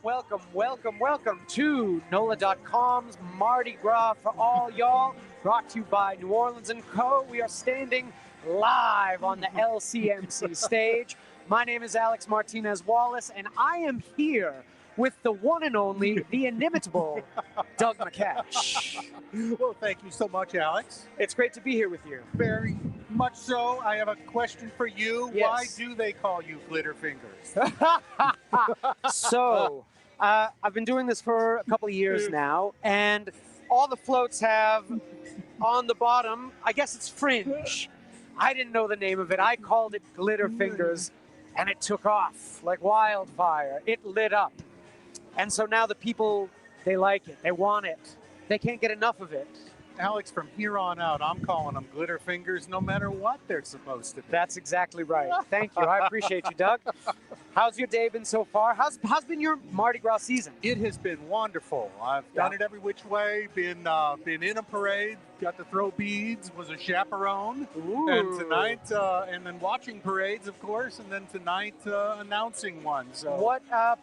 Welcome to NOLA.com's Mardi Gras for all y'all, brought to you by New Orleans & Co. We are standing live on the LCMC stage. My name is Alex Martinez Wallace, and I am here with the one and only, the inimitable Doug McCash. Well, thank you so much, Alex. It's great to be here with you. Very much so. I have a question for you. Yes. Why do they call you Glitter Fingers? So, I've been doing this for a couple of years now, and all the floats have on the bottom, I guess it's fringe. I didn't know the name of it. I called it Glitter Fingers, and it took off like wildfire. It lit up. And so now the people, they like it. They want it. They can't get enough of it. Alex, from here on out, I'm calling them Glitter Fingers no matter what they're supposed to be. That's exactly right. Thank you. I appreciate you, Doug. How's your day been so far? How's been your Mardi Gras season? It has been wonderful. I've done it every which way. Been in a parade. Got to throw beads. Was a chaperone. Ooh. And tonight, and then watching parades, of course. And then tonight, announcing one. So What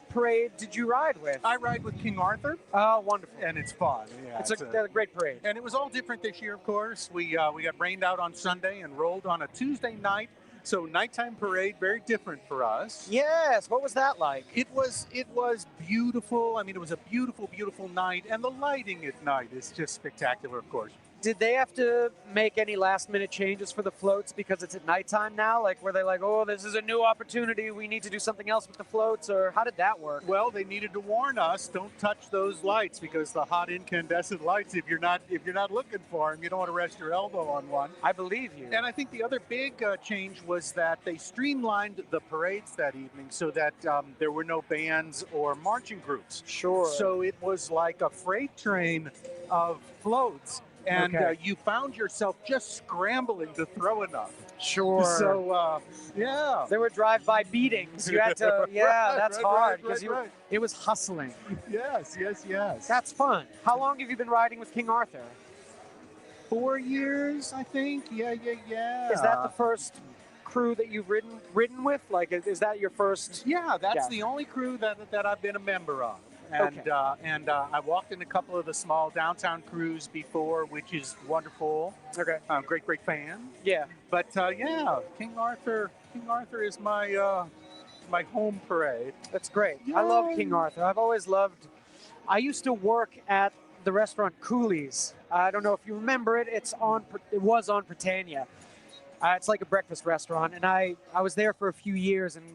parade did you ride with? I ride with King Arthur. Oh, wonderful. And it's fun. Yeah, It's a great parade. And it was all different this year, of course. We got rained out on Sunday and rolled on a Tuesday night. So nighttime parade, very different for us. Yes. What was that like? It was beautiful. I mean, it was a beautiful, beautiful night. And the lighting at night is just spectacular, of course. Did they have to make any last-minute changes for the floats because it's at nighttime now? Like, were they like, oh, this is a new opportunity, we need to do something else with the floats, or how did that work? Well, they needed to warn us, don't touch those lights, because the hot incandescent lights, if you're not looking for them, you don't want to rest your elbow on one. I believe you. And I think the other big change was that they streamlined the parades that evening so that there were no bands or marching groups. Sure. So it was like a freight train of floats. And you found yourself just scrambling to throw enough. Sure. So, yeah. There were drive-by beatings. You had to, that's hard, because right. it was hustling. Yes. That's fun. How long have you been riding with King Arthur? 4 years, I think. Yeah. Is that the first crew that you've ridden with? Like, is that your first? Yeah, that's the only crew that I've been a member of. And I walked in a couple of the small downtown crews before, which is wonderful. Okay. Great fan. Yeah. But King Arthur is my home parade. That's great. Yay. I love King Arthur. I've always loved. I used to work at the restaurant Cooley's. I don't know if you remember it. It was on Britannia. It's like a breakfast restaurant, and I was there for a few years, and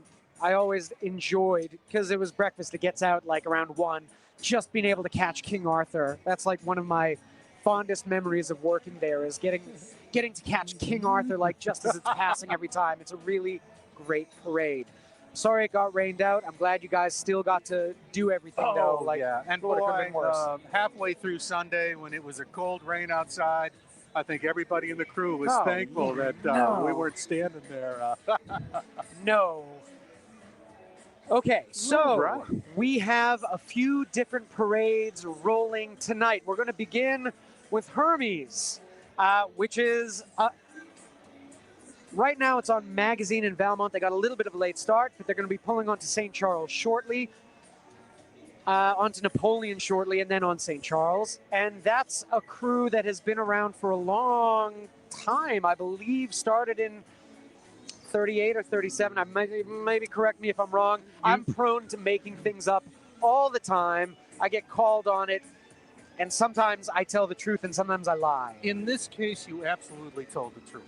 I always enjoyed, because it was breakfast, it gets out like around 1, just being able to catch King Arthur. That's like one of my fondest memories of working there, is getting to catch King Arthur like just as it's passing every time. It's a really great parade. Sorry it got rained out. I'm glad you guys still got to do everything though. Like, yeah. And what could have been worse. Halfway through Sunday, when it was a cold rain outside, I think everybody in the crew was thankful that we weren't standing there. No. Okay, so we have a few different parades rolling tonight. We're going to begin with Hermes, which is, right now it's on Magazine in Valmont. They got a little bit of a late start, but they're going to be pulling onto St. Charles shortly, onto Napoleon shortly, and then on St. Charles. And that's a crew that has been around for a long time, I believe, started in 38 or 37. Maybe correct me if I'm wrong. I'm prone to making things up all the time. I get called on it, and sometimes I tell the truth and sometimes I lie. In this case, you absolutely told the truth.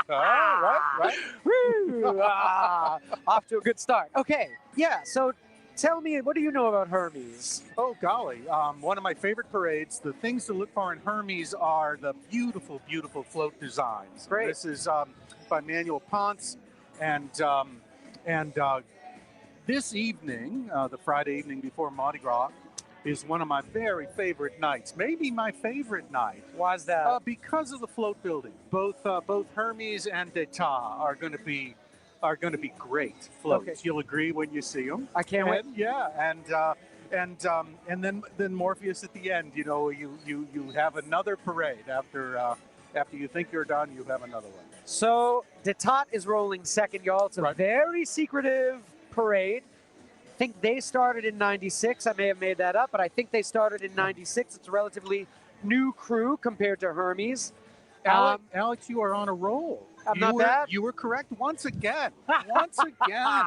Right? Woo! Off to a good start. Okay, yeah, so tell me, what do you know about Hermes? Oh, golly. One of my favorite parades. The things to look for in Hermes are the beautiful, beautiful float designs. Great. This is by Manuel Ponce. And this evening, the Friday evening before Mardi Gras, is one of my very favorite nights. Maybe my favorite night. Why is that? Because of the float building. Both Hermes and D'Etat are going to be great floats. Okay. You'll agree when you see them. I can't wait. Yeah, and then Morpheus at the end. You know, you have another parade after you think you're done. You have another one. So D'Etat is rolling second, y'all. It's a very secretive parade. think they started in 96. I may have made that up, but I think they started in 96. It's a relatively new crew compared to Hermes. Alex, you are on a roll. I'm not bad. You were correct once again. Once again.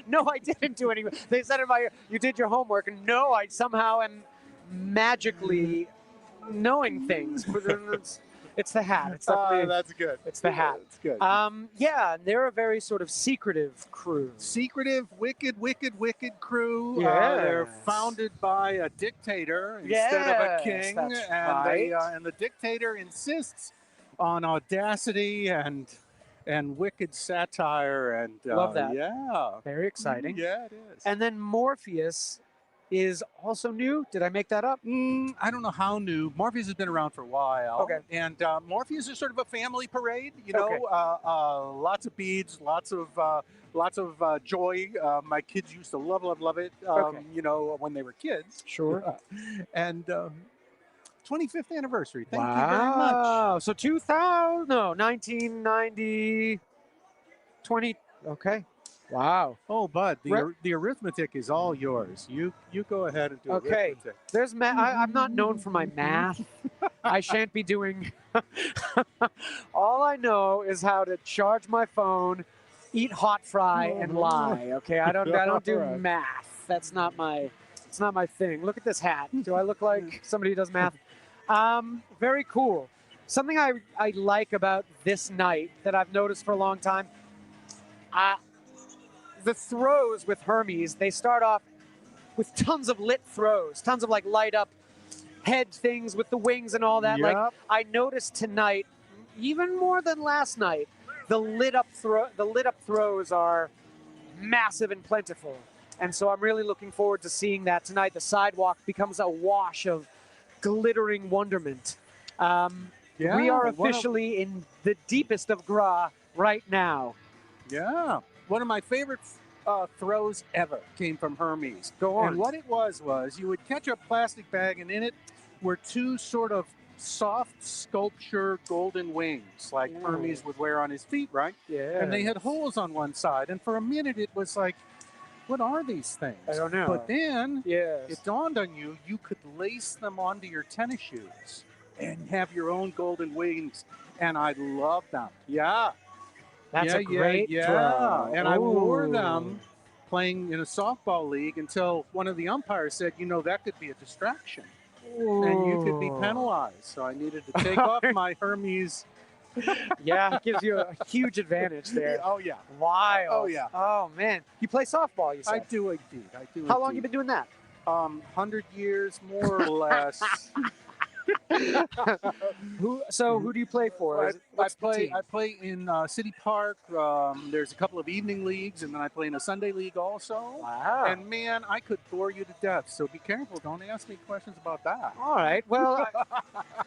No, I didn't do anything. They said in my ear, you did your homework, and no, I somehow am magically knowing things. It's the hat. It's definitely, that's good. It's the hat. It's good. Yeah, they're a very sort of secretive crew. Secretive, wicked crew. Yes. They're founded by a dictator instead of a king, that's and right. and the dictator insists on audacity and wicked satire, and Love that. Yeah, Very exciting. Yeah, it is. And then Morpheus is also new. Did I make that up? I don't know how new. Morpheus has been around for a while. Okay. And Morpheus is sort of a family parade. You know, Okay. lots of beads, lots of joy. My kids used to love it. Okay. You know, when they were kids. Sure. And 25th anniversary. Thank you very much. So 1990, 20. Okay. Wow. Oh, bud, the arithmetic is all yours. You go ahead and do arithmetic. There's I'm not known for my math. I shan't be doing. All I know is how to charge my phone, eat hot fry, and lie. Okay, I don't do math. It's not my thing. Look at this hat. Do I look like somebody who does math? Very cool. Something I like about this night that I've noticed for a long time. The throws with Hermes, they start off with tons of lit throws, tons of like light up head things with the wings and all that. Yep. Like I noticed tonight, even more than last night, the lit up throws are massive and plentiful. And so I'm really looking forward to seeing that tonight. The sidewalk becomes a wash of glittering wonderment. We are officially in the deepest of Gras right now. Yeah. One of my favorite throws ever came from Hermes. Go on. And what it was you would catch a plastic bag, and in it were two sort of soft sculpture golden wings, like Hermes would wear on his feet, right? Yeah. And they had holes on one side. And for a minute, it was like, what are these things? I don't know. But then Yes. it dawned on you, you could lace them onto your tennis shoes and have your own golden wings. And I love them. Yeah. That's a great yeah. throw. And I wore them playing in a softball league until one of the umpires said, you know, that could be a distraction. And you could be penalized. So I needed to take off my Hermes. Yeah, it gives you a huge advantage there. Oh, yeah. Wild. Oh, yeah. Oh, man. You play softball, you said? I do indeed. How long you been doing that? 100 years, more or less. Who do you play for? I play in City Park. There's a couple of evening leagues, and then I play in a Sunday league also. Wow. And man, I could bore you to death. So be careful. Don't ask me questions about that. All right. Well,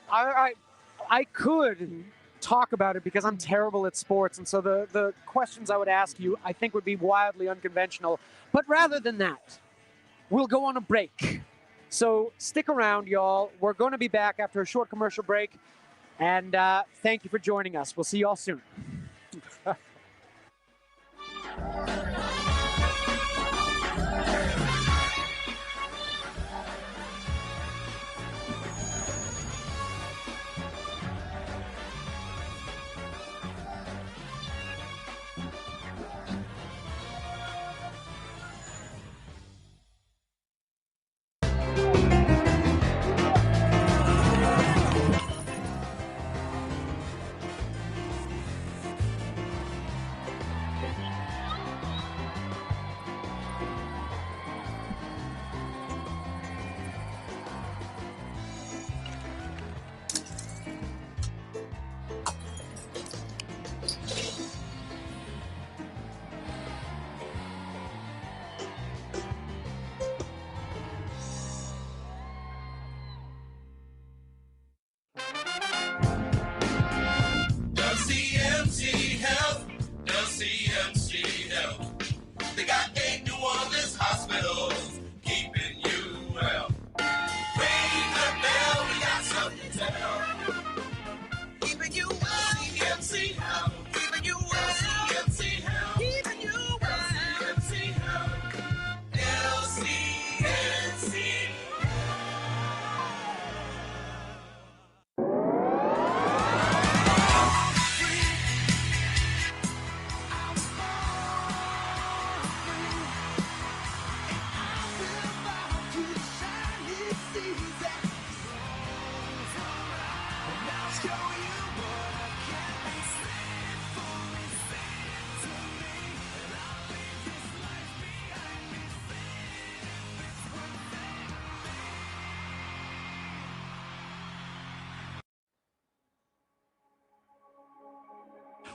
I could talk about it because I'm terrible at sports, and so the questions I would ask you I think would be wildly unconventional. But rather than that, we'll go on a break. So stick around, y'all. We're going to be back after a short commercial break. And thank you for joining us. We'll see y'all soon.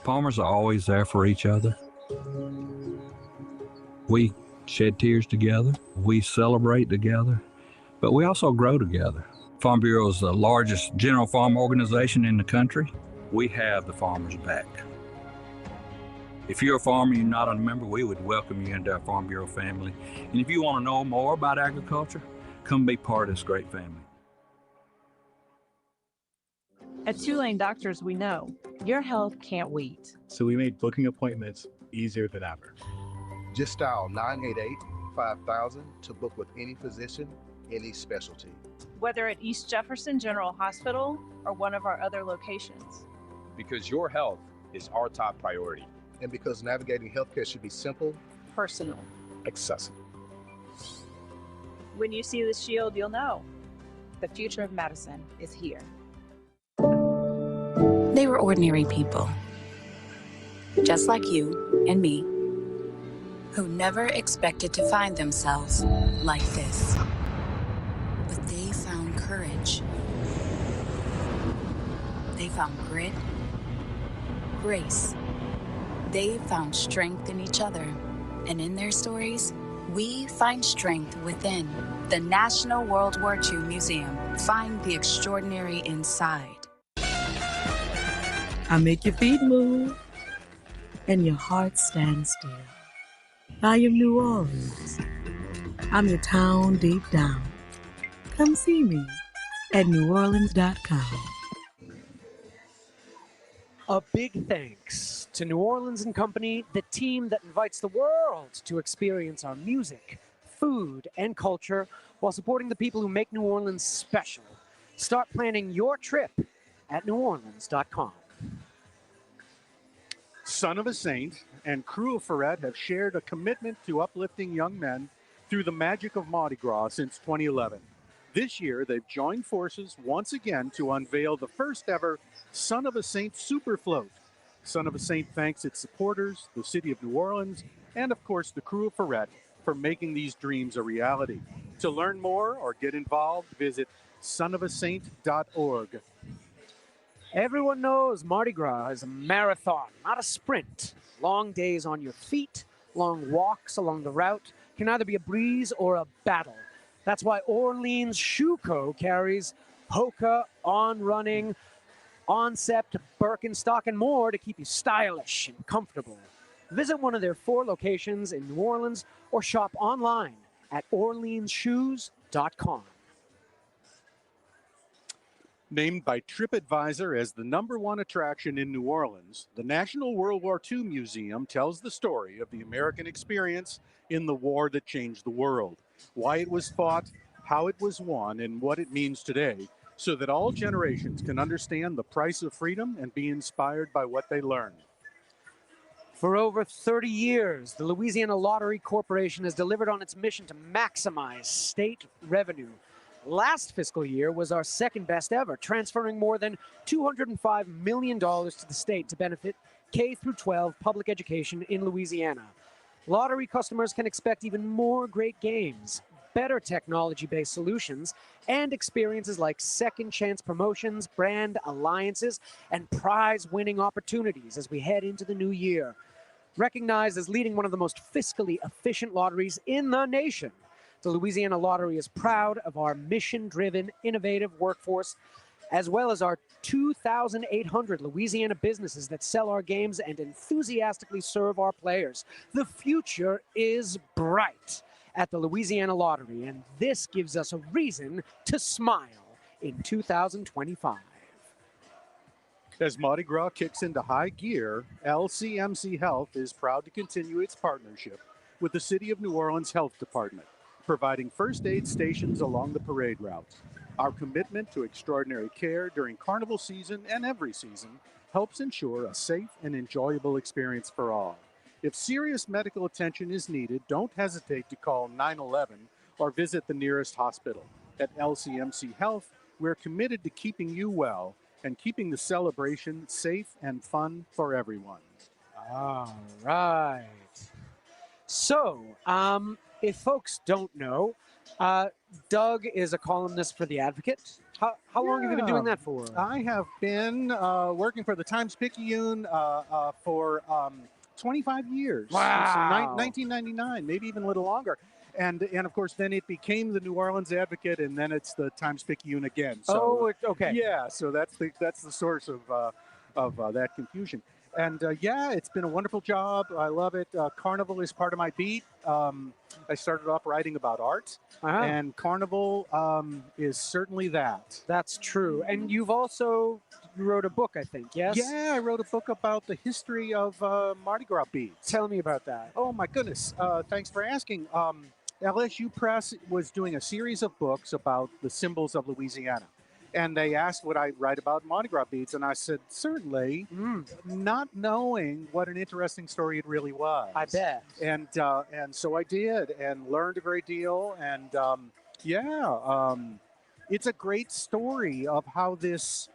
Farmers are always there for each other. We shed tears together, we celebrate together, but we also grow together. Farm Bureau is the largest general farm organization in the country. We have the farmers' back. If you're a farmer and you're not a member, we would welcome you into our Farm Bureau family. And if you want to know more about agriculture, come be part of this great family. At Tulane Doctors, we know your health can't wait. So we made booking appointments easier than ever. Just dial 988-5000 to book with any physician, any specialty. Whether at East Jefferson General Hospital or one of our other locations. Because your health is our top priority. And because navigating healthcare should be simple, Personal. accessible. When you see the shield, you'll know. The future of medicine is here. They were ordinary people, just like you and me, who never expected to find themselves like this. But they found courage. They found grit, grace. They found strength in each other. And in their stories, we find strength within. The National World War II Museum. Find the extraordinary inside. I make your feet move and your heart stand still. I am New Orleans. I'm your town deep down. Come see me at NOLA.com. A big thanks to New Orleans & Company, the team that invites the world to experience our music, food, and culture while supporting the people who make New Orleans special. Start planning your trip at NOLA.com. Son of a Saint and Crew of Ferret have shared a commitment to uplifting young men through the magic of Mardi Gras since 2011. This year, they've joined forces once again to unveil the first ever Son of a Saint Super Float. Son of a Saint thanks its supporters, the city of New Orleans, and of course the Crew of Ferret for making these dreams a reality. To learn more or get involved, visit sonofasaint.org. Everyone knows Mardi Gras is a marathon, not a sprint. Long days on your feet, long walks along the route can either be a breeze or a battle. That's why Orleans Shoe Co. carries Hoka, On Running, Oncept, Birkenstock, and more to keep you stylish and comfortable. Visit one of their 4 locations in New Orleans or shop online at orleansshoes.com. Named by TripAdvisor as the #1 attraction in New Orleans, the National World War II Museum tells the story of the American experience in the war that changed the world, why it was fought, how it was won, and what it means today, so that all generations can understand the price of freedom and be inspired by what they learn. For over 30 years, the Louisiana Lottery Corporation has delivered on its mission to maximize state revenue. Last fiscal year was our second best ever, transferring more than $205 million to the state to benefit K-12 public education in Louisiana. Lottery customers can expect even more great games, better technology-based solutions, and experiences like second chance promotions, brand alliances, and prize-winning opportunities as we head into the new year. Recognized as leading one of the most fiscally efficient lotteries in the nation, the Louisiana Lottery is proud of our mission-driven, innovative workforce, as well as our 2,800 Louisiana businesses that sell our games and enthusiastically serve our players. The future is bright at the Louisiana Lottery, and this gives us a reason to smile in 2025. As Mardi Gras kicks into high gear, LCMC Health is proud to continue its partnership with the City of New Orleans Health Department, providing first aid stations along the parade route. Our commitment to extraordinary care during carnival season and every season helps ensure a safe and enjoyable experience for all. If serious medical attention is needed, don't hesitate to call 911 or visit the nearest hospital. At LCMC Health, we're committed to keeping you well and keeping the celebration safe and fun for everyone. All right. So, if folks don't know, Doug is a columnist for The Advocate. How long have you been doing that for? I have been working for the Times-Picayune for 25 years. Wow. So 1999, maybe even a little longer. And of course, then it became the New Orleans Advocate, and then it's the Times-Picayune again. So, okay. Yeah, so that's the source of that confusion. And yeah, it's been a wonderful job. I love it. Carnival is part of my beat. I started off writing about art, and Carnival is certainly that. That's true. And you wrote a book, I think, yes? Yeah, I wrote a book about the history of Mardi Gras beads. Tell me about that. Oh, my goodness. Thanks for asking. LSU Press was doing a series of books about the symbols of Louisiana. And they asked would I write about Mardi Gras beads, and I said, certainly, not knowing what an interesting story it really was. I bet. And so I did, and learned a great deal, and it's a great story of how this,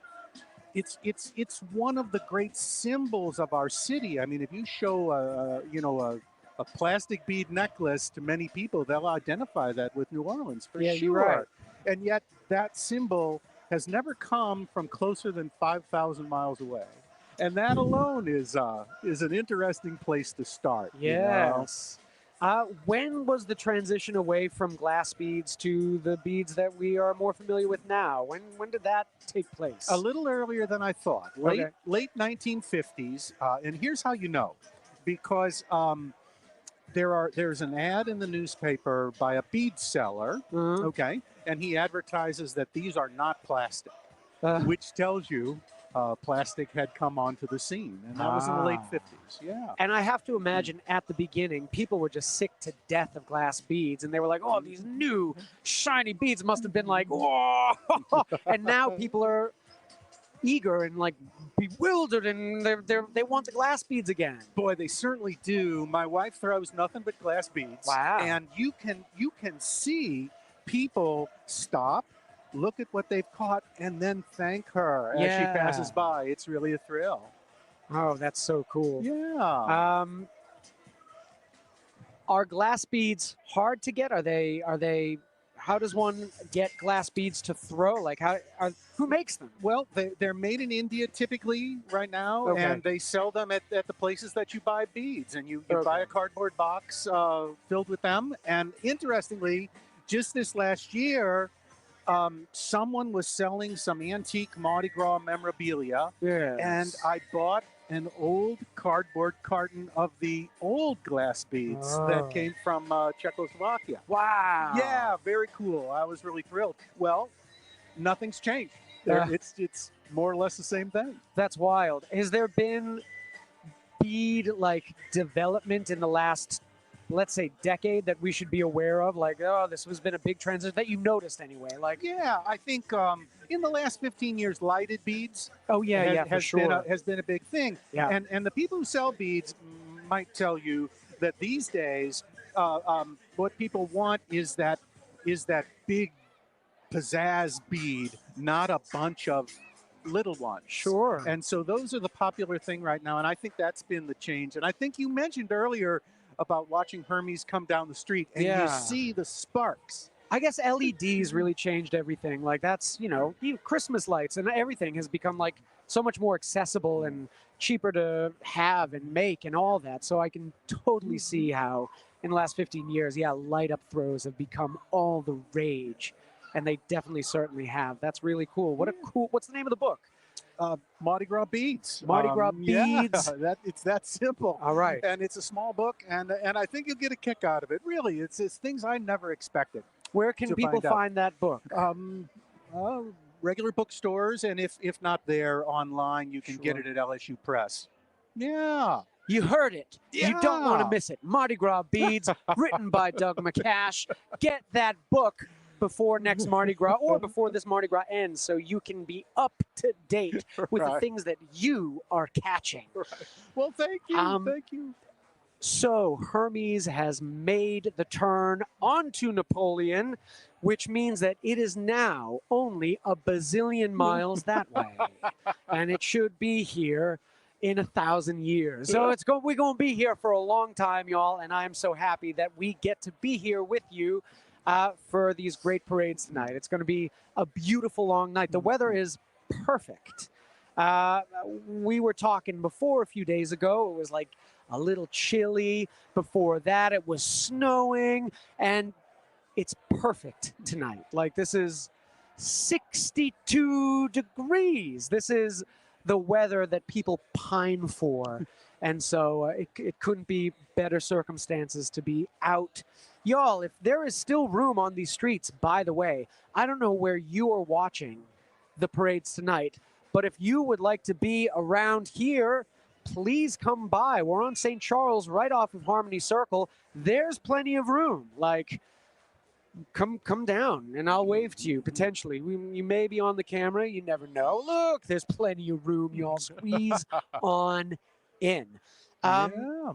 it's one of the great symbols of our city. I mean, if you show a plastic bead necklace to many people, they'll identify that with New Orleans for sure. You're right. And yet that symbol has never come from closer than 5,000 miles away. And that alone is an interesting place to start. Yes. You know? When was the transition away from glass beads to the beads that we are more familiar with now? When did that take place? A little earlier than I thought. Late 1950s. And here's how you know. Because there's an ad in the newspaper by a bead seller, okay, and he advertises that these are not plastic, which tells you plastic had come onto the scene, and that was in the late 50s, yeah. And I have to imagine at the beginning, people were just sick to death of glass beads, and they were like, oh, these new shiny beads must have been like, whoa! And now people are eager and like bewildered, and they want the glass beads again. Boy, they certainly do. My wife throws nothing but glass beads. Wow. And you can see people stop, look at what they've caught, and then thank her as she passes by. It's really a thrill. Oh, that's so cool. Yeah. Are glass beads hard to get? Are they how does one get glass beads to throw? Like, who makes them? Well, they're made in India typically right now, and they sell them at the places that you buy beads. And you buy a cardboard box filled with them. And interestingly, just this last year, someone was selling some antique Mardi Gras memorabilia, and I bought an old cardboard carton of the old glass beads that came from Czechoslovakia. Wow. Yeah, very cool. I was really thrilled. Well, nothing's changed. It's more or less the same thing. That's wild. Has there been bead development in the last, let's say, decade that we should be aware of? Like, oh, this has been a big transition that you noticed anyway. Like, yeah, I think in the last 15 years, lighted beads. Oh yeah, has been a big thing. Yeah. And the people who sell beads might tell you that these days, what people want is that big pizzazz bead, not a bunch of little ones. Sure. And so those are the popular thing right now, and I think that's been the change. And I think you mentioned earlier about watching Hermes come down the street, and you see the sparks. I guess LEDs really changed everything. Like, that's, even Christmas lights and everything has become like so much more accessible and cheaper to have and make and all that. So I can totally see how in the last 15 years, light up throws have become all the rage. And they definitely certainly have. That's really cool. What's the name of the book? Mardi Gras Beads. Mardi Gras Beads. Yeah, it's that simple. All right. And it's a small book, and I think you'll get a kick out of it. Really, it's things I never expected. Where can people find that book? Regular bookstores, and if not there, online, you can get it at LSU Press. Yeah. You heard it. Yeah. You don't want to miss it. Mardi Gras Beads, written by Doug McCash. Get that book before next Mardi Gras or before this Mardi Gras ends, so you can be up to date with the things that you are catching. Right. Well, thank you. Thank you. So Hermes has made the turn onto Napoleon, which means that it is now only a bazillion miles that way. And it should be here in 1,000 years. So we're going to be here for a long time, y'all, and I'm so happy that we get to be here with you. for these great parades tonight. It's going to be a beautiful long night. The weather is perfect. We were talking before a few days ago. It was like a little chilly. Before that, it was snowing, and it's perfect tonight. Like, this is 62 degrees. This is the weather that people pine for. And so it couldn't be better circumstances to be out. Y'all, if there is still room on these streets, by the way, I don't know where you are watching the parades tonight, but if you would like to be around here, please come by. We're on St. Charles, right off of Harmony Circle. There's plenty of room. Like, come down, and I'll wave to you, potentially. You may be on the camera. You never know. Look, there's plenty of room. Y'all squeeze on in.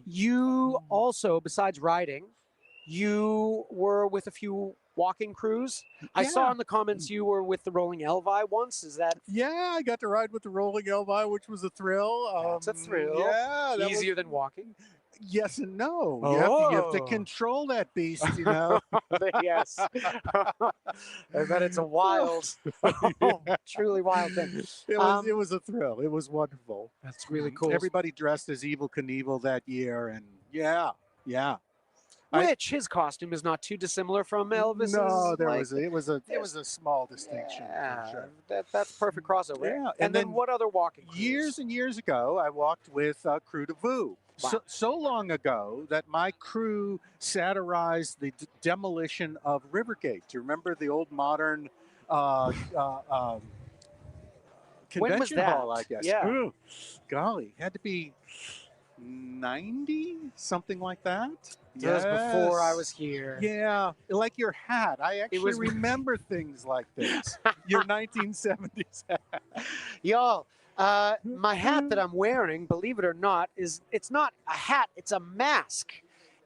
You also, besides riding, you were with a few walking crews. I saw in the comments you were with the Rolling Elvi once. Is that? Yeah, I got to ride with the Rolling Elvi, which was a thrill. It's a thrill. Yeah. Easier than walking. Yes and no. Oh. You have to control that beast, you know. Yes. I bet it's a wild, truly wild thing. It was a thrill. It was wonderful. That's really cool. Everybody dressed as Evel Knievel that year, and yeah. Which his costume is not too dissimilar from Elvis's. No, it was a small distinction. Yeah, for sure. that's perfect crossover. Yeah, and then what other walking crews? Years and years ago, I walked with Kudatah. Wow. So long ago that my crew satirized the demolition of Rivergate. Do you remember the old modern convention hall, I guess? Yeah. Ooh, golly, had to be 90, something like that. That was before I was here. Yeah, like your hat. I actually remember things like this. Your 1970s hat. Y'all, my hat that I'm wearing, believe it or not, it's not a hat, it's a mask.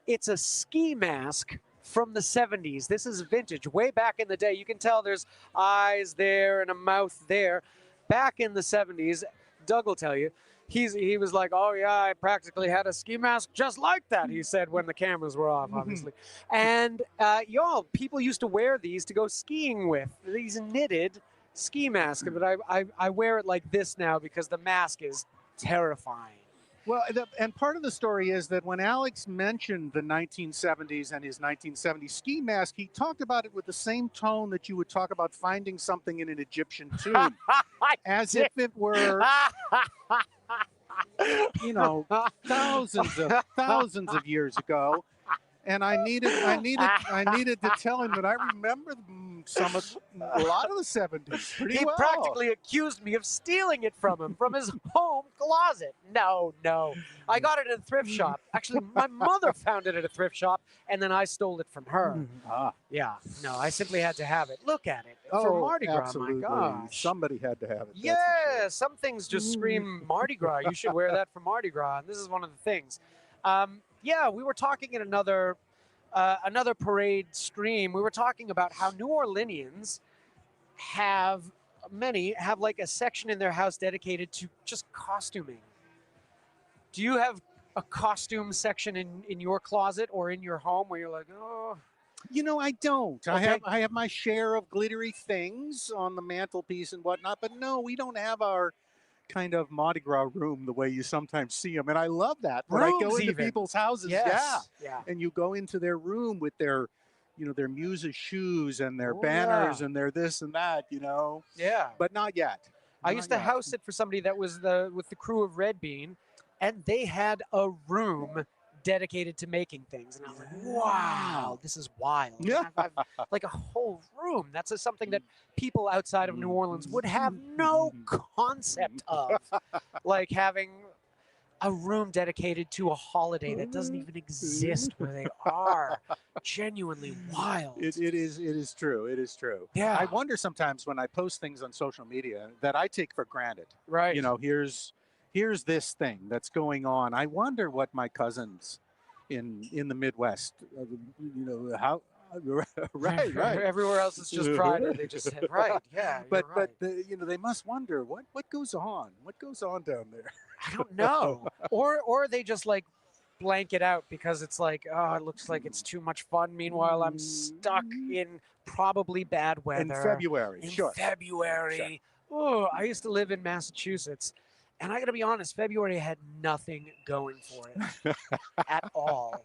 It's a ski mask from the 70s. This is vintage, way back in the day. You can tell there's eyes there and a mouth there. Back in the 70s, Doug will tell you, he was like, oh yeah, I practically had a ski mask just like that, he said when the cameras were off, obviously. And y'all, people used to wear these to go skiing with, these knitted ski masks. But I wear it like this now because the mask is terrifying. Well, and part of the story is that when Alex mentioned the 1970s and his 1970s ski mask, he talked about it with the same tone that you would talk about finding something in an Egyptian tomb, as if it were, you know, thousands of years ago. And I needed to tell him that I remember a lot of the 70s pretty well. He practically accused me of stealing it from him, from his home closet. No. I got it at a thrift shop. Actually, my mother found it at a thrift shop, and then I stole it from her. Yeah. No, I simply had to have it. Look at it. For Mardi Gras, absolutely. my gosh. Somebody had to have it. Yeah, sure. Some things just scream Mardi Gras. You should wear that for Mardi Gras, and this is one of the things. Yeah, we were talking in another parade stream. We were talking about how New Orleanians many have like a section in their house dedicated to just costuming. Do you have a costume section in your closet or in your home where you're like, oh? You know, I don't. Okay. I have my share of glittery things on the mantelpiece and whatnot, but no, we don't have our kind of Mardi Gras room the way you sometimes see them. And I love that. When I go into people's houses, yeah. And you go into their room with their, you know, their Muses shoes and their banners and their this and that, you know. Yeah. But not yet. I used to house sit for somebody that was with the crew of Red Bean, and they had a room dedicated to making things. And I was like, wow, this is wild. Yeah. I've like a whole room. That's something that people outside of New Orleans would have no concept of. Like having a room dedicated to a holiday that doesn't even exist where they are. Genuinely wild. It is true. It is true. Yeah. I wonder sometimes when I post things on social media that I take for granted. Right. You know, here's this thing that's going on. I wonder what my cousins in the Midwest, you know, how, right. Everywhere else is just Friday. They just said, right, yeah. But you know, they must wonder what goes on. What goes on down there? I don't know. or they just like blank it out because it's like, oh, it looks like it's too much fun. Meanwhile, I'm stuck in probably bad weather. In February, In sure. February. Oh, I used to live in Massachusetts, and I got to be honest, February had nothing going for it at all.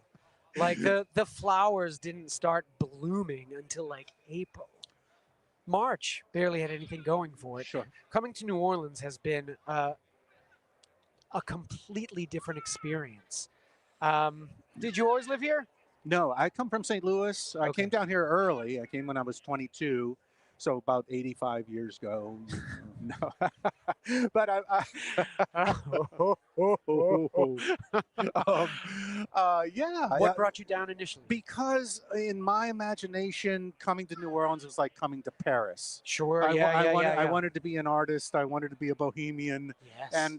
Like the flowers didn't start blooming until like April. March barely had anything going for it. Sure. Coming to New Orleans has been a completely different experience. Did you always live here? No, I come from St. Louis. I came down here early. I came when I was 22, so about 85 years ago. No, but yeah. What brought you down initially? Because in my imagination, coming to New Orleans was like coming to Paris. Sure. I wanted to be an artist. I wanted to be a bohemian. Yes.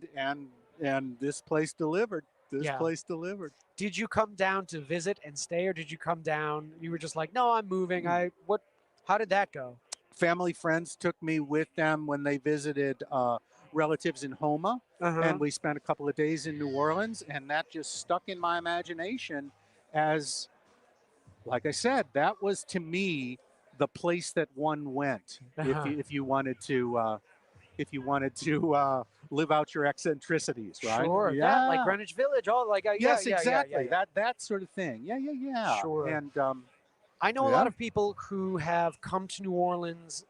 And this place delivered. This place delivered. Did you come down to visit and stay, or did you come down? You were just like, no, I'm moving. How did that go? Family friends took me with them when they visited relatives in Homa, and we spent a couple of days in New Orleans, and that just stuck in my imagination as, like I said, that was to me the place that one went if you wanted to. If you wanted to live out your eccentricities, right? Sure, yeah, like Greenwich Village, all like yes, exactly. That sort of thing. Yeah. Sure. And I know a lot of people who have come to New Orleans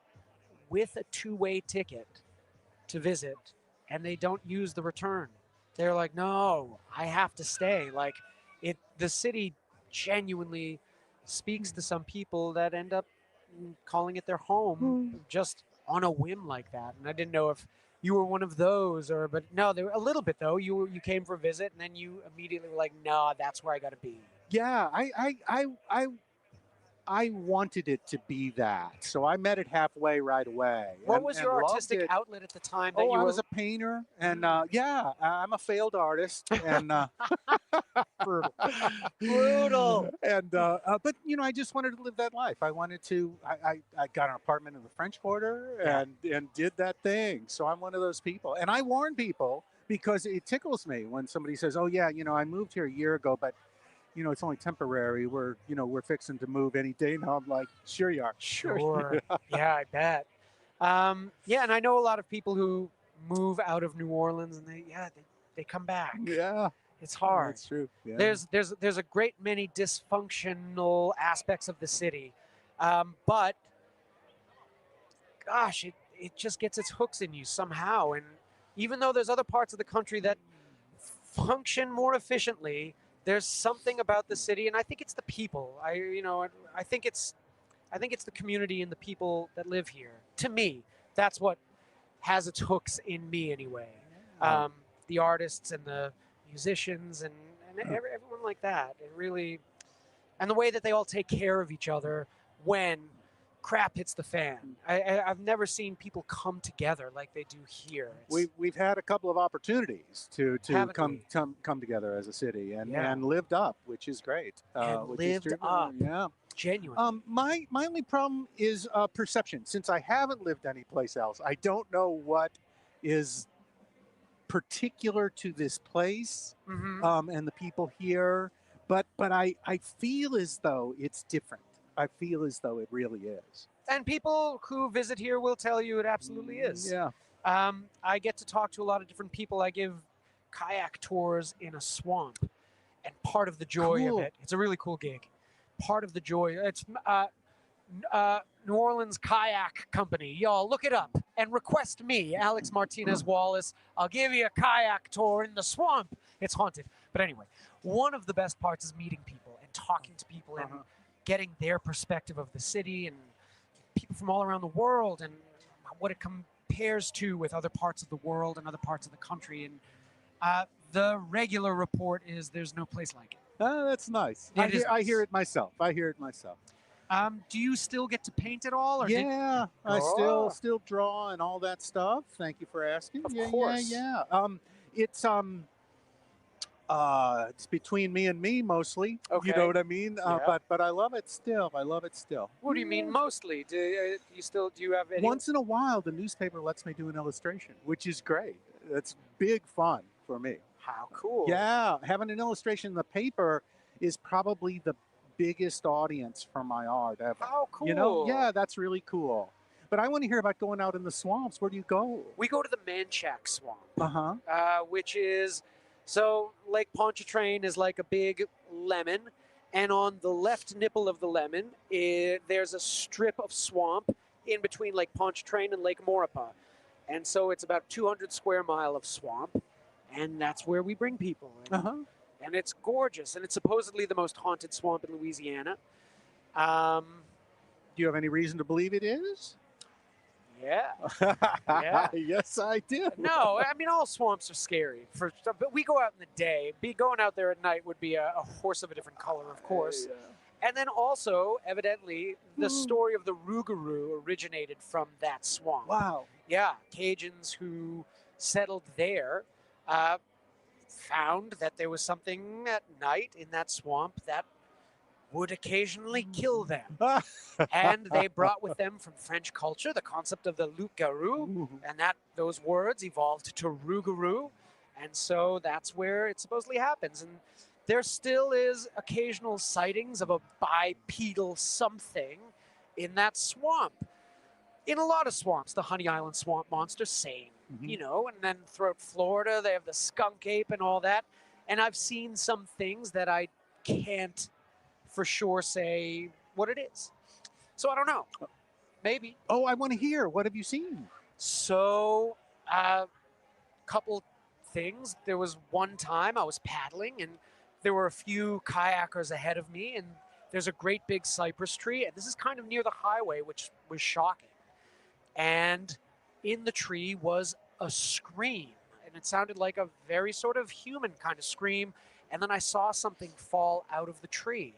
with a two-way ticket to visit, and they don't use the return. They're like, no, I have to stay. Like, the city genuinely speaks to some people that end up calling it their home just on a whim like that. And I didn't know if you were one of those, but no, they were a little bit though. You came for a visit, and then you immediately were like, no, that's where I got to be. Yeah, I wanted it to be that, so I met it halfway right away. What was your artistic outlet at the time? I was a painter, and I'm a failed artist, and brutal. And but I just wanted to live that life. I wanted to. I got an apartment in the French Quarter and did that thing. So I'm one of those people, and I warn people because it tickles me when somebody says, "Oh yeah, I moved here a year ago, but." It's only temporary. We're fixing to move any day now. I'm like, sure you are. Sure. Yeah, I bet. And I know a lot of people who move out of New Orleans, and they come back. Yeah. It's hard. That's true. Yeah. There's a great many dysfunctional aspects of the city, but gosh, it just gets its hooks in you somehow. And even though there's other parts of the country that function more efficiently, there's something about the city, and I think it's the people. I think it's the community and the people that live here. To me, that's what has its hooks in me anyway. The artists and the musicians and everyone like that. It really, and the way that they all take care of each other when crap hits the fan. I've never seen people come together like they do here. We've had a couple of opportunities to come together as a city and lived up, which is great. Lived up. Yeah. Genuine. My only problem is perception. Since I haven't lived anyplace else, I don't know what is particular to this place and the people here. But I feel as though it's different. I feel as though it really is. And people who visit here will tell you it absolutely is. Yeah. I get to talk to a lot of different people. I give kayak tours in a swamp. And part of the joy of it, it's a really cool gig. Part of the joy, it's New Orleans Kayak Company. Y'all look it up and request me, Alex Martinez Wallace. I'll give you a kayak tour in the swamp. It's haunted. But anyway, one of the best parts is meeting people and talking to people and getting their perspective of the city and people from all around the world and what it compares to with other parts of the world and other parts of the country. And the regular report is there's no place like it. That's nice. I hear it myself. Do you still get to paint at all? Or I still draw and all that stuff. Thank you for asking. Of course. Yeah. It's between me and me mostly. Okay. You know what I mean? But I love it still. What do you mean mostly? Do you have any? Once in a while, the newspaper lets me do an illustration, which is great. It's big fun for me. How cool. Yeah, having an illustration in the paper is probably the biggest audience for my art ever. How cool. You know, yeah, that's really cool. But I want to hear about going out in the swamps. Where do you go? We go to the Manchac Swamp, which is, so Lake Pontchartrain is like a big lemon, and on the left nipple of the lemon, there's a strip of swamp in between Lake Pontchartrain and Lake Maurepas. And so it's about 200 square mile of swamp, and that's where we bring people. And it's gorgeous, and it's supposedly the most haunted swamp in Louisiana. Do you have any reason to believe it is? Yeah. Yeah. Yes, I do. No, I mean, all swamps are scary. But we go out in the day. Going out there at night would be a horse of a different color, of course. And then also, evidently, the story of the Rougarou originated from that swamp. Wow. Yeah, Cajuns who settled there found that there was something at night in that swamp that would occasionally kill them. And they brought with them from French culture the concept of the loup-garou, and those words evolved to Rougarou, and so that's where it supposedly happens. And there still is occasional sightings of a bipedal something in that swamp. In a lot of swamps, the Honey Island swamp monster, same, you know, and then throughout Florida, they have the skunk ape and all that. And I've seen some things that I can't for sure say what it is. So I don't know. Maybe. Oh, I want to hear. What have you seen? So, couple things. There was one time I was paddling, and there were a few kayakers ahead of me, and there's a great big cypress tree, and this is kind of near the highway, which was shocking. And in the tree was a scream, and it sounded like a very sort of human kind of scream. And then I saw something fall out of the tree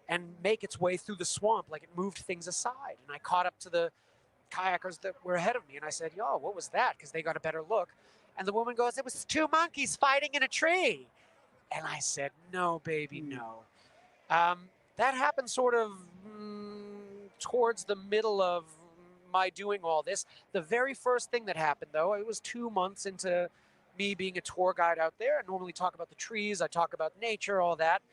and make its way through the swamp, like it moved things aside. And I caught up to the kayakers that were ahead of me, and I said, yo, what was that? Because they got a better look. And the woman goes, it was two monkeys fighting in a tree. And I said, no, baby, no. That happened sort of towards the middle of my doing all this. The very first thing that happened, though, it was 2 months into me being a tour guide out there. I normally talk about the trees, I talk about nature, all that.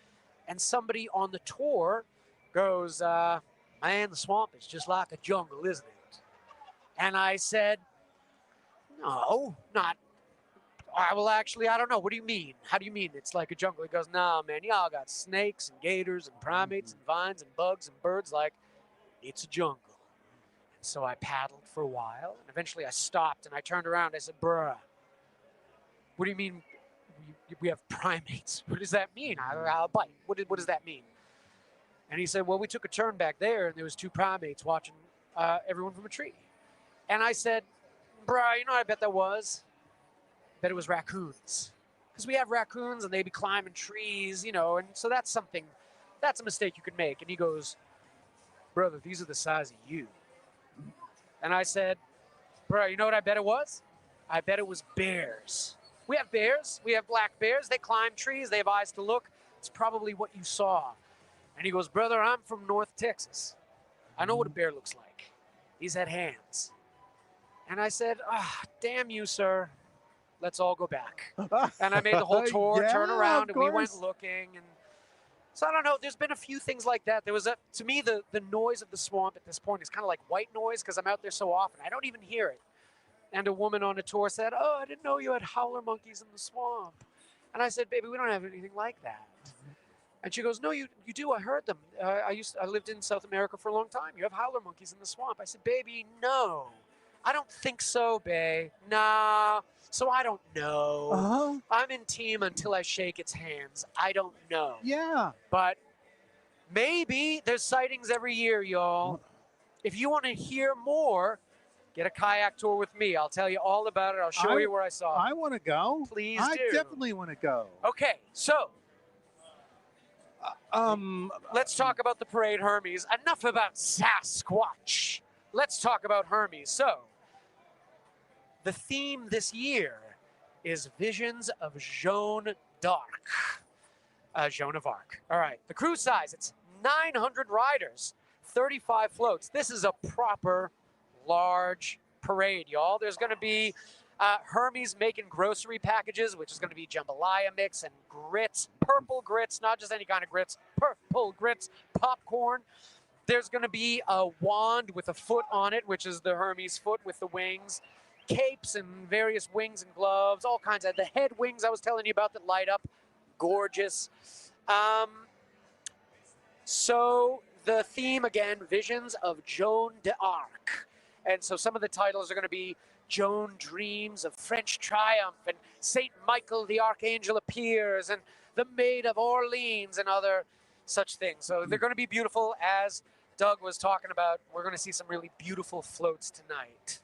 And somebody on the tour goes, man, the swamp is just like a jungle, isn't it? And I said, no, not. Well, actually, I don't know. What do you mean? How do you mean it's like a jungle? He goes, nah, man, y'all got snakes and gators and primates and vines and bugs and birds. Like, it's a jungle. And so I paddled for a while, and eventually I stopped, and I turned around. I said, bruh, what do you mean we have primates? What does that mean? I'll bite. What does that mean? And he said, well, we took a turn back there, and there was two primates watching everyone from a tree. And I said, bruh, you know what I bet that was? I bet it was raccoons. Because we have raccoons, and they be climbing trees, you know, and so that's a mistake you could make. And he goes, brother, these are the size of you. And I said, bro, you know what I bet it was? I bet it was bears. We have bears. We have black bears. They climb trees. They have eyes to look. It's probably what you saw. And he goes, brother, I'm from North Texas. I know what a bear looks like. He's had hands. And I said, damn you, sir. Let's all go back. And I made the whole tour, turn around, and we went looking. And so I don't know. There's been a few things like that. There was to me, the noise of the swamp at this point is kind of like white noise because I'm out there so often. I don't even hear it. And a woman on a tour said, oh, I didn't know you had howler monkeys in the swamp. And I said, baby, we don't have anything like that. And she goes, no, you do. I heard them. I lived in South America for a long time. You have howler monkeys in the swamp. I said, baby, no. I don't think so, babe. Nah. So I don't know. I'm in team until I shake its hands. I don't know. Yeah. But maybe there's sightings every year, y'all. If you want to hear more, get a kayak tour with me. I'll tell you all about it. I'll show you where I saw it. I want to go. Please do. I definitely want to go. Okay, so let's talk about the parade, Hermes. Enough about Sasquatch. Let's talk about Hermes. So the theme this year is Visions of Joan d'Arc. Joan of Arc. All right, the cruise size, it's 900 riders, 35 floats. This is a proper large parade, y'all. There's going to be Hermes making grocery packages, which is going to be jambalaya mix and grits, purple grits, not just any kind of grits, purple grits, popcorn. There's going to be a wand with a foot on it, which is the Hermes foot with the wings, capes and various wings and gloves, all kinds of the head wings I was telling you about that light up, gorgeous. So the theme again, visions of Joan d'Arc. And so some of the titles are going to be Joan Dreams of French Triumph, and St. Michael the Archangel Appears, and the Maid of Orleans, and other such things. So they're going to be beautiful. As Doug was talking about, we're going to see some really beautiful floats tonight.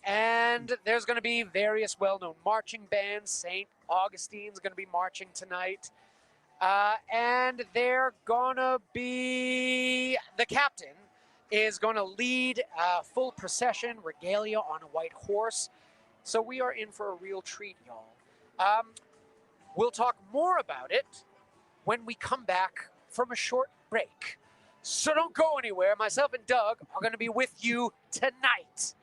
And there's going to be various well-known marching bands. St. Augustine's going to be marching tonight. And they're going to be, the captain is going to lead a full procession, regalia on a white horse. So we are in for a real treat, y'all. We'll talk more about it when we come back from a short break. So don't go anywhere. Myself and Doug are going to be with you tonight.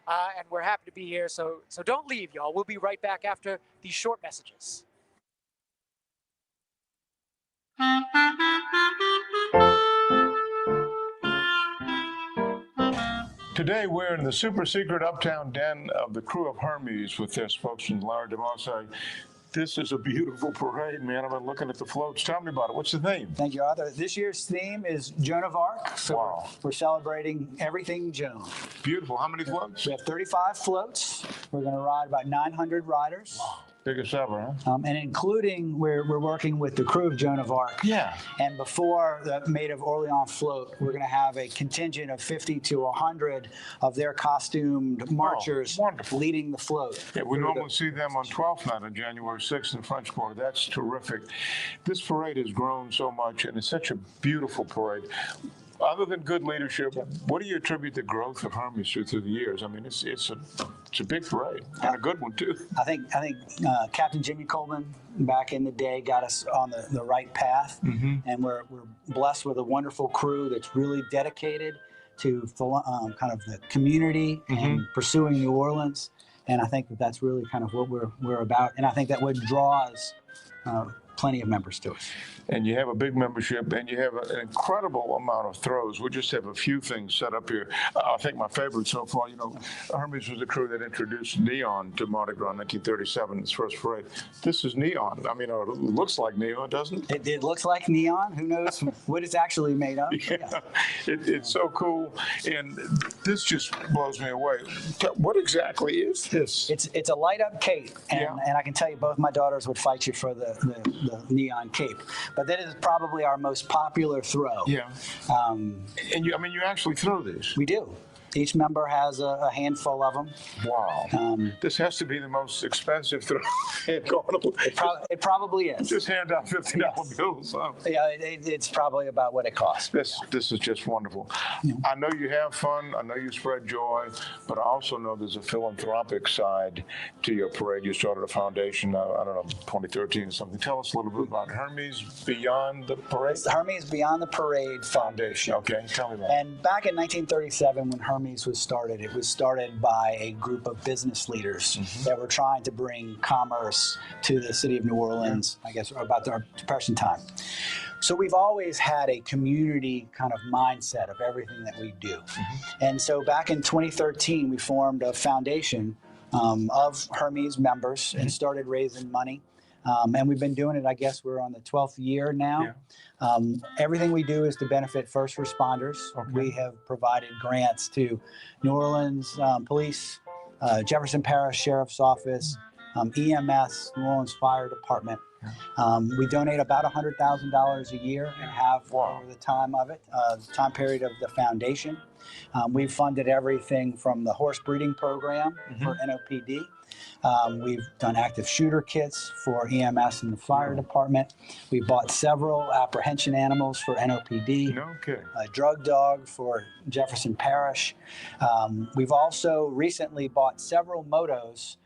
And we're happy to be here, so don't leave, y'all. We'll be right back after these short messages. Today, we're in the super secret uptown den of the crew of Hermes with their spokesman, Lara DeMosse. This is a beautiful parade, man. I've been looking at the floats. Tell me about it. What's the theme? Thank you, Arthur. This year's theme is Joan of Arc. So wow. We're celebrating everything Joan. Beautiful. How many floats? We have 35 floats. We're going to ride about 900 riders. Wow. Biggest ever, huh? And including, we're working with the crew of Joan of Arc. Yeah. And before the Maid of Orleans float, we're going to have a contingent of 50 to 100 of their costumed marchers leading the float. Yeah, we normally see them on 12th night on January 6th in the French Quarter. That's terrific. This parade has grown so much, and it's such a beautiful parade. Other than good leadership, what do you attribute the growth of Hermes through the years? I mean, it's a big parade and a good one too. I think Captain Jimmy Coleman back in the day got us on the right path, and we're blessed with a wonderful crew that's really dedicated to kind of the community and pursuing New Orleans. And I think that's really kind of what we're about. And I think that what draws plenty of members to us. And you have a big membership, and you have an incredible amount of throws. We just have a few things set up here. I think my favorite so far, Hermes was the crew that introduced neon to Mardi Gras in 1937, its first parade. This is neon. I mean, it looks like neon, doesn't it? It looks like neon. Who knows what it's actually made of? Yeah. It's so cool, and this just blows me away. What exactly is this? It's a light-up cape, and I can tell you both my daughters would fight you for the neon cape. But that is probably our most popular throw. Yeah. And you actually throw these? We do. Each member has a handful of them. Wow. This has to be the most expensive throw. It probably is. Just hand out $50 bills. Huh? Yeah, it's probably about what it costs. This is just wonderful. Yeah. I know you have fun. I know you spread joy. But I also know there's a philanthropic side to your parade. You started a foundation, I don't know, 2013 or something. Tell us a little bit about Hermes Beyond the Parade. It's the Hermes Beyond the Parade Foundation. Okay, tell me about it. And back in 1937, when Hermes was started, it was started by a group of business leaders that were trying to bring commerce to the city of New Orleans, I guess, about the Depression time. So we've always had a community kind of mindset of everything that we do. And so back in 2013, we formed a foundation of Hermes members and started raising money. And we've been doing it, I guess we're on the 12th year now. Everything we do is to benefit first responders. We have provided grants to New Orleans Police, Jefferson Parish Sheriff's Office, EMS, New Orleans Fire Department. We donate about $100,000 a year and have over the time of it, the time period of the foundation. We've funded everything from the horse breeding program for NOPD. We've done active shooter kits for EMS and the fire department. We bought several apprehension animals for NOPD. No kidding. A drug dog for Jefferson Parish. We've also recently bought several motos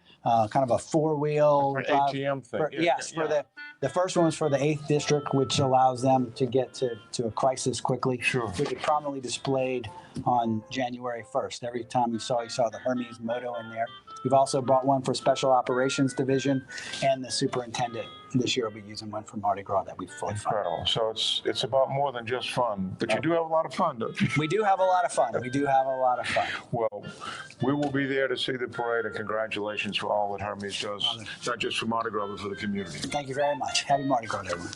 kind of a four-wheel Like an ATM thing. Yes, for the first one was for the 8th district, which allows them to get to a crisis quickly. Sure. Which is prominently displayed on January 1st. Every time you saw the Hermes motto in there. We've also brought one for Special Operations Division, and the superintendent this year will be using one for Mardi Gras that we fully funded. Incredible. So it's about more than just fun, but you do have a lot of fun, don't you? We do have a lot of fun. Well, we will be there to see the parade, and congratulations for all that Hermes does, not just for Mardi Gras, but for the community. Thank you very much. Happy Mardi Gras, everyone.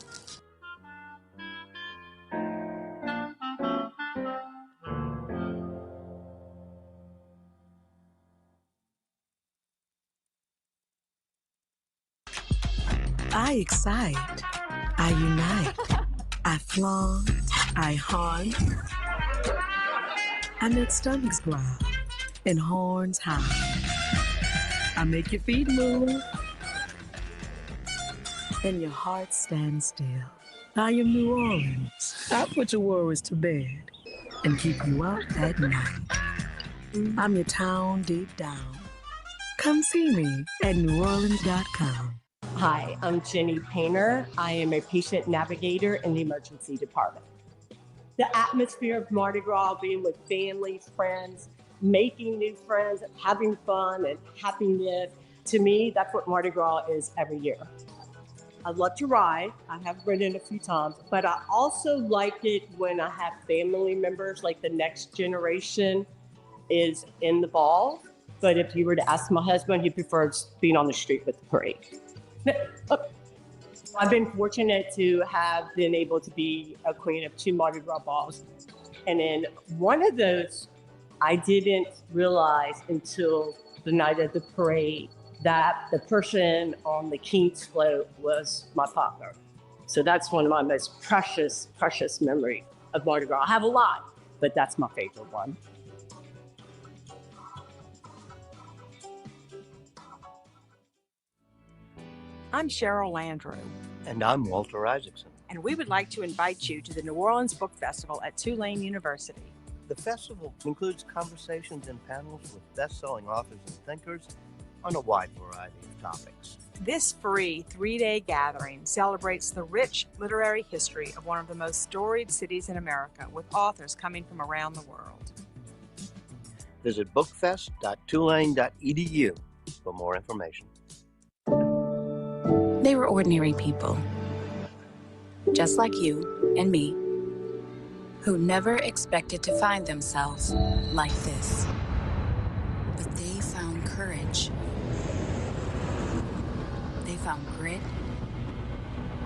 I excite, I unite, I flaunt, I haunt, I make stomachs growl and horns high. I make your feet move and your heart stand still. I am New Orleans. I put your worries to bed and keep you up at night. I'm your town deep down. Come see me at NOLA.com. Hi, I'm Jenny Painter. I am a patient navigator in the emergency department. The atmosphere of Mardi Gras, being with families, friends, making new friends, having fun and happiness, to me, that's what Mardi Gras is every year. I love to ride. I have ridden a few times, but I also like it when I have family members, like the next generation is in the ball. But if you were to ask my husband, he prefers being on the street with the parade. I've been fortunate to have been able to be a queen of 2 Mardi Gras balls. And in one of those, I didn't realize until the night of the parade that the person on the King's float was my partner. So that's one of my most precious, precious memories of Mardi Gras. I have a lot, but that's my favorite one. I'm Cheryl Landrew. And I'm Walter Isaacson. And we would like to invite you to the New Orleans Book Festival at Tulane University. The festival includes conversations and panels with best-selling authors and thinkers on a wide variety of topics. This free 3-day gathering celebrates the rich literary history of one of the most storied cities in America, with authors coming from around the world. Visit bookfest.tulane.edu for more information. They were ordinary people, just like you and me, who never expected to find themselves like this. But they found courage. They found grit,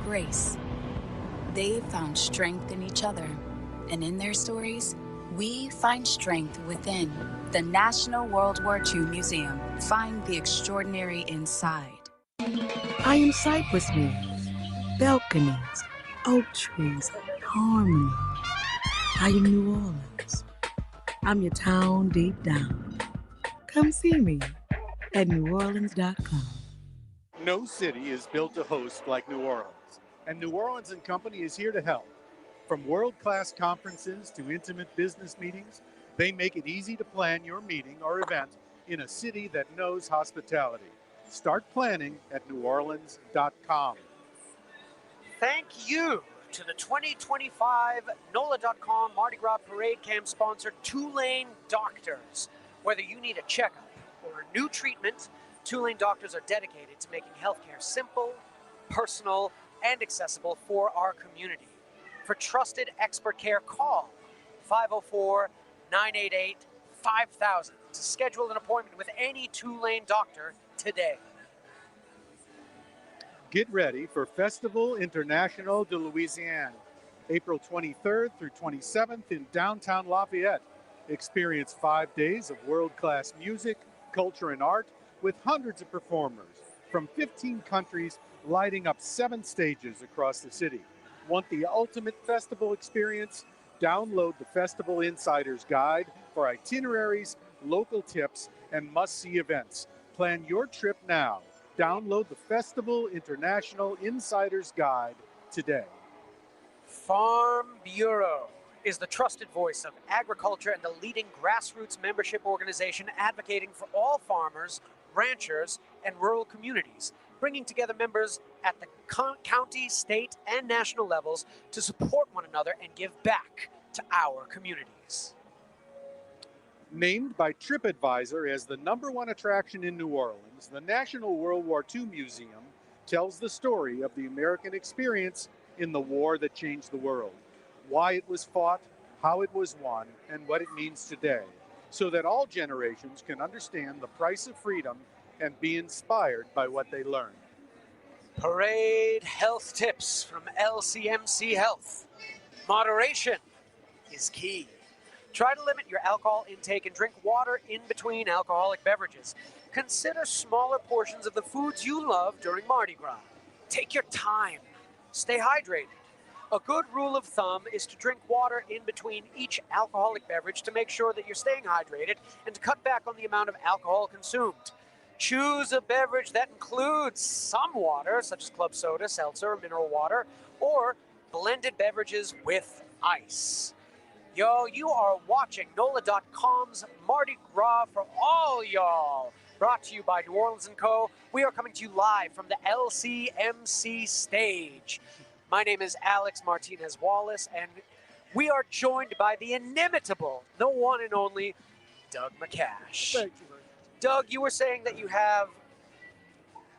grace. They found strength in each other. And in their stories, we find strength within. The National World War II Museum. Find the extraordinary inside. I am cypress leaves, balconies, oak trees, harmony. I am New Orleans. I'm your town deep down. Come see me at NOLA.com. No city is built to host like New Orleans, and New Orleans & Company is here to help. From world-class conferences to intimate business meetings, they make it easy to plan your meeting or event in a city that knows hospitality. Start planning at NOLA.com. Thank you to the 2025 NOLA.com Mardi Gras Parade Camp sponsor, Tulane Doctors. Whether you need a checkup or a new treatment, Tulane Doctors are dedicated to making healthcare simple, personal, and accessible for our community. For trusted expert care, call 504-988-5000 to schedule an appointment with any Tulane doctor today. Get ready for Festival International de Louisiane, April 23rd through 27th in downtown Lafayette. Experience 5 days of world-class music, culture, and art with hundreds of performers from 15 countries lighting up 7 stages across the city. Want the ultimate festival experience? Download the Festival Insider's Guide for itineraries, local tips, and must-see events. Plan your trip now. Download the Festival International Insider's Guide today. Farm Bureau is the trusted voice of agriculture and the leading grassroots membership organization advocating for all farmers ranchers, and rural communities, bringing together members at the county, state, and national levels to support one another and give back to our communities. Named by TripAdvisor as the #1 attraction in New Orleans, the National World War II Museum tells the story of the American experience in the war that changed the world, why it was fought, how it was won, and what it means today, so that all generations can understand the price of freedom and be inspired by what they learned. Parade health tips from LCMC Health. Moderation is key. Try to limit your alcohol intake and drink water in between alcoholic beverages. Consider smaller portions of the foods you love during Mardi Gras. Take your time. Stay hydrated. A good rule of thumb is to drink water in between each alcoholic beverage to make sure that you're staying hydrated and to cut back on the amount of alcohol consumed. Choose a beverage that includes some water, such as club soda, seltzer, or mineral water, or blended beverages with ice. Yo, you are watching NOLA.com's Mardi Gras for all y'all. Brought to you by New Orleans & Co. We are coming to you live from the LCMC stage. My name is Alex Martinez-Wallace, and we are joined by the inimitable, the one and only, Doug McCash. Thank you. Doug, you were saying that you have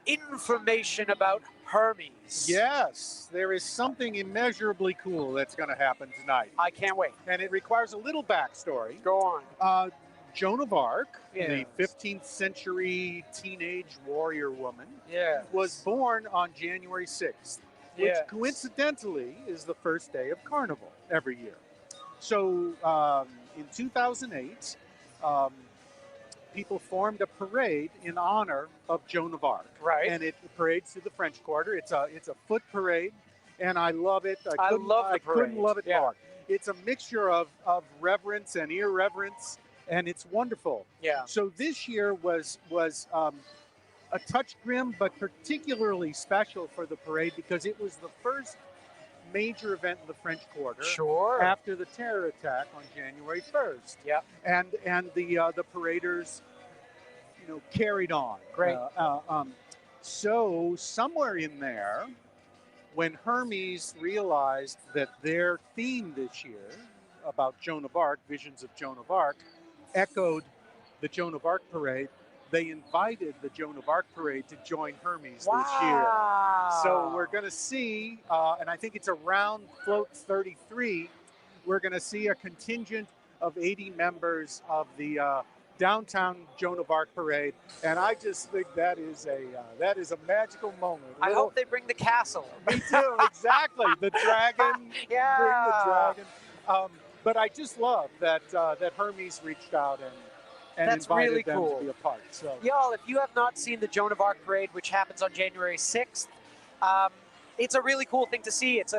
information about Hermes. Yes, there is something immeasurably cool that's going to happen tonight. I can't wait. And it requires a little backstory. Go on. Joan of Arc, Yes. the 15th century teenage warrior woman, Yes. was born on January 6th, which Yes. coincidentally is the first day of Carnival every year. So in 2008, people formed a parade in honor of Joan of Arc. Right. And it parades through the French Quarter. It's a foot parade, and I love it. I love the parade. Couldn't love it more. It's a mixture of reverence and irreverence, and it's wonderful. Yeah. So this year was a touch grim, but particularly special for the parade because it was the first major event in the French Quarter. Sure. After the terror attack on January 1st. Yeah. And the paraders, carried on. Great. So somewhere in there, when Hermes realized that their theme this year about Joan of Arc, Visions of Joan of Arc, echoed the Joan of Arc parade, they invited the Joan of Arc parade to join Hermes this year. So we're going to see, and I think it's around Float 33, we're going to see a contingent of 80 members of the downtown Joan of Arc parade, and I just think that is a magical moment. I hope they bring the castle. Me too, exactly. The dragon. Yeah. Bring the dragon. But I just love that Hermes reached out and That's invited really them cool. to be a part. So Y'all, if you have not seen the Joan of Arc parade, which happens on January 6th, it's a really cool thing to see. It's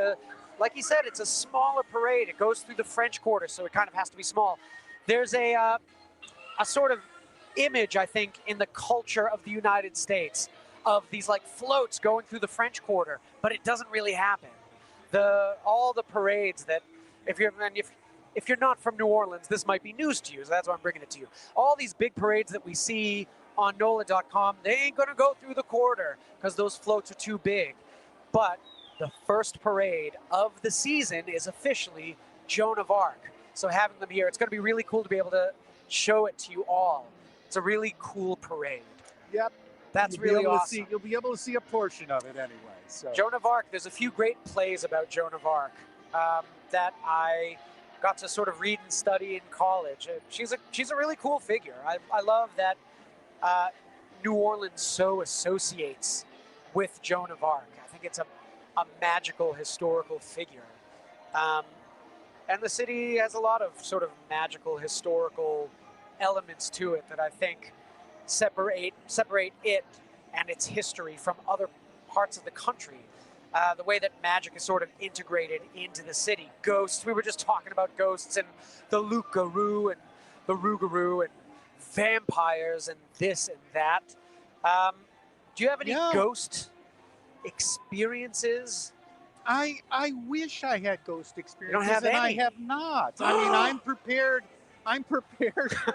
like you said, it's a smaller parade. It goes through the French Quarter, so it kind of has to be small. There's a sort of image, I think, in the culture of the United States of these like floats going through the French Quarter, but it doesn't really happen. All the parades that, if you're not from New Orleans, this might be news to you, so that's why I'm bringing it to you. All these big parades that we see on NOLA.com, they ain't going to go through the quarter because those floats are too big. But the first parade of the season is officially Joan of Arc. So having them here, it's going to be really cool to be able to show it to you all. It's a really cool parade. Yep. That's really awesome. You'll be able to see a portion of it anyway. So Joan of Arc, there's a few great plays about Joan of Arc that I got to sort of read and study in college. She's a really cool figure. I love that New Orleans so associates with Joan of Arc. I think it's a magical historical figure. And the city has a lot of sort of magical historical elements to it that I think separate it and its history from other parts of the country. The way that magic is sort of integrated into the city. Ghosts, we were just talking about ghosts and the loup-garou and the rougarou and vampires and this and that. Do you have any ghost experiences? I wish I had ghost experiences, You don't have any. I have not. I mean, I'm prepared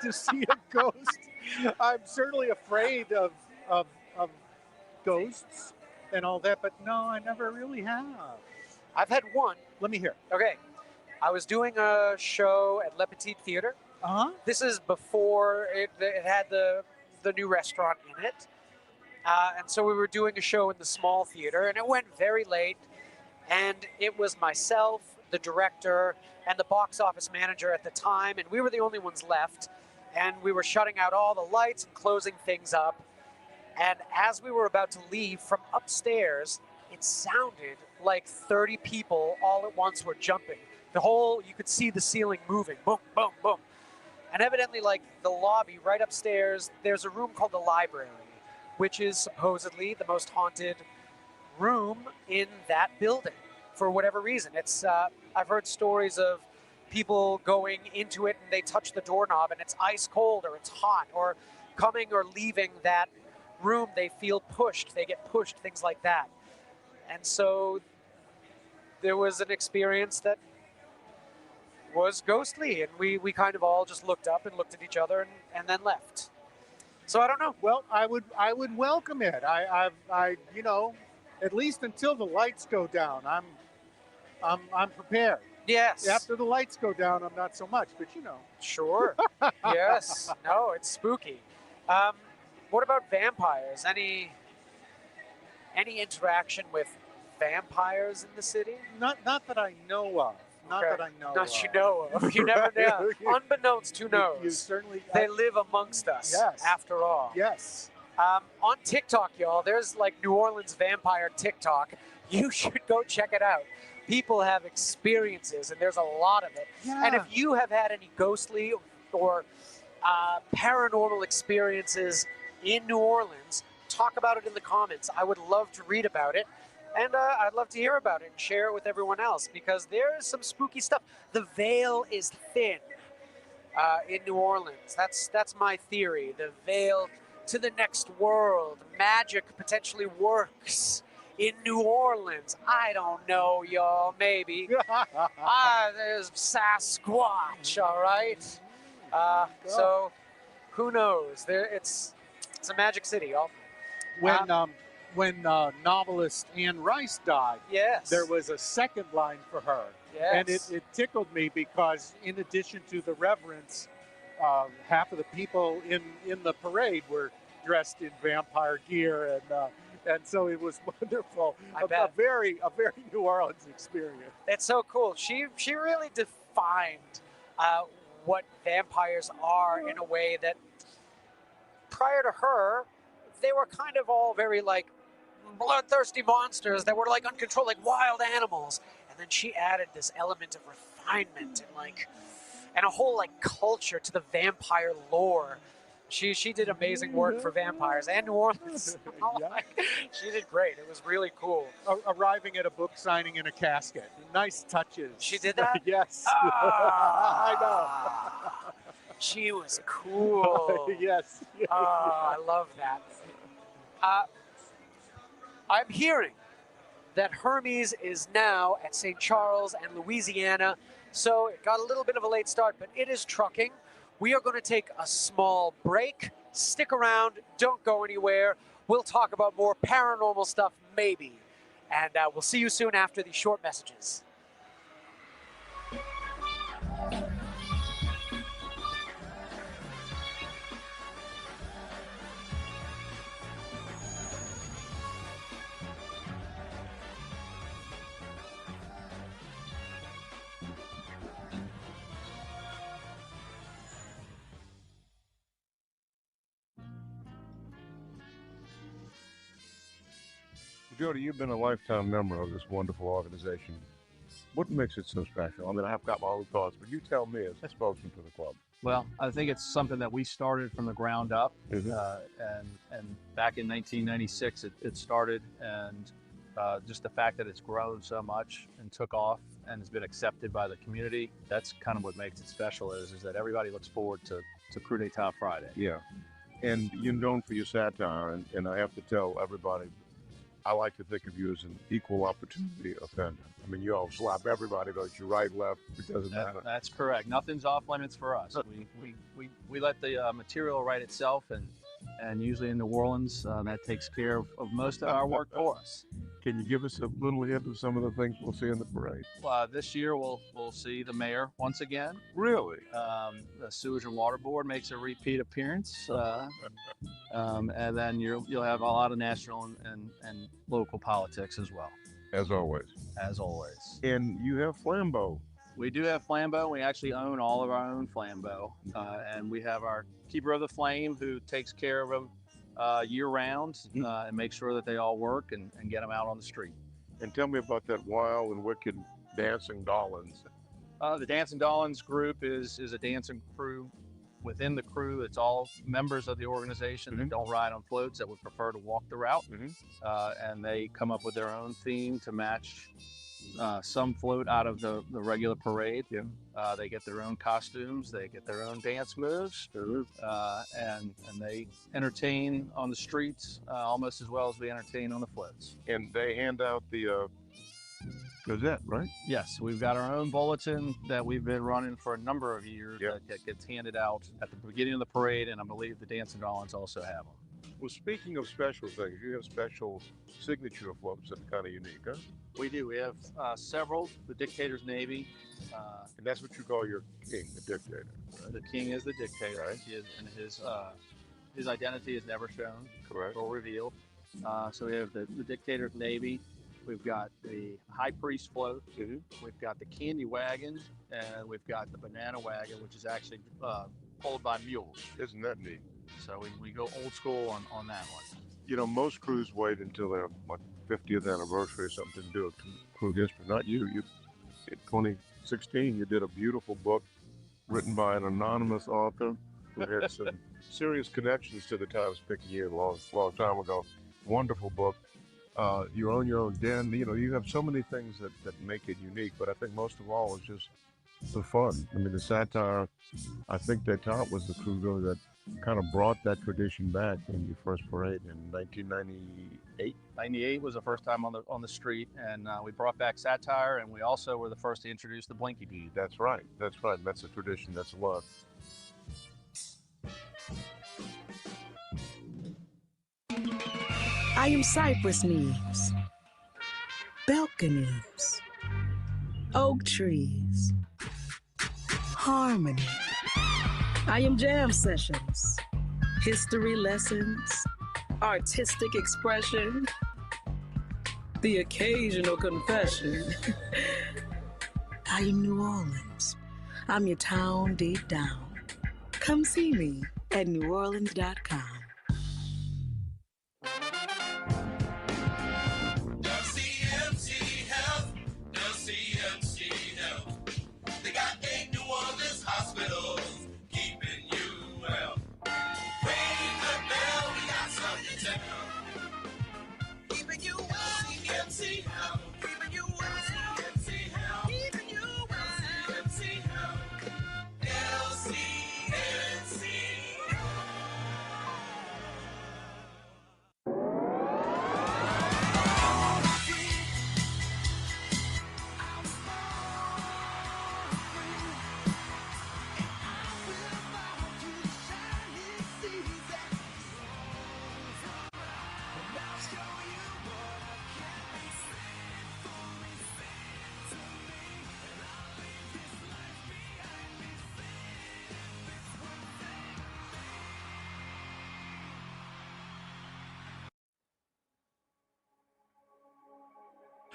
to see a ghost I'm certainly afraid of ghosts and all that, but no, I never really have. I've had one. Let me hear. Okay. I was doing a show at Le Petit Theater. Uh-huh. This is before it had the new restaurant in it. And so we were doing a show in the small theater, and it went very late. And it was myself, the director, and the box office manager at the time, and we were the only ones left. And we were shutting out all the lights and closing things up. And as we were about to leave from upstairs, it sounded like 30 people all at once were jumping. You could see the ceiling moving, boom, boom, boom. And evidently, like the lobby right upstairs, there's a room called the library, which is supposedly the most haunted room in that building for whatever reason. It's I've heard stories of people going into it and they touch the doorknob and it's ice cold or it's hot, or coming or leaving that room, they feel pushed, they get pushed, things like that. And so there was an experience that was ghostly, and we kind of all just looked up and looked at each other and then left. So I don't know. Well, I would welcome it. I you know, at least until the lights go down, I'm prepared. Yes. After the lights go down, I'm not so much, but you know. Sure. Yes. No, it's spooky. What about vampires? Any interaction with vampires in the city? Not that I know of. Not that I know Not of. you know of. You never know. Unbeknownst to knows. You certainly. They live amongst us. Yes. After all. Yes. On TikTok, y'all, there's like New Orleans vampire TikTok. You should go check it out. People have experiences, and there's a lot of it. Yeah. And if you have had any ghostly or paranormal experiences in New Orleans, talk about it in the comments. I would love to read about it. And I'd love to hear about it and share it with everyone else, because there is some spooky stuff. The veil is thin in New Orleans. That's my theory. The veil to the next world. Magic potentially works in New Orleans. I don't know, y'all. Maybe. There's Sasquatch, all right? So who knows? It's a magic city, y'all. When novelist Anne Rice died, yes, there was a second line for her. Yes. And it tickled me because in addition to the reverence, half of the people in the parade were dressed in vampire gear, and so it was wonderful. A very New Orleans experience. It's so cool. She really defined what vampires are in a way that prior to her, they were kind of all very like bloodthirsty monsters that were like uncontrolled, like wild animals. And then she added this element of refinement and a whole like culture to the vampire lore. She did amazing work for vampires and New Orleans. She did great. It was really cool. Arriving at a book signing in a casket. Nice touches. She did that? Yes. I know. She was cool. Yes. I love that. I'm hearing that Hermes is now at St. Charles and Louisiana, so it got a little bit of a late start, but it is trucking. We are going to take a small break. Stick around. Don't go anywhere. We'll talk about more paranormal stuff, maybe. And we'll see you soon after these short messages. Jody, you've been a lifetime member of this wonderful organization. What makes it so special? I mean, I've got my own thoughts, but you tell me as a spokesman for the club. Well, I think it's something that we started from the ground up, and back in 1996 it started, and just the fact that it's grown so much and took off and has been accepted by the community, that's kind of what makes it special is that everybody looks forward to Kudatah Friday. Yeah, and you're known for your satire, and I have to tell everybody, I like to think of you as an equal opportunity offender. I mean, you all slap everybody, don't you? Right, left, it doesn't matter. That's correct. Nothing's off limits for us. We let the material write itself, and usually in New Orleans, that takes care of most of our work for us. Can you give us a little hint of some of the things we'll see in the parade? This year we'll see the mayor once again. Really? The Sewage and Water Board makes a repeat appearance, and then you'll have a lot of national and local politics as well. As always. As always. And you have flambeau. We do have flambeau. We actually own all of our own flambeau, and we have our keeper of the flame who takes care of them year round and makes sure that they all work and get them out on the street. And tell me about that wild and wicked dancing Dollins. The Dancing Dollins group is a dancing crew. Within the crew, it's all members of the organization that don't ride on floats, that would prefer to walk the route, and they come up with their own theme to match some float out of the regular parade. They get their own costumes, they get their own dance moves, and they entertain on the streets almost as well as we entertain on the floats. And they hand out the Gazette, right? Yes, we've got our own bulletin that we've been running for a number of years that gets handed out at the beginning of the parade, and I believe the Dancing Dollins also have them. Well, speaking of special things, you have special signature floats that are kind of unique, huh? We do. We have several. The Dictator's Navy. And that's what you call your king, the dictator. Right? The king is the dictator, right? And his identity is never shown, correct, or revealed. So we have the Dictator's Navy. We've got the High Priest float. We've got the Candy Wagon, and we've got the Banana Wagon, which is actually pulled by mules. Isn't that neat? So we go old school on that one. You know, most crews wait until their 50th anniversary or something to do a crew history. Not you. You, in 2016, you did a beautiful book written by an anonymous author who had some serious connections to the Times-Picayune a long time ago. Wonderful book. You own your own den. You know, you have so many things that make it unique, but I think most of all is just the fun. I mean, the Satire, I think D'Etat was the crew really that kind of brought that tradition back in your first parade in 1998. 98 was the first time on the street, and we brought back Satire, and we also were the first to introduce the Blinky Bead. That's right. That's right. That's a tradition. That's a love. I am cypress leaves, balconies, oak trees, harmony. I am jam sessions, history lessons, artistic expression, the occasional confession. I am New Orleans. I'm your town deep down. Come see me at NOLA.com.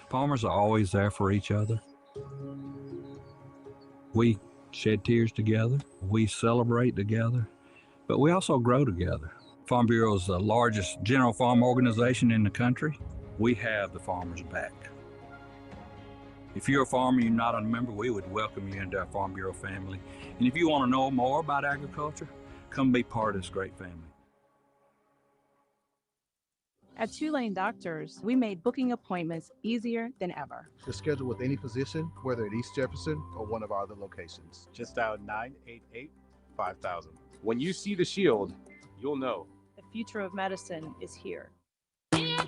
Farmers are always there for each other. We shed tears together, we celebrate together, but we also grow together. Farm Bureau is the largest general farm organization in the country. We have the farmers' back. If you're a farmer and you're not a member, we would welcome you into our Farm Bureau family. And if you want to know more about agriculture, come be part of this great family. At Tulane Doctors, we made booking appointments easier than ever. To schedule with any physician, whether at East Jefferson or one of our other locations. Just dial 988-5000. When you see the shield, you'll know. The future of medicine is here. Here,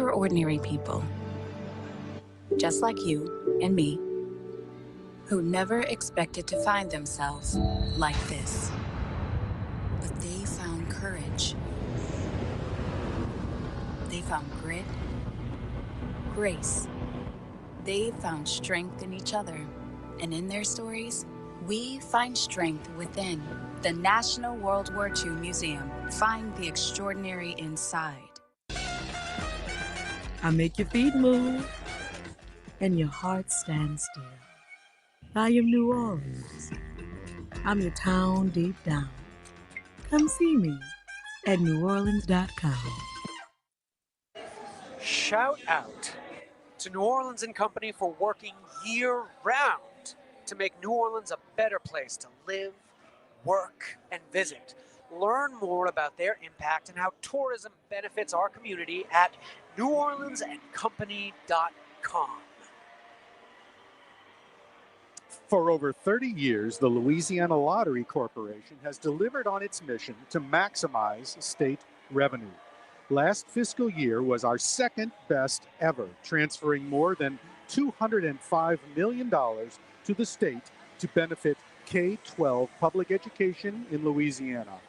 They were ordinary people, just like you and me, who never expected to find themselves like this. But they found courage. They found grit, grace. They found strength in each other. And in their stories, we find strength within. The National World War II Museum. Find the extraordinary inside. I make your feet move and your heart stand still. I am New Orleans. I'm your town deep down. Come see me at NOLA.com. Shout out to New Orleans and Company for working year-round to make New Orleans a better place to live, work, and visit. Learn more about their impact and how tourism benefits our community at NewOrleansandCompany.com. For over 30 years, the Louisiana Lottery Corporation has delivered on its mission to maximize state revenue. Last fiscal year was our second best ever, transferring more than $205 million to the state to benefit K-12 public education in Louisiana.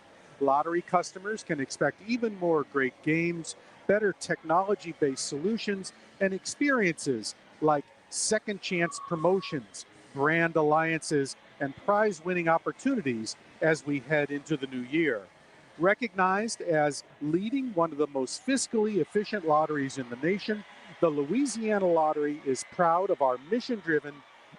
Lottery customers can expect even more great games, better technology-based solutions, and experiences like second chance promotions, brand alliances, and prize-winning opportunities as we head into the new year. Recognized as leading one of the most fiscally efficient lotteries in the nation, the Louisiana Lottery is proud of our mission-driven,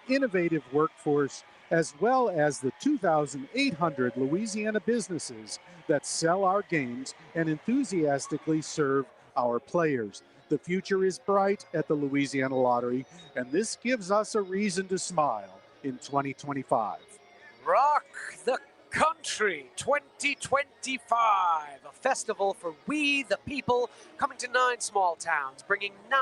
innovative workforce, as well as the 2,800 Louisiana businesses that sell our games and enthusiastically serve our players. The future is bright at the Louisiana Lottery, and this gives us a reason to smile in 2025. Rock the Country 2025, a festival for we the people, coming to 9 small towns, bringing 9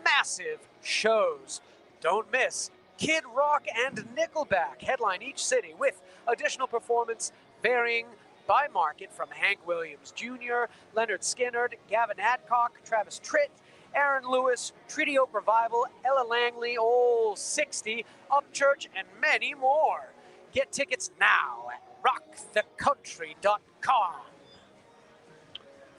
massive shows. Don't miss Kid Rock and Nickelback headline each city, with additional performance varying by market from Hank Williams Jr., Leonard Skinner, Gavin Adcock, Travis Tritt, Aaron Lewis, Treaty Oak Revival, Ella Langley, Old 60, Upchurch, and many more. Get tickets now at rockthecountry.com.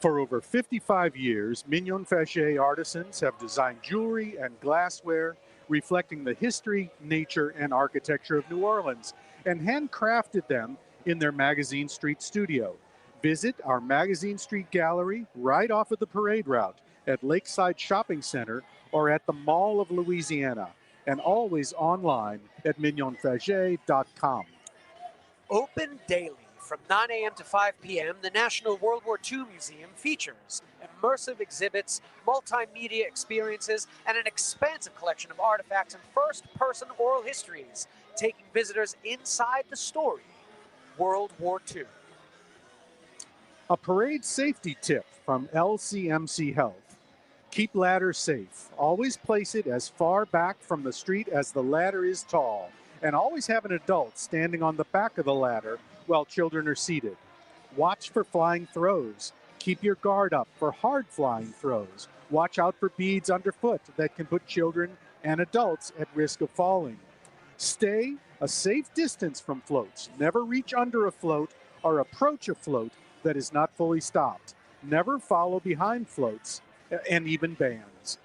For over 55 years, Mignon Faché artisans have designed jewelry and glassware reflecting the history, nature, and architecture of New Orleans, and handcrafted them in their Magazine Street studio. Visit our Magazine Street gallery right off of the parade route at Lakeside Shopping Center or at the Mall of Louisiana, and always online at mignonfaché.com. Open daily from 9 a.m. to 5 p.m., the National World War II Museum features immersive exhibits, multimedia experiences, and an expansive collection of artifacts and first-person oral histories, taking visitors inside the story, World War II. A parade safety tip from LCMC Health. Keep ladders safe. Always place it as far back from the street as the ladder is tall, and always have an adult standing on the back of the ladder while children are seated. Watch for flying throws. Keep your guard up for hard flying throws. Watch out for beads underfoot that can put children and adults at risk of falling. Stay a safe distance from floats. Never reach under a float or approach a float that is not fully stopped. Never follow behind floats and even bands.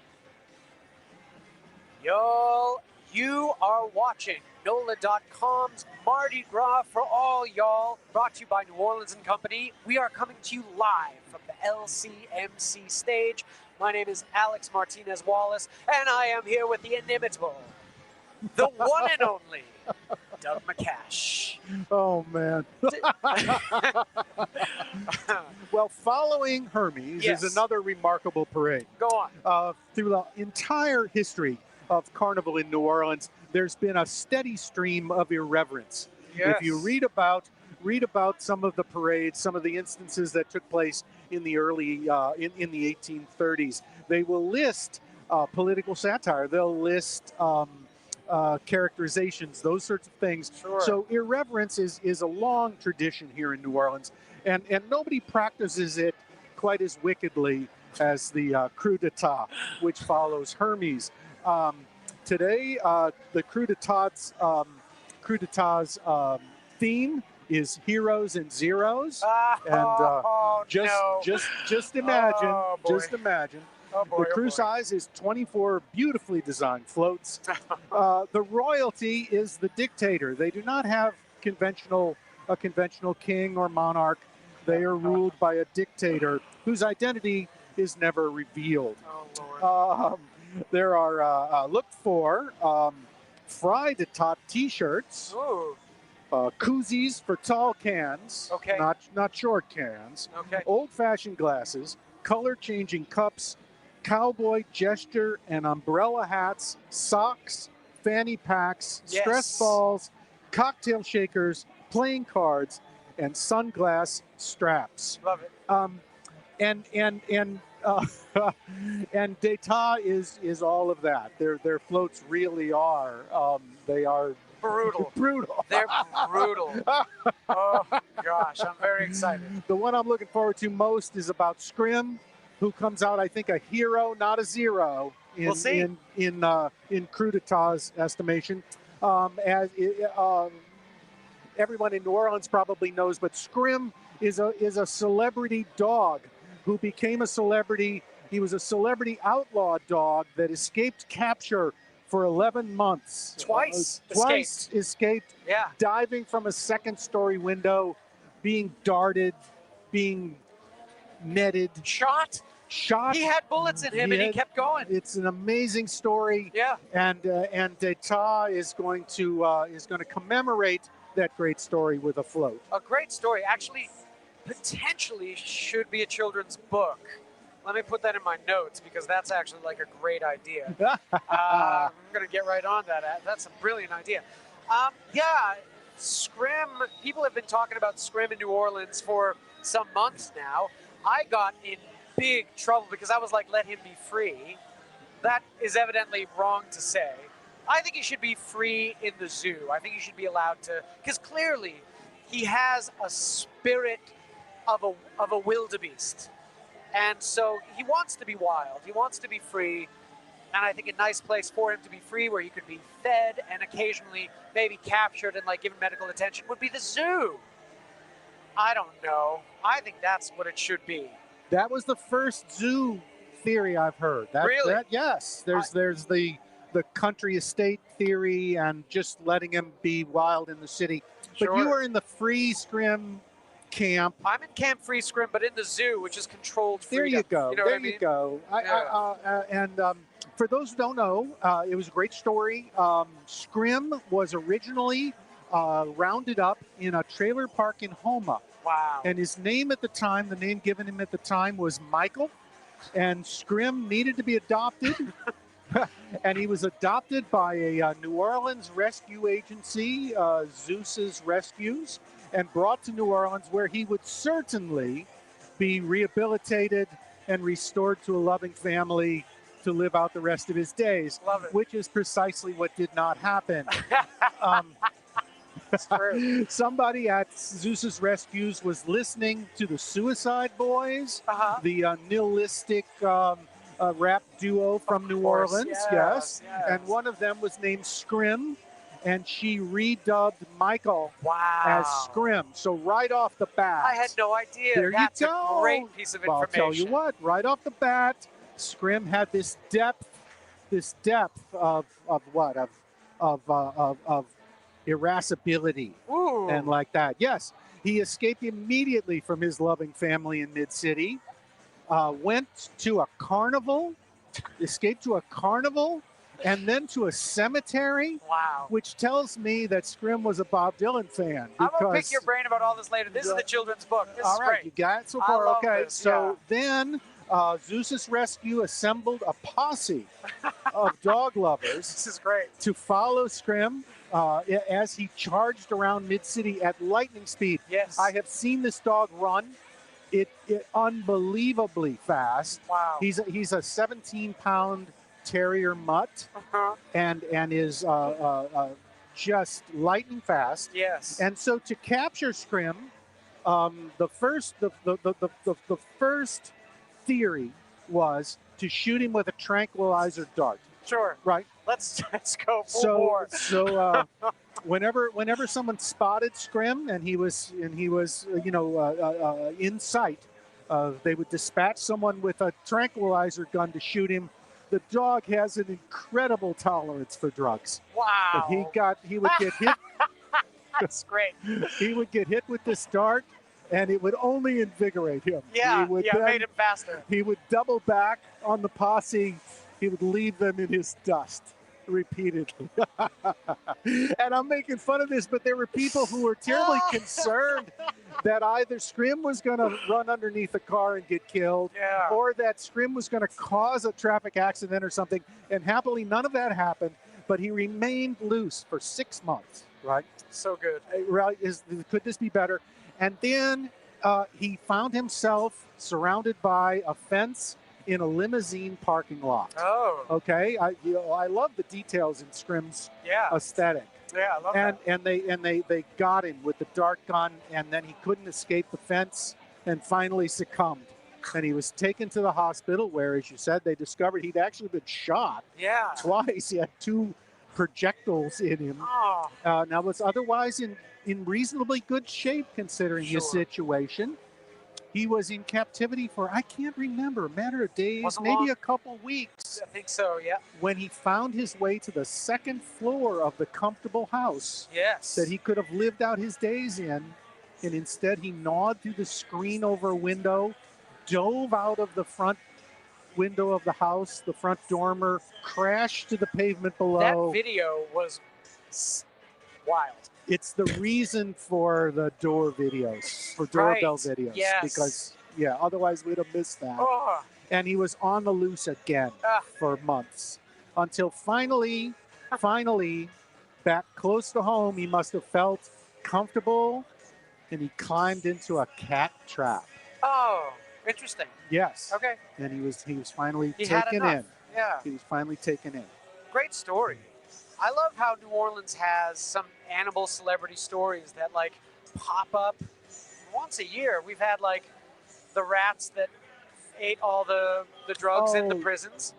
Y'all, you are watching NOLA.com's Mardi Gras for All Y'all, brought to you by New Orleans and Company. We are coming to you live from the LCMC stage. My name is Alex Martinez Wallace, and I am here with the inimitable, the one and only, Doug McCash. Oh, man. Well, following Hermes is another remarkable parade. Go on. Through the entire history of Carnival in New Orleans, there's been a steady stream of irreverence. Yes. If you read about some of the parades, some of the instances that took place in the early in the 1830s, they will list political satire. They'll list characterizations, those sorts of things. Sure. So irreverence is a long tradition here in New Orleans, and nobody practices it quite as wickedly as the Kudatah, which follows Hermes. Today, the Kudatah's theme is heroes and zeros, just imagine, the crew size is 24 beautifully designed floats. The royalty is the dictator. They do not have a conventional king or monarch. They are ruled by a dictator whose identity is never revealed. There are look for fried top t-shirts, koozies for tall cans, not short cans, old-fashioned glasses, color-changing cups, cowboy gesture and umbrella hats, socks, fanny packs, stress balls, cocktail shakers, playing cards, and sunglass straps. Love it. And D'Etat is all of that. Their floats really are. They are brutal. Brutal. They're brutal. Oh gosh, I'm very excited. The one I'm looking forward to most is about Scrim, who comes out, I think, a hero, not a zero, in We'll see. in Kudatah's estimation. Everyone in New Orleans probably knows, but Scrim is a celebrity dog who became a celebrity. He was a celebrity outlaw dog that escaped capture for 11 months. Twice escaped. Yeah. Diving from a second-story window, being darted, being netted. Shot. He had bullets in him, and he kept going. It's an amazing story. Yeah. And D'Etat is going to commemorate that great story with a float. A great story. Actually, potentially should be a children's book. Let me put that in my notes because that's actually like a great idea. I'm going to get right on that. That's a brilliant idea. Scrim, people have been talking about Scrim in New Orleans for some months now. I got in big trouble because I was like, let him be free. That is evidently wrong to say. I think he should be free in the zoo. I think he should be allowed to, because clearly he has a spirit of a wildebeest. And so he wants to be wild. He wants to be free. And I think a nice place for him to be free where he could be fed and occasionally maybe captured and like given medical attention would be the zoo. I don't know. I think that's what it should be. That was the first zoo theory I've heard. Really? Yes. There's the country estate theory and just letting him be wild in the city. Sure. But you were in the free Scrim camp. I'm in Camp Free Scrim, but in the zoo, which is controlled freedom. There you go. You know what I mean? You go. For those who don't know, it was a great story. Scrim was originally rounded up in a trailer park in Houma. Wow. And his name at the time, the name given him at the time was Michael. And Scrim needed to be adopted. And he was adopted by a New Orleans rescue agency, Zeus's Rescues, and brought to New Orleans, where he would certainly be rehabilitated and restored to a loving family to live out the rest of his days. Love it. Which is precisely what did not happen. That's true. Somebody at Zeus's Rescues was listening to the Suicide Boys, the nihilistic rap duo from New Orleans. Yes. And one of them was named Scrim, and she redubbed Michael as Scrim. So right off the bat, I had no idea. That's a great piece of information. I'll tell you what, right off the bat, Scrim had this depth of irascibility. Ooh. And like that. Yes, he escaped immediately from his loving family in Mid-City, went to a carnival, escaped to a carnival, and then to a cemetery. Wow. Which tells me that Scrim was a Bob Dylan fan. I'm going to pick your brain about all this later. This is the children's book. This all is right, great. you got it so I far. love Okay, this, so then Zeus's Rescue assembled a posse of dog lovers. This is great. To follow Scrim as he charged around Mid-City at lightning speed. Yes. I have seen this dog run. It unbelievably fast. Wow. He's a 17-pound terrier mutt, and is just lightning fast. Yes. And so to capture Scrim, the first theory was to shoot him with a tranquilizer dart. Sure. Right. Let's go full bore. Whenever someone spotted Scrim and he was in sight, they would dispatch someone with a tranquilizer gun to shoot him. The dog has an incredible tolerance for drugs. Wow. He would get hit. That's great. He would get hit with this dart, and it would only invigorate him. Yeah, made him faster. He would double back on the posse. He would leave them in his dust repeatedly. And I'm making fun of this, but there were people who were terribly concerned that either Scrim was going to run underneath a car and get killed, or that Scrim was going to cause a traffic accident or something. And happily, none of that happened, but he remained loose for 6 months. Right? So good. Right? Could this be better? And then he found himself surrounded by a fence in a limousine parking lot. Oh. Okay. I love the details in Scrim's aesthetic. Yeah, I love that. that. And they got him with the dart gun, and then he couldn't escape the fence and finally succumbed. And he was taken to the hospital where, as you said, they discovered he'd actually been shot twice. He had 2 projectiles in him. Oh. Now was otherwise in reasonably good shape considering his situation. He was in captivity for, I can't remember, a matter of days, maybe a couple weeks. I think so, yeah. When he found his way to the 2nd floor of the comfortable house that he could have lived out his days in, and instead he gnawed through the screen over window, dove out of the front window of the house, the front dormer, crashed to the pavement below. That video was wild. It's the reason for the doorbell videos. Yes. Because, otherwise we'd have missed that. Oh. And he was on the loose again for months. Until finally, back close to home, he must have felt comfortable, and he climbed into a cat trap. Oh, interesting. Yes. Okay. And he was finally He taken had enough. in. Yeah. He was finally taken in. Great story. I love how New Orleans has some animal celebrity stories that pop up once a year. We've had the rats that ate all the drugs in the prisons.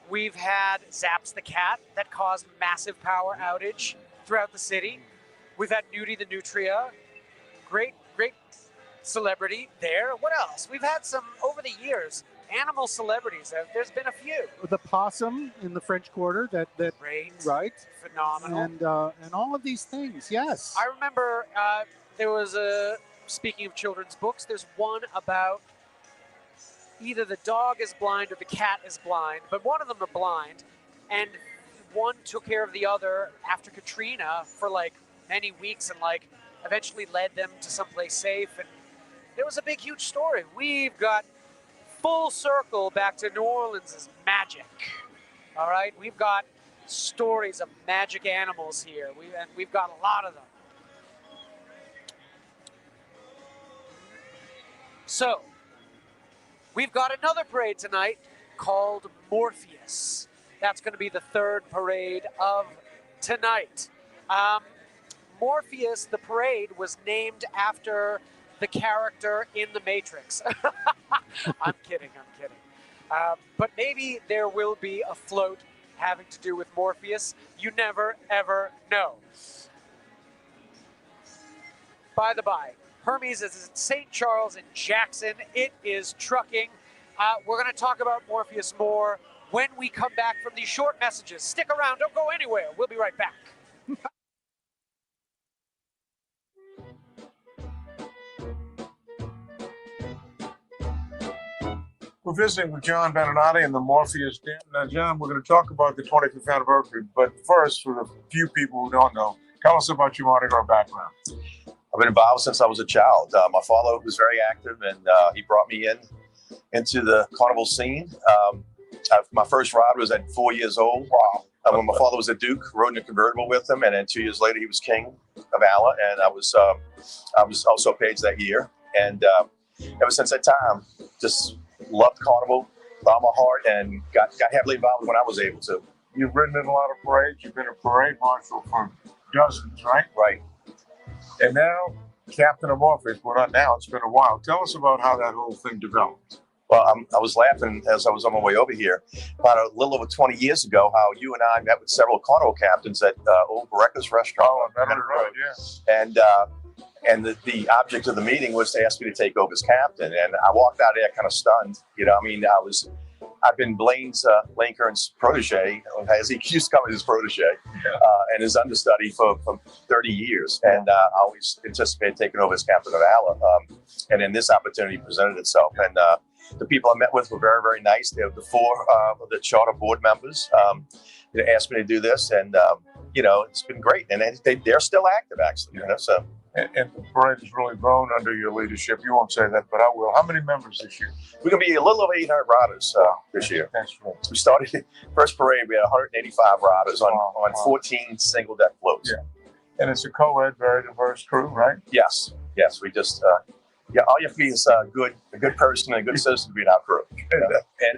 We've had Zaps the cat that caused massive power outage throughout the city. We've had Nudie the Nutria. Great celebrity there. What else? We've had some over the years. Animal celebrities. There's been a few. The possum in the French Quarter. Great. Right. Phenomenal. And all of these things. Yes. I remember there was speaking of children's books, there's one about either the dog is blind or the cat is blind, but one of them are blind, and one took care of the other after Katrina for many weeks and eventually led them to someplace safe. And it was a big, huge story. We've got full circle back to New Orleans' magic. All right, we've got stories of magic animals here. We've got a lot of them. So, we've got another parade tonight called Morpheus. That's going to be the 3rd parade of tonight. Morpheus, the parade, was named after the character in The Matrix. I'm kidding. But maybe there will be a float having to do with Morpheus. You never, ever know. By the by, Hermes is in St. Charles and Jackson. It is trucking. We're going to talk about Morpheus more when we come back from these short messages. Stick around. Don't go anywhere. We'll be right back. We're visiting with John Beninati in the Morpheus Den. Now, John, we're going to talk about the 25th anniversary, but first, for the few people who don't know, tell us about your Mardi Gras background. I've been involved since I was a child. My father was very active, and he brought me into the carnival scene. My first ride was at 4 years old. Wow. When my father was a Duke, rode in a convertible with him, and then 2 years later, he was King of Ala, and I was also a page that year. And ever since that time, just loved carnival, found my heart, and got heavily involved when I was able to. You've ridden in a lot of parades. You've been a parade marshal for dozens, right? Right. And now, Captain of Morpheus. Well, not now. It's been a while. Tell us about how that whole thing developed. Well, I was laughing as I was on my way over here about a little over 20 years ago, how you and I met with several carnival captains at Old Breakfast Restaurant. Oh, on Memory Road, yeah. And the object of the meeting was to ask me to take over as captain. And I walked out of there kind of stunned. You know, I mean, I've been Lane Kern's protege, as he used to come as his protege, and his understudy for 30 years. And I always anticipated taking over as captain of ALA. And then this opportunity presented itself. And the people I met with were very, very nice. They were the four of the charter board members. They asked me to do this, and you know, it's been great. And they're still active, actually. You know, so. And the parade has really grown under your leadership. You won't say that, but I will. How many members this year? We're going to be a little over 800 riders this year. That's right. We started first parade. We had 185 riders on 14 single deck floats. Yeah, and it's a co-ed, very diverse crew, right? Yes. We just all you have to be is a good person and a good citizen to be in our crew,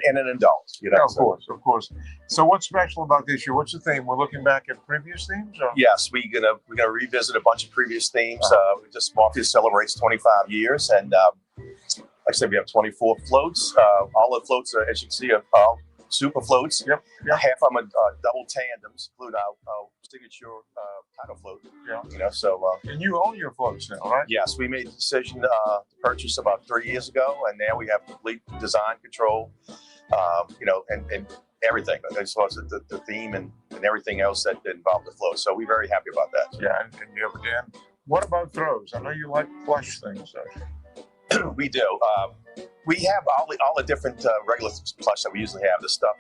and an adult. You know, yeah, of course. So what's special about this year? What's the theme? We're looking back at previous themes? Or? Yes, we're gonna revisit a bunch of previous themes. Just Morpheus celebrates 25 years, and like I said, we have 24 floats. All the floats, as you can see, are all super floats. Yep. Half of them are double tandems, including our signature title float. Yeah. You know, so. And you own your floats now, right? Yes, we made the decision to purchase about 3 years ago, and now we have complete design control. You know, and everything as far as the theme and everything else that involved the float. So we're very happy about that. Yeah, and you have again. What about throws? I know you like plush things. We do. We have all the different regular plush that we usually have. The stuff,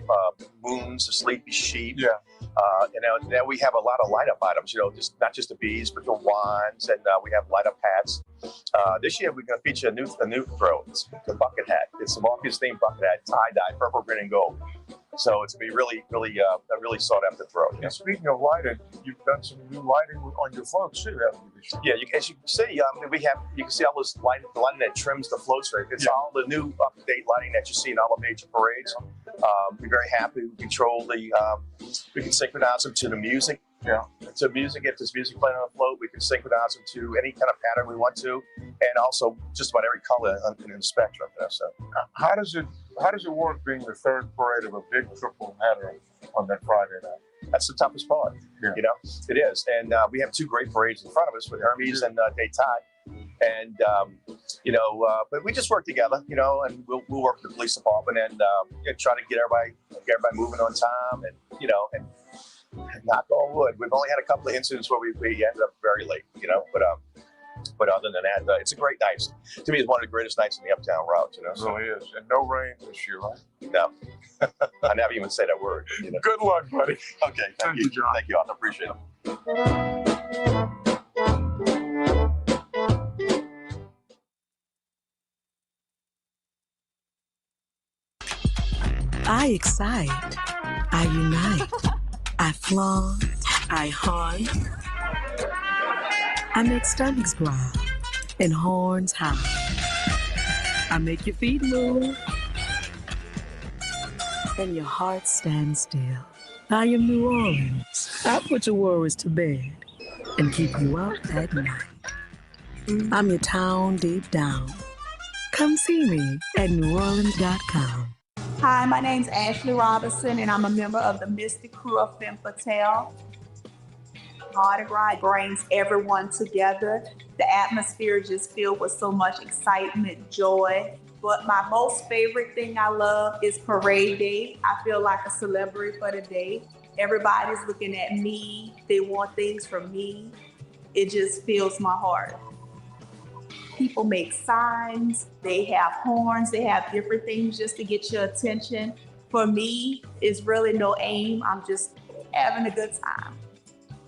moons, the sleepy sheep. Yeah. And now we have a lot of light up items. You know, just not just the beads, but the wands, and we have light up hats. This year we're going to feature a new throw. It's the bucket hat. It's the Morpheus themed bucket hat, tie dye, purple, green, and gold. So it's going to be a really sought after throw. And speaking of lighting, you've done some new lighting on your floats too, haven't you? This year? Yeah, as you can see, you can see all this lighting that trims the floats. Right? It's all the new up-to-date lighting that you see in all the major parades. We're very happy. We control we can synchronize them to the music. Yeah. To music, if there's music playing on the float, we can synchronize them to any kind of pattern we want to, and also just about every color in the spectrum. So, how does it work being the third parade of a big triple header on that Friday night? That's the toughest part. Yeah. You know, it is, and we have two great parades in front of us with Hermes and D'Etat, and you know, but we just work together, you know, and we'll work with the police department and try to get everybody moving on time, and you know, and knock on wood, we've only had a couple of incidents where we ended up very late, you know, but other than that, it's a great night. To me, it's one of the greatest nights in the Uptown route, you know. It really is, and no rain this year, right? No, I never even say that word. You know? Good luck, buddy. Okay, thank you, John. Thank you, I appreciate it. I excite. I unite. I flaunt. I haunt. I make stomachs growl and horns howl. I make your feet move and your heart stand still. I am New Orleans. I put your worries to bed and keep you up at night. I'm your town deep down. Come see me at NOLA.com. Hi, my name's Ashley Robinson, and I'm a member of the Mystic crew of Femme Fatale. Mardi Gras brings everyone together. The atmosphere is just filled with so much excitement, joy. But my most favorite thing I love is Parade Day. I feel like a celebrity for the day. Everybody's looking at me. They want things from me. It just fills my heart. People make signs, they have horns, they have different things just to get your attention. For me, it's really no aim. I'm just having a good time.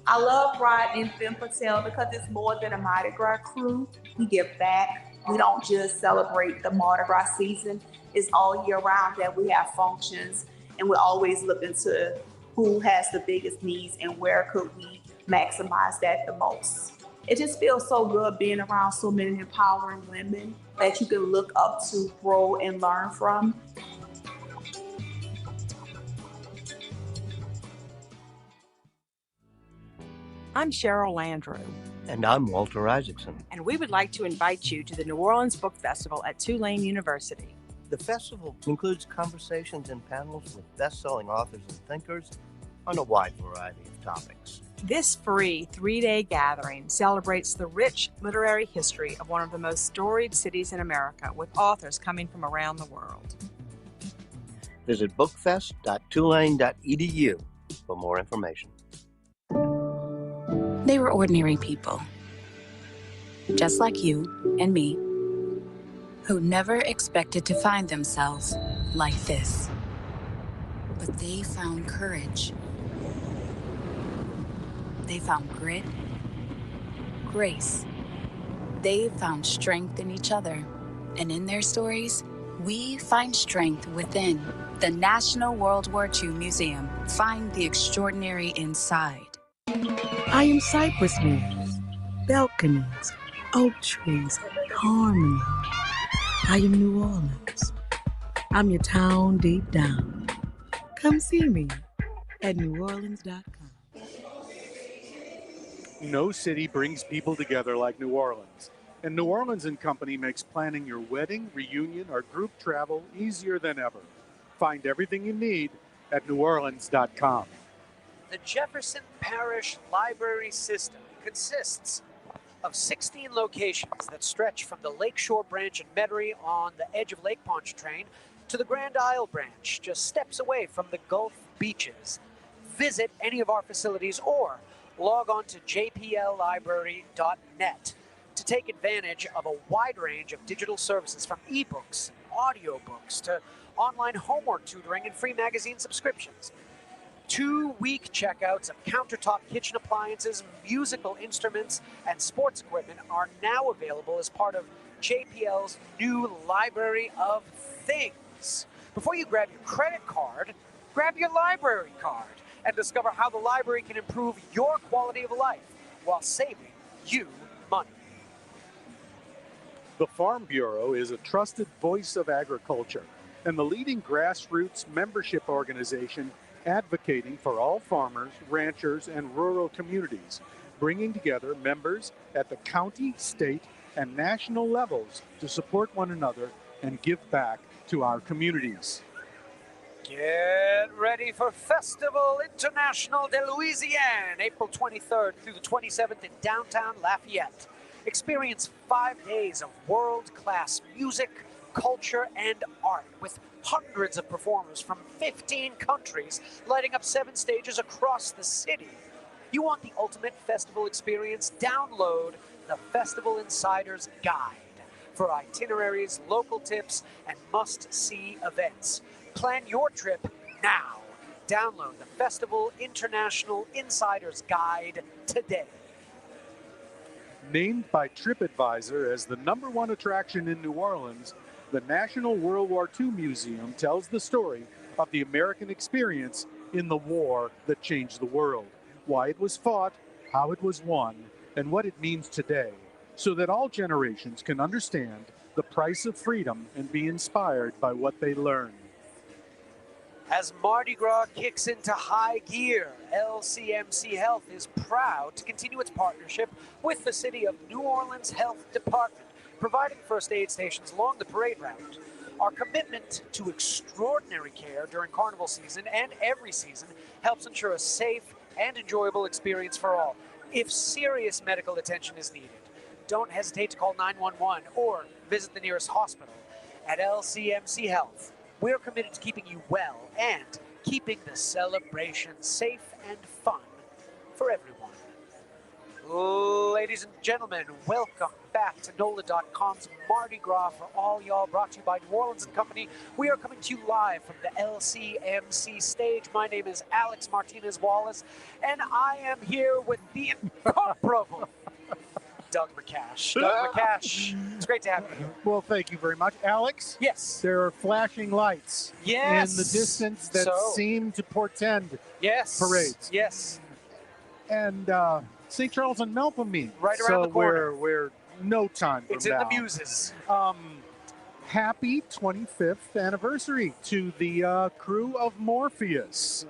I love riding in Femme Fatale because it's more than a Mardi Gras crew. We give back. We don't just celebrate the Mardi Gras season. It's all year round that we have functions, and we're always looking to who has the biggest needs and where could we maximize that the most. It just feels so good being around so many empowering women that you can look up to, grow, and learn from. I'm Cheryl Landrew. And I'm Walter Isaacson. And we would like to invite you to the New Orleans Book Festival at Tulane University. The festival includes conversations and panels with best-selling authors and thinkers on a wide variety of topics. This free 3-day gathering celebrates the rich literary history of one of the most storied cities in America, with authors coming from around the world. Visit bookfest.tulane.edu for more information. They were ordinary people, just like you and me, who never expected to find themselves like this. But they found courage. They found grit, grace. They found strength in each other. And in their stories, we find strength within. The National World War II Museum. Find the extraordinary inside. I am cypress leaves, balconies, oak trees, harmony. I am New Orleans. I'm your town deep down. Come see me at NOLA.com. No city brings people together like New Orleans. And New Orleans & Company makes planning your wedding, reunion, or group travel easier than ever. Find everything you need at NOLA.com. The Jefferson Parish Library System consists of 16 locations that stretch from the Lakeshore branch in Metairie on the edge of Lake Pontchartrain to the Grand Isle branch, just steps away from the Gulf beaches. Visit any of our facilities or log on to jpllibrary.net to take advantage of a wide range of digital services, from ebooks, audiobooks, to online homework tutoring and free magazine subscriptions. 2-week checkouts of countertop kitchen appliances, musical instruments, and sports equipment are now available as part of JPL's new Library of Things. Before you grab your credit card, grab your library card and discover how the library can improve your quality of life while saving you money. The Farm Bureau is a trusted voice of agriculture and the leading grassroots membership organization advocating for all farmers, ranchers, and rural communities, bringing together members at the county, state, and national levels to support one another and give back to our communities. Get ready for Festival International de Louisiane, April 23rd through the 27th in downtown Lafayette. Experience 5 days of world-class music, culture, and art with hundreds of performers from 15 countries lighting up 7 stages across the city. You want the ultimate festival experience? Download the Festival Insider's Guide for itineraries, local tips, and must-see events. Plan your trip now. Download the Festival International Insider's Guide today. Named by TripAdvisor as the #1 attraction in New Orleans, the National World War II Museum tells the story of the American experience in the war that changed the world, why it was fought, how it was won, and what it means today, so that all generations can understand the price of freedom and be inspired by what they learn. As Mardi Gras kicks into high gear, LCMC Health is proud to continue its partnership with the City of New Orleans Health Department, providing first aid stations along the parade route. Our commitment to extraordinary care during carnival season and every season helps ensure a safe and enjoyable experience for all. If serious medical attention is needed, don't hesitate to call 911 or visit the nearest hospital. At LCMC Health, we're committed to keeping you well and keeping the celebration safe and fun for everyone. Ladies and gentlemen, welcome back to NOLA.com's Mardi Gras for All Y'all, brought to you by New Orleans & Company. We are coming to you live from the LCMC stage. My name is Alex Martinez-Wallace, and I am here with the incomparable Doug McCash. Doug McCash, it's great to have you here. Well, thank you very much. Alex? Yes. There are flashing lights in the distance that seem to portend parades. Yes. And St. Charles and Melpomene. Right around the corner. We're no time from It's now. in the muses. Happy 25th anniversary to the crew of Morpheus,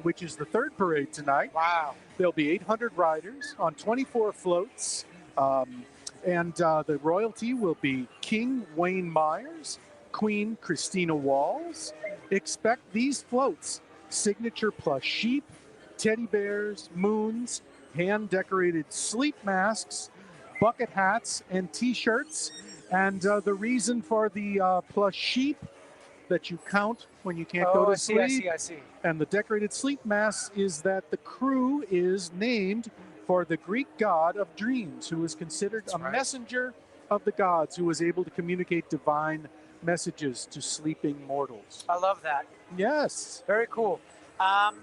which is the 3rd parade tonight. Wow. There'll be 800 riders on 24 floats. And the royalty will be King Wayne Myers, Queen Christina Walls. Expect these floats: signature plush sheep, teddy bears, moons, hand-decorated sleep masks, bucket hats, and T-shirts. And the reason for the plush sheep that you count when you can't go to sleep, I see. and the decorated sleep masks is that the crew is named for the Greek god of dreams, who is considered a messenger of the gods, who was able to communicate divine messages to sleeping mortals. I love that. Yes. Very cool. On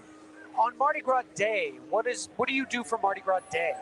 Mardi Gras Day, what do you do for Mardi Gras Day?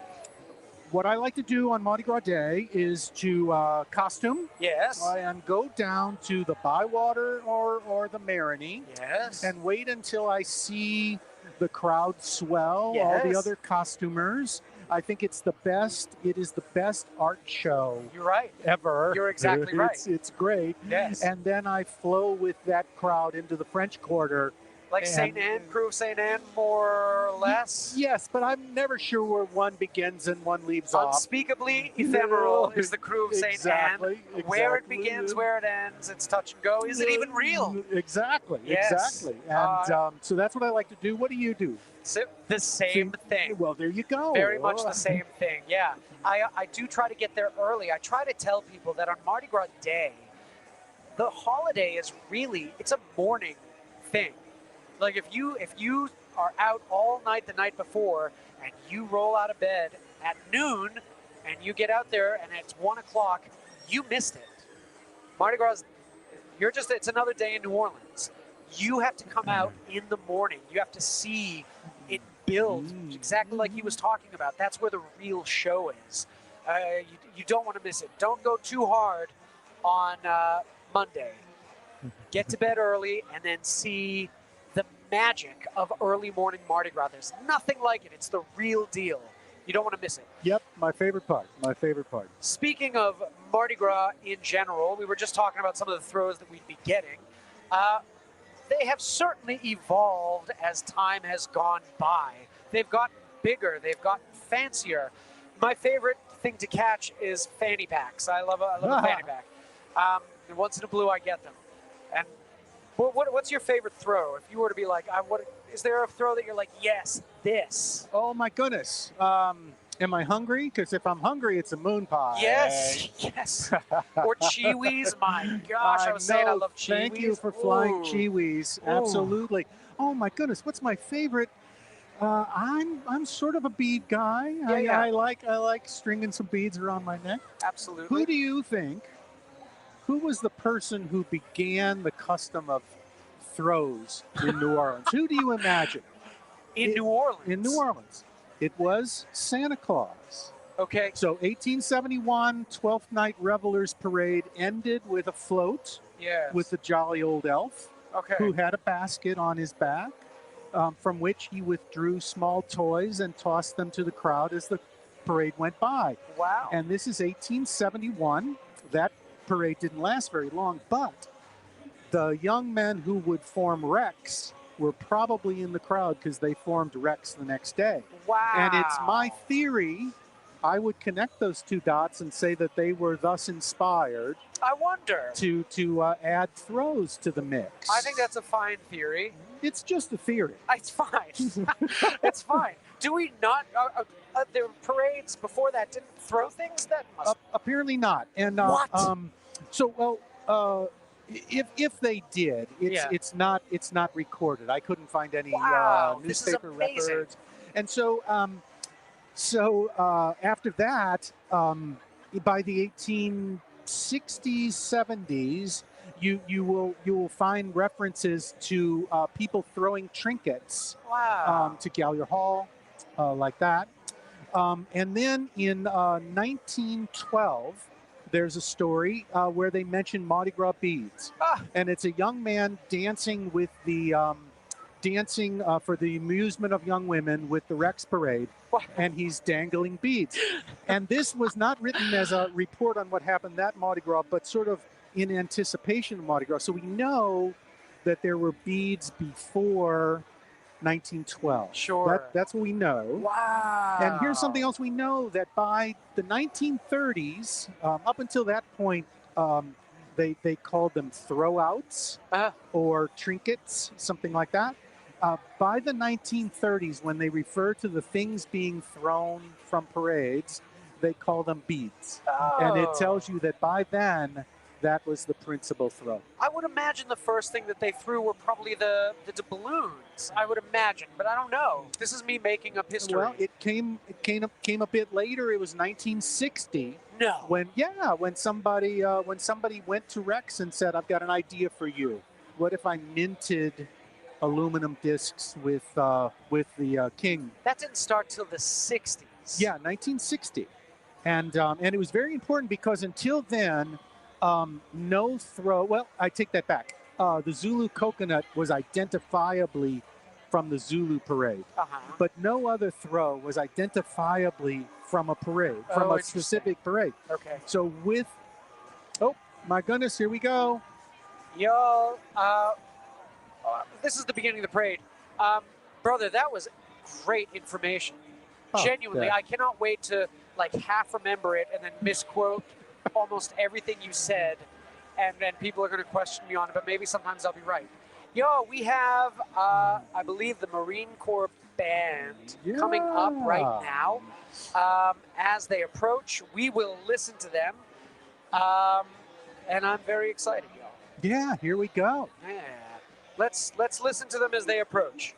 What I like to do on Mardi Gras Day is to costume. Yes. And go down to the Bywater or the Marigny. Yes. And wait until I see the crowd swell, all the other costumers. I think it's the best. It is the best art show. You're right. Ever. You're exactly right. It's great. Yes. And then I flow with that crowd into the French Quarter. Like St. Anne, crew of St. Anne, more or less? Yes, but I'm never sure where one begins and one leaves off. Unspeakably ephemeral is the crew of St. Exactly. Anne. Where it begins, where it ends, it's touch and go. Is it even real? Exactly. Yes. Exactly. And so that's what I like to do. What do you do? The same thing. Well, there you go. Very much the same thing, yeah. I do try to get there early. I try to tell people that on Mardi Gras Day, the holiday is really, it's a morning thing. Like if you are out all night the night before and you roll out of bed at noon and you get out there and it's 1 o'clock, you missed it. Mardi Gras, it's another day in New Orleans. You have to come out in the morning. You have to see it build exactly like he was talking about. That's where the real show is. You don't want to miss it. Don't go too hard on Monday. Get to bed early and then see the magic of early morning Mardi Gras. There's nothing like it. It's the real deal. You don't want to miss it. Yep, my favorite part. Speaking of Mardi Gras in general, we were just talking about some of the throws that we'd be getting. They have certainly evolved as time has gone by. They've gotten bigger. They've gotten fancier. My favorite thing to catch is fanny packs. I love a fanny pack. And once in a blue, I get them. And what's your favorite throw? If you were to be like, is there a throw that you're like, yes, this? Oh my goodness. Am I hungry? Because if I'm hungry, it's a moon pie. Yes, yes. Or Chiwis. My gosh, I was saying I love Chiwis. Thank you for flying Chiwis. Absolutely. Oh my goodness, what's my favorite? I'm sort of a bead guy. Yeah. I like stringing some beads around my neck. Absolutely. Who do you think? Who was the person who began the custom of throws in New Orleans? Who do you imagine? In New Orleans? In New Orleans. It was Santa Claus. Okay. So 1871, 12th Night Revelers Parade ended with a float with the jolly old elf who had a basket on his back from which he withdrew small toys and tossed them to the crowd as the parade went by. Wow. And this is 1871. That parade didn't last very long, but the young men who would form Rex were probably in the crowd because they formed Rex the next day. Wow. And it's my theory, I would connect those two dots and say that they were thus inspired. I wonder. To add throws to the mix. I think that's a fine theory. It's just a theory. It's fine. It's fine. Do we not, there were parades before that didn't throw things? That must... Apparently not. And what? If they did, it's not recorded. I couldn't find any newspaper records. And so after that, by the 1860s, 70s, you will find references to people throwing trinkets to Gallier Hall, like that. And then in 1912. There's a story where they mention Mardi Gras beads, and it's a young man dancing with the for the amusement of young women with the Rex Parade, and he's dangling beads. And this was not written as a report on what happened that Mardi Gras, but sort of in anticipation of Mardi Gras. So we know that there were beads before 1912. Sure. That's what we know. Wow. And here's something else we know, that by the 1930s, up until that point, They called them throwouts or trinkets, something like that. By the 1930s, when they refer to the things being thrown from parades, they call them beads. And it tells you that by then, that was the principal throw. I would imagine the first thing that they threw were probably the balloons. I would imagine, but I don't know. This is me making up history. Well, it came a bit later. It was 1960. No. When somebody went to Rex and said, "I've got an idea for you. What if I minted aluminum discs with the king?" That didn't start till the 60s. Yeah, 1960, and it was very important because until then, no throw. Well, I take that back. The Zulu coconut was identifiably from the Zulu parade, but no other throw was identifiably from a parade, from a specific parade. Okay. So oh my goodness, here we go. Yo, this is the beginning of the parade. Brother, that was great information. Genuinely, yeah. I cannot wait to like half remember it and then misquote almost everything you said, and then people are going to question me on it, but maybe sometimes I'll be right. Yo, we have, I believe, the Marine Corps band coming up right now. As they approach, we will listen to them, and I'm very excited, y'all. Yeah, here we go. Yeah. Let's listen to them as they approach.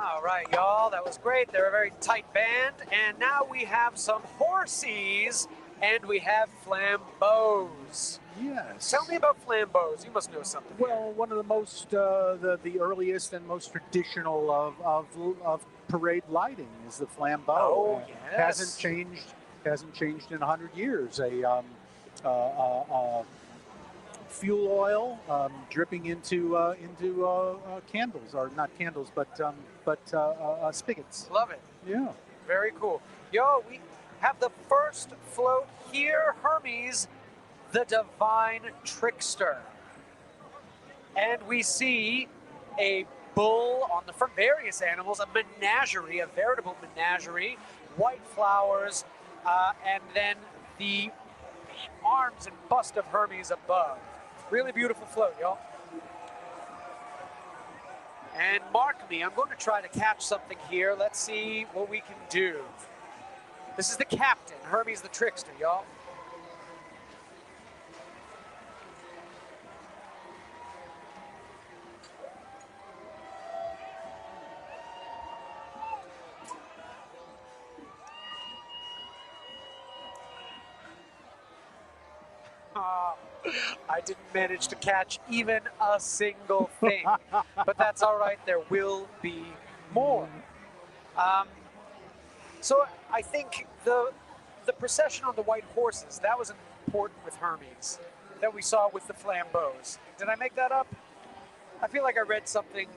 All right, y'all, that was great. They're a very tight band. And now we have some horsies and we have flambeaus. Yes. Tell me about flambeaus. You must know something. Well, one of the most, the earliest and most traditional of parade lighting is the flambeau. Oh, yes. Hasn't changed in 100 years. Fuel oil dripping into candles, or not candles, but spigots. Love it. Yeah. Very cool. Yo, we have the first float here, Hermes, the Divine Trickster. And we see a bull on the front, various animals, a menagerie, a veritable menagerie, white flowers, and then the arms and bust of Hermes above. Really beautiful float, y'all. And mark me, I'm going to try to catch something here. Let's see what we can do. This is the captain, Hermes the Trickster, y'all. I didn't manage to catch even a single thing, but that's all right. There will be more. So I think the procession on the white horses, that was important with Hermes, that we saw with the flambeaus. Did I make that up? I feel like I read something.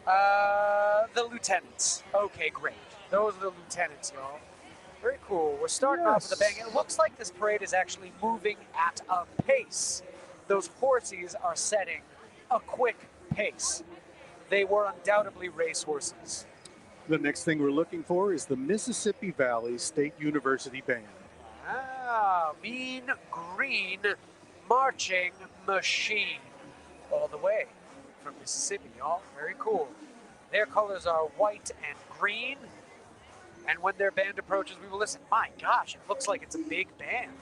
The lieutenants. Okay, great. Those are the lieutenants, y'all. Very cool. We're starting off with a bang. It looks like this parade is actually moving at a pace. Those horses are setting a quick pace. They were undoubtedly race horses. The next thing we're looking for is the Mississippi Valley State University Band. Ah, mean green marching machine. All the way from Mississippi, y'all. Very cool. Their colors are white and green. And when their band approaches, we will listen. My gosh, it looks like it's a big band.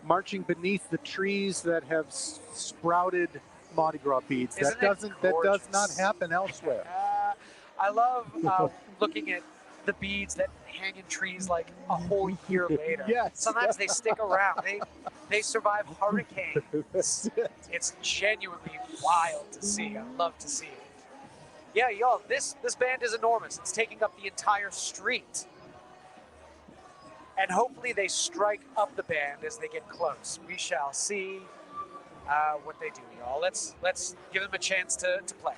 Marching beneath the trees that have sprouted Mardi Gras beads. Isn't That does not gorgeous? happen elsewhere. I love looking at the beads that hang in trees like a whole year later. Yes. Sometimes they stick around. They survive hurricanes. It's genuinely wild to see. I love to see it. Yeah, y'all, this band is enormous. It's taking up the entire street. And hopefully they strike up the band as they get close. We shall see what they do, y'all. Let's give them a chance to play.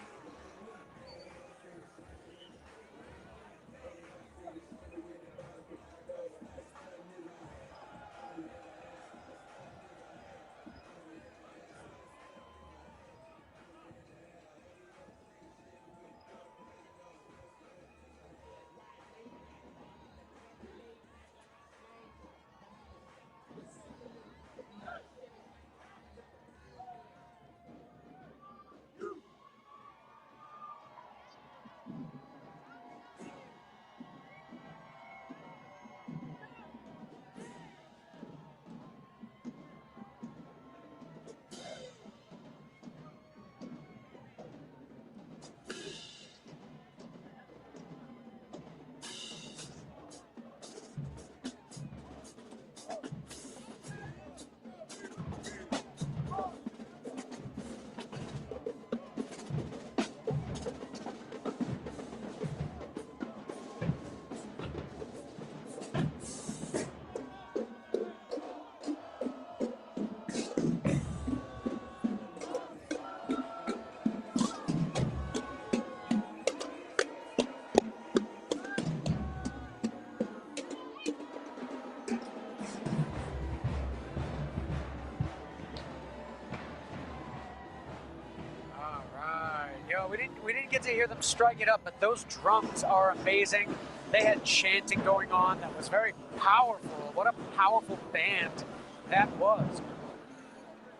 We didn't get to hear them strike it up, but those drums are amazing. They had chanting going on that was very powerful. What a powerful band that was.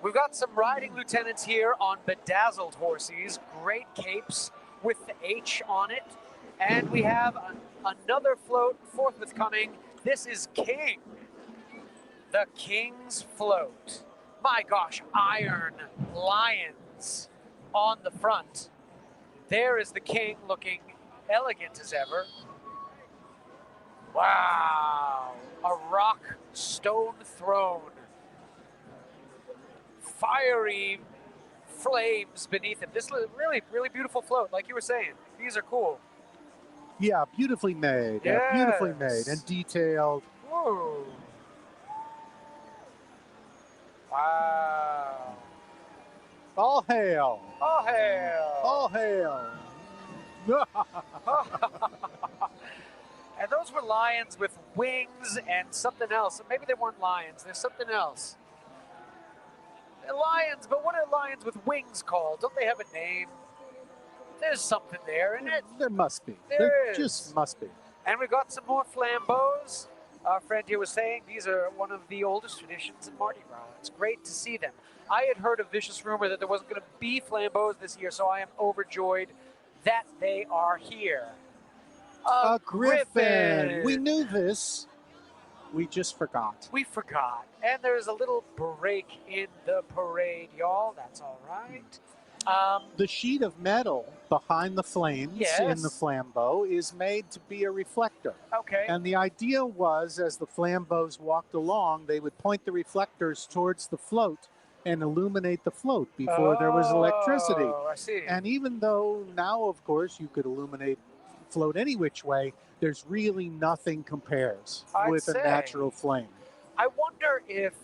We've got some riding lieutenants here on bedazzled horses, great capes with the H on it. And we have another float forthcoming. This is King, the King's Float. My gosh, iron lions on the front. There is the king looking elegant as ever. Wow, a rock stone throne. Fiery flames beneath him. This is really, really beautiful float, like you were saying. These are cool. Yeah, beautifully made. Yes. Beautifully made and detailed. Whoa. Wow. All hail. All hail. All hail. And those were lions with wings and something else. Maybe they weren't lions. There's something else. They're lions, but what are lions with wings called? Don't they have a name? There's something there, isn't it? There must be. There is. Just must be. And we got some more flambeaux. Our friend here was saying these are one of the oldest traditions in Mardi Gras. It's great to see them. I had heard a vicious rumor that there wasn't going to be flambeaux this year, so I am overjoyed that they are here. A griffin. We knew this. We just forgot. We forgot. And there's a little break in the parade, y'all. That's all right. The sheet of metal behind the flames in the flambeau is made to be a reflector. Okay. And the idea was, as the flambeaux walked along, they would point the reflectors towards the float and illuminate the float before there was electricity. I see. And even though now, of course, you could illuminate the float any which way, there's really nothing compares with a natural flame. I wonder if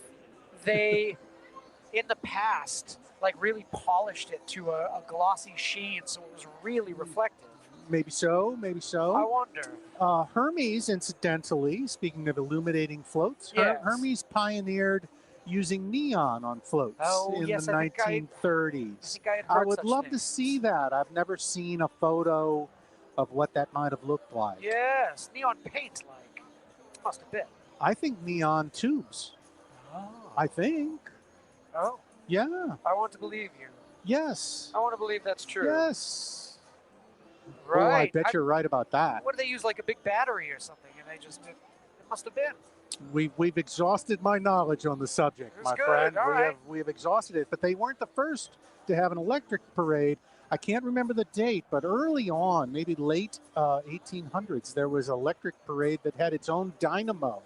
they, in the past, like really polished it to a glossy sheen so it was really reflective. Maybe so, maybe so. I wonder. Hermes, incidentally, speaking of illuminating floats, Hermes pioneered using neon on floats in the 1930s. I would love to see that. I've never seen a photo of what that might have looked like. Yes, neon paint like. Must have been. I think neon tubes. Oh. I think. Oh. Yeah. I want to believe you. Yes. I want to believe that's true. Yes. Right. Oh, I bet you're right about that. What do they use, like a big battery or something? And they just must have been? We've exhausted my knowledge on the subject, That's my good. friend. All right. We have exhausted it, but they weren't the first to have an electric parade. I can't remember the date, but early on, maybe late 1800s, there was an electric parade that had its own dynamo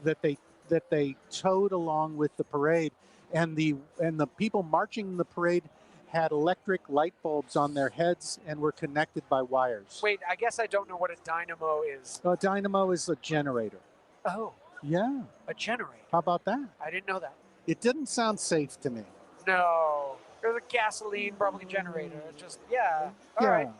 that they towed along with the parade, and the people marching the parade had electric light bulbs on their heads and were connected by wires. Wait, I guess I don't know what a dynamo is. A dynamo is a generator. Oh, Yeah. a generator. How about that? I didn't know that. It didn't sound safe to me. No. There's a gasoline, probably generator. It's just, yeah. All Yeah. right.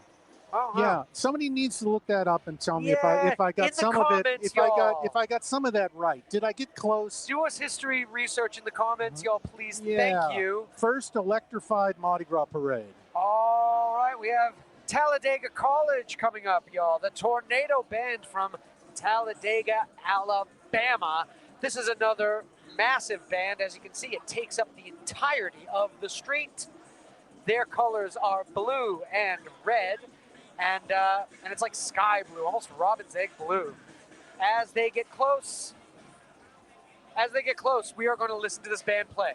Oh, huh. Yeah, somebody needs to look that up and tell me Yeah, if I in got the some of it. comments, If I y'all. got some of that right. Did I get close? Do us history research in the comments, y'all, please. Yeah. Thank you. First electrified Mardi Gras parade. All right, we have Talladega College coming up, y'all. The Tornado Band from Talladega, Alabama. This is another massive band. As you can see, it takes up the entirety of the street. Their colors are blue and red, and it's like sky blue, almost robin's egg blue. As they get close, we are going to listen to this band play.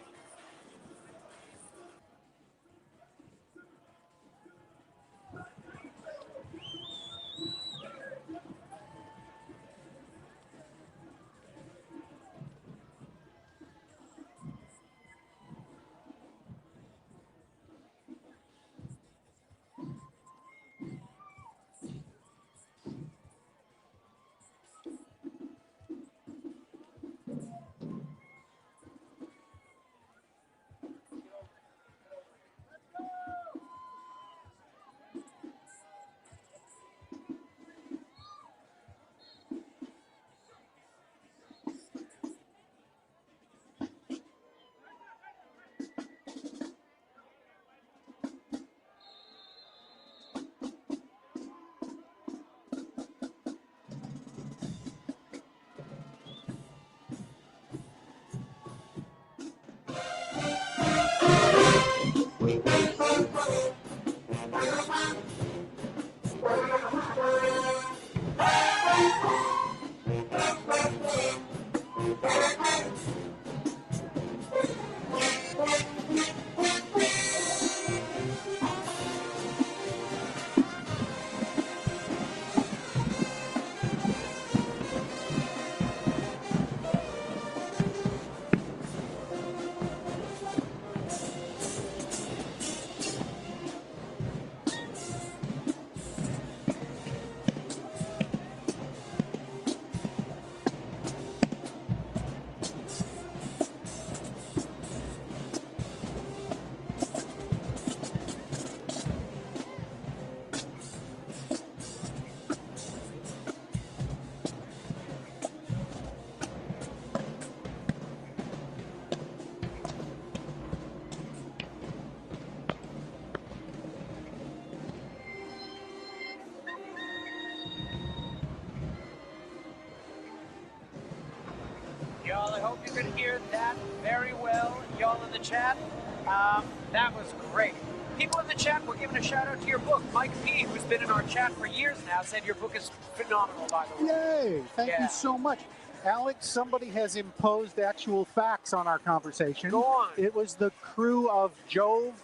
Y'all, I hope you could hear that very well. Y'all in the chat, that was great. People in the chat, we're giving a shout out to your book. Mike P., who's been in our chat for years now, said your book is phenomenal, by the way. Yay! Thank you so much. Alex, somebody has imposed actual facts on our conversation. Go on. It was the crew of Jove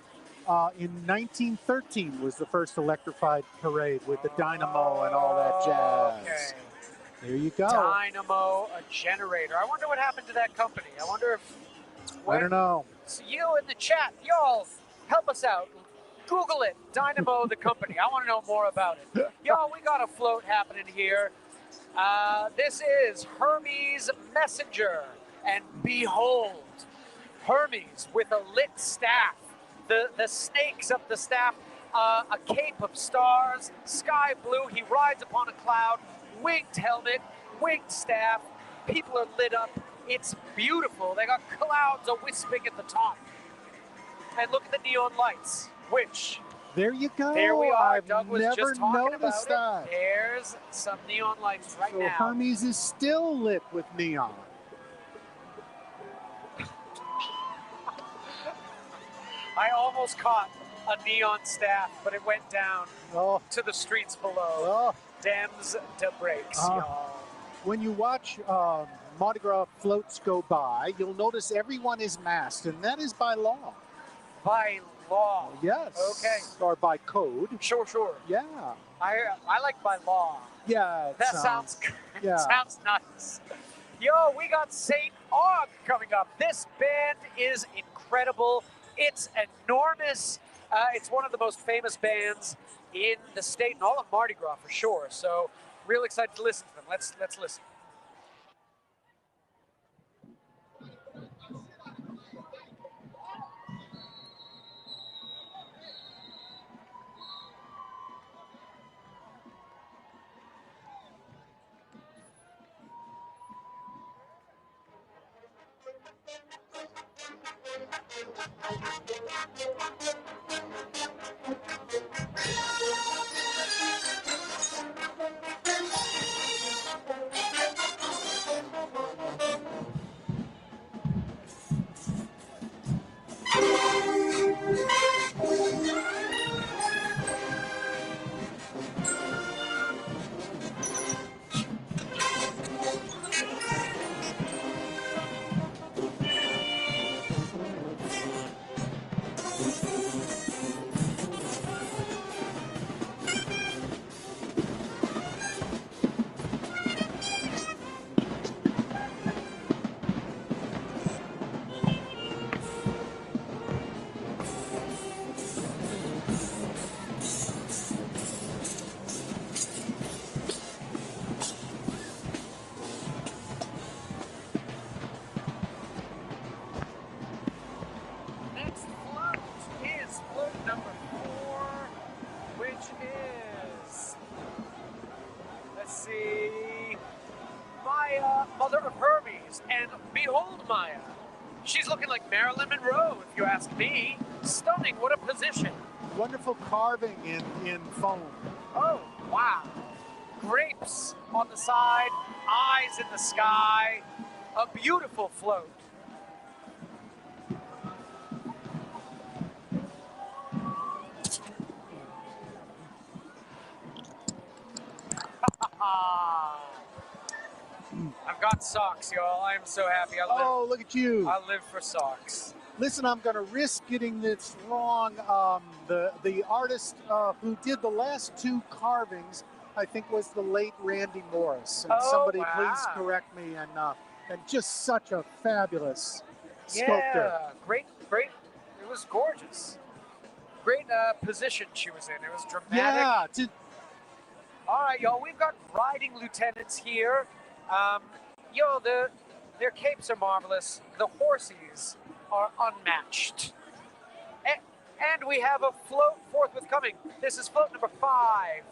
in 1913 was the first electrified parade with the dynamo and all that jazz. Okay. There you go. Dynamo, a generator. I wonder what happened to that company. I wonder if... I don't know. So you in the chat, y'all, help us out. Google it, Dynamo the company. I want to know more about it. Y'all, we got a float happening here. This is Hermes Messenger, and behold, Hermes with a lit staff. The snakes of the staff, a cape of stars, sky blue. He rides upon a cloud, winged helmet, winged staff. People are lit up. It's beautiful. They got clouds a-wisping at the top. And look at the neon lights, which... There you go. There we are. I've Doug was never just talking noticed about that. it. There's some neon lights right So now. Hermes is still lit with neon. I almost caught a neon staff, but it went down to the streets below. Dems to brakes, y'all. When you watch Mardi Gras floats go by, you'll notice everyone is masked, and that is by law. By law. Yes. Okay. Or by code. Sure. Yeah. I like by law. Yeah. That sounds yeah. sounds nice. Yo, we got St. Aug coming up. This band is incredible. It's enormous. It's one of the most famous bands in the state and all of Mardi Gras for sure. So, real excited to listen to them. Let's listen. Next float is float number 4, which is, let's see, Maya, mother of Hermes, and behold Maya. She's looking like Marilyn Monroe, if you ask me. Stunning, what a position. Wonderful carving in foam. Oh, wow. Grapes on the side, eyes in the sky, a beautiful float. I've got socks, y'all. I'm so happy. Oh, look at you. I live for socks. Listen, I'm going to risk getting this wrong. The artist who did the last 2 carvings, I think, was the late Randy Morris. And somebody please correct me. And just such a fabulous sculptor. Yeah, great. It was gorgeous. Great position she was in. It was dramatic. Yeah. All right, y'all. We've got riding lieutenants here. Their capes are marvelous. The horsies are unmatched. And we have a float forthwith coming. This is float number 5.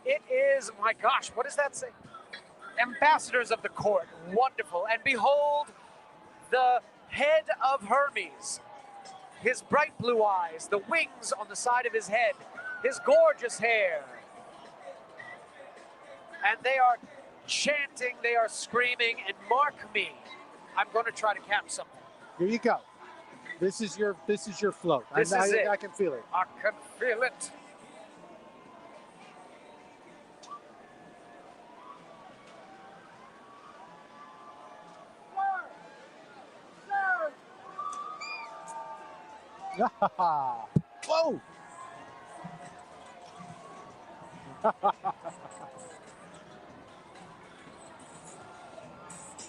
It is, my gosh, what does that say? Ambassadors of the court. Wonderful. And behold, the head of Hermes. His bright blue eyes, the wings on the side of his head, his gorgeous hair. And they are chanting, they are screaming, and mark me, I'm going to try to catch something. Here you go. This is your float. This is it. I can feel it. I can feel it. Whoa!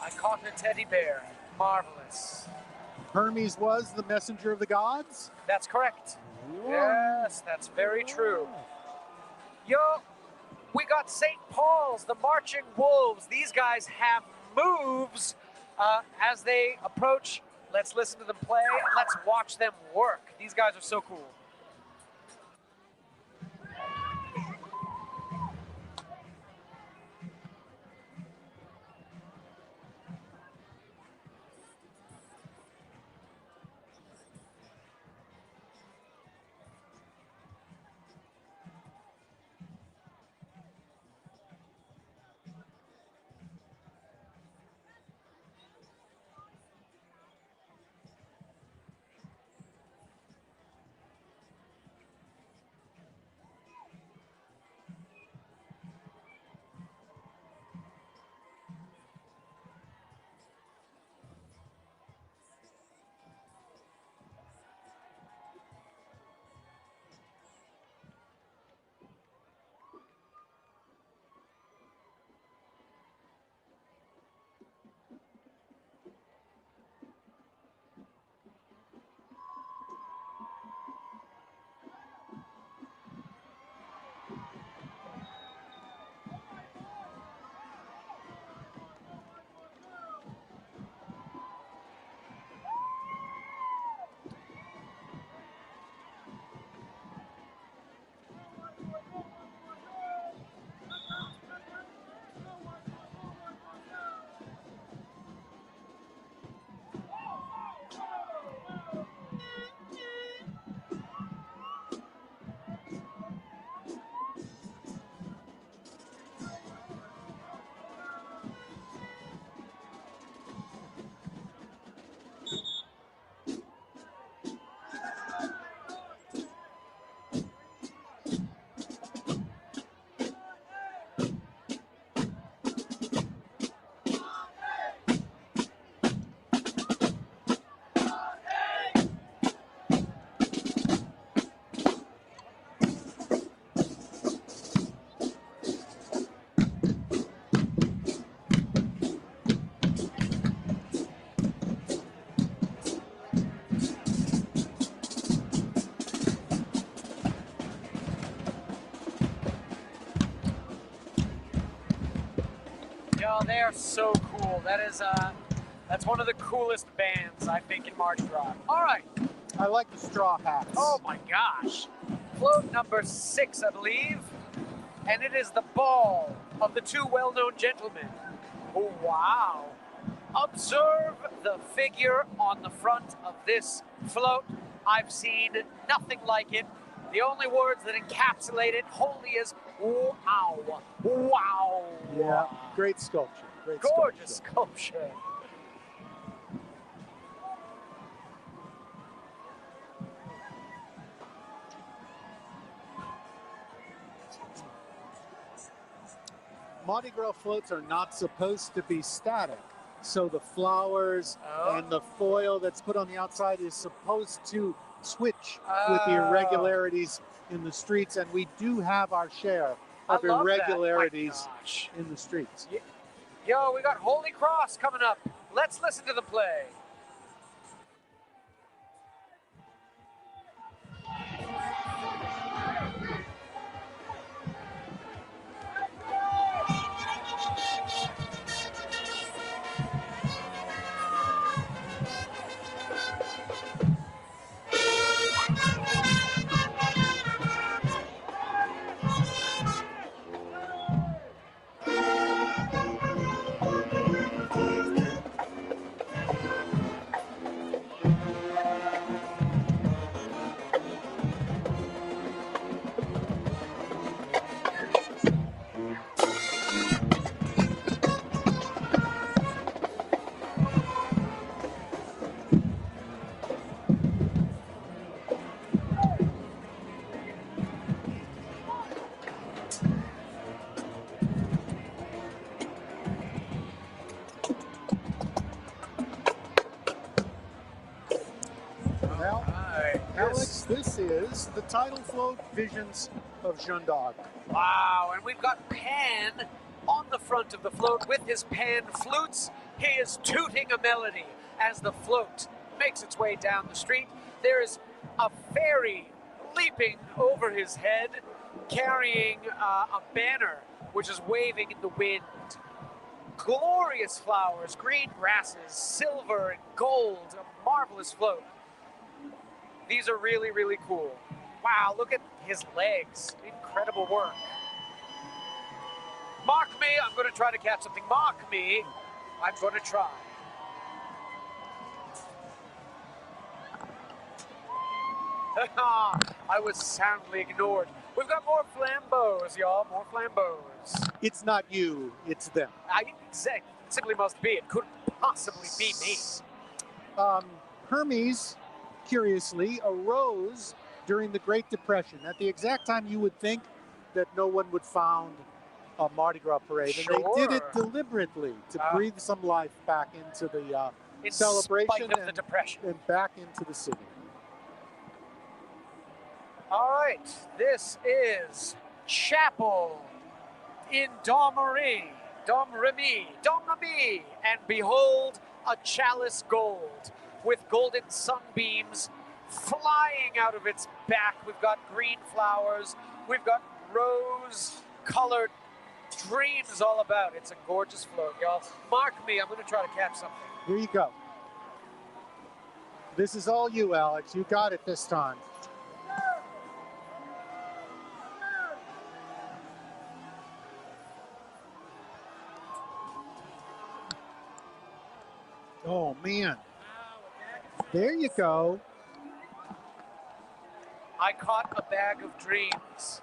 I caught a teddy bear. Marvelous. Hermes was the messenger of the gods? That's correct. Yes, that's very true. Yo, we got St. Paul's, the Marching Wolves. These guys have moves as they approach. Let's listen to them play and let's watch them work. These guys are so cool. they are so cool. That's one of the coolest bands, I think, in Mardi Gras. All right. I like the straw hats. Oh my gosh. Float number 6, I believe. And it is the ball of the two well-known gentlemen. Oh, wow. Observe the figure on the front of this float. I've seen nothing like it. The only words that encapsulate it wholly is wow. Wow. Yeah, great sculpture. Great Gorgeous sculpture. Mardi Gras floats are not supposed to be static. So the flowers and the foil that's put on the outside is supposed to switch with the irregularities in the streets. And we do have our share of irregularities in the streets. Yo, we got Holy Cross coming up. Let's listen to the play. Well, Alex, this is the title float, Visions of Jeanne d'Arc. Wow, and we've got Pan on the front of the float with his pan flutes. He is tooting a melody as the float makes its way down the street. There is a fairy leaping over his head, carrying a banner which is waving in the wind. Glorious flowers, green grasses, silver and gold, a marvelous float. These are really, really cool. Wow, look at his legs. Incredible work. Mark me, I'm going to try to catch something. Mark me, I'm going to try. I was soundly ignored. We've got more flambeaus, y'all. More flambeaus. It's not you, it's them. It simply must be. It couldn't possibly be me. Hermes, curiously, arose during the Great Depression, at the exact time you would think that no one would found a Mardi Gras parade. Sure. And they did it deliberately to breathe some life back into the celebration spite of the depression. And back into the city. All right, this is Chapel in Domremy, and behold, a chalice gold with golden sunbeams flying out of its back. We've got green flowers, we've got rose-colored dreams all about. It's a gorgeous float, y'all. Mark me, I'm going to try to catch something. Here you go. This is all you, Alex. You got it this time. Oh, man. There you go. I caught a bag of dreams.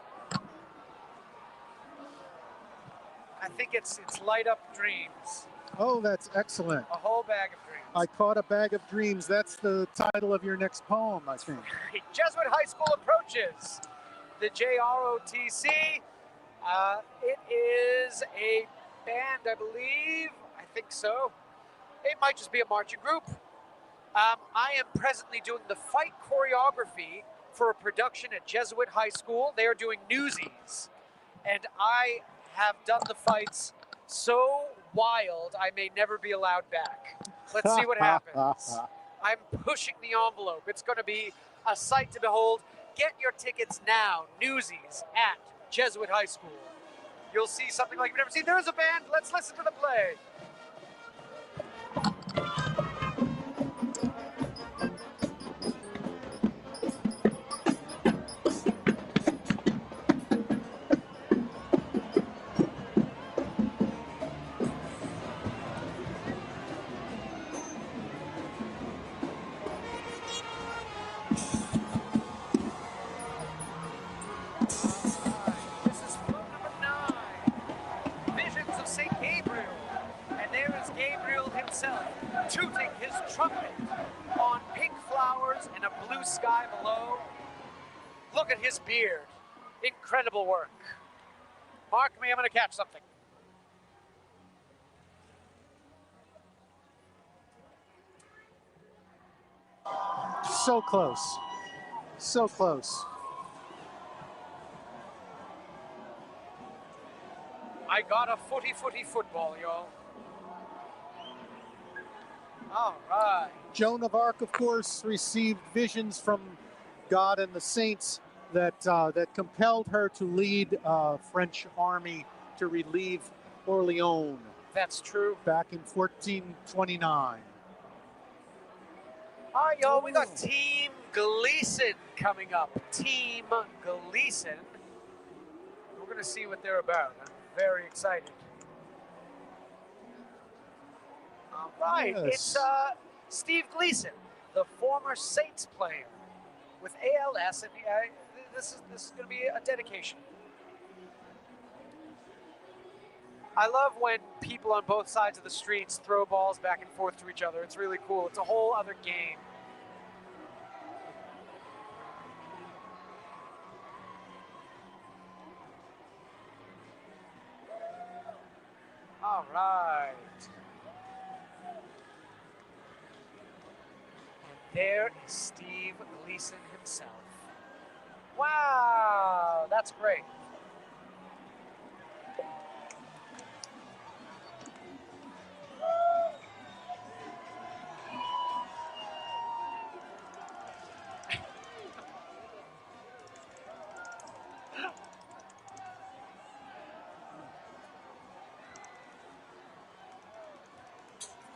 I think it's light up dreams. Oh, that's excellent. A whole bag of dreams. I caught a bag of dreams. That's the title of your next poem, I think. Jesuit High School approaches the JROTC. It is a band, I believe. I think so. It might just be a marching group. I am presently doing the fight choreography for a production at Jesuit High School. They are doing Newsies. And I have done the fights so wild, I may never be allowed back. Let's see what happens. I'm pushing the envelope. It's going to be a sight to behold. Get your tickets now. Newsies at Jesuit High School. you'll see something like you've never seen. There's a band. Let's listen to the play. Tooting his trumpet on pink flowers and a blue sky below. Look at his beard. Incredible work. Mark me, I'm going to catch something. So close. So close. I got a footy football, y'all. All right. Joan of Arc, of course, received visions from God and the saints that compelled her to lead a French army to relieve Orleans. That's true. Back in 1429. All right, y'all, we got Team Gleason coming up. Team Gleason. We're going to see what they're about. I'm very excited. All right, Yes. It's Steve Gleason, the former Saints player with ALS, and this is going to be a dedication. I love when people on both sides of the streets throw balls back and forth to each other. It's really cool. It's a whole other game. All right. And there is Steve Gleason himself. Wow, that's great.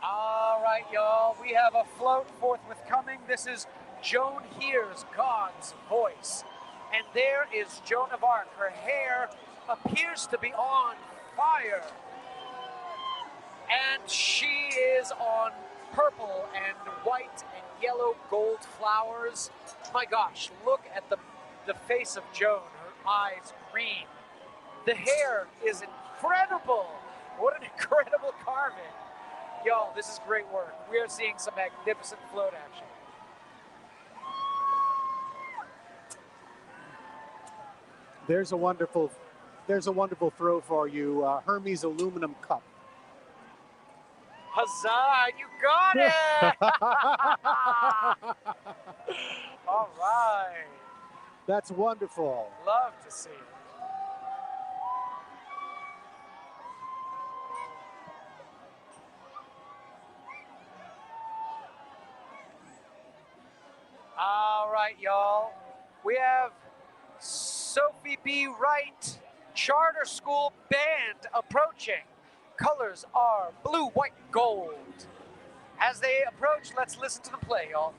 All right, y'all, we have a float forthwith coming. This is Joan Hears God's Voice. And there is Joan of Arc. Her hair appears to be on fire. And she is on purple and white and yellow gold flowers. My gosh, look at the face of Joan. Her eyes green. The hair is incredible. What an incredible carving. Y'all, this is great work. We are seeing some magnificent float action. There's a wonderful throw for you, Hermes aluminum cup. Huzzah! You got it! All right. That's wonderful. Love to see it. All right, y'all. We have Sophie B. Wright Charter School Band approaching. Colors are blue, white, gold. As they approach, let's listen to them play, y'all.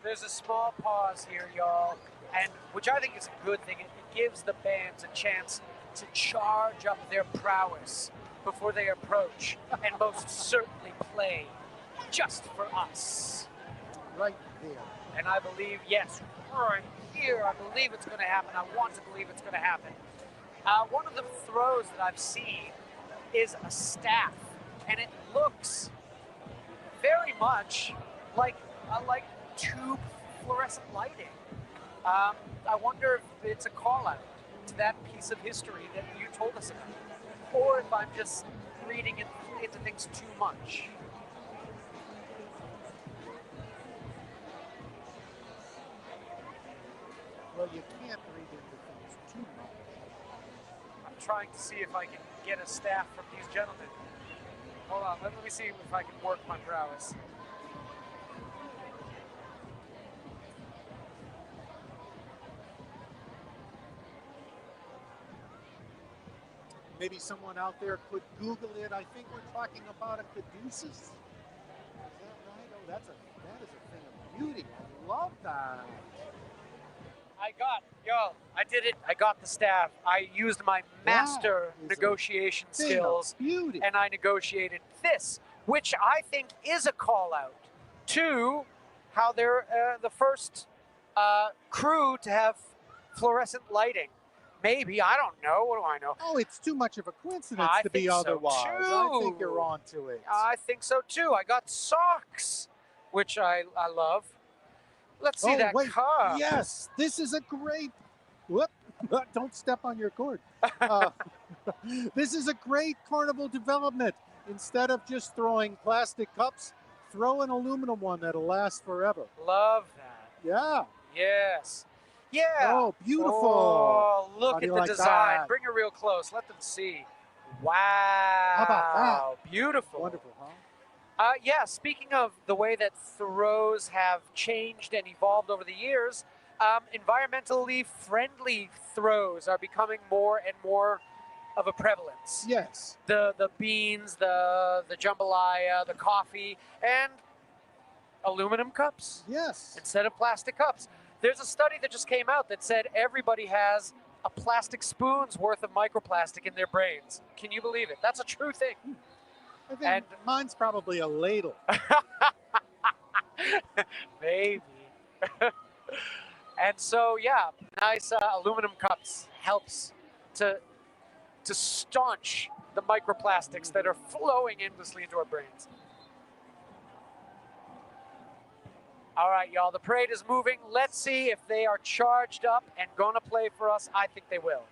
There's a small pause here, y'all, and which I think is a good thing. It gives the bands a chance to charge up their prowess before they approach and most certainly play just for us. Right there. And I believe, yes, right here, I believe it's going to happen. I want to believe it's going to happen. One of the throws that I've seen is a staff, and it looks very much like tube fluorescent lighting. I wonder if it's a call out to that piece of history that you told us about, or if I'm just reading into things too much. Well, you can't read into things too much. I'm trying to see if I can get a staff from these gentlemen. Hold on, let me see if I can work my prowess. Maybe someone out there could Google it. I think we're talking about a caduceus. Is that right? Oh, that is a thing of beauty. I love that. I did it. I got the staff. I used my master negotiation skills, and I negotiated this, which I think is a call out to how they're the first crew to have fluorescent lighting. Maybe, I don't know. What do I know? Oh, it's too much of a coincidence to be otherwise. I think you're on to it. I think so too. I got socks, which I love. Let's see that cup. Yes, this is a great. Whoop! Don't step on your cord. This is a great carnival development. Instead of just throwing plastic cups, throw an aluminum one that'll last forever. Love that. Yeah. Yes. Yeah. Oh, beautiful. Oh, look at the like design. that? Bring it real close. Let them see. Wow. How about that? Beautiful. Wonderful, huh? Yeah, speaking of the way that throws have changed and evolved over the years, environmentally friendly throws are becoming more and more of a prevalence. Yes. The beans, the jambalaya, the coffee, and aluminum cups. Yes. Instead of plastic cups. There's a study that just came out that said everybody has a plastic spoon's worth of microplastic in their brains. Can you believe it? That's a true thing. I think mine's probably a ladle. Maybe. And so, yeah, nice aluminum cups helps to staunch the microplastics that are flowing endlessly into our brains. All right, y'all, the parade is moving. Let's see if they are charged up and gonna play for us. I think they will.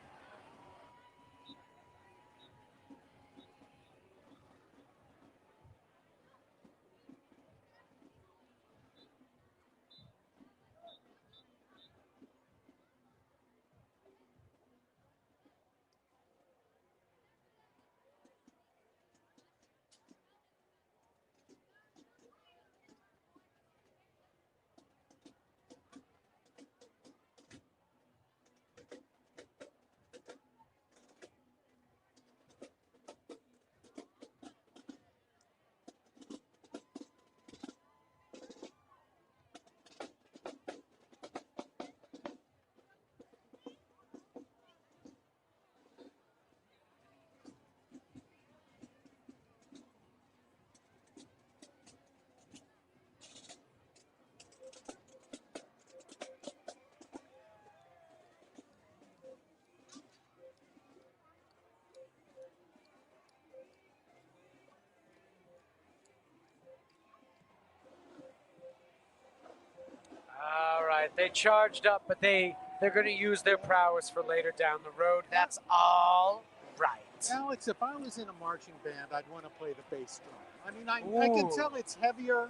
All right, they charged up, but they're going to use their prowess for later down the road. That's all right. Alex, if I was in a marching band, I'd want to play the bass drum. I mean, I can tell it's heavier,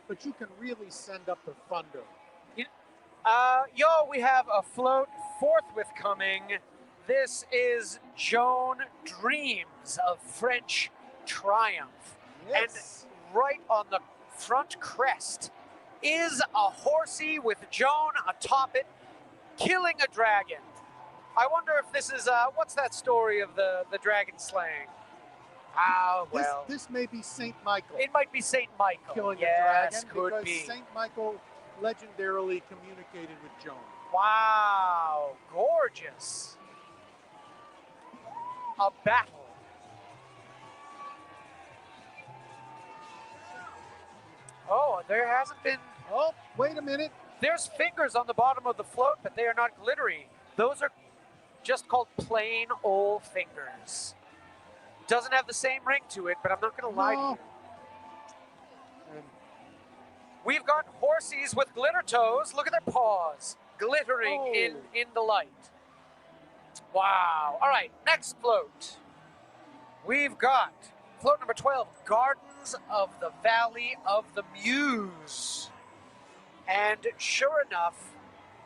but you can really send up the thunder. We have a float forthwith coming. This is Joan Dreams of French Triumph. Yes. And right on the front crest is a horsey with Joan atop it, killing a dragon. I wonder if this is, what's that story of the dragon slaying? Well. This may be St. Michael. It might be St. Michael. Killing yes, a dragon, could because be. St. Michael legendarily communicated with Joan. Wow, gorgeous. A battle. Oh, there hasn't been Oh, wait a minute. There's fingers on the bottom of the float, but they are not glittery. Those are just called plain old fingers. Doesn't have the same ring to it, but I'm not going to lie to you. We've got horsies with glitter toes. Look at their paws, glittering in the light. Wow. All right, next float. We've got float number 12, Gardens of the Valley of the Muse. And sure enough,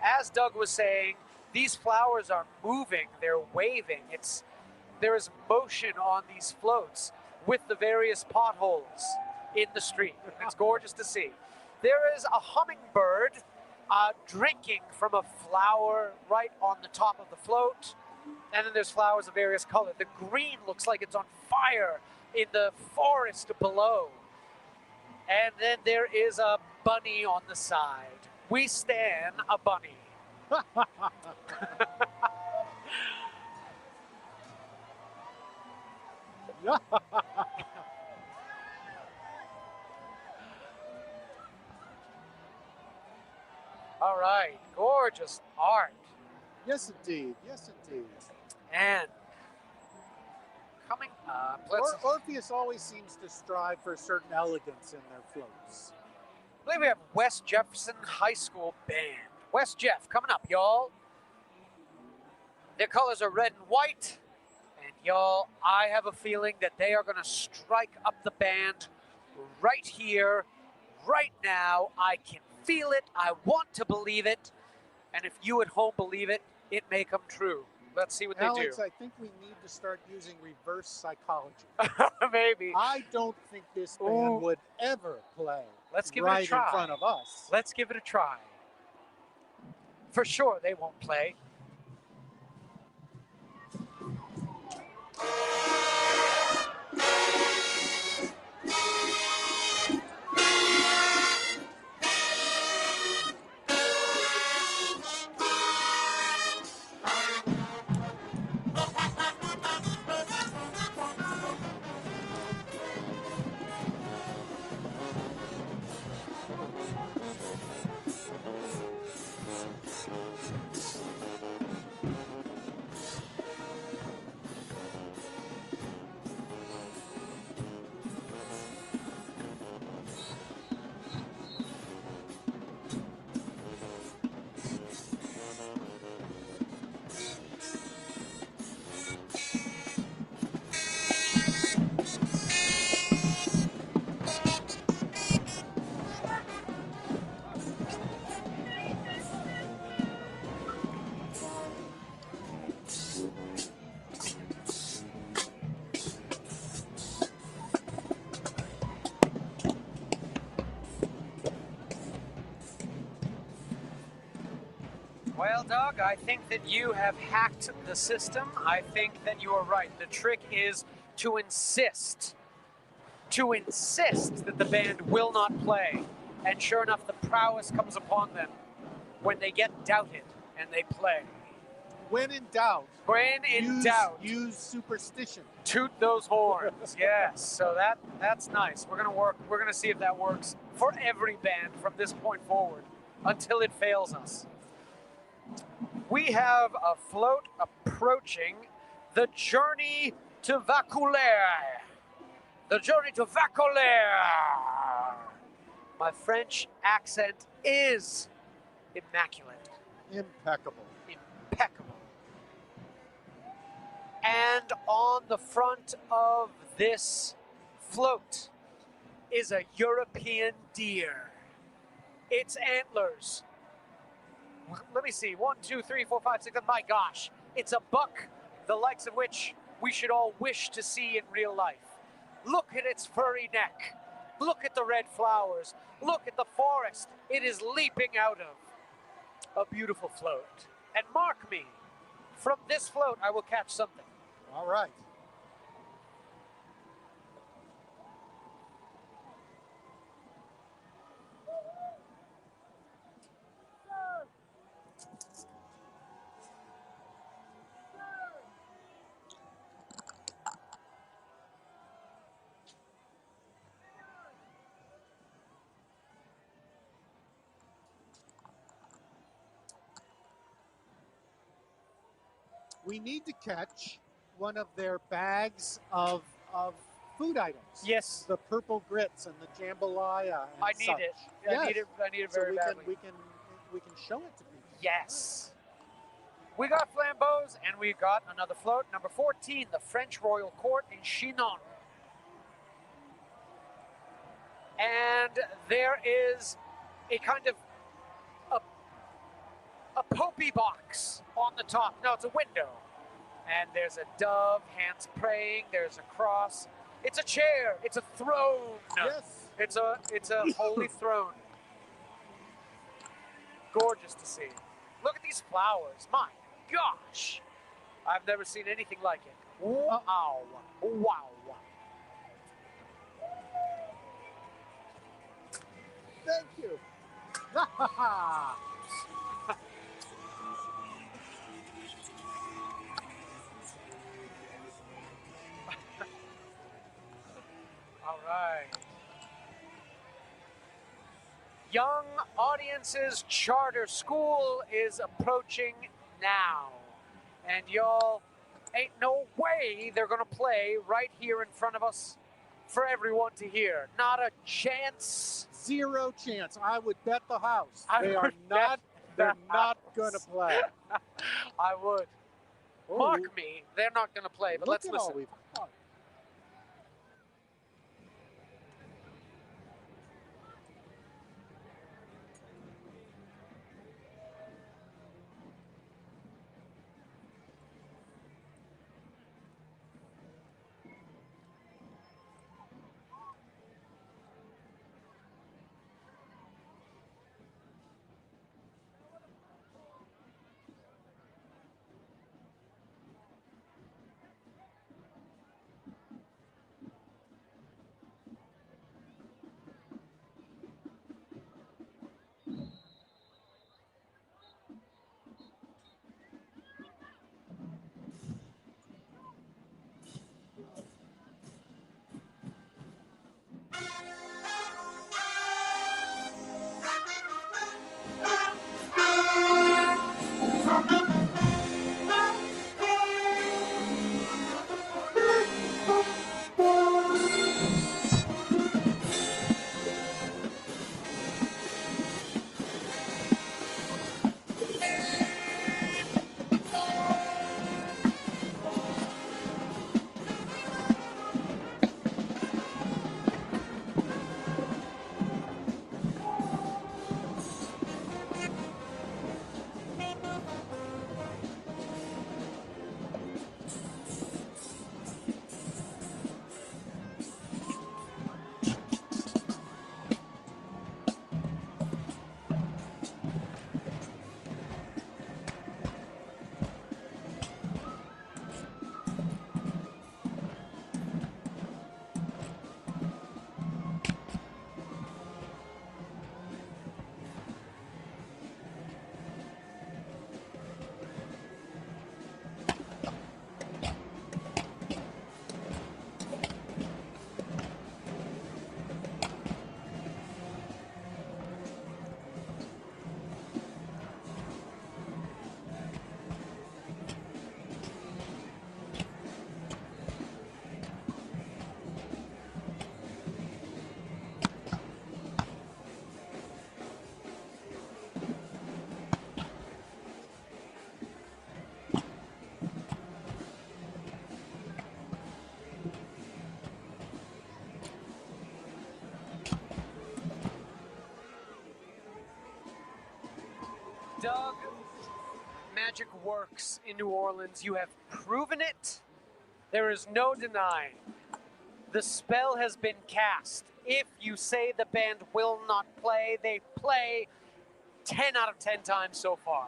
as Doug was saying, these flowers are moving, they're waving. There is motion on these floats with the various potholes in the street. It's gorgeous to see. There is a hummingbird drinking from a flower right on the top of the float. And then there's flowers of various colors. The green looks like it's on fire in the forest below. And then there is a bunny on the side. We stan a bunny. All right, gorgeous art. Yes, indeed. Yes, indeed. And coming up, Orpheus always seems to strive for a certain elegance in their floats. I believe we have West Jefferson High School Band. West Jeff, coming up, y'all. Their colors are red and white. And y'all, I have a feeling that they are going to strike up the band right here, right now. I can feel it. I want to believe it. And if you at home believe it, it may come true. Let's see what Alex, they do. I think we need to start using reverse psychology. Maybe. I don't think this band would ever play Let's give right it a try. in front of us. Let's give it a try. For sure, they won't play. Well, Doug, I think that you have hacked the system. I think that you are right. The trick is to insist that the band will not play. And sure enough, the prowess comes upon them when they get doubted and they play. When in doubt. When in doubt. Use superstition. Toot those horns. Yes. So that's nice. We're gonna see if that works for every band from this point forward until it fails us. We have a float approaching the journey to Vaucouleurs. The journey to Vaucouleurs. My French accent is immaculate. Impeccable. Impeccable. And on the front of this float is a European deer. Its antlers. Let me see. 1, 2, 3, 4, 5, 6. My gosh. It's a buck, the likes of which we should all wish to see in real life. Look at its furry neck. Look at the red flowers. Look at the forest it is leaping out of. A beautiful float. And mark me, from this float I will catch something. All right. we need to catch one of their bags of food items. Yes. The purple grits and the jambalaya. And I need such. it. Yes. I need it So very badly. we can show it to people. Yes. We got flambeaux, and we got another float, number 14, the French Royal Court in Chinon. And there is a kind of a popey box on the top. No, it's a window. And there's a dove, hands praying, there's a cross. It's a chair, it's a throne. Yes. It's a holy throne. Gorgeous to see. Look at these flowers. My gosh. I've never seen anything like it. Wow. Wow. Thank you. All right. Young Audiences Charter School is approaching now. And y'all, ain't no way they're going to play right here in front of us for everyone to hear. Not a chance. Zero chance. I would bet the house. They're not going to play. I would. Oh, Mark me, they're not going to play, but let's listen. Doug, magic works in New Orleans. You have proven it. There is no denying. The spell has been cast. If you say the band will not play, they play 10 out of 10 times so far.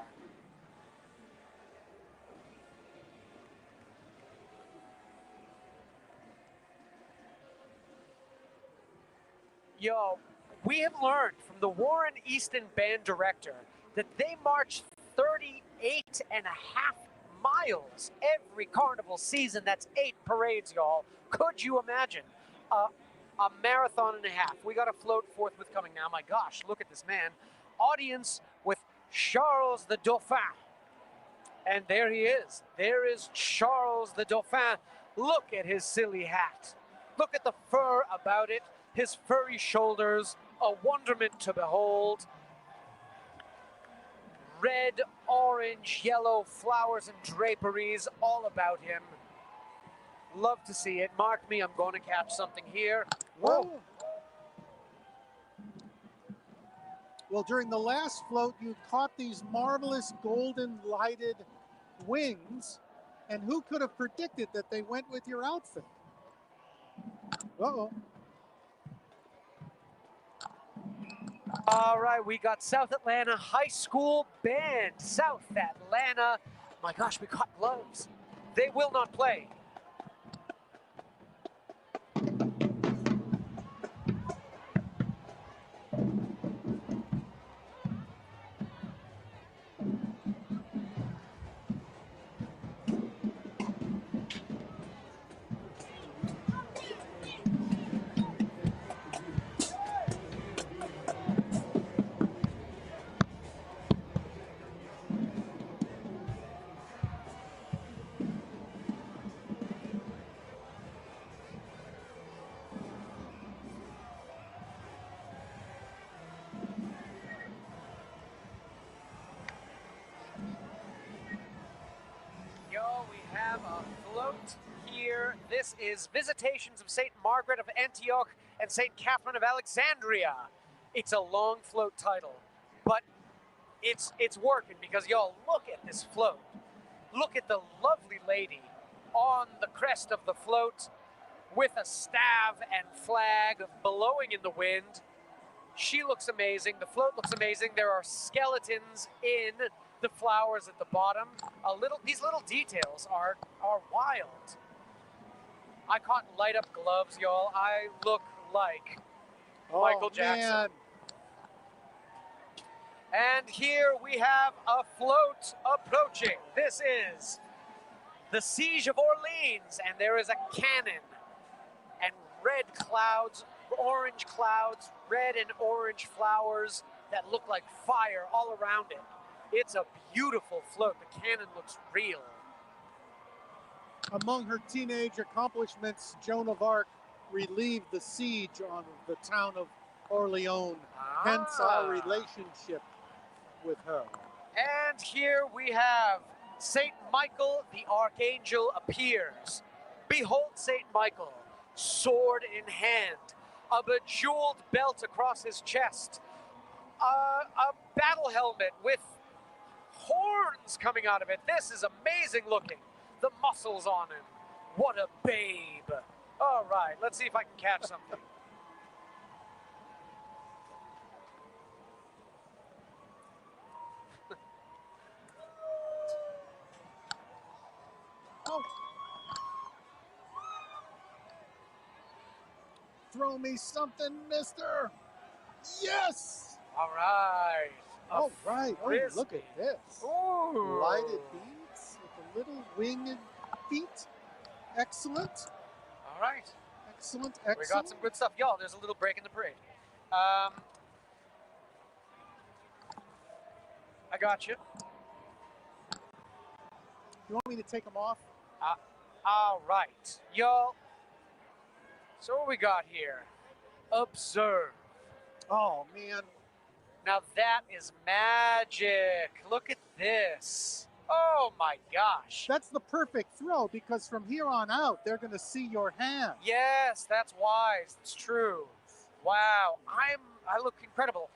Yo, we have learned from the Warren Easton band director that they march 38 and a half miles every carnival season. That's 8 parades, y'all. Could you imagine? A marathon and a half. We got a float forthwith coming now. My gosh, look at this man. Audience with Charles the Dauphin. And there he is. There is Charles the Dauphin. Look at his silly hat. Look at the fur about it, his furry shoulders, a wonderment to behold. Red, orange, yellow flowers and draperies all about him. Love to see it. Mark me, I'm going to catch something here. Well, well, during the last float, you caught these marvelous golden lighted wings, and who could have predicted that they went with your outfit? Uh-oh. All right, we got South Atlanta High School Band. South Atlanta. My gosh, we caught gloves. They will not play. Here, this is Visitations of St. Margaret of Antioch and St. Catherine of Alexandria. It's a long float title, but it's working because y'all look at this float. Look at the lovely lady on the crest of the float with a staff and flag blowing in the wind. She looks amazing. The float looks amazing. There are skeletons in the flowers at the bottom. These little details are wild. I caught light up gloves, y'all. I look like Michael Jackson. Man. And here we have a float approaching. This is the Siege of Orleans, and there is a cannon and red clouds, orange clouds, red and orange flowers that look like fire all around it. It's a beautiful float. The cannon looks real. Among her teenage accomplishments, Joan of Arc relieved the siege on the town of Orleans, hence our relationship with her. And here we have Saint Michael the Archangel appears. Behold Saint Michael, sword in hand, a bejeweled belt across his chest, a battle helmet with horns coming out of it. This is amazing looking. The muscles on him. What a babe. All right, let's see if I can catch something. Oh. Throw me something, mister. Yes! All right. All right. Oh, look at this. Ooh. Lighted beads with a little winged feet. Excellent. All right. Excellent. We got some good stuff. Y'all, there's a little break in the parade. I got you. You want me to take them off? All right. Y'all. So what we got here? Observe. Oh, man. Now that is magic. Look at this. Oh my gosh. That's the perfect throw because from here on out, they're going to see your hand. Yes, that's wise. It's true. Wow. I look incredible.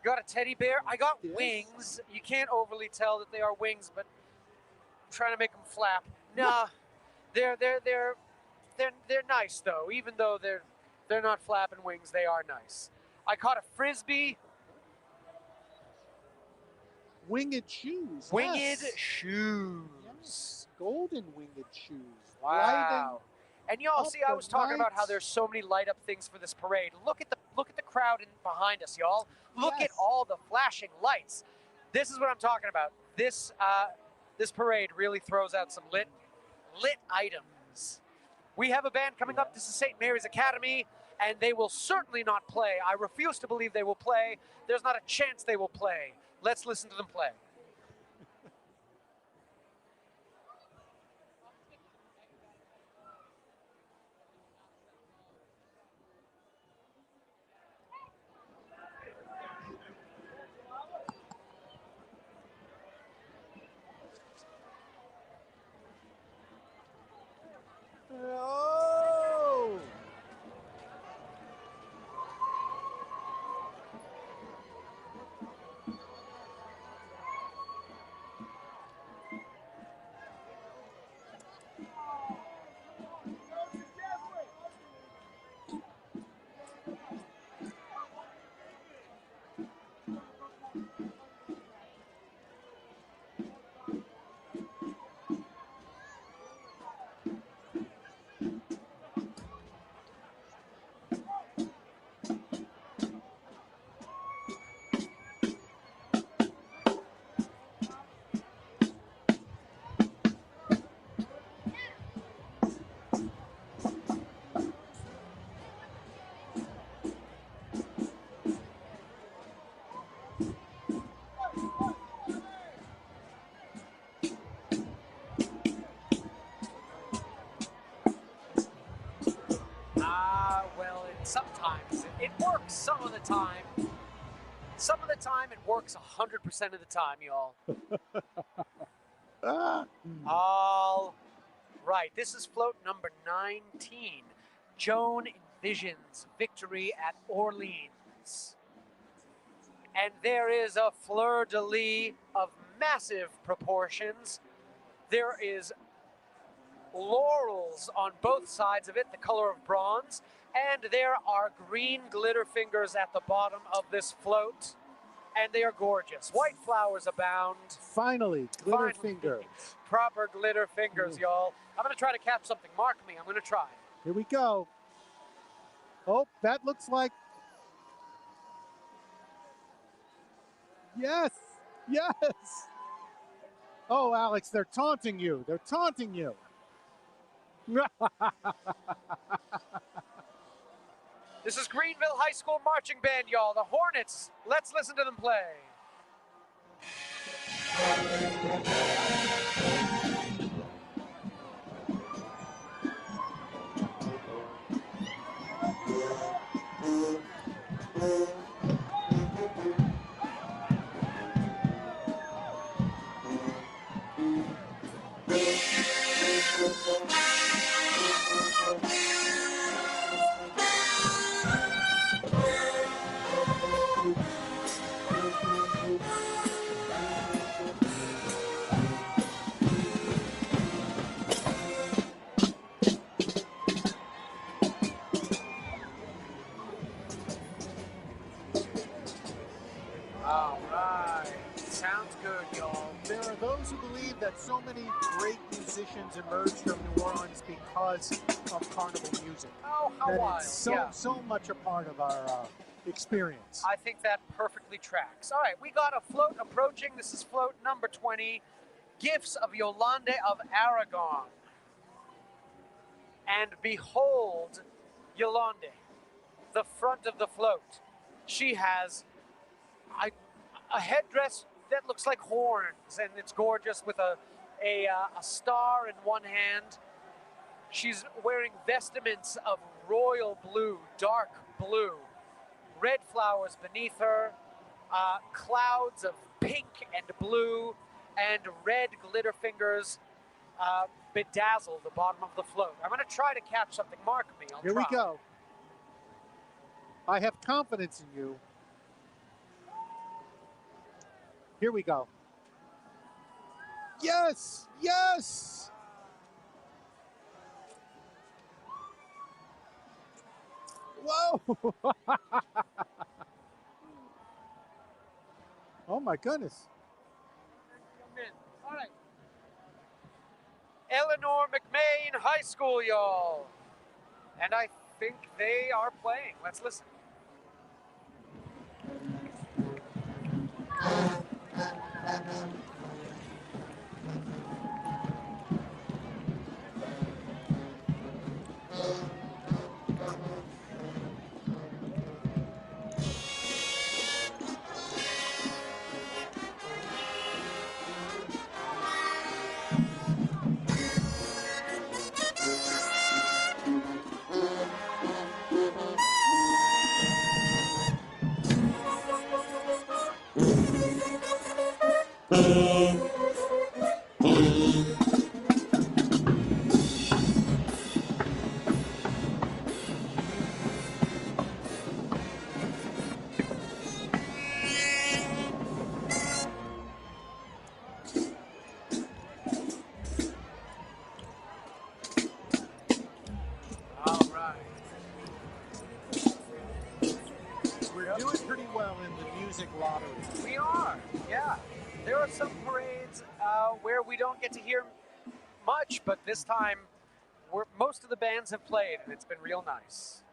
Got a teddy bear. I got wings. You can't overly tell that they are wings, but I'm trying to make them flap. Nah. they're nice though. Even though they're not flapping wings, they are nice. I caught a frisbee. Winged shoes. Winged yes. shoes. Yes. Golden winged shoes. Wow. And y'all see, I was talking about how there's so many light up things for this parade. Look at the crowd behind us, y'all. Look at all the flashing lights. This is what I'm talking about. This parade really throws out some lit items. We have a band coming up. This is St. Mary's Academy, and they will certainly not play. I refuse to believe they will play. There's not a chance they will play. Let's listen to them play. sometimes it works some of the time. Some of the time it works 100% of the time, y'all. All right, this is float number 19. Joan envisions victory at Orleans. And there is a fleur-de-lis of massive proportions. There is laurels on both sides of it, the color of bronze, and there are green glitter fingers at the bottom of this float, and they are gorgeous. White flowers abound. Finally, glitter fingers. Proper glitter fingers, y'all. I'm going to try to catch something. Mark me. I'm going to try. Here we go. Oh, that looks like... Yes! Yes! Oh, Alex, they're taunting you. They're taunting you. This is Greenville High School Marching Band, y'all. The Hornets. Let's listen to them play. All right. Sounds good, y'all. There are those who believe that so many great musicians emerged from New Orleans because of carnival music. Oh, how that wild. It's so much a part of our experience. I think that perfectly tracks. All right, we got a float approaching. This is float number 20, Gifts of Yolande of Aragon. And behold, Yolande, the front of the float. She has a headdress that looks like horns, and it's gorgeous with a star in one hand. She's wearing vestments of royal blue, dark blue, red flowers beneath her, clouds of pink and blue, and red glitter fingers bedazzle the bottom of the float. I'm going to try to catch something. Mark me. Here we go. I have confidence in you. Here we go. Yes! Yes! Whoa! Oh my goodness. All right. Eleanor McMain High School, y'all. And I think they are playing. Let's listen. We're doing pretty well in the music lottery. We are, yeah. There are some parades where we don't get to hear much, but this time most of the bands have played, and it's been real nice.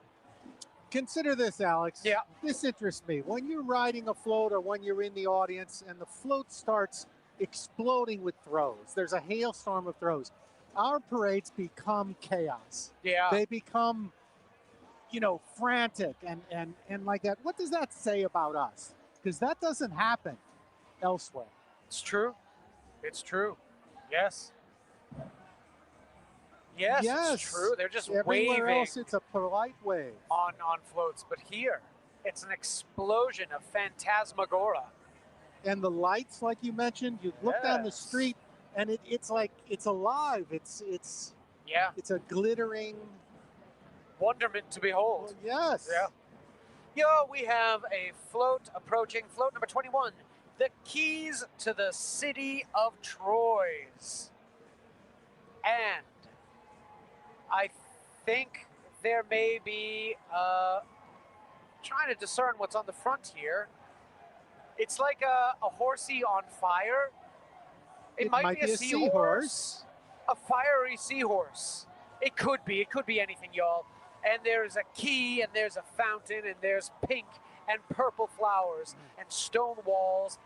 Consider this, Alex. Yeah. This interests me. When you're riding a float or when you're in the audience and the float starts exploding with throws, there's a hailstorm of throws. Our parades become chaos. Yeah. They become, frantic and like that. What does that say about us? Because that doesn't happen elsewhere. It's true. It's true. Yes. Yes, Yes. it's true. They're just Everywhere waving else, it's a polite wave. on floats, but here it's an explosion of phantasmagora. And the lights, like you mentioned, you look down the Yes. street, and it's like it's alive. It's Yeah, a glittering wonderment to behold. yes. Yeah. Yo, we have a float approaching, float number 21, the keys to the city of Troyes. And I think there may be, trying to discern what's on the front here. It's like a horsey on fire. It might be a seahorse. A fiery seahorse. It could be anything, y'all. And there's a key, and there's a fountain, and there's pink and purple flowers and stone walls,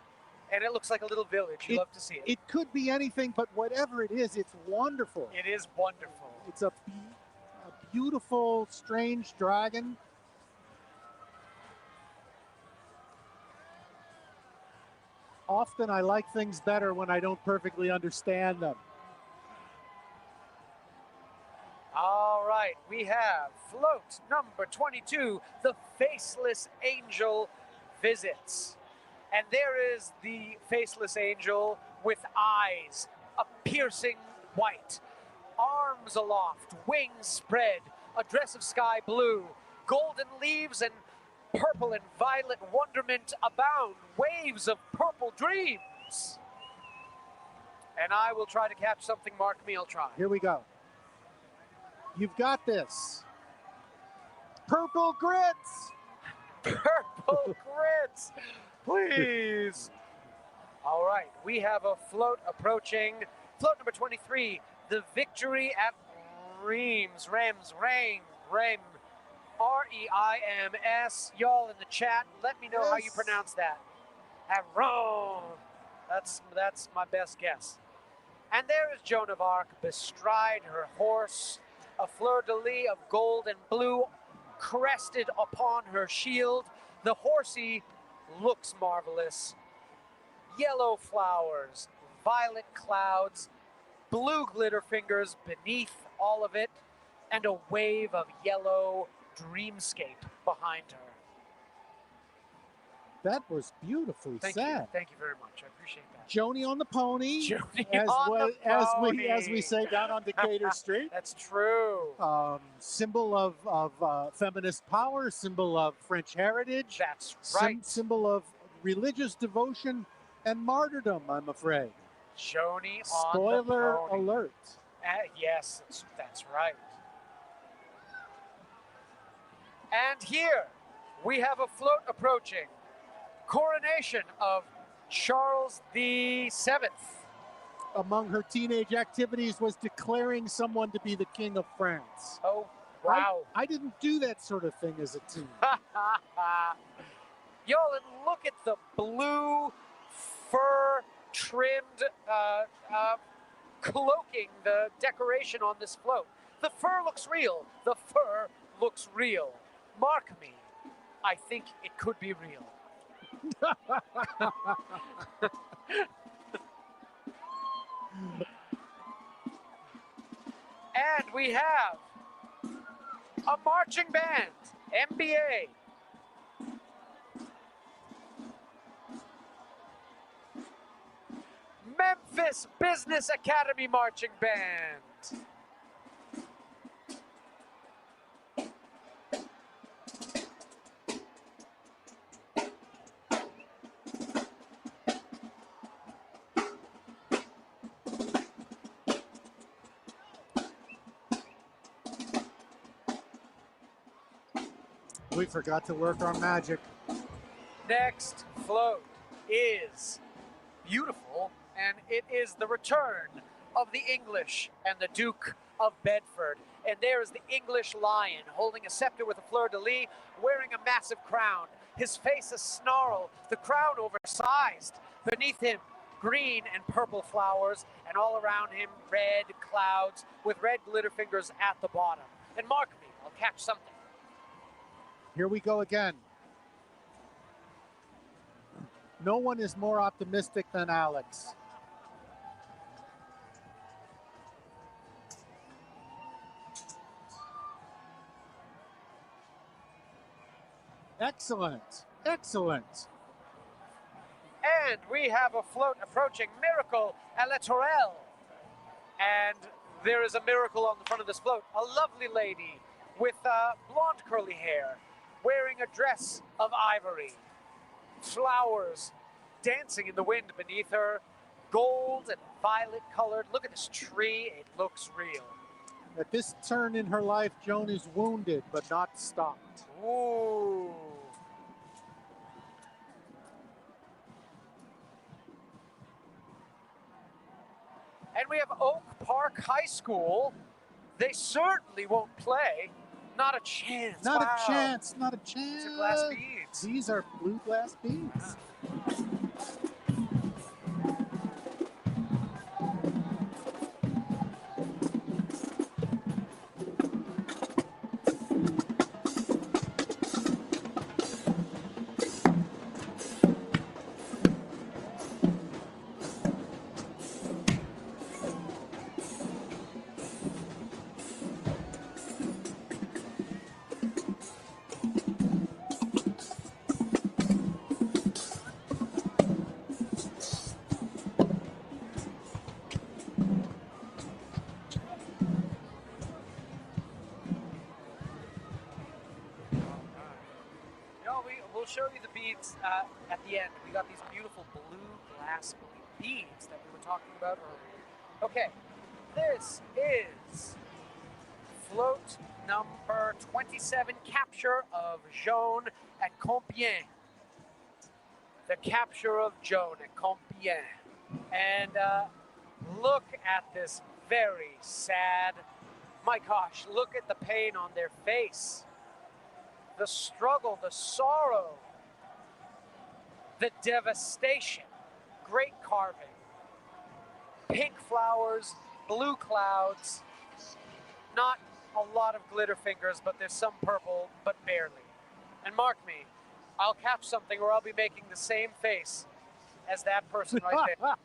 and it looks like a little village. You love to see it. It could be anything, but whatever it is, it's wonderful. It is wonderful. It's a beautiful, strange dragon. Often I like things better when I don't perfectly understand them. All right, we have float number 22, the Faceless Angel visits. And there is the Faceless Angel with eyes, a piercing white, arms aloft, wings spread, a dress of sky blue, golden leaves and purple and violet wonderment abound, waves of purple dreams. And I will try to catch something, mark me, I'll try. Here we go. You've got this. Purple grits. Purple grits, please. All right, we have a float approaching. Float number 23, the Victory at Reims. R-E-I-M-S. Y'all in the chat, let me know how you pronounce that. At Rome. That's my best guess. And there is Joan of Arc bestride her horse, a fleur-de-lis of gold and blue crested upon her shield. The horsey looks marvelous. Yellow flowers, violet clouds, blue glitter fingers beneath all of it, and a wave of yellow dreamscape behind her. That was beautifully said. Thank you very much. I appreciate that. Joni on the pony. Joni as on well, the pony. As we say down on Decatur Street. That's true. Symbol of feminist power, symbol of French heritage. That's right. Symbol of religious devotion and martyrdom, I'm afraid. Joni on Spoiler the pony. alert. Yes, that's right. And here we have a float approaching. Coronation of Charles VII. Among her teenage activities was declaring someone to be the King of France. Oh, wow. I didn't do that sort of thing as a teen. Y'all, and look at the blue fur-trimmed cloaking, the decoration on this float. The fur looks real. The fur looks real. Mark me. I think it could be real. And we have a marching band, MBA. Memphis Business Academy Marching Band. We forgot to work our magic. Next float is beautiful, and it is the return of the English and the Duke of Bedford. And there is the English lion holding a scepter with a fleur-de-lis, wearing a massive crown. His face a snarl, the crown oversized. Beneath him, green and purple flowers, and all around him, red clouds with red glitter fingers at the bottom. And mark me, I'll catch something. Here we go again. No one is more optimistic than Alex. Excellent. Excellent. And we have a float approaching Miracle Electorel. And there is a miracle on the front of this float. A lovely lady with blonde curly hair, wearing a dress of ivory. Flowers dancing in the wind beneath her. Gold and violet colored. Look at this tree. It looks real. At this turn in her life, Joan is wounded but not stopped. Ooh. And we have Oak Park High School. They certainly won't play. Not a chance. Not Wow. a chance. Not a chance. These are glass beads. These are blue glass beads. We'll show you the beads at the end. We got these beautiful blue glass beads that we were talking about earlier. Okay, this is float number 27, capture of Joan at Compiègne. The capture of Joan at Compiègne. And look at this very sad, my gosh, look at the pain on their face. The struggle, the sorrow, the devastation. Great carving. Pink flowers, blue clouds. Not a lot of glitter fingers, but there's some purple, but barely. And mark me, I'll catch something or I'll be making the same face as that person right there.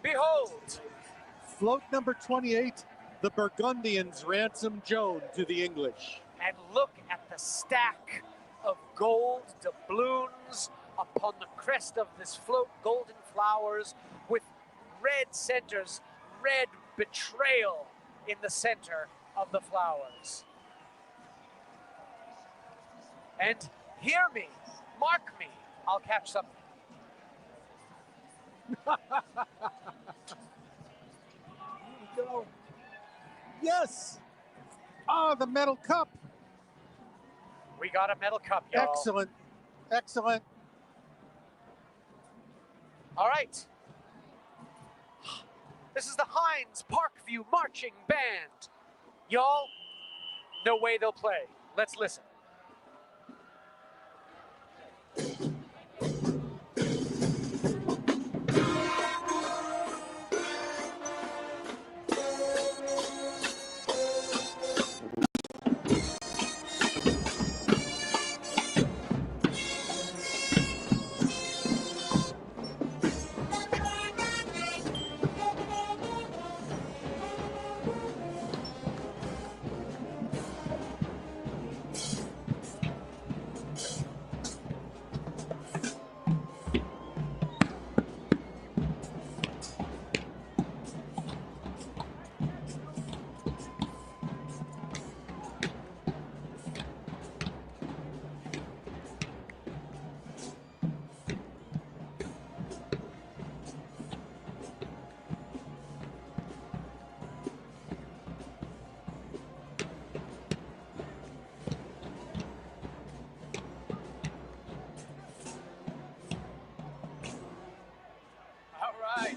Behold! Float number 28, the Burgundians ransom Joan to the English. And look at the stack of gold doubloons upon the crest of this float, golden flowers with red centers, red betrayal in the center of the flowers. And hear me, mark me, I'll catch something. Here we go. Yes! Ah, the metal cup. We got a metal cup, y'all. Excellent. Excellent. All right. This is the Heinz Parkview Marching Band. Y'all, no way they'll play. Let's listen.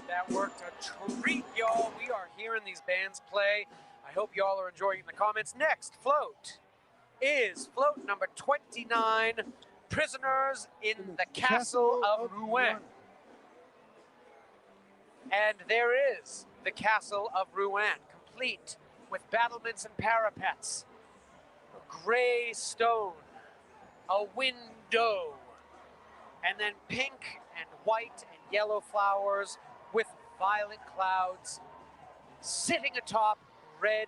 That worked a treat, y'all. We are hearing these bands play. I hope y'all are enjoying the comments. Next float is float number 29, Prisoners in the Castle of Rouen. And there is the Castle of Rouen, complete with battlements and parapets, gray stone, a window, and then pink and white and yellow flowers with violet clouds sitting atop red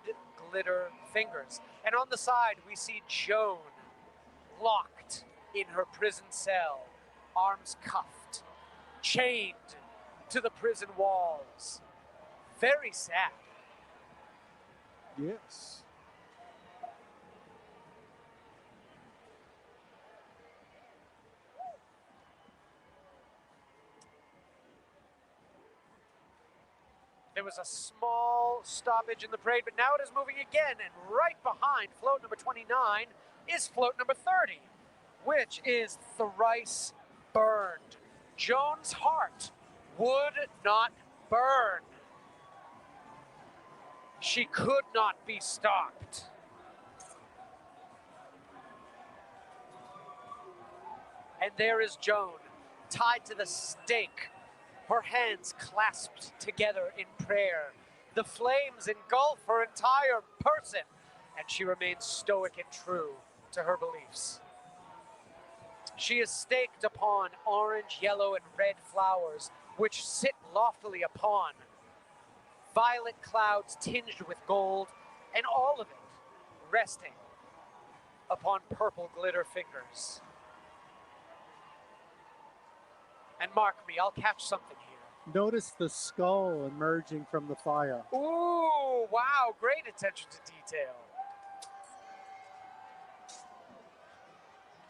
glitter fingers. And on the side, we see Joan locked in her prison cell, arms cuffed, chained to the prison walls. Very sad. Yes. There was a small stoppage in the parade, but now it is moving again, and right behind float number 29 is float number 30, which is thrice burned. Joan's heart would not burn. She could not be stopped. And there is Joan, tied to the stake, her hands clasped together in prayer. The flames engulf her entire person, and she remains stoic and true to her beliefs. She is staked upon orange, yellow, and red flowers, which sit loftily upon violet clouds tinged with gold, and all of it resting upon purple glitter fingers. And mark me, I'll catch something here. Notice the skull emerging from the fire. Ooh, wow, great attention to detail.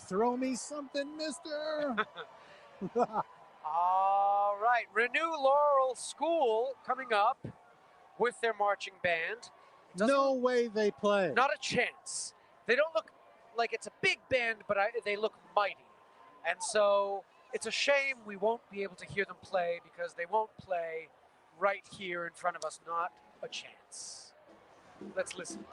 Throw me something, mister. All right, Renew Laurel School coming up with their marching band. No way they play. Not a chance. They don't look like it's a big band, but they look mighty. And so it's a shame we won't be able to hear them play because they won't play right here in front of us. Not a chance. Let's listen.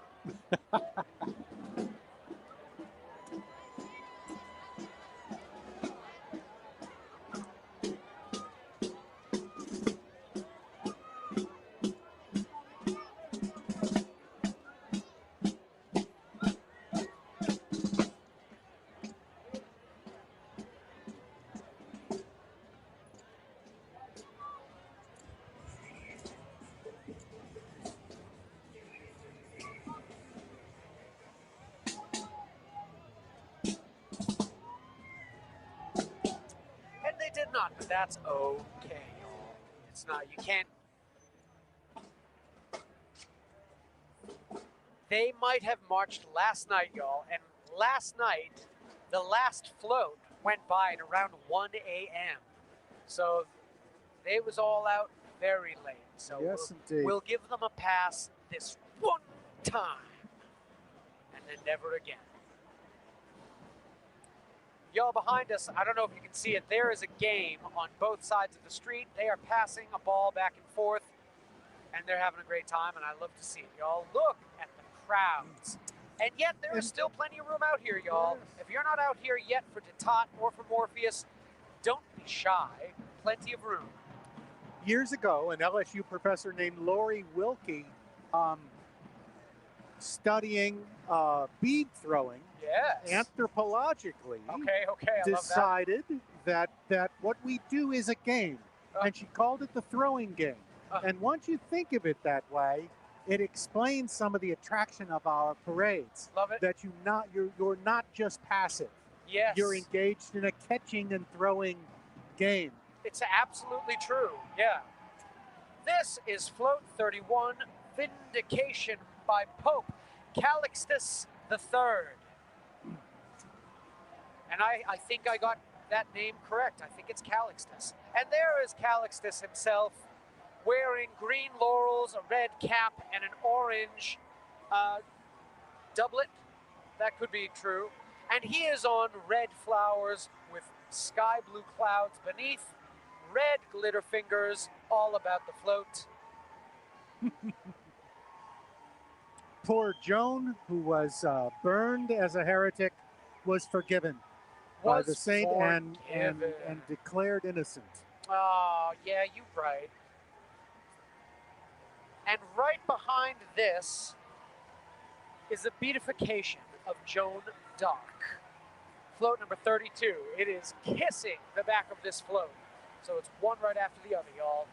Did not, but that's okay. It's not, you can't. They might have marched last night, y'all, and last night, the last float went by at around 1 a.m. So they was all out very late. So yes, indeed. We'll give them a pass this one time, and then never again. Y'all behind us, I don't know if you can see it, there is a game on both sides of the street. They are passing a ball back and forth, and they're having a great time, and I love to see it. Y'all look at the crowds. And yet there is still plenty of room out here, y'all. If you're not out here yet for D'Etat or for Morpheus, don't be shy. Plenty of room. Years ago, an LSU professor named Lori Wilkie, studying bead throwing, anthropologically, decided that what we do is a game, and she called it the throwing game. And once you think of it that way, it explains some of the attraction of our parades. Love it. That you're not just passive. Yes. You're engaged in a catching and throwing game. It's absolutely true. Yeah. This is Float 31, Vindication by Pope Calixtus III. And I think I got that name correct. I think it's Calixtus. And there is Calixtus himself, wearing green laurels, a red cap, and an orange doublet. That could be true. And he is on red flowers with sky blue clouds beneath, red glitter fingers, all about the float. Poor Joan, who was burned as a heretic, was forgiven by the saint and declared innocent. Oh, yeah, you're right. And right behind this is a beatification of Joan d'Arc. Float number 32. It is kissing the back of this float. So it's one right after the other, y'all.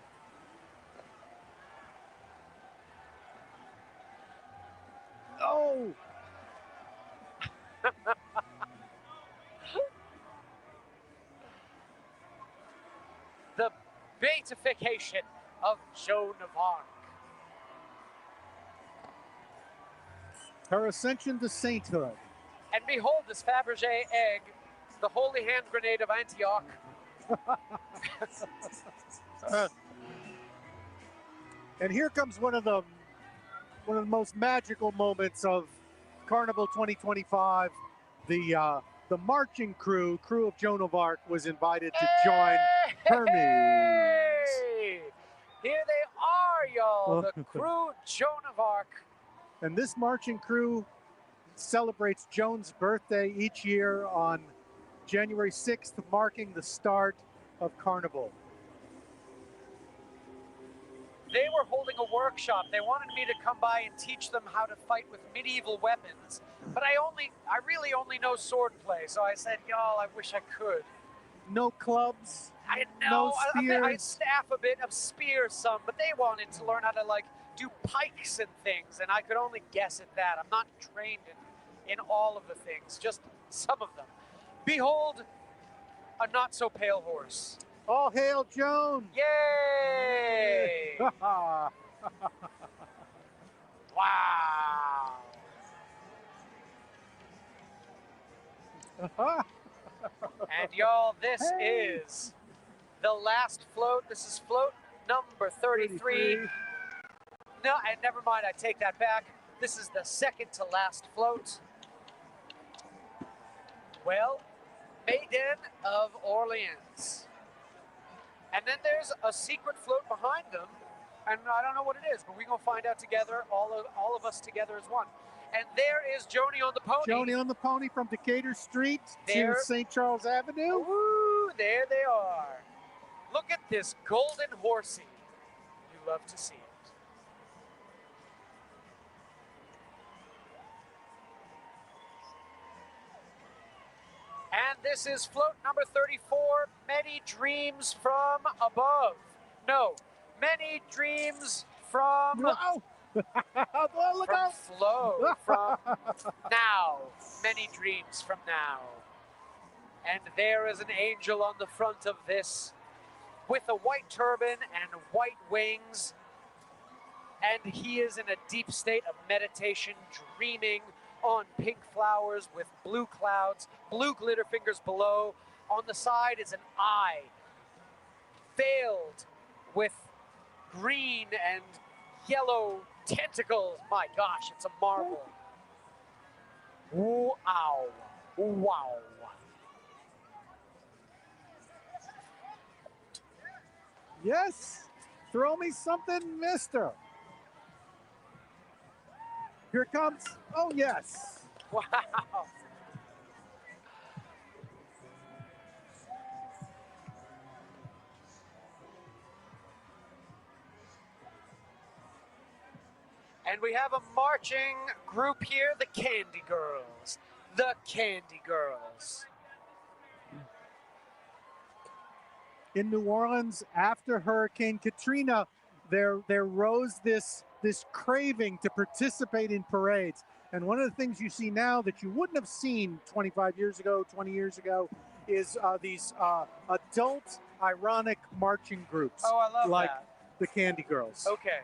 Oh! The beatification of Joan of Arc. Her ascension to sainthood. And behold this Fabergé egg, the holy hand grenade of Antioch. And here comes one of the most magical moments of Carnival 2025. The marching crew of Joan of Arc, was invited to join Hermes. Hey! Here they are, y'all. The crew Joan of Arc. And this marching crew celebrates Joan's birthday each year on January 6th, marking the start of Carnival. They were holding a workshop. They wanted me to come by and teach them how to fight with medieval weapons. But I really only know sword play, so I said, y'all, I wish I could. No clubs? I know. No spears? I staff a bit of spear some, but they wanted to learn how to, like, do pikes and things, and I could only guess at that. I'm not trained in all of the things, just some of them. Behold, a not-so-pale horse. All hail Joan! Yay! Wow! And y'all, this is the last float. This is float number 33. No, and never mind, I take that back. This is the second to last float. Well, Maiden of Orleans. And then there's a secret float behind them, and I don't know what it is, but we're going to find out together, all of us together as one. And there is Joni on the pony. Joni on the pony from Decatur Street to St. Charles Avenue. Ooh, there they are. Look at this golden horsey. You love to see it. And this is float number 34, Many Dreams from Above. No, Many Dreams from... No. Look from out. Flow, from Now. Many Dreams from Now. And there is an angel on the front of this with a white turban and white wings. And he is in a deep state of meditation, dreaming on pink flowers with blue clouds, blue glitter fingers below. On the side is an eye, veiled with green and yellow tentacles. My gosh, it's a marvel. Wow. Wow. Yes. Throw me something, mister. Here it comes. Oh, yes. Wow. And we have a marching group here, the Candy Girls. The Candy Girls. In New Orleans, after Hurricane Katrina, there rose this craving to participate in parades. And one of the things you see now that you wouldn't have seen 25 years ago, 20 years ago, is these adult ironic marching groups. Oh, I love like that. The Candy Girls. Okay.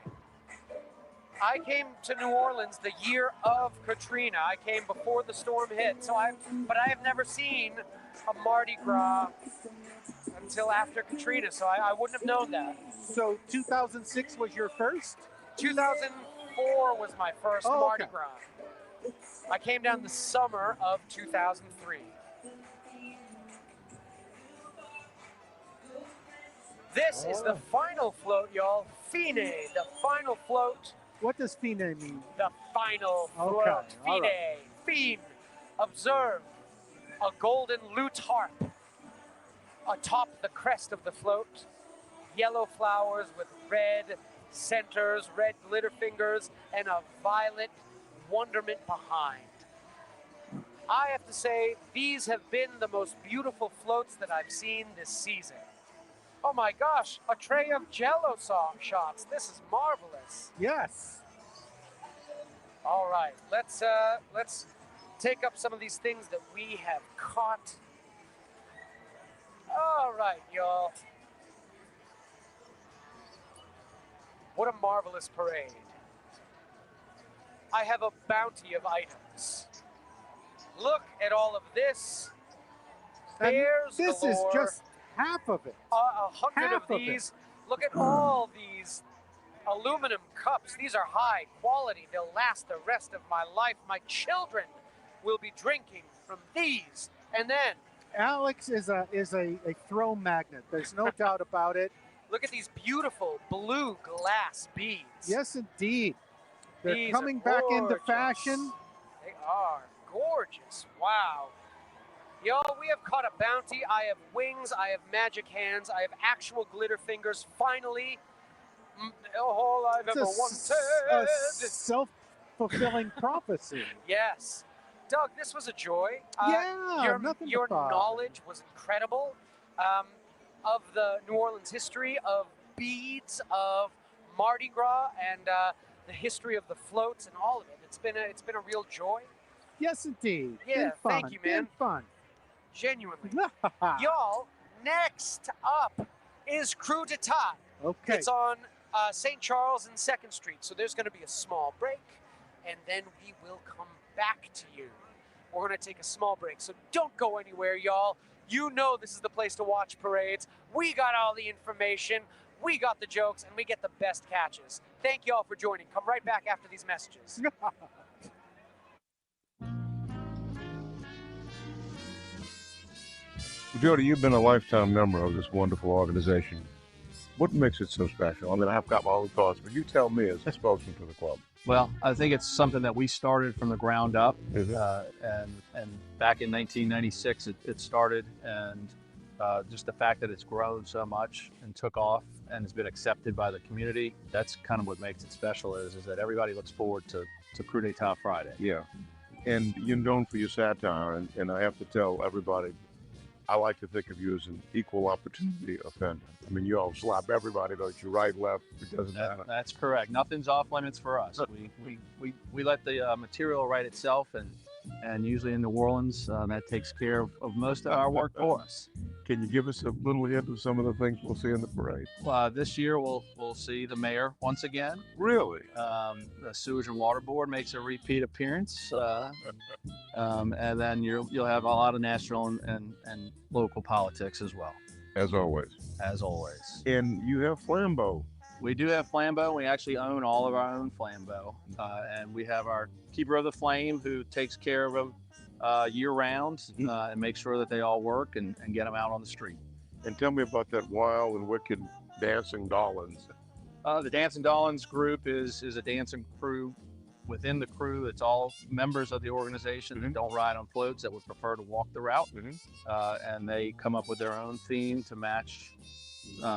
I came to New Orleans the year of Katrina. I came before the storm hit, but I have never seen a Mardi Gras until after Katrina, so I wouldn't have known that. So 2006 was your first? 2004 was my first Mardi Gras. I came down the summer of 2003. This is the final float, y'all. Fine, the final float. What does fine mean? The final float. Okay, Fine. right. Fine. Observe a golden lute harp atop the crest of the float. Yellow flowers with red centers, red glitter fingers, and a violet wonderment behind. I have to say, these have been the most beautiful floats that I've seen this season. Oh my gosh, a tray of Jell-O shots. This is marvelous. Yes. All right, let's take up some of these things that we have caught. All right, y'all. What a marvelous parade. I have a bounty of items. Look at all of this. And Bears this galore. is just half of it. 100 half of of it. these. Look at all these aluminum cups. These are high quality. They'll last the rest of my life. My children will be drinking from these. And then Alex is a throw magnet. There's no doubt about it. look at these beautiful blue glass beads. Yes, indeed. They're These coming are back into gorgeous. fashion. They are gorgeous. Wow. Y'all, we have caught a bounty. I have wings. I have magic hands. I have actual glitter fingers. Finally, all I've ever wanted. A self-fulfilling prophecy. Yes. Doug, this was a joy. Yeah, nothing Your but fun. knowledge was incredible of the New Orleans history, of beads, of Mardi Gras, and the history of the floats and all of it. It's been a real joy. Yes, indeed. Yeah, Been fun. thank you, man. Been fun. Genuinely. Y'all, next up is Kudatah. Okay. It's on St. Charles and 2nd Street, so there's going to be a small break, and then we will come back to you. We're going to take a small break, so don't go anywhere, y'all. You know this is the place to watch parades. We got all the information, we got the jokes, and we get the best catches. Thank y'all for joining. Come right back after these messages. Jody, you've been a lifetime member of this wonderful organization. What makes it so special? I mean, I've got my own thoughts, but you tell me as a spokesman for the club. Well, I think it's something that we started from the ground up, Mhm. and back in 1996 it started, and just the fact that it's grown so much and took off and has been accepted by the community, that's kind of what makes it special is that everybody looks forward to Kudatah Friday. Yeah, and you're known for your satire, and I have to tell everybody, I like to think of you as an equal opportunity offender. I mean, you all slap everybody, don't you? Right, left, it doesn't matter. That's correct. Nothing's off limits for us. We let the material write itself, and usually in New Orleans, that takes care of most of our work for us. Can you give us a little hint of some of the things we'll see in the parade? This year we'll see the mayor once again. Really? The Sewage and Water Board makes a repeat appearance, and then you'll have a lot of national and local politics as well. As always. As always. And you have Flambeau. We do have Flambeau. We actually own all of our own Flambeau, and we have our keeper of the flame who takes care of them year-round and makes sure that they all work and get them out on the street. And tell me about that wild and wicked Dancing Dollins. The Dancing Dollins group is a dancing crew within the crew. It's all members of the organization that don't ride on floats, that would prefer to walk the route. And they come up with their own theme to match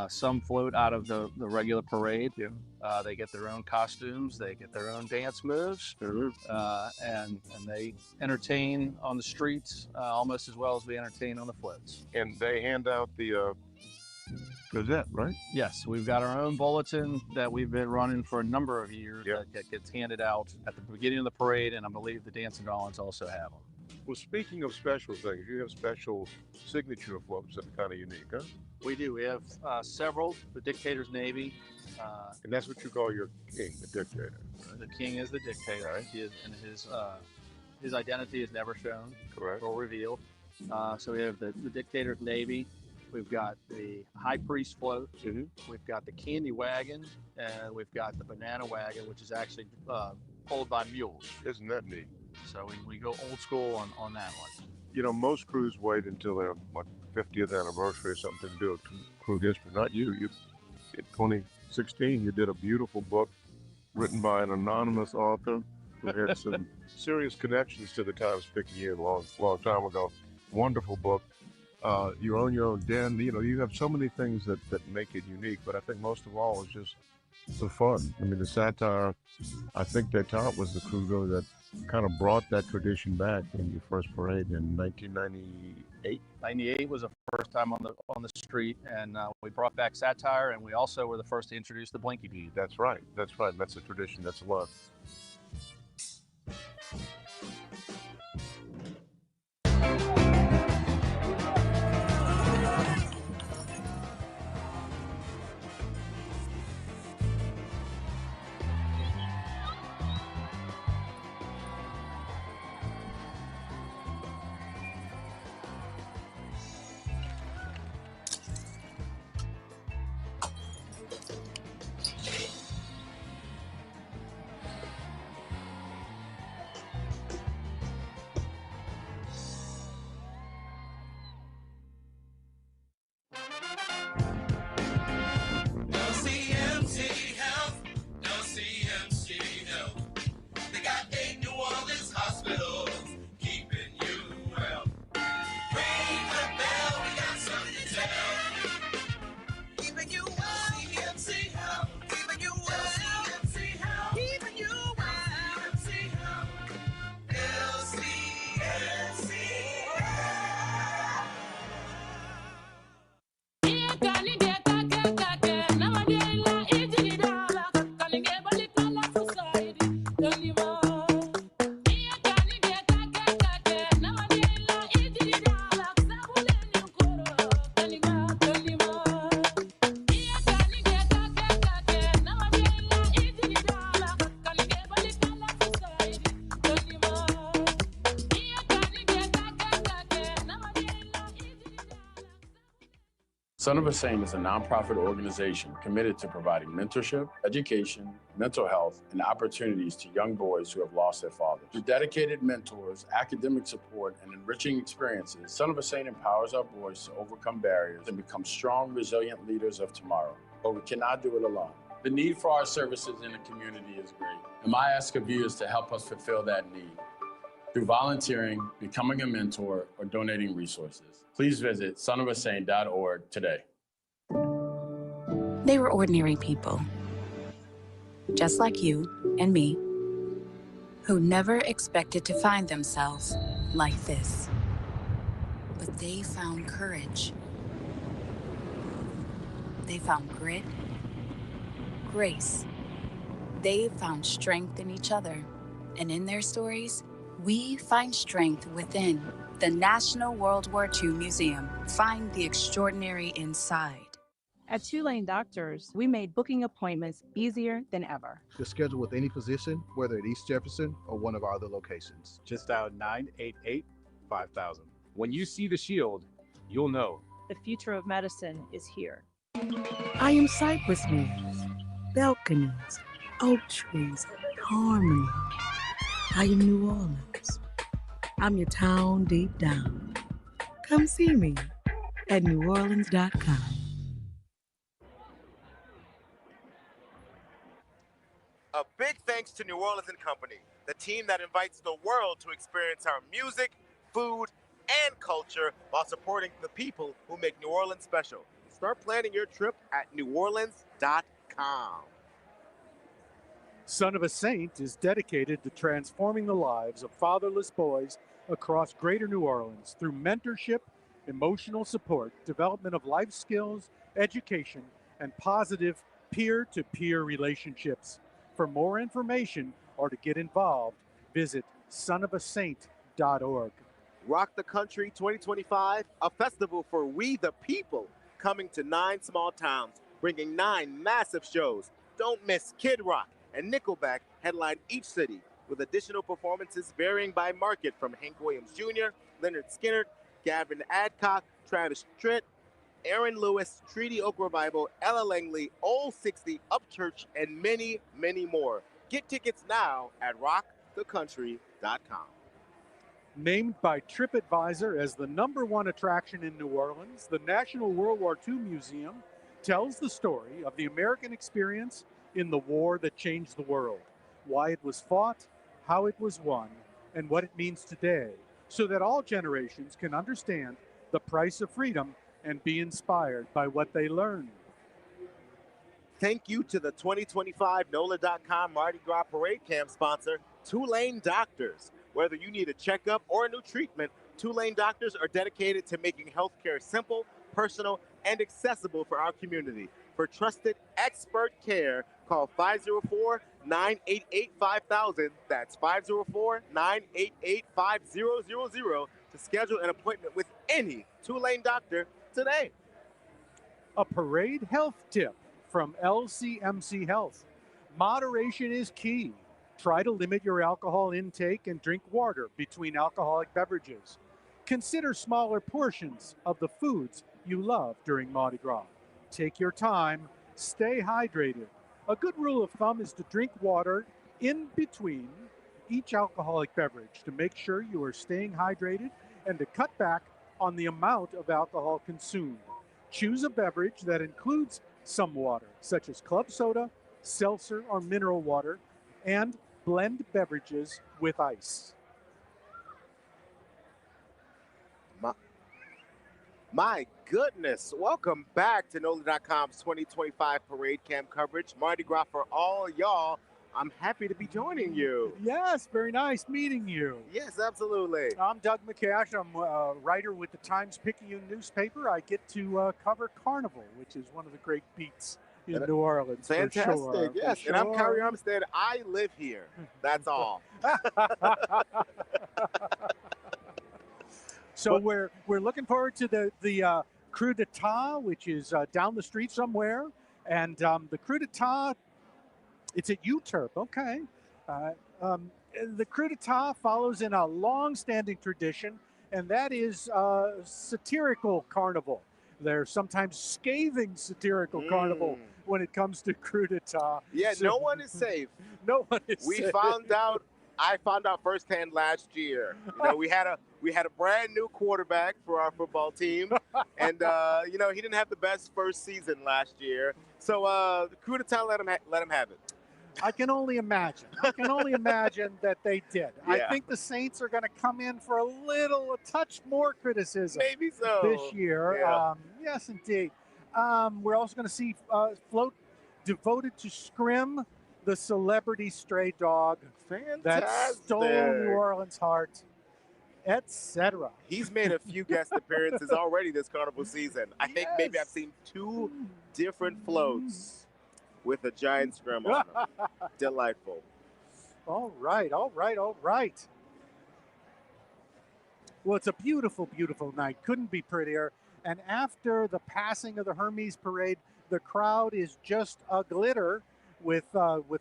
some float out of the regular parade. They get their own costumes, they get their own dance moves, and they entertain on the streets almost as well as we entertain on the floats. And they hand out the Gazette, right? Yes, we've got our own bulletin that we've been running for a number of years that gets handed out at the beginning of the parade, and I believe the Dancing Dollins also have them. Well, speaking of special things, you have special signature floats that are kind of unique, huh? We do. We have several. The Dictator's Navy. And that's what you call your king, the dictator. The king is the dictator. Right. He is, and his identity is never shown or revealed. So we have the Dictator's Navy. We've got the High Priest float. We've got the Candy Wagon, and we've got the Banana Wagon, which is actually pulled by mules. Isn't that neat? So we go old school on that one. You know, most crews wait until their 50th anniversary or something to do a crew history. Not you. You, in 2016, you did a beautiful book written by an anonymous author who had some serious connections to the Times-Picayune long time ago. Wonderful book. You own your own den. You know, you have so many things that make it unique, but I think most of all is just the fun. I mean, the satire, I think D'Etat was the crew that kind of brought that tradition back in your first parade in 1998. 98 was the first time on the street, and we brought back Satire, and we also were the first to introduce the Blinky Bead. That's right. That's right. That's a tradition. That's a lot. Son of a Saint is a nonprofit organization committed to providing mentorship, education, mental health, and opportunities to young boys who have lost their fathers. Through dedicated mentors, academic support, and enriching experiences, Son of a Saint empowers our boys to overcome barriers and become strong, resilient leaders of tomorrow. But we cannot do it alone. The need for our services in the community is great, and my ask of you is to help us fulfill that need through volunteering, becoming a mentor, or donating resources. Please visit sonofasaint.org today. They were ordinary people, just like you and me, who never expected to find themselves like this. But they found courage. They found grit, grace. They found strength in each other. And in their stories, we find strength within. The National World War II Museum. Find the extraordinary inside. At Tulane Doctors, we made booking appointments easier than ever. To schedule with any physician, whether at East Jefferson or one of our other locations. Just dial 988-5000. When you see the shield, you'll know. The future of medicine is here. I am cypress leaves, balconies, oak trees, harmony. I am New Orleans. I'm your town deep down. Come see me at NOLA.com. A big thanks to New Orleans & Company, the team that invites the world to experience our music, food, and culture while supporting the people who make New Orleans special. Start planning your trip at NewOrleans.com. Son of a Saint is dedicated to transforming the lives of fatherless boys across greater New Orleans through mentorship, emotional support, development of life skills, education, and positive peer-to-peer relationships. For more information or to get involved, visit sonofasaint.org. Rock the Country 2025, a festival for we the people, coming to 9 small towns, bringing 9 massive shows. Don't miss Kid Rock and Nickelback headline each city, with additional performances varying by market from Hank Williams Jr., Leonard Skinner, Gavin Adcock, Travis Tritt, Aaron Lewis, Treaty Oak Revival, Ella Langley, Old 60, Upchurch, and many, many more. Get tickets now at rockthecountry.com. Named by TripAdvisor as the #1 attraction in New Orleans, the National World War II Museum tells the story of the American experience in the war that changed the world, why it was fought, how it was won, and what it means today, so that all generations can understand the price of freedom and be inspired by what they learned. Thank you to the 2025 NOLA.com Mardi Gras Parade Camp sponsor, Tulane Doctors. Whether you need a checkup or a new treatment, Tulane Doctors are dedicated to making healthcare simple, personal, and accessible for our community. For trusted expert care, call 504-988-5000. That's 504-988-5000 to schedule an appointment with any Tulane doctor today. A parade health tip from LCMC Health. Moderation is key. Try to limit your alcohol intake and drink water between alcoholic beverages. Consider smaller portions of the foods you love during Mardi Gras. Take your time, stay hydrated. A good rule of thumb is to drink water in between each alcoholic beverage to make sure you are staying hydrated and to cut back on the amount of alcohol consumed. Choose a beverage that includes some water, such as club soda, seltzer, or mineral water, and blend beverages with ice. My goodness, welcome back to NOLA.com's 2025 Parade Camp coverage. Mardi Gras for all y'all. I'm happy to be joining you. Yes, very nice meeting you. Yes, absolutely. I'm Doug McCash. I'm a writer with the Times-Picayune newspaper. I get to cover Carnival, which is one of the great beats in New Orleans. Fantastic, for sure, yes. for And I'm sure. Kyrie Armstead. I live here. That's all. So we're looking forward to the Kudatah, which is down the street somewhere, and the Kudatah, it's at UTERP. Okay, the Kudatah follows in a long-standing tradition, and that is satirical carnival. their sometimes scathing satirical carnival when it comes to Kudatah. Yeah, So- no one is safe. No one is We safe. found out. I found out firsthand last year. You know, we had a brand new quarterback for our football team, and you know, he didn't have the best first season last year. So Kudatah let him have it. I can only imagine. That they did. I Yeah. think the Saints are going to come in for a touch more criticism. Maybe so. This year. Yeah. Yes, indeed. We're also going to see float devoted to Scrim, the celebrity stray dog that stole New Orleans' heart, etc. He's made a few guest appearances already this carnival season. I think maybe I've seen 2 different floats with a giant scrim on them. Delightful. All right. Well, it's a beautiful, beautiful night. Couldn't be prettier. And after the passing of the Hermes parade, the crowd is just a glitter with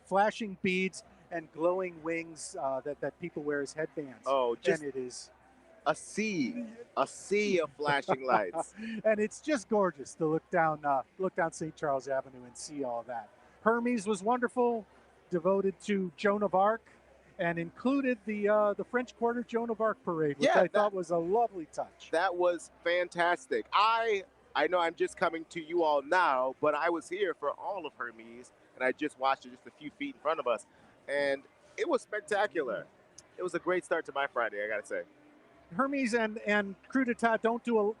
flashing beads and glowing wings that people wear as headbands. Oh, just and it is a sea of flashing lights. And it's just gorgeous to look down St. Charles Avenue and see all that. Hermes was wonderful, devoted to Joan of Arc, and included the French Quarter Joan of Arc parade, which I thought was a lovely touch. That was fantastic. I know I'm just coming to you all now, but I was here for all of Hermes, and I just watched it just a few feet in front of us, and it was spectacular. It was a great start to my Friday, I gotta say. Hermes and Kudatah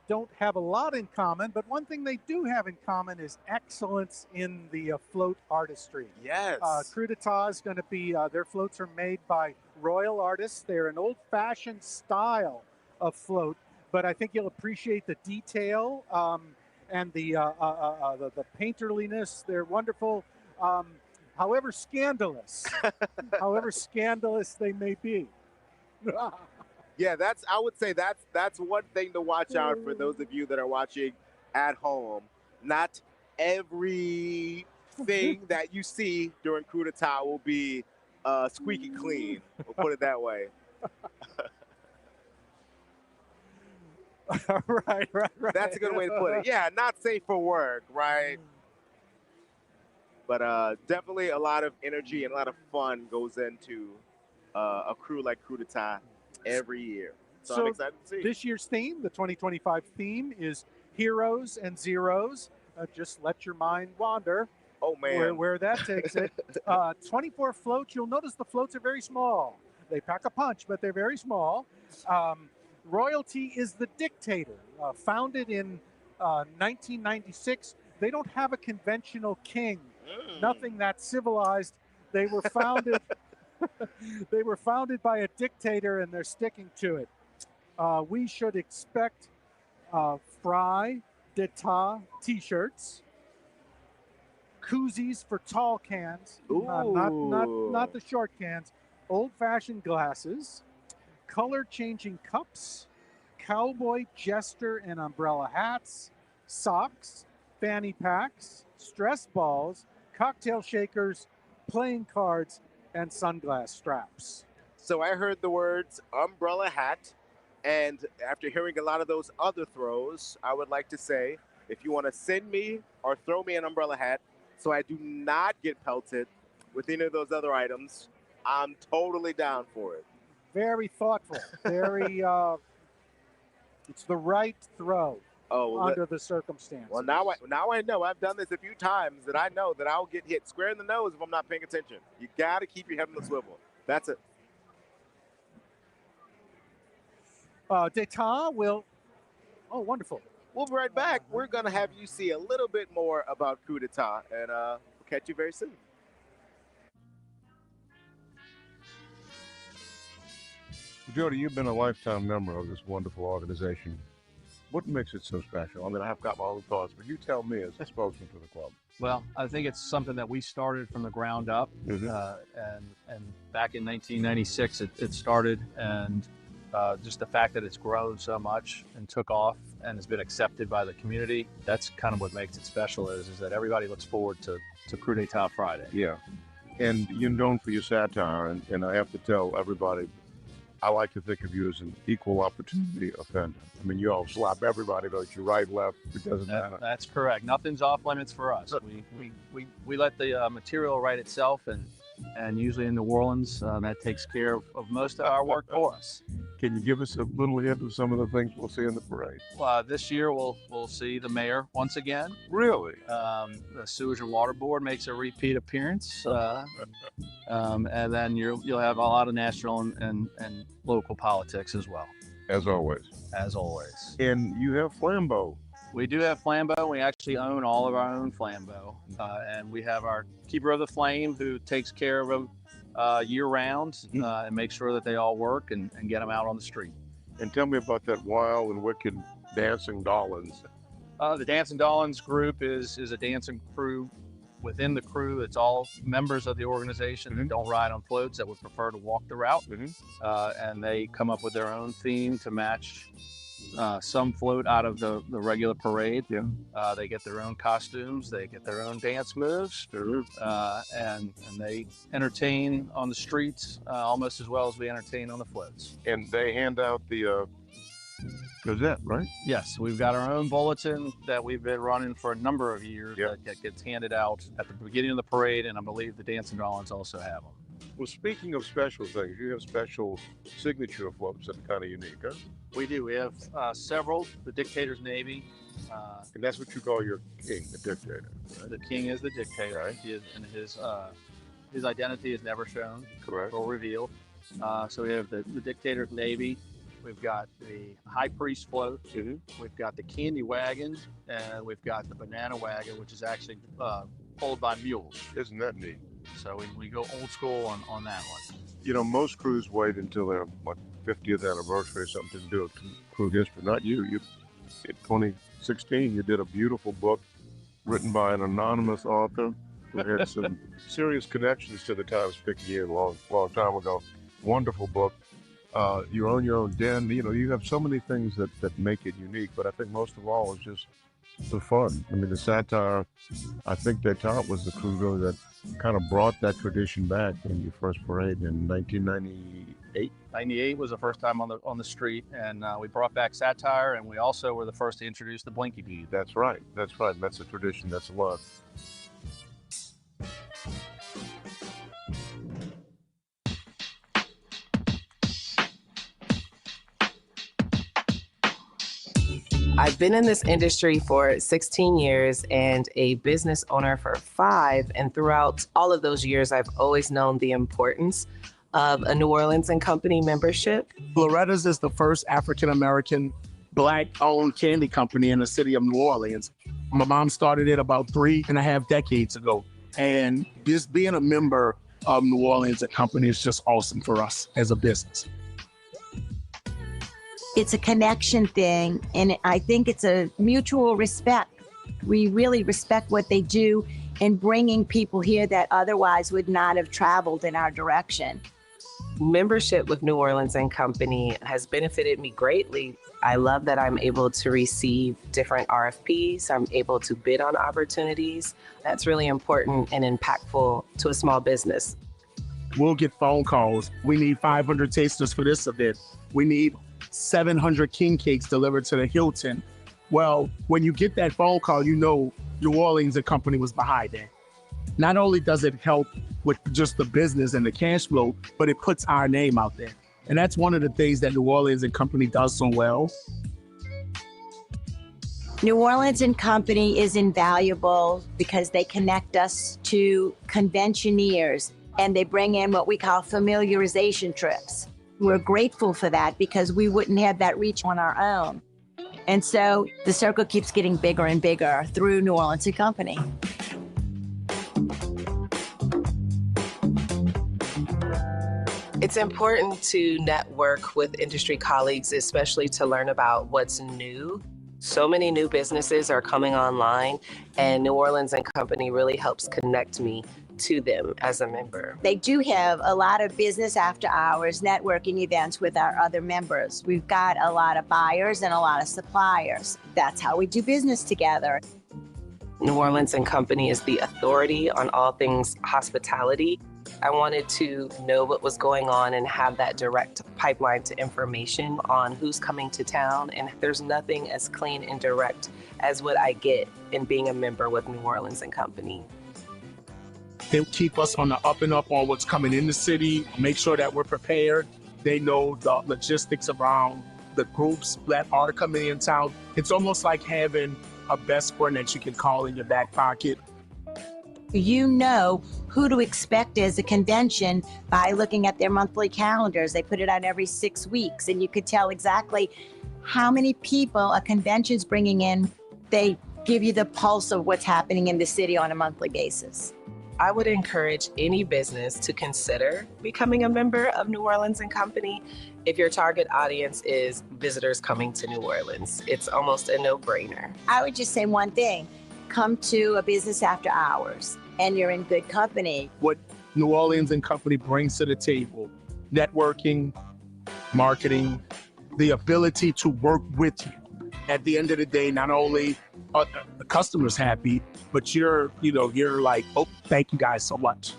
don't have a lot in common, but one thing they do have in common is excellence in the float artistry. Yes. Kudatah is going to be, their floats are made by royal artists. They're an old-fashioned style of float, but I think you'll appreciate the detail and the painterliness. They're wonderful, however scandalous they may be. Yeah, I would say that's one thing to watch out for those of you that are watching at home. Not everything that you see during Kudatah will be squeaky clean. We'll put it that way. Right. That's a good way to put it. Yeah, not safe for work, right? But definitely a lot of energy and a lot of fun goes into a crew like Kudatah every year. So I'm excited to see. This year's theme, the 2025 theme, is Heroes and Zeros. Just let your mind wander. Oh, man. Where that takes it. 24 floats. You'll notice the floats are very small. They pack a punch, but they're very small. Royalty is the dictator. Founded in 1996. They don't have a conventional king. Nothing that civilized. They were founded... They were founded by a dictator, and they're sticking to it. We should expect Fry D'Etat T-shirts, koozies for tall cans, not the short cans, old-fashioned glasses, color-changing cups, cowboy, jester, and umbrella hats, socks, fanny packs, stress balls, cocktail shakers, playing cards, and sunglass straps. So I heard the words umbrella hat, and after hearing a lot of those other throws, I would like to say, if you want to send me or throw me an umbrella hat so I do not get pelted with any of those other items, I'm totally down for it. Very thoughtful. Very, it's the right throw. Under the circumstances. Well, now I know. I've done this a few times that I know that I'll get hit square in the nose if I'm not paying attention. You got to keep your head on the swivel. That's it. D'Etat will... Oh, wonderful. We'll be right back. We're going to have you see a little bit more about Kudatah, and we'll catch you very soon. Jody, you've been a lifetime member of this wonderful organization. What makes it so special? I mean, I've got my own thoughts, but you tell me as a spokesman for the club. Well, I think it's something that we started from the ground up, and back in 1996 it started, and just the fact that it's grown so much and took off and has been accepted by the community, that's kind of what makes it special is that everybody looks forward to Kudatah Friday. Yeah, and you're known for your satire, and I have to tell everybody, I like to think of you as an equal opportunity offender. I mean, you all slap everybody, don't you? Right, left, it doesn't matter. That's correct. Nothing's off limits for us. We let the material write itself, and usually in New Orleans, that takes care of most of our work for us. Can you give us a little hint of some of the things we'll see in the parade? This year we'll see the mayor once again. Really? The Sewage and Water Board makes a repeat appearance, and then you'll have a lot of national and local politics as well. As always. As always. And you have flambeau. We do have flambeau. We actually own all of our own flambeau, and we have our keeper of the flame who takes care of them year round and makes sure that they all work and get them out on the street. And tell me about that wild and wicked dancing Dollins. The Dancing Dollins group is a dancing crew within the crew. It's all members of the organization that don't ride on floats, that would prefer to walk the route. And they come up with their own theme to match some float out of the regular parade. They get their own costumes, they get their own dance moves, and they entertain on the streets almost as well as we entertain on the floats. And they hand out the Gazette, right? Yes, we've got our own bulletin that we've been running for a number of years that gets handed out at the beginning of the parade, and I believe the Dancing Dollins also have them. Well, speaking of special things, you have special signature floats that are kind of unique, huh? We do. We have several. The Dictator's Navy. And that's what you call your king, the dictator. The king is the dictator. Right. And his identity is never shown. Correct. Or revealed. So we have the Dictator's Navy. We've got the High Priest float. We've got the Candy Wagon, and we've got the Banana Wagon, which is actually pulled by mules. Isn't that neat? So we go old school on that one. You know, most crews wait until their 50th anniversary or something to do a crew history. Not you. You, in 2016, you did a beautiful book written by an anonymous author who had some serious connections to the Times-Picayune a long time ago. Wonderful book. You own your own den. You know, you have so many things that make it unique, but I think most of all is just the fun. I mean, the Satire, I think D'Etat was the crew really that kind of brought that tradition back in your first parade in 1998. 98 was the first time on the street, and we brought back Satire, and we also were the first to introduce the Blinky Bead. That's right. That's right. That's a tradition. That's a lot. I've been in this industry for 16 years and a business owner for 5. And throughout all of those years, I've always known the importance of a New Orleans and Company membership. Loretta's is the first African-American Black-owned candy company in the city of New Orleans. My mom started it about 3.5 decades ago. And just being a member of New Orleans and Company is just awesome for us as a business. It's a connection thing, and I think it's a mutual respect. We really respect what they do in bringing people here that otherwise would not have traveled in our direction. Membership with New Orleans and Company has benefited me greatly. I love that I'm able to receive different RFPs. I'm able to bid on opportunities. That's really important and impactful to a small business. We'll get phone calls. We need 500 tasters for this event. We need 700 king cakes delivered to the Hilton. Well, when you get that phone call, you know New Orleans and Company was behind it. Not only does it help with just the business and the cash flow, but it puts our name out there. And that's one of the things that New Orleans and Company does so well. New Orleans and Company is invaluable because they connect us to conventioneers, and they bring in what we call familiarization trips. We're grateful for that because we wouldn't have that reach on our own. And so the circle keeps getting bigger and bigger through New Orleans and Company. It's important to network with industry colleagues, especially to learn about what's new. So many new businesses are coming online, and New Orleans and Company really helps connect me to them as a member. They do have a lot of business after hours networking events with our other members. We've got a lot of buyers and a lot of suppliers. That's how we do business together. New Orleans and Company is the authority on all things hospitality. I wanted to know what was going on and have that direct pipeline to information on who's coming to town. And there's nothing as clean and direct as what I get in being a member with New Orleans and Company. They keep us on the up and up on what's coming in the city, make sure that we're prepared. They know the logistics around the groups that are coming in town. It's almost like having a best friend that you can call in your back pocket. You know who to expect as a convention by looking at their monthly calendars. They put it out every 6 weeks, and you could tell exactly how many people a convention's bringing in. They give you the pulse of what's happening in the city on a monthly basis. I would encourage any business to consider becoming a member of New Orleans and Company if your target audience is visitors coming to New Orleans. It's almost a no-brainer. I would just say one thing: come to a business after hours, and you're in good company. What New Orleans and Company brings to the table: networking, marketing, the ability to work with you. At the end of the day, not only are the customers happy, but you're like, oh, thank you guys so much.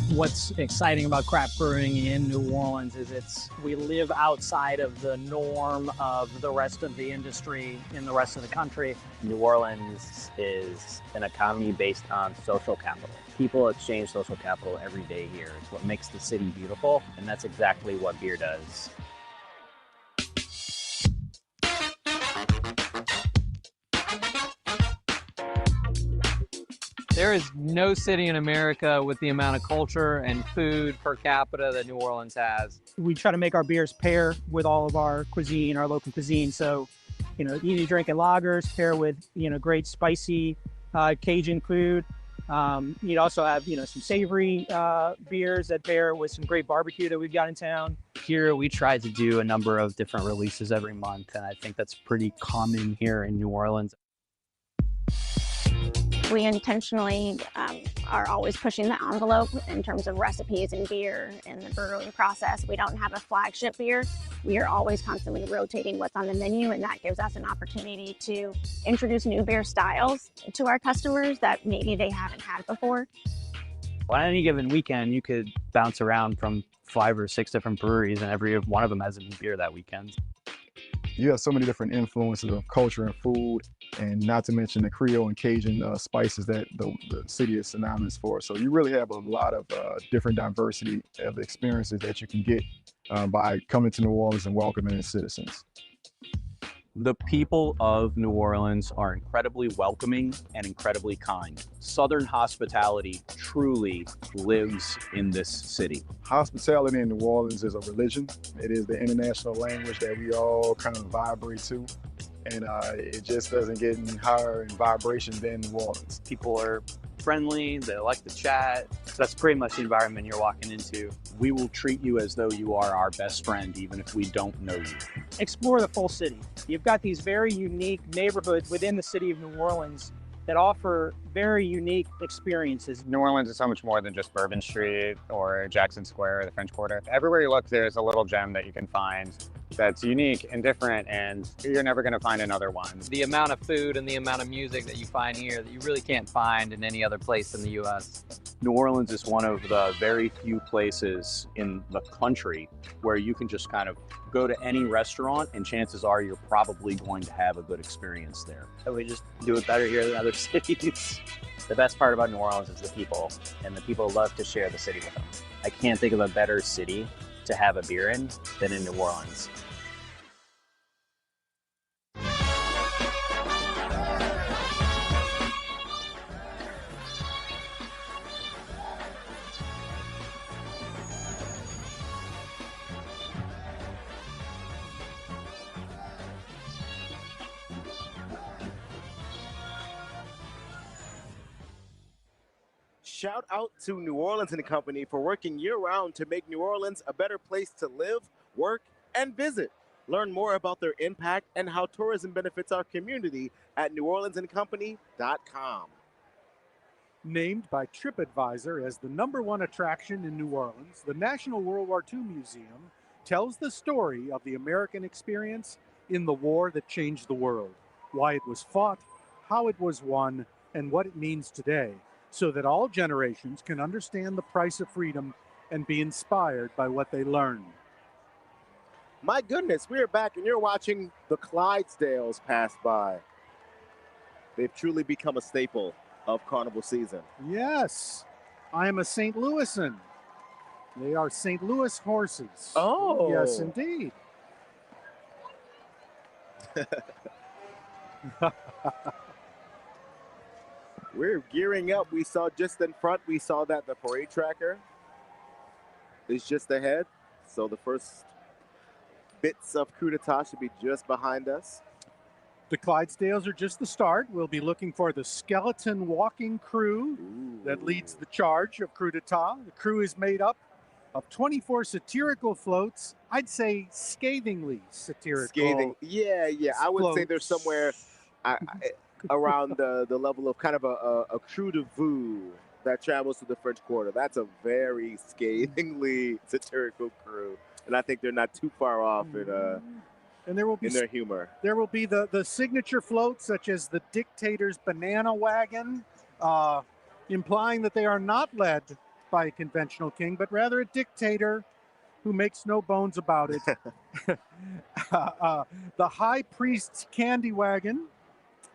What's exciting about craft brewing in New Orleans is we live outside of the norm of the rest of the industry in the rest of the country. New Orleans is an economy based on social capital. People exchange social capital every day here. It's what makes the city beautiful, and that's exactly what beer does. There is no city in America with the amount of culture and food per capita that New Orleans has. We try to make our beers pair with all of our cuisine, our local cuisine. So, easy drinking lagers pair with, great spicy Cajun food. You'd also have, some savory beers that pair with some great barbecue that we've got in town. Here, we try to do a number of different releases every month, and I think that's pretty common here in New Orleans. We intentionally are always pushing the envelope in terms of recipes and beer in the brewing process. We don't have a flagship beer. We are always constantly rotating what's on the menu, and that gives us an opportunity to introduce new beer styles to our customers that maybe they haven't had before. On any given weekend, you could bounce around from 5 or 6 different breweries, and every one of them has a new beer that weekend. You have so many different influences of culture and food, and not to mention the Creole and Cajun spices that the city is synonymous for. So you really have a lot of different diversity of experiences that you can get by coming to New Orleans and welcoming its citizens. The people of New Orleans are incredibly welcoming and incredibly kind. Southern hospitality truly lives in this city. Hospitality in New Orleans is a religion. It is the international language that we all kind of vibrate to. And it just doesn't get any higher in vibration than New Orleans. People are friendly, they like to chat. So that's pretty much the environment you're walking into. We will treat you as though you are our best friend, even if we don't know you. Explore the full city. You've got these very unique neighborhoods within the city of New Orleans that offer very unique experiences. New Orleans is so much more than just Bourbon Street or Jackson Square or the French Quarter. Everywhere you look, there's a little gem that you can find that's unique and different, and you're never going to find another one. The amount of food and the amount of music that you find here that you really can't find in any other place in the U.S. New Orleans is one of the very few places in the country where you can just kind of go to any restaurant and chances are you're probably going to have a good experience there. So we just do it better here than other cities. The best part about New Orleans is the people, and the people love to share the city with them. I can't think of a better city to have a beer in than in New Orleans. Shout out to New Orleans and Company for working year-round to make New Orleans a better place to live, work, and visit. Learn more about their impact and how tourism benefits our community at NewOrleansandCompany.com. Named by TripAdvisor as the #1 attraction in New Orleans, the National World War II Museum tells the story of the American experience in the war that changed the world, why it was fought, how it was won, and what it means today, so that all generations can understand the price of freedom and be inspired by what they learned. My goodness, we're back and you're watching the Clydesdales pass by. They've truly become a staple of carnival season. Yes, I am a St. Louisan. They are St. Louis horses. Oh. Yes, indeed. We're gearing up. We saw just in front, we saw that the parade tracker is just ahead. So the first bits of Kudatah should be just behind us. The Clydesdales are just the start. We'll be looking for the skeleton walking crew that leads the charge of Kudatah. The crew is made up of 24 satirical floats. I'd say scathingly satirical. Scathing. Yeah. I would say there's somewhere around the level of kind of a crew de vue that travels to the French Quarter. That's a very scathingly satirical crew. And I think they're not too far off and there will be in their humor. There will be the signature floats, such as the Dictator's Banana Wagon, implying that they are not led by a conventional king, but rather a dictator who makes no bones about it. The High Priest's Candy Wagon,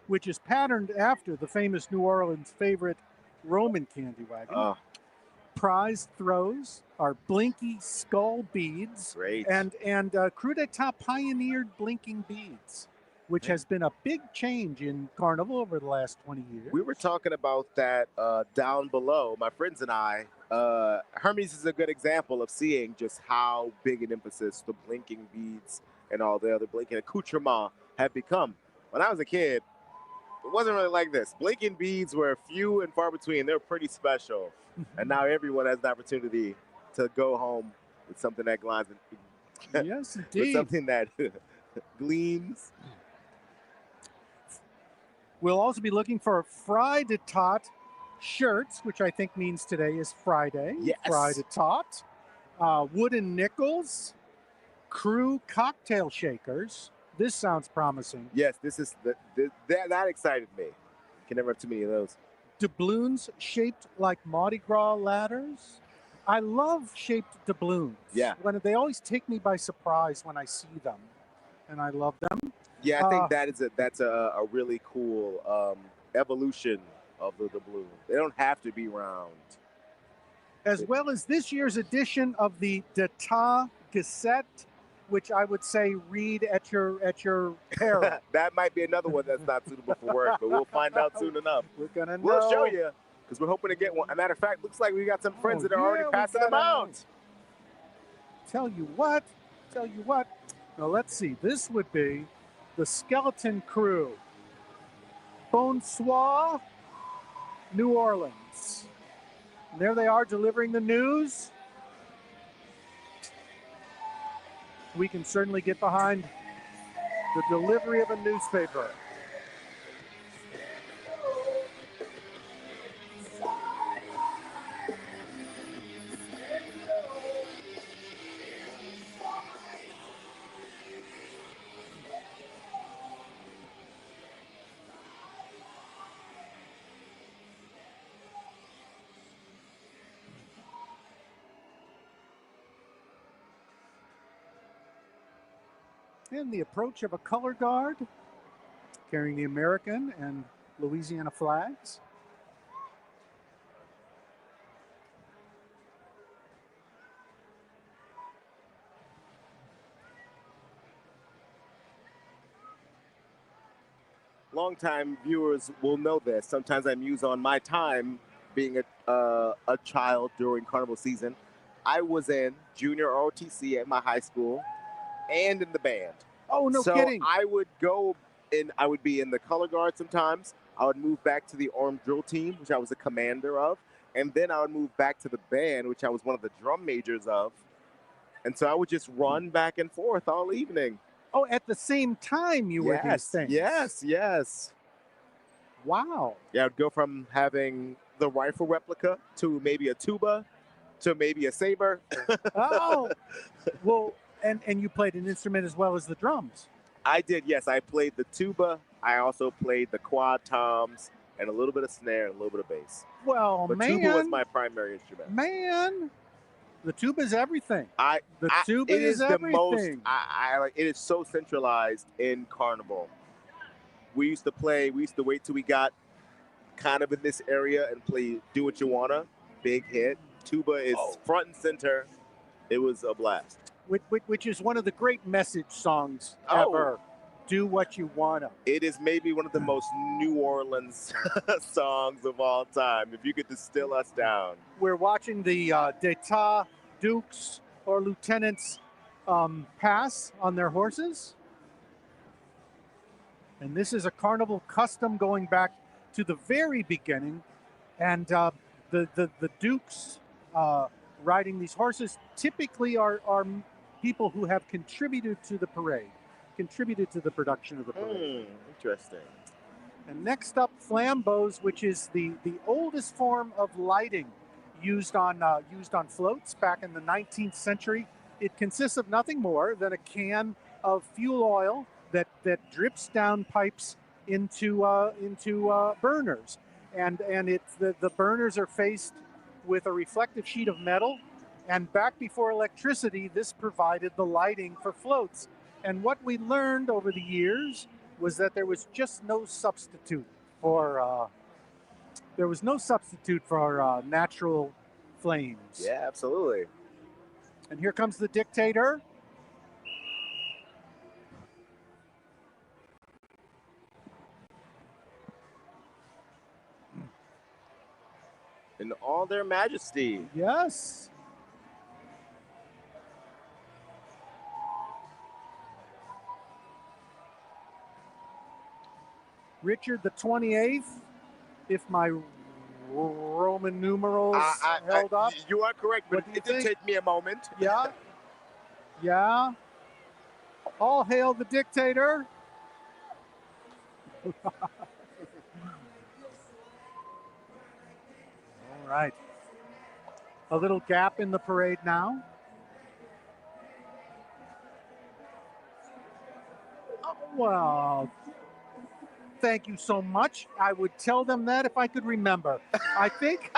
which is patterned after the famous New Orleans favorite Roman candy wagon. Prized throws are blinky skull beads. Great. And Kudatah pioneered blinking beads, which has been a big change in Carnival over the last 20 years. We were talking about that down below, my friends and I. Hermes is a good example of seeing just how big an emphasis the blinking beads and all the other blinking accoutrements have become. When I was a kid, it wasn't really like this. Blinking beads were few and far between. They were pretty special. And now everyone has the opportunity to go home with something that glinds. Yes, indeed. With something that gleams. We'll also be looking for Friday-tot shirts, which I think means today is Friday. Yes. Friday-tot. Wooden nickels. Crew cocktail shakers. This sounds promising. Yes, this is that excited me. Can never have too many of those. Doubloons shaped like Mardi Gras ladders. I love shaped doubloons. Yeah. When they always take me by surprise when I see them, and I love them. Yeah, I think that's a really cool evolution of the doubloon. They don't have to be round. As well as this year's edition of the D'Etat Gazette, which I would say read at your peril. That might be another one that's not suitable for work, but we'll find out soon enough. We're gonna know. We'll show you, because we're hoping to get one. As a matter of fact, looks like we got some friends that are already passing them out. Tell you what. Now let's see. This would be the Skeleton Crew. Bonsoir, New Orleans. And there they are delivering the news. We can certainly get behind the delivery of a newspaper. And the approach of a color guard carrying the American and Louisiana flags. Longtime viewers will know this. Sometimes I muse on my time being a child during Carnival season. I was in junior ROTC at my high school and in the band. Oh, no kidding. I would go in, I would be in the color guard sometimes. I would move back to the armed drill team, which I was a commander of. And then I would move back to the band, which I was one of the drum majors of. And so I would just run back and forth all evening. Oh, at the same time you were these things? Yes. Wow. Yeah, I'd go from having the rifle replica to maybe a tuba to maybe a saber. Oh, well, And you played an instrument as well as the drums. I did, yes. I played the tuba. I also played the quad toms and a little bit of snare and a little bit of bass. Well, but man. tuba was my primary instrument. Man, the tuba is everything. The tuba it is the most. everything. It is so centralized in Carnival. We used to wait till we got kind of in this area and play Do What You Wanna, big hit. Tuba is front and center. It was a blast. Which is one of the great message songs ever. Do What You Wanna. It is maybe one of the most New Orleans songs of all time, if you could distill us down. We're watching the D'Etat dukes or lieutenants pass on their horses. And this is a Carnival custom going back to the very beginning. And the dukes riding these horses typically are people who have contributed to the parade, contributed to the production of the parade. Interesting. And next up, flambeaux, which is the oldest form of lighting used on floats back in the 19th century. It consists of nothing more than a can of fuel oil that drips down pipes into burners, and it's the burners are faced with a reflective sheet of metal. And back before electricity, this provided the lighting for floats. And what we learned over the years was that there was just no substitute for natural flames. Yeah, absolutely. And here comes the dictator. In all their majesty. Yes. Richard the 28th, if my Roman numerals held up. You are correct, but it did take me a moment. Yeah. Yeah. All hail the dictator. All right. A little gap in the parade now. Oh, well, thank you so much. I would tell them that if I could remember. I think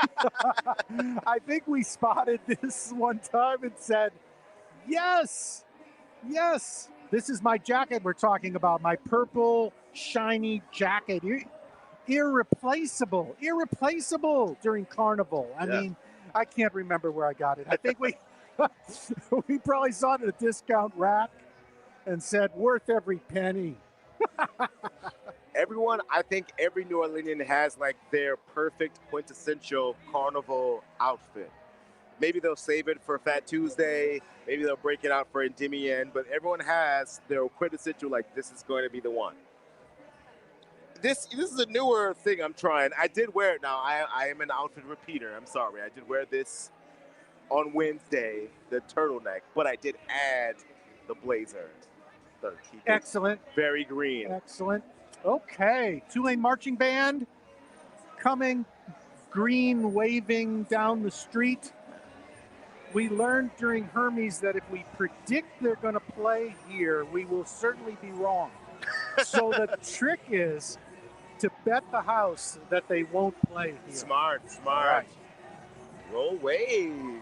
we spotted this one time and said, yes, yes. This is my jacket we're talking about, my purple, shiny jacket. Irreplaceable during Carnival. I mean, I can't remember where I got it. I think we probably saw it at a discount rack and said, worth every penny. I think every New Orleanian has like their perfect quintessential Carnival outfit. Maybe they'll save it for Fat Tuesday. Maybe they'll break it out for Endymion. But everyone has their quintessential, like, this is going to be the one. This is a newer thing I'm trying. I did wear it now. I am an outfit repeater. I'm sorry. I did wear this on Wednesday, the turtleneck. But I did add the blazer. Excellent. Very green. Excellent. Okay. Tulane Marching Band coming, green waving down the street. We learned during Hermes that if we predict they're going to play here, we will certainly be wrong. So the trick is to bet the house that they won't play here. Smart. Right. Roll wave.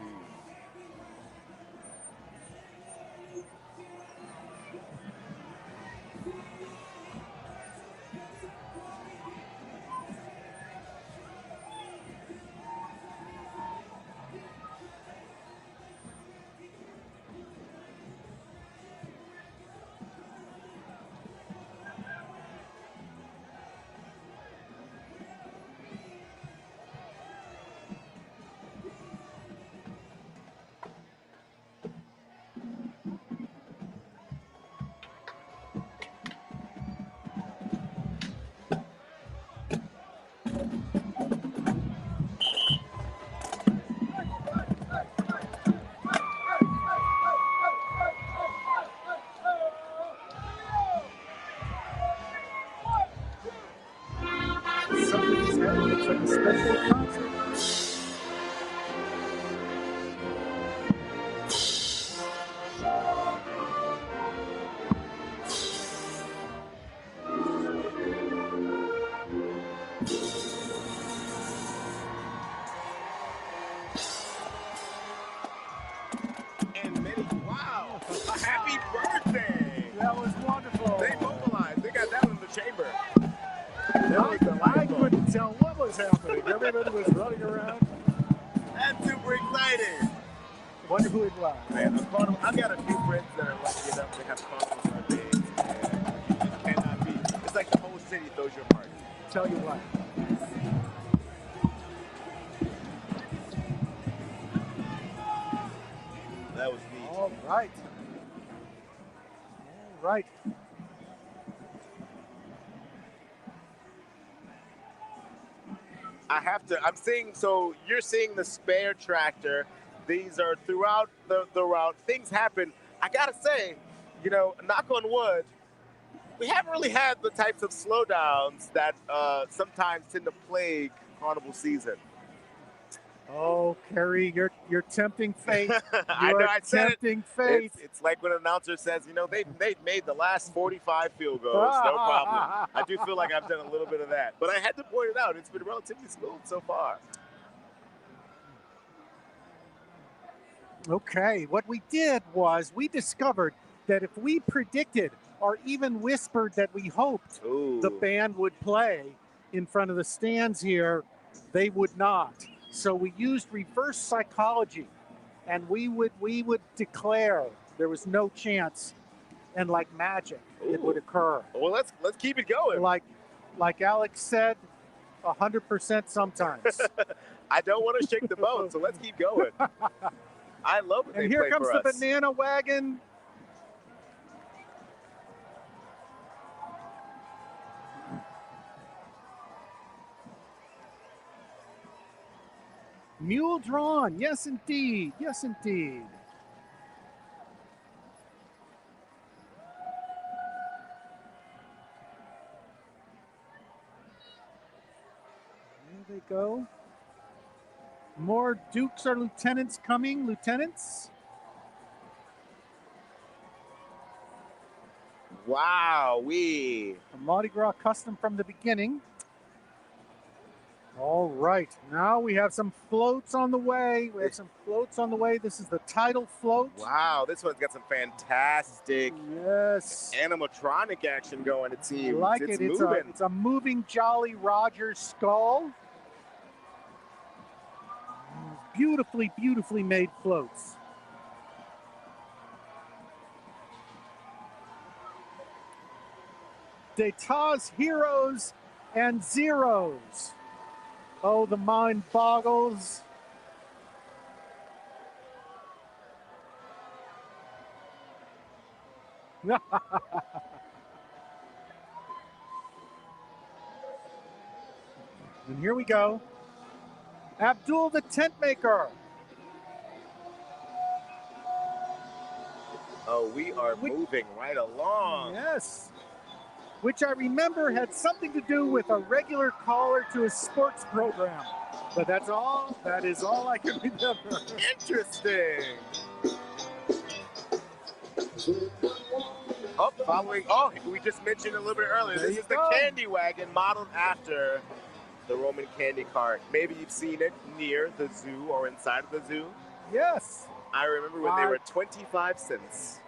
couldn't tell what was happening. Everybody was running around. I'm super excited. Wonder who it was. Man, the carnival, I've got a few friends that are lucky enough to have carnivals on days, and you just cannot beat. It's like the whole city throws you a party. Tell you what. That was neat. All right. All right. I have to, I'm seeing, so you're seeing the spare tractor. These are throughout the route. Things happen. I gotta say, you know, knock on wood, we haven't really had the types of slowdowns that sometimes tend to plague carnival season. Oh, Kerry, you're tempting fate. I know, I said tempting fate. It's like when an announcer says, you know, they've made the last 45 field goals, no problem. I do feel like I've done a little bit of that. But I had to point it out. It's been relatively smooth so far. Okay, what we did was we discovered that if we predicted or even whispered that we hoped the band would play in front of the stands here, they would not. So we used reverse psychology, and we would declare there was no chance, and like magic, it would occur. Well, let's keep it going. Like Alex said, 100% sometimes. I don't want to shake the boat, so let's keep going. I love it. And here comes the banana wagon. Mule drawn, yes indeed, yes indeed. There they go. More dukes or lieutenants coming, lieutenants. Wow, A Mardi Gras custom from the beginning. All right, now we have some floats on the way. This is the title float. Wow, this one's got some fantastic animatronic action going, it seems. I like it. It's a moving Jolly Roger skull. Beautifully, beautifully made floats. D'Etat's Heroes and Zeros. Oh, the mind boggles. And here we go. Abdul the tent maker. Oh, we are moving right along. Yes. Which I remember had something to do with a regular caller to a sports program. But that is all I can remember. Interesting. We just mentioned a little bit earlier. This is the candy wagon modeled after the Roman candy cart. Maybe you've seen it near the zoo or inside of the zoo. Yes. I remember when they were 25 cents.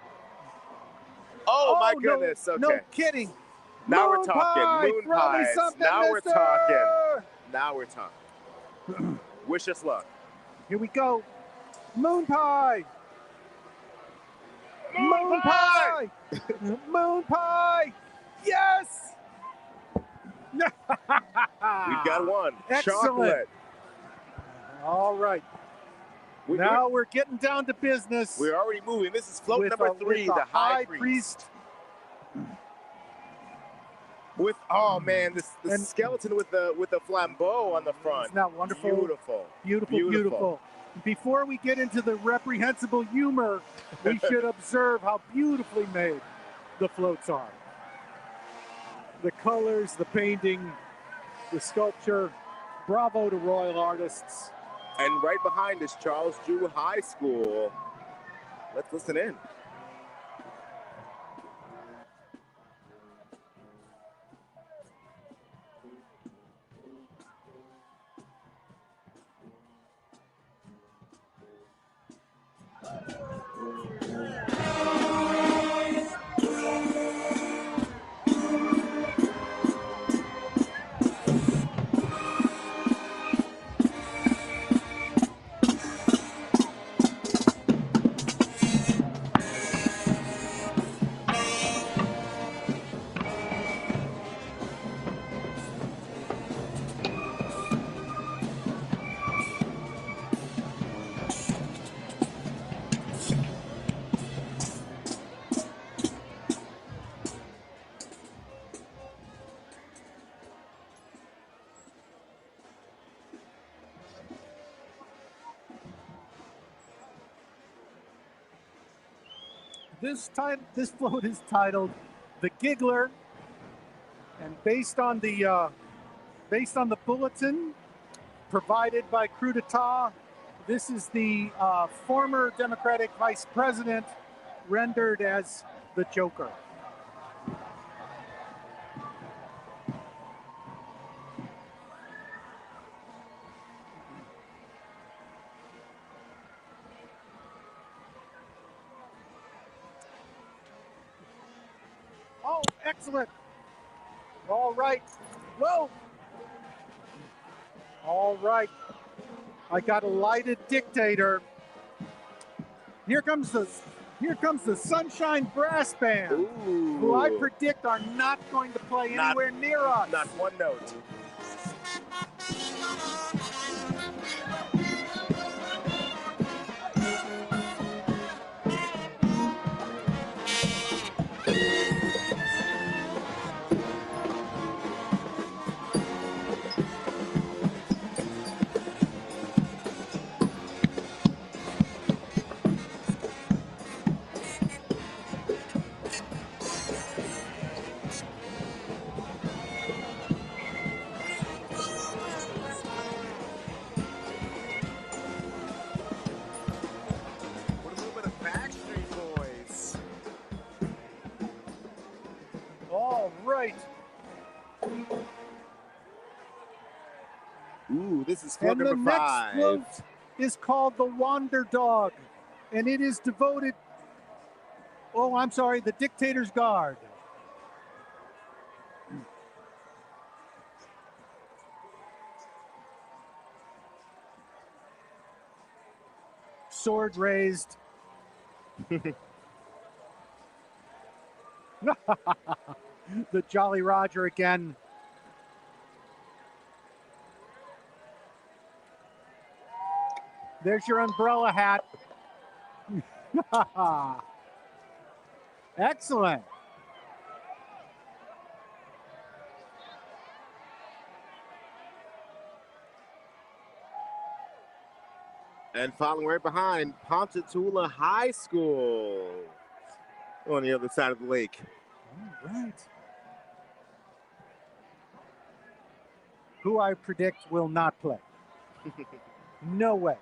Oh my goodness. Okay. No kidding. Now we're talking. Moon pies. Now we're talking. Now we're talking. Wish us luck. Here we go. Moon pie. Moon pie. Moon pie. Yes. We've got one. Excellent. Chocolate. All right. Now we're getting down to business. We're already moving. This is float number 3, the High Priest. With the skeleton with the flambeau on the front. Isn't that wonderful? Beautiful. Beautiful. Before we get into the reprehensible humor, we should observe how beautifully made the floats are. The colors, the painting, the sculpture. Bravo to Royal Artists. And right behind is Charles Drew High School. Let's listen in. This float is titled "The Giggler," and based on the bulletin provided by Kudatah, this is the former Democratic Vice President rendered as the Joker. Oh, excellent. All right. Whoa. All right. I got a lighted dictator. Here comes the Sunshine Brass Band, who I predict are not going to play anywhere near us. Not one note. What a little bit of Backstreet Boys. All right. Ooh, this is float And the number 5. next float is called the Wander Dog, and it is devoted. Oh, I'm sorry, the Dictator's Guard. Sword raised. The Jolly Roger again. There's your umbrella hat. Excellent. And following right behind, Ponchatoula High School on the other side of the lake. All right. Who I predict will not play. No way.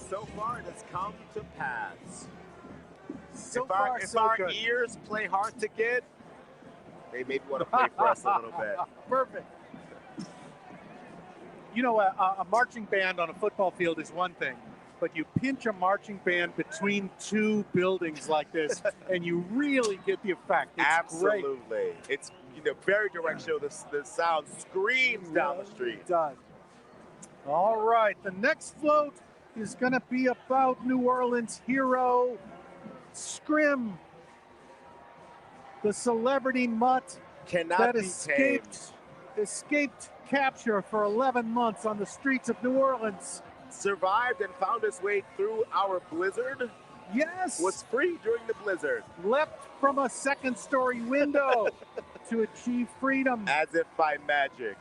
So far, it has come to pass. If so our good. ears play hard to get, they maybe want to play for us a little bit. Perfect. You know, a marching band on a football field is one thing, but you pinch a marching band between two buildings like this, and you really get the effect. It's Absolutely. great. It's very direct show. The sound screams down the street. It does. All right, the next float is going to be about New Orleans hero Scrim, the celebrity mutt Cannot that be escaped capture for 11 months on the streets of New Orleans. Survived and found his way through our blizzard. Yes. Was free during the blizzard. Leapt from a second-story window to achieve freedom. As if by magic.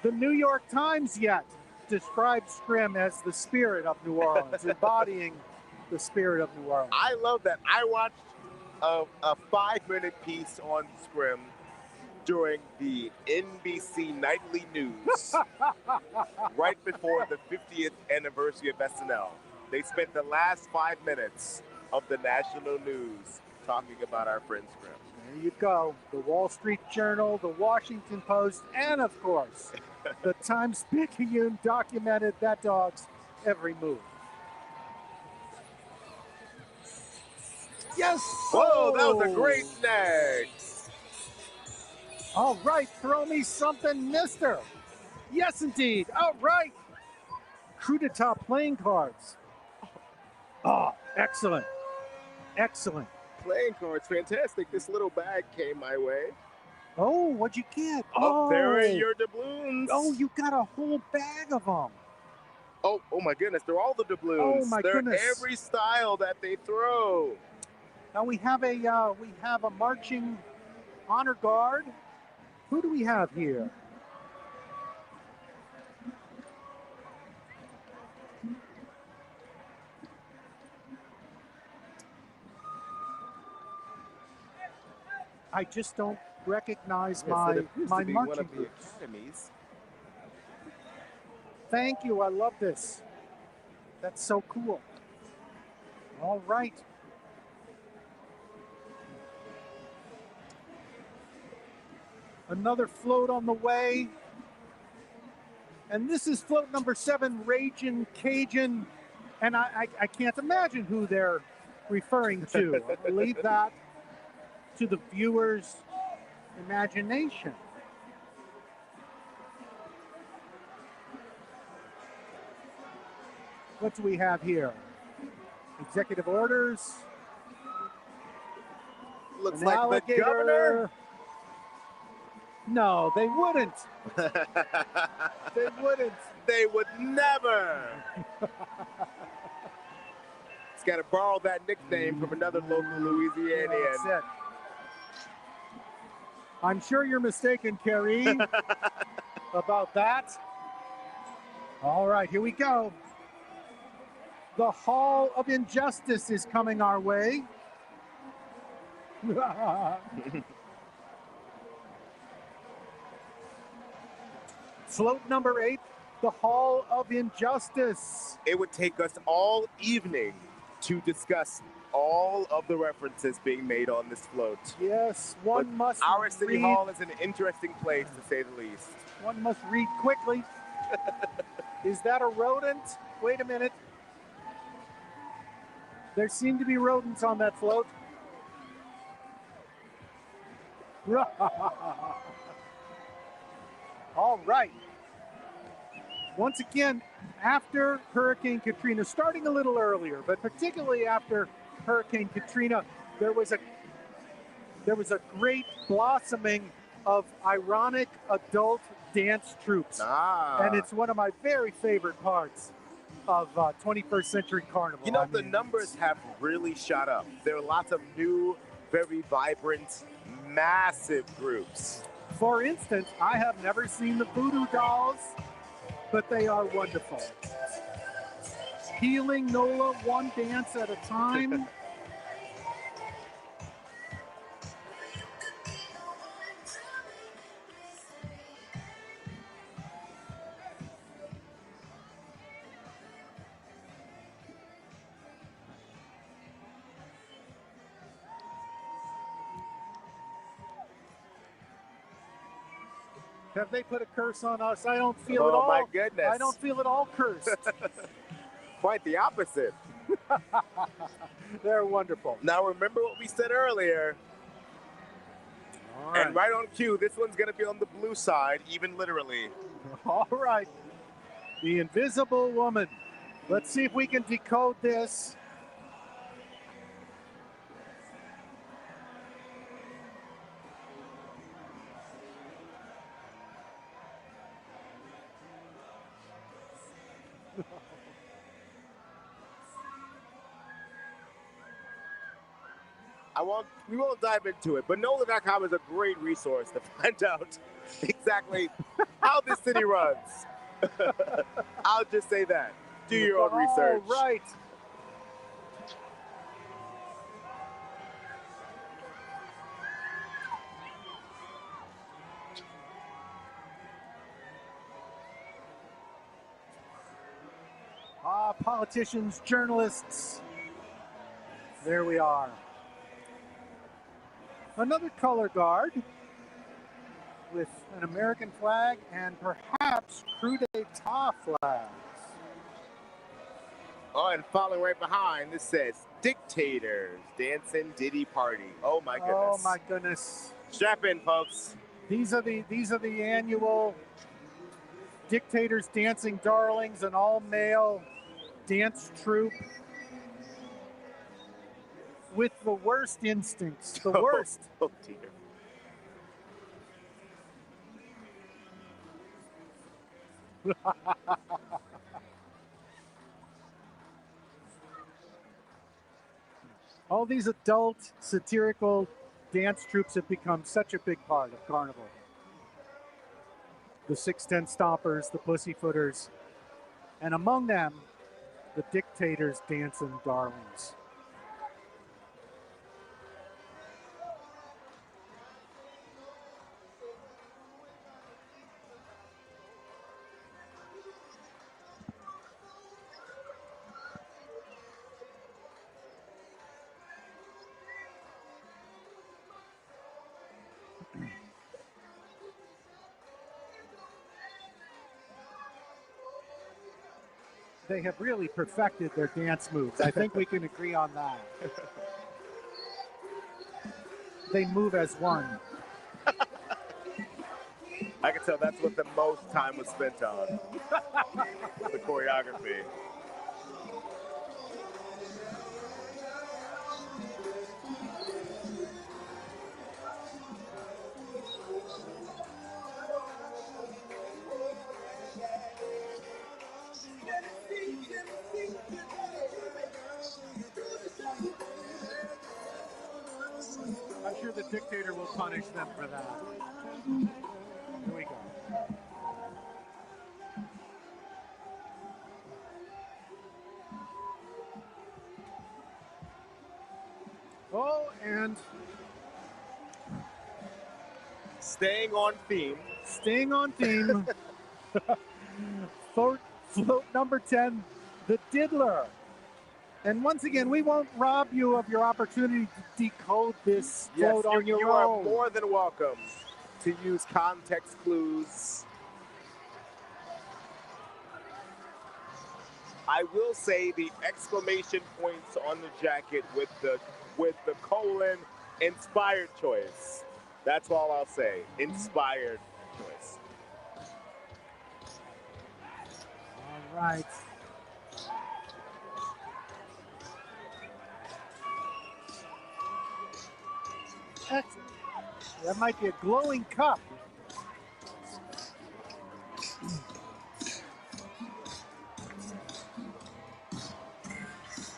The New York Times yet described Scrim as the spirit of New Orleans, embodying the spirit of New Orleans. I love that. I watched a 5-minute piece on Scrim during the NBC Nightly News right before the 50th anniversary of SNL. They spent the last 5 minutes of the national news talking about our friend Scrim. There you go. The Wall Street Journal, the Washington Post, and of course, the Times-Picayune documented that dog's every move. Yes! Whoa, that was a great snag. All right, throw me something, mister. Yes, indeed. All right. Kudatah playing cards. Oh, excellent. Excellent. Playing cards, fantastic. This little bag came my way. Oh, what'd you get? Oh, there are your doubloons. Oh, you got a whole bag of them. Oh my goodness, they're all the doubloons. Oh my they're goodness. every style that they throw. Now we have a marching honor guard. Who do we have here? I just don't recognize my marching groups. Thank you. I love this. That's so cool. All right. Another float on the way. And this is float number 7, Ragin' Cajun. And I can't imagine who they're referring to. I leave that to the viewer's imagination. What do we have here? Executive orders. Looks An like alligator. the governor. No, they wouldn't. They wouldn't. They would never. It's got to borrow that nickname from another local Louisianian. That's it. I'm sure you're mistaken, Kerry, about that. All right, here we go. The Hall of Injustice is coming our way. Float number 8, the Hall of Injustice. It would take us all evening to discuss all of the references being made on this float. Yes, one must Our City read. Hall is an interesting place, to say the least. One must read quickly. Is that a rodent? Wait a minute. There seem to be rodents on that float. All right. Once again, after Hurricane Katrina, starting a little earlier, but particularly after Hurricane Katrina, there was a great blossoming of ironic adult dance troupes. And it's one of my very favorite parts of 21st Century Carnival. You know, the numbers have really shot up. There are lots of new, very vibrant, massive groups. For instance, I have never seen the Voodoo Dolls, but they are wonderful. Healing NOLA, one dance at a time. Have they put a curse on us? I don't feel it Oh all. my goodness. I don't feel it all cursed. Quite the opposite. They're wonderful. Now remember what we said earlier. And right on cue, this one's going to be on the blue side, even literally. All right. The Invisible Woman. Let's see if we can decode this. We won't dive into it, but NOLA.com is a great resource to find out exactly how this city runs. I'll just say that. Do your own research. All right. Politicians, journalists. There we are. Another color guard with an American flag and perhaps Kudatah flags. Oh, and following right behind, this says Dictators Dancing Diddy Party. Oh my goodness. Oh my goodness. Strap in, folks. These are the annual Dictators Dancing Darlings, an all-male dance troupe with the worst instincts. The worst. Oh dear. All these adult satirical dance troupes have become such a big part of Carnival. The 6'10" Stompers, the Pussyfooters, and among them, the Dictators Dancing Darlings. They have really perfected their dance moves. I think we can agree on that. They move as one. I can tell that's what the most time was spent on. The choreography. I'm sure the dictator will punish them for that. Here we go. Oh, and staying on theme. Staying on theme. Float number 10, the Diddler. And once again, we won't rob you of your opportunity to decode this float on your own. You are more than welcome to use context clues. I will say the exclamation points on the jacket with the colon inspired choice. That's all I'll say. Inspired choice. All right. That might be a glowing cup.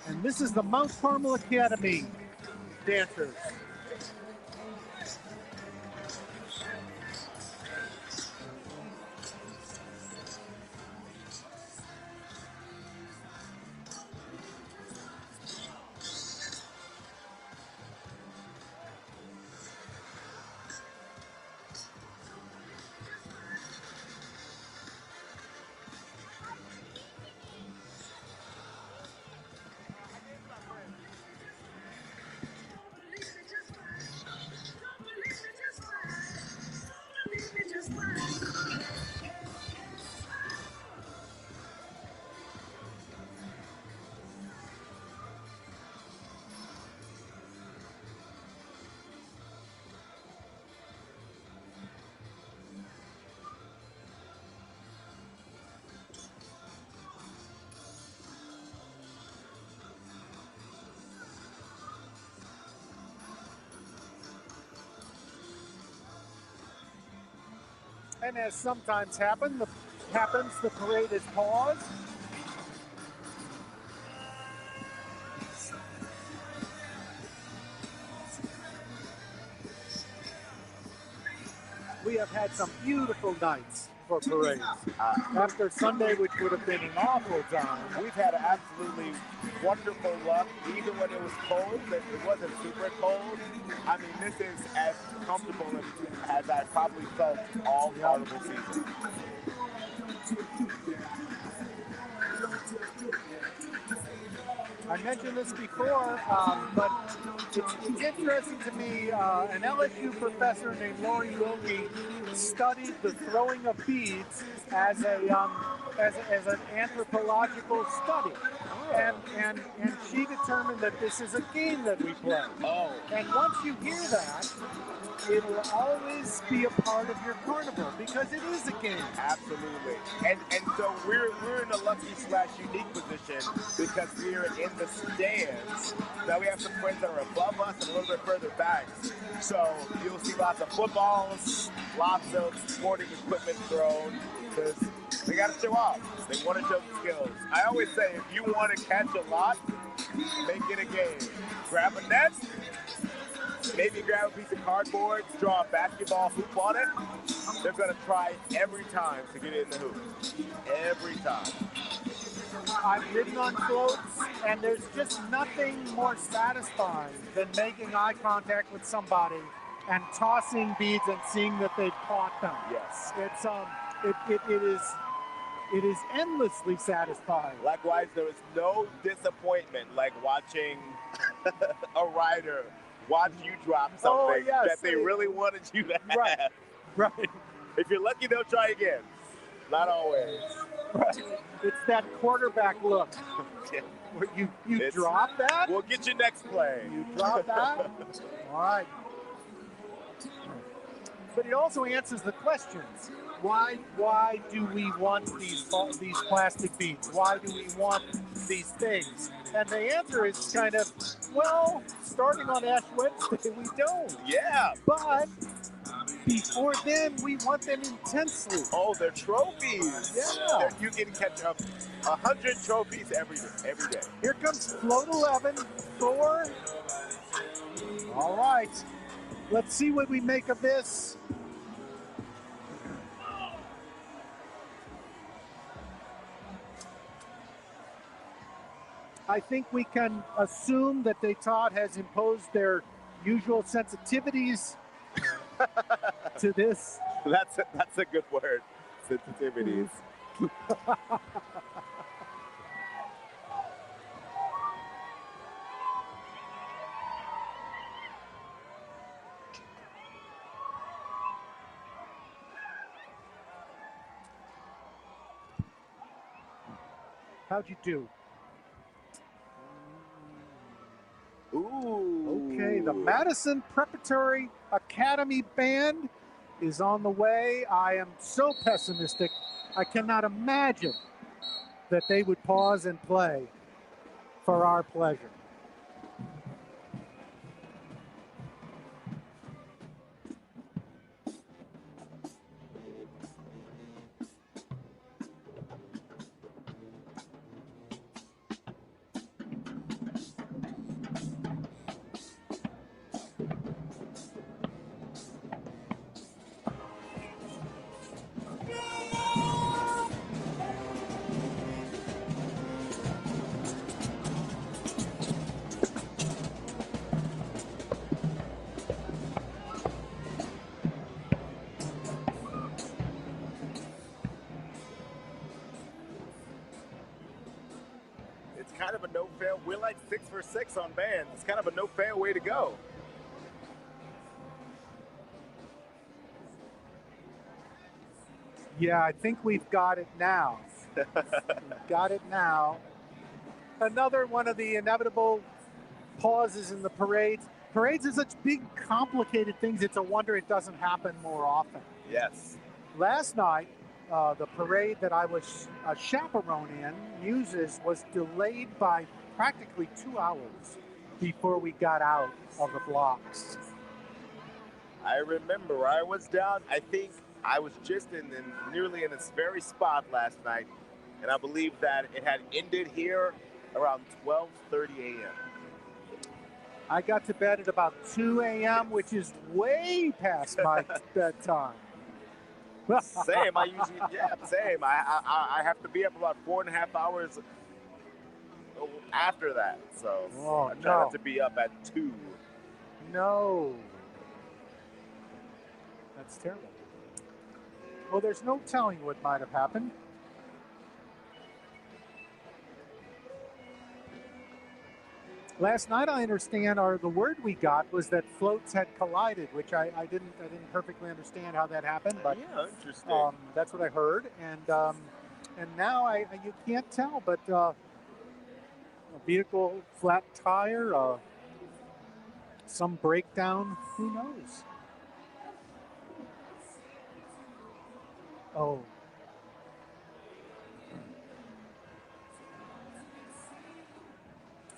And this is the Mount Carmel Academy dancers. And as sometimes happens, the parade is paused. We have had some beautiful nights for parades. After Sunday, which would have been an awful time. We've had absolutely wonderful luck, even when it was cold, but it wasn't super cold. I mean, this is as comfortable as I probably felt all carnival season. I mentioned this before, but it's interesting to me. An LSU professor named Lori Wilkie studied the throwing of beads as an anthropological study, and she determined that this is a game that we play. Oh. And once you hear that, it'll always be a part of your carnival because it is a game. Absolutely. And so we're in a lucky / unique position because we're in the stands. Now we have some friends that are above us and a little bit further back. So you'll see lots of footballs, lots of sporting equipment thrown because they got to show off. They want to show the skills. I always say if you want to catch a lot, make it a game. Grab a net. Maybe grab a piece of cardboard, draw a basketball hoop on it. They're going to try every time to get it in the hoop. Every time. I've ridden on floats, and there's just nothing more satisfying than making eye contact with somebody and tossing beads and seeing that they've caught them. Yes. It's it is endlessly satisfying. Likewise, there is no disappointment like watching a rider watch you drop something that they really wanted you to have. Right. If you're lucky, they'll try again. Not always. Right. It's that quarterback look. Where you drop that? We'll get you next play. You drop that? All right. But it also answers the questions. Why do we want these plastic beads? Why do we want these things? And the answer is kind of, well, starting on Ash Wednesday, we don't. Yeah. But before then, we want them intensely. Oh, they're trophies. Yeah. You can catch up 100 trophies every day. Here comes float 11, 4. All right. Let's see what we make of this. I think we can assume that D'Etat has imposed their usual sensitivities to this. That's a good word, sensitivities. How'd you do? Ooh. Okay, the Madison Preparatory Academy Band is on the way. I am so pessimistic. I cannot imagine that they would pause and play for our pleasure. Kind of a no fail. We're like 6 for 6 on bands. It's kind of a no fail way to go. Yeah, I think we've got it now. We've got it now. Another one of the inevitable pauses in the parades. Parades are such big, complicated things. It's a wonder it doesn't happen more often. Yes. Last night, the parade that I was a chaperone in, Muses, was delayed by practically 2 hours before we got out of the blocks. I remember I was down, I think I was just nearly in this very spot last night, and I believe that it had ended here around 12:30 a.m. I got to bed at about 2 a.m., which is way past my bedtime. Same. Same. I have to be up about 4.5 hours after that, so I try not to be up at 2. No. That's terrible. Well, there's no telling what might have happened. Last night, I understand, the word we got was that floats had collided, which I didn't perfectly understand how that happened, but yeah, interesting. That's what I heard, and now you can't tell, but a vehicle flat tire, some breakdown, who knows? Oh.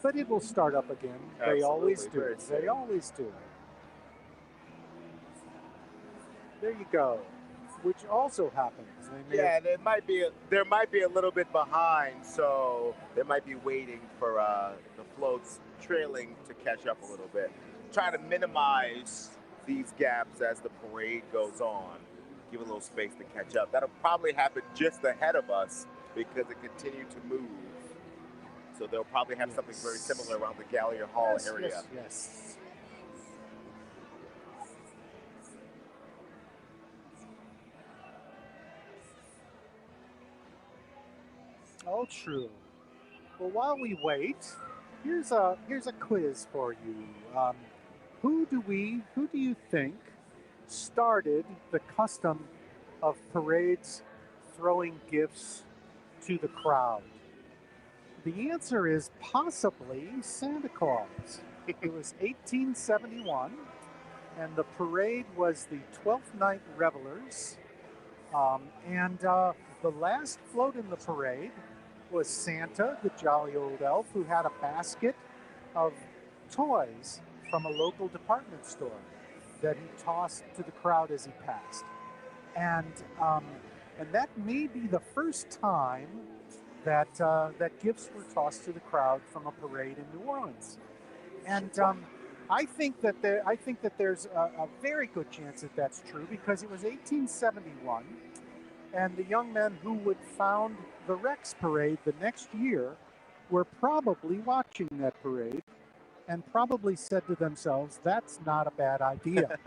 But it will start up again. They always do. They always do. There you go. Which also happens. There might be a little bit behind, so they might be waiting for the floats trailing to catch up a little bit. Try to minimize these gaps as the parade goes on. Give a little space to catch up. That'll probably happen just ahead of us because it continued to move. So they'll probably have something very similar around the Gallier Hall area. Yes. Oh, true. Well, while we wait, here's a quiz for you. Who do you think started the custom of parades throwing gifts to the crowd? The answer is possibly Santa Claus. It was 1871, and the parade was the 12th Night Revelers. The last float in the parade was Santa, the jolly old elf, who had a basket of toys from a local department store that he tossed to the crowd as he passed. And that may be the first time that gifts were tossed to the crowd from a parade in New Orleans. And I think that there's a very good chance that that's true because it was 1871, and the young men who would found the Rex Parade the next year were probably watching that parade and probably said to themselves, "That's not a bad idea."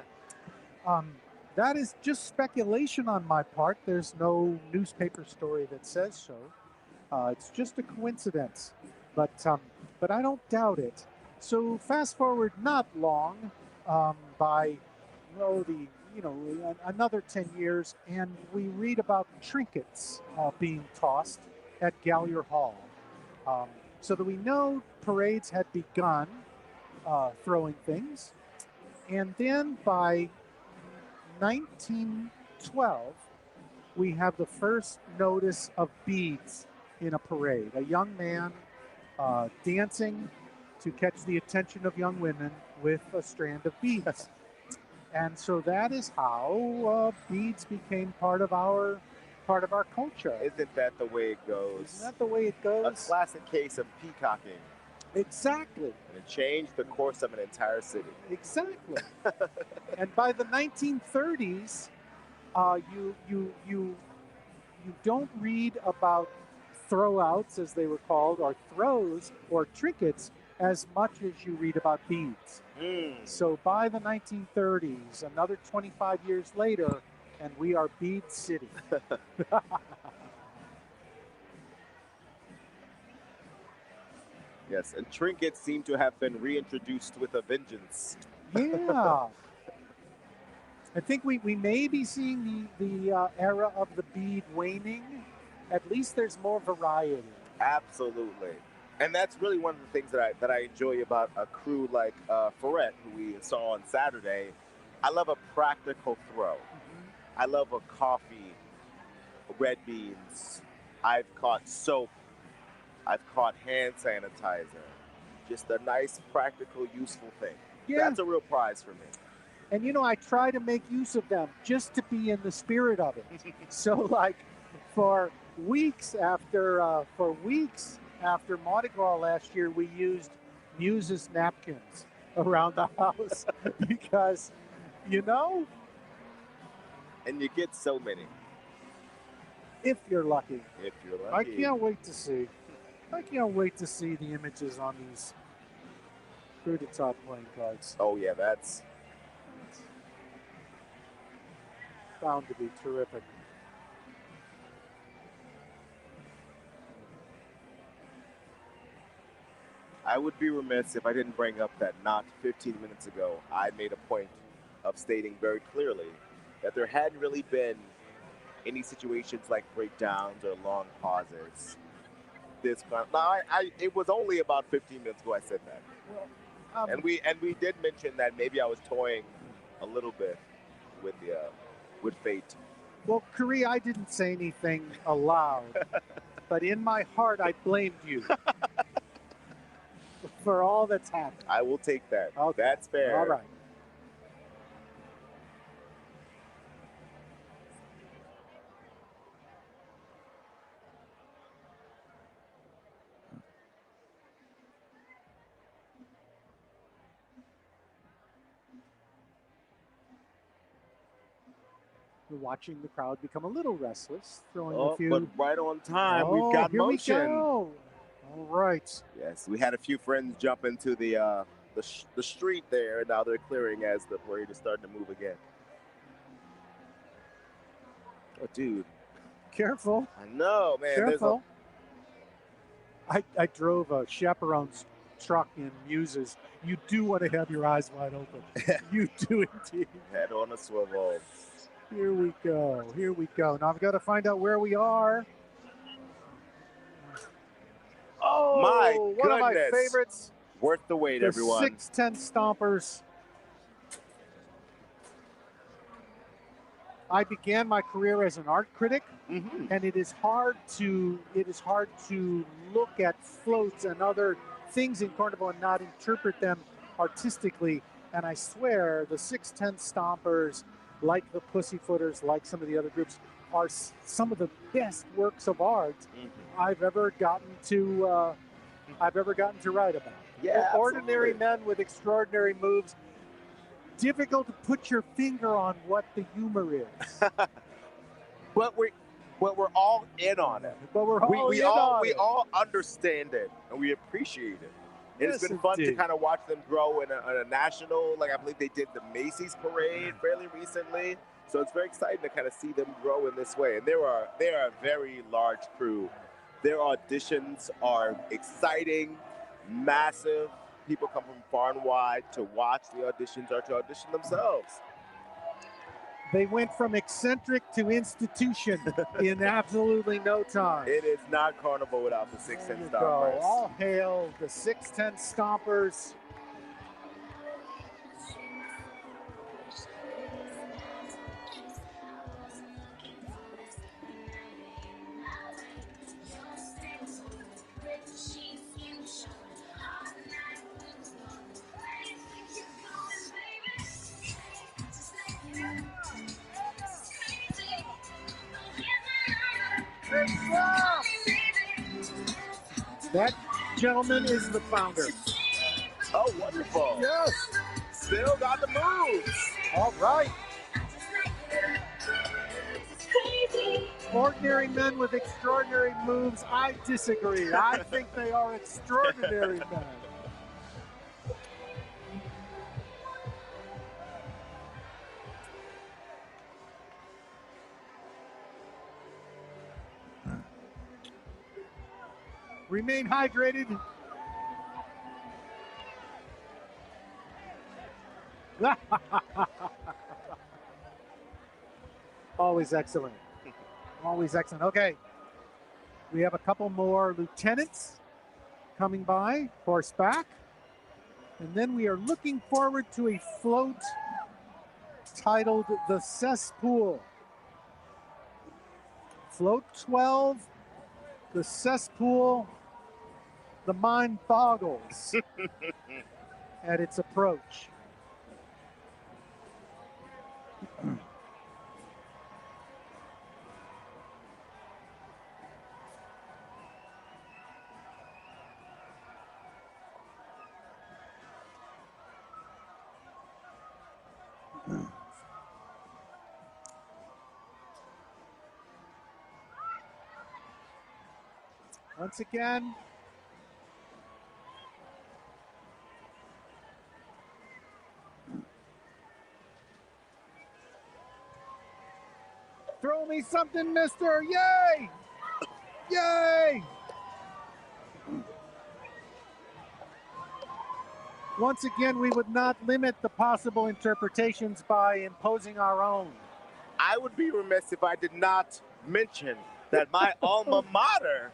That is just speculation on my part. There's no newspaper story that says so. It's just a coincidence, but I don't doubt it. So fast forward not long, by another 10 years, and we read about trinkets being tossed at Gallier Hall, so that we know parades had begun throwing things, and then by 1912, we have the first notice of beads in a parade. A young man dancing to catch the attention of young women with a strand of beads. And so that is how beads became part of our culture. Isn't that the way it goes? Isn't that the way it goes? A classic case of peacocking. Exactly. And it changed the course of an entire city. Exactly. And by the 1930s, you don't read about throwouts, as they were called, or throws or trinkets as much as you read about beads. So by the 1930s, another 25 years later, and we are Bead City. Yes, and trinkets seem to have been reintroduced with a vengeance. Yeah. I think we may be seeing the era of the bead waning. At least there's more variety. Absolutely. And that's really one of the things that I enjoy about a crew like Ferret, who we saw on Saturday. I love a practical throw. I love a coffee, red beans. I've caught soap. I've caught hand sanitizer. Just a nice, practical, useful thing. Yeah. That's a real prize for me. And I try to make use of them just to be in the spirit of it. So like for weeks after Mardi Gras last year, we used Muse's napkins around the house because, And you get so many. if you're lucky. If you're I lucky. can't wait to see. The images on these Kudatah playing cards. Oh yeah, that's Bound to be terrific. I would be remiss if I didn't bring up that not 15 minutes ago, I made a point of stating very clearly that there hadn't really been any situations like breakdowns or long pauses. It was only about 15 minutes ago I said that. Well, and we did mention that maybe I was toying a little bit with fate. Well, Kari, I didn't say anything aloud, but in my heart, I blamed you for all that's happened. I will take that. Okay. That's fair. All right. We're watching the crowd become a little restless, throwing a few. But right on time, we've got here motion. We go. All right. Yes, we had a few friends jump into the street there, and now they're clearing as the parade is starting to move again. Oh, dude. Careful. I know, man. Careful. I drove a chaperone's truck in Muses. You do want to have your eyes wide open. You do indeed. Head on a swivel. Here we go. Here we go. Now I've got to find out where we are. Oh, my one of my favorites. Worth the wait, the everyone. 6'10" Stompers. I began my career as an art critic, and it is hard to look at floats and other things in Carnival and not interpret them artistically. And I swear, the 6'10" Stompers, like the Pussyfooters, like some of the other groups, are some of the best works of art I've ever gotten to write about. Yeah, ordinary absolutely. men with extraordinary moves. Difficult to put your finger on what the humor is. But we're all in on it. But we all understand it and we appreciate it. And it's Yes, been fun to indeed. kind of watch them grow in a national, like I believe they did the Macy's parade fairly recently. So it's very exciting to kind of see them grow in this way. And they are a very large crew. Their auditions are exciting, massive. People come from far and wide to watch the auditions or to audition themselves. They went from eccentric to institution in absolutely no time. It is not Carnival without the 6'10" There you go. Stompers. All hail the 6'10" Stompers. That gentleman is the founder. Oh, wonderful. Yes. Still got the moves. All right. Ordinary men with extraordinary moves. I disagree. I think they are extraordinary men. Remain hydrated. Always excellent. Always excellent. Okay. We have a couple more lieutenants coming by, horseback. And then we are looking forward to a float titled The Cesspool. Float 12, The Cesspool. The mind boggles at its approach. Once again, throw me something, mister. Yay! Yay! Once again, we would not limit the possible interpretations by imposing our own. I would be remiss if I did not mention that my alma mater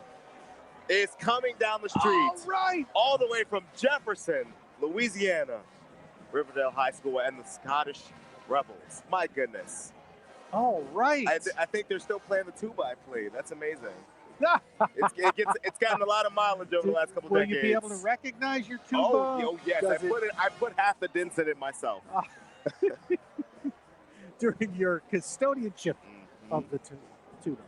is coming down the streets all the way from Jefferson, Louisiana, Riverdale High School, and the Scottish Rebels. My goodness. All right. I think they're still playing the tuba I played. That's amazing. It's gotten a lot of mileage over the last couple Will decades. you be able to recognize your tuba? Oh yes. I put half the dents in it myself. During your custodianship of the tuba.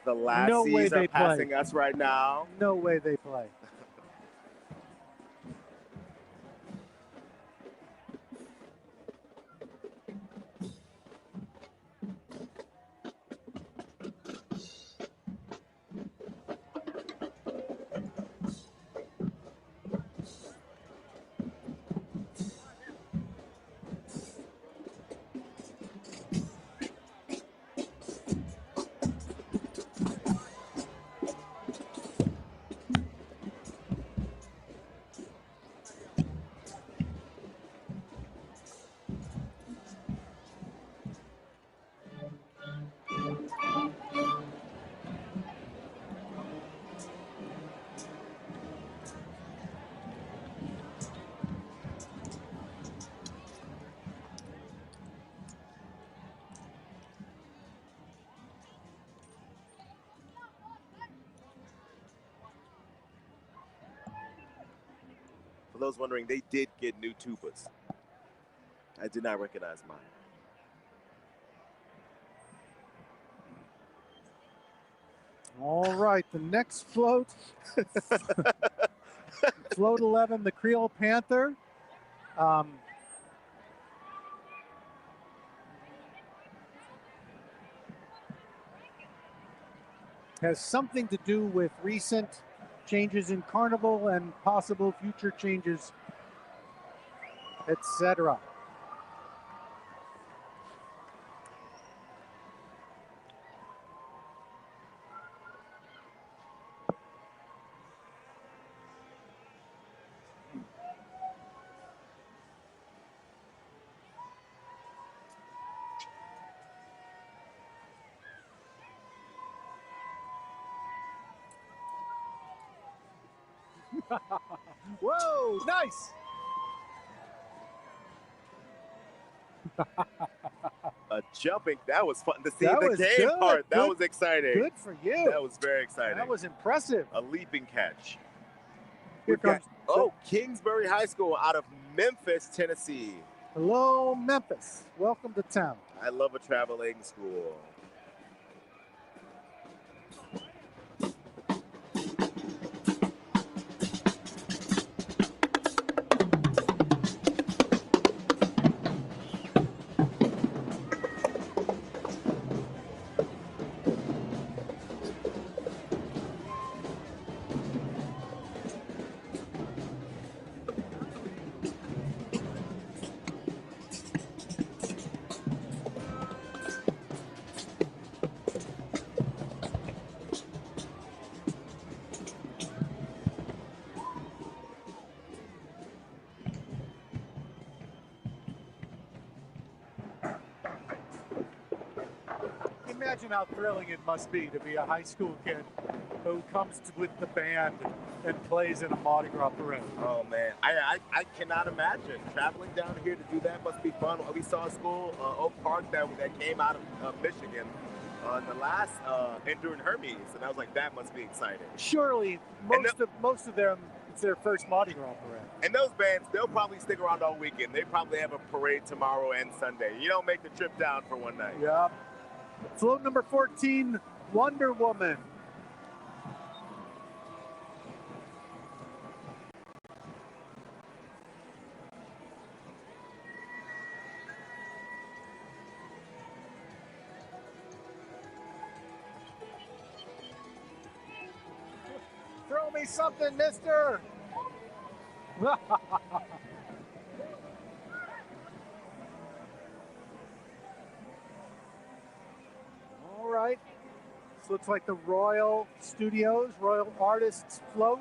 The lassies are passing us right now. No way they play. For those wondering, they did get new tubas. I did not recognize mine. All right, the next float, float 11, the Creole Panther. Has something to do with recent changes in Carnival and possible future changes, etc. Whoa, nice. Jumping, that was fun to see the game part. That was exciting. Good for you. That was very exciting. That was impressive. A leaping catch. Here comes Kingsbury High School out of Memphis, Tennessee. Hello, Memphis. Welcome to town. I love a traveling school. Imagine how thrilling it must be to be a high school kid who comes with the band and plays in a Mardi Gras parade. Oh man, I cannot imagine traveling down here to do that. Must be fun. We saw a school, Oak Park, that came out of Michigan on the last and during Hermes, and I was like, that must be exciting. Surely most of them It's their first Mardi Gras parade. And those bands, they'll probably stick around all weekend. They probably have a parade tomorrow and Sunday. You don't make the trip down for one night. Yeah. Float number 14, Wonder Woman. Throw me something, mister. All right. This looks like the Royal Studios, Royal Artists Float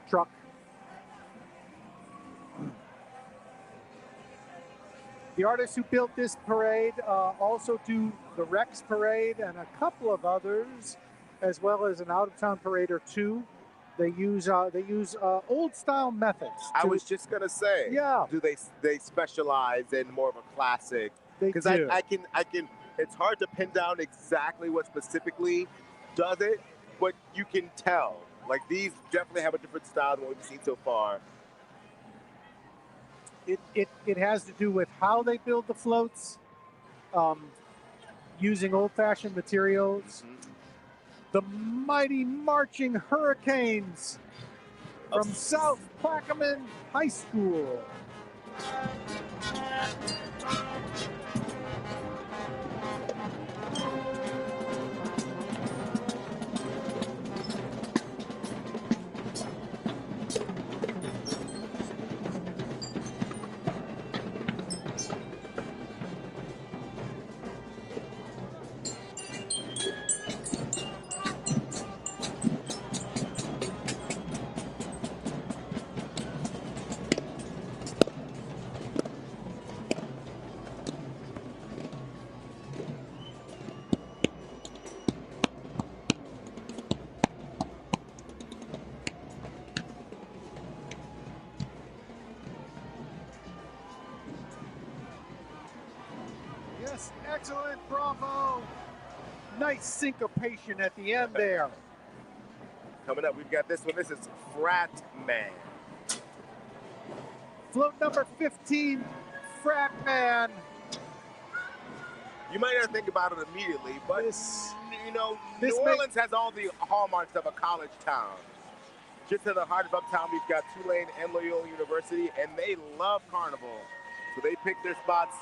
truck. The artists who built this parade also do the Rex Parade and a couple of others, as well as an out-of-town parade or two. They use old-style methods. I was just gonna say, yeah. Do they specialize in more of a classic? Because I can. It's hard to pin down exactly what specifically does it, but you can tell. Like these definitely have a different style than what we've seen so far. It has to do with how they build the floats, using old-fashioned materials. The mighty marching Hurricanes from South Plaquemine High School. Yes, excellent, bravo. Nice syncopation at the end there. Coming up, we've got this one. This is Frat Man. Float number 15, Frat Man. You might not think about it immediately, but New Orleans has all the hallmarks of a college town. Just in the heart of uptown, we've got Tulane and Loyola University, and they love carnival. So they pick their spots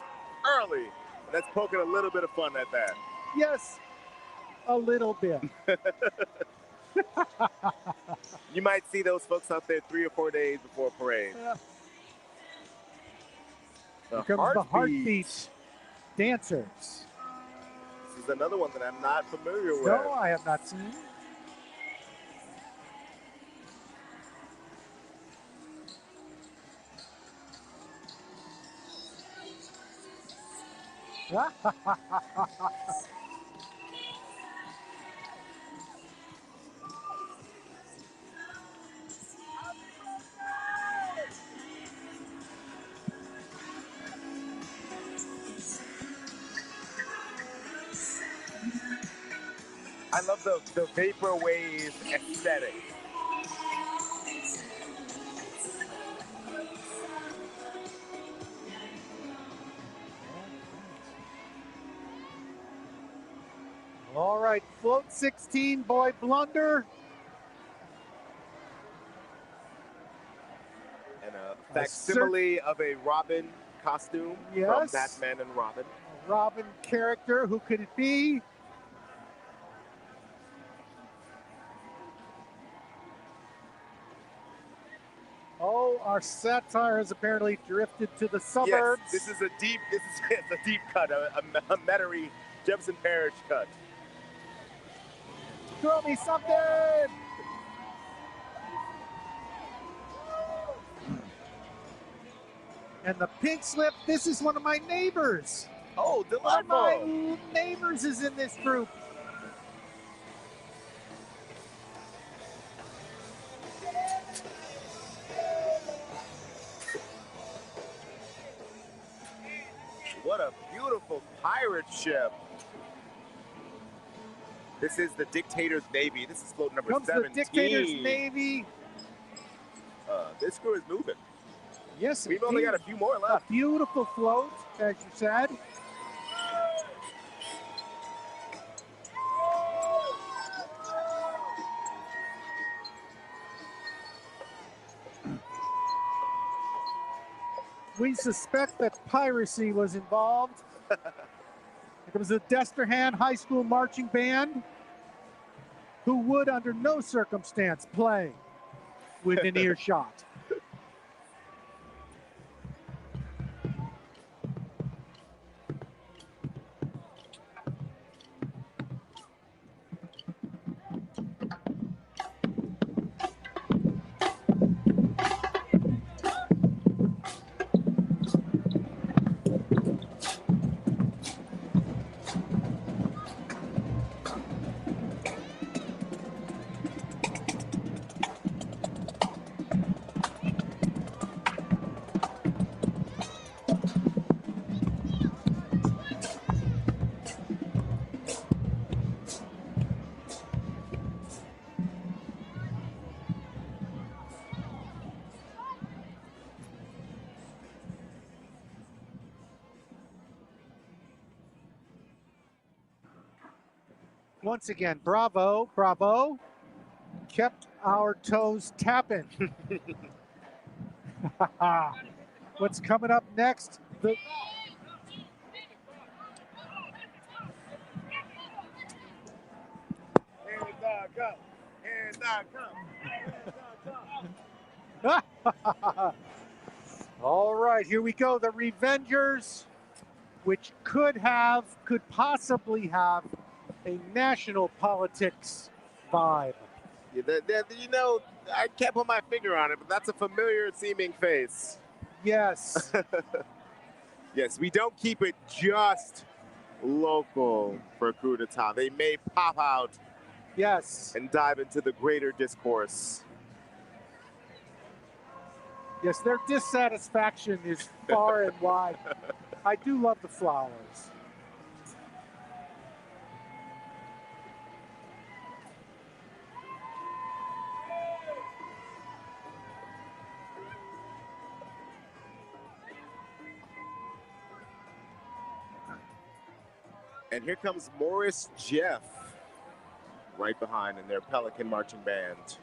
early. And that's poking a little bit of fun at that. Yes, a little bit. You might see those folks out there 3 or 4 days before parade. Here comes the Heartbeat Dancers. This is another one that I'm not familiar with. No, I have not seen. I love the vaporwave aesthetic. All right, float 16, Boy Blunder. And a facsimile of a Robin costume from Batman and Robin. A Robin character, who could it be? Oh, our Satire has apparently drifted to the suburbs. Yes, this is a deep cut, a Metairie Jefferson Parish cut. Throw me something! And the pink slip, this is one of my neighbors. Oh, one of my neighbors is in this group. What a beautiful pirate ship. This is the Dictator's Navy. This is float number 17. The Dictator's Navy. This crew is moving. Yes, we've only got a few more left. A beautiful float, as you said. We suspect that piracy was involved. It was the Destrehan High School Marching Band, who would under no circumstance play within earshot. Once again, bravo, bravo. Kept our toes tapping. What's coming up next? All right, here we go. The Revengers, which could possibly have a national politics vibe. Yeah, I can't put my finger on it, but that's a familiar seeming face. Yes. Yes, we don't keep it just local for Kudatah. They may pop out. Yes. And dive into the greater discourse. Yes, their dissatisfaction is far and wide. I do love the flowers. And here comes Morris Jeff right behind in their Pelican Marching Band.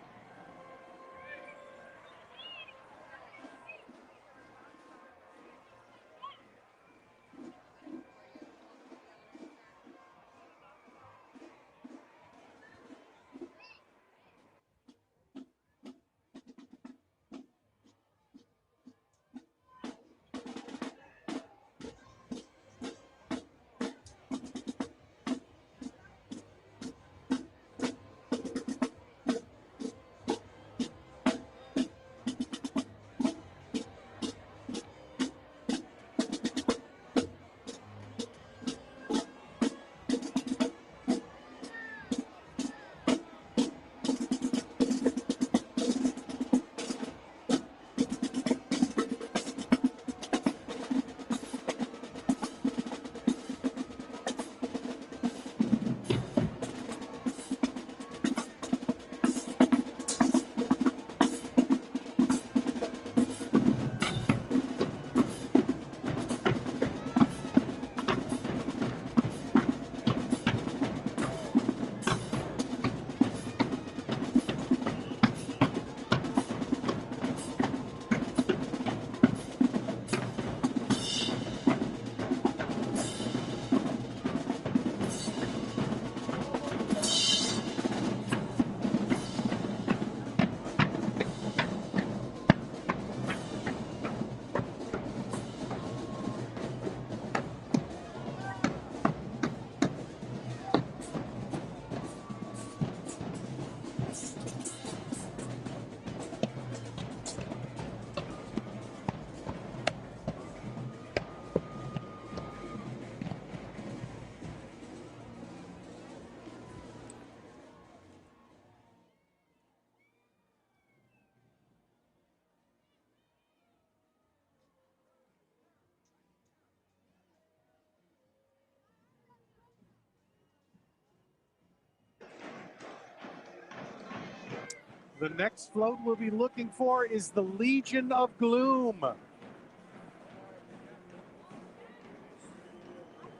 The next float we'll be looking for is the Legion of Gloom.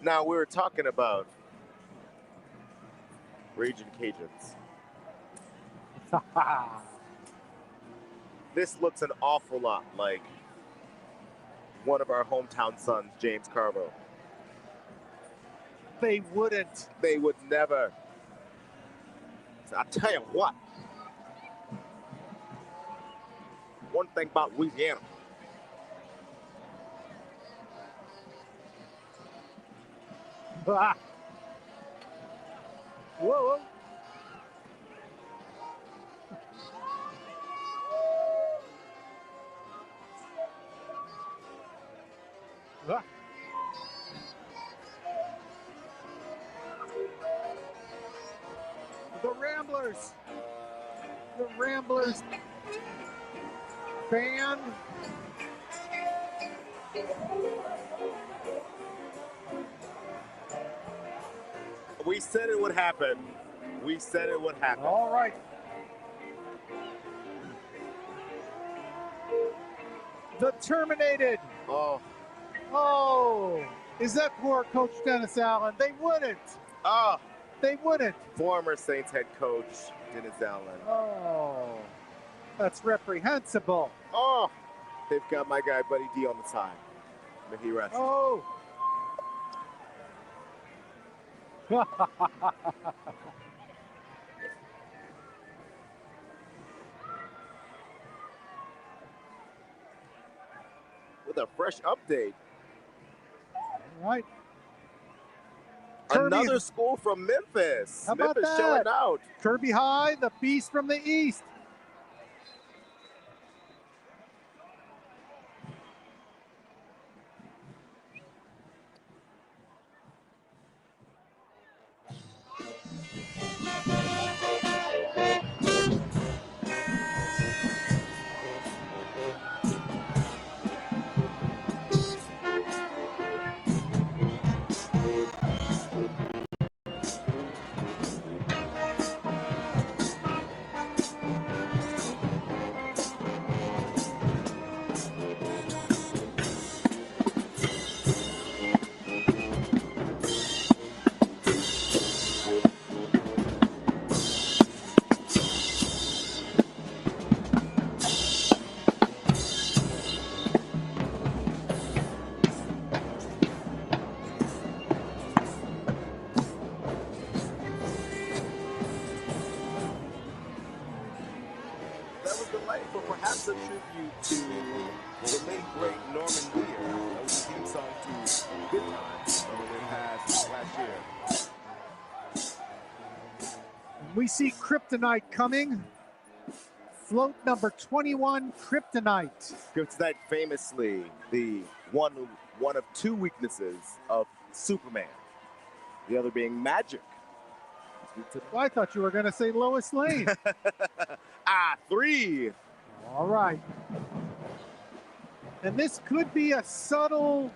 Now, we were talking about Raging Cajuns. This looks an awful lot like one of our hometown sons, James Carville. They wouldn't. They would never. I'll tell you what. One thing about Louisiana. Ah. Whoa. Ah. The Ramblers. The Ramblers band. We said it would happen. We said it would happen. All right. The Terminated. Oh, is that poor Coach Dennis Allen? They wouldn't. They wouldn't. Former Saints head coach Dennis Allen. Oh, that's reprehensible. Oh, they've got my guy Buddy D on the side. May he rest. Oh. With a fresh update. Right. Another school from Memphis. How about Memphis that? showing out. Kirby High, the Beast from the East. That was delightful, perhaps a tribute to the late great Norman Lear. That was the theme song to Good Times over the past last year. We see Kryptonite coming. Float number 21, Kryptonite. Kryptonite famously the one of two weaknesses of Superman. The other being magic. Well, I thought you were going to say Lois Lane. 3. All right. And this could be a subtle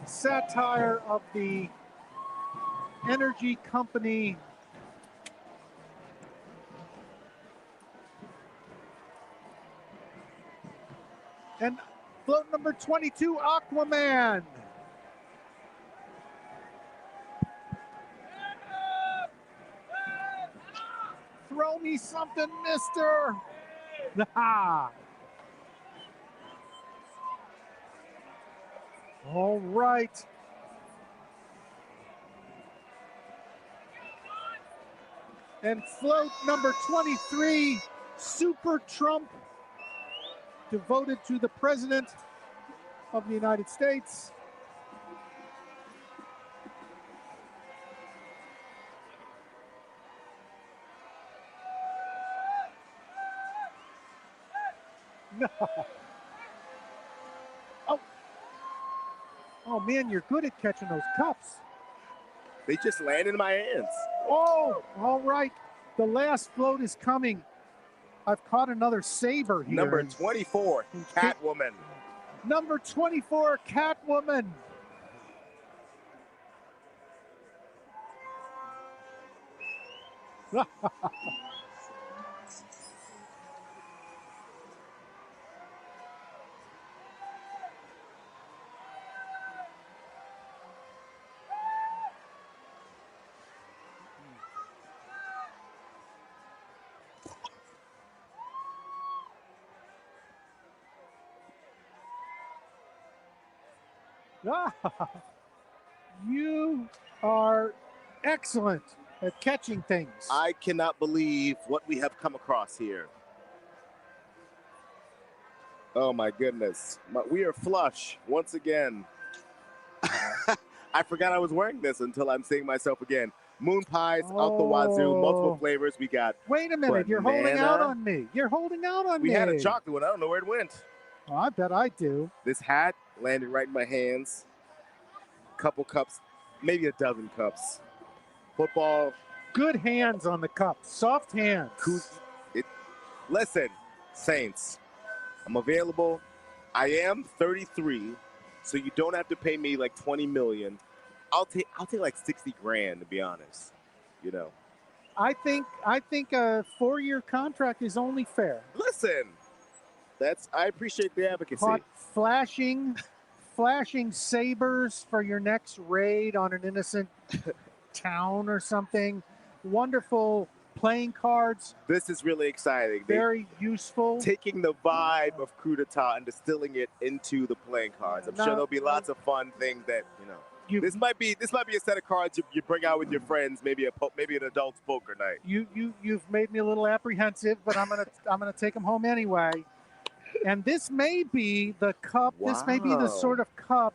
satire of the energy company and float number 22, Aquaman. Throw me something, mister. All right. And float number 23, Super Trump, devoted to the President of the United States. No. Oh man, you're good at catching those cups. They just land in my hands. Oh, all right. The last float is coming. I've caught another saber here. Number 24, Catwoman. Number 24, Catwoman. You are excellent at catching things. I cannot believe what we have come across here. Oh my goodness. We are flush once again. I forgot I was wearing this until I'm seeing myself again. Moon pies out the wazoo, multiple flavors. We got Wait a minute, you're holding out on me. You're holding out on me. We had a chocolate one. I don't know where it went. Oh, I bet I do. This hat landed right in my hands. Couple cups, maybe a dozen cups. Football. Good hands on the cup. Soft hands. Listen, Saints, I'm available. I am 33, so you don't have to pay me like 20 million. I'll take like 60 grand, to be honest. You know. I think a 4-year contract is only fair. Listen, I appreciate the advocacy. Caught flashing sabers for your next raid on an innocent town or something. Wonderful playing cards. This is really exciting. Very useful. Taking the vibe of Kudatah and distilling it into the playing cards. I'm sure there'll be lots of fun things that, you know. This might be a set of cards you bring out with your friends, maybe an adult's poker night. You've made me a little apprehensive, but I'm gonna take them home anyway. And this may be the cup. Wow. This may be the sort of cup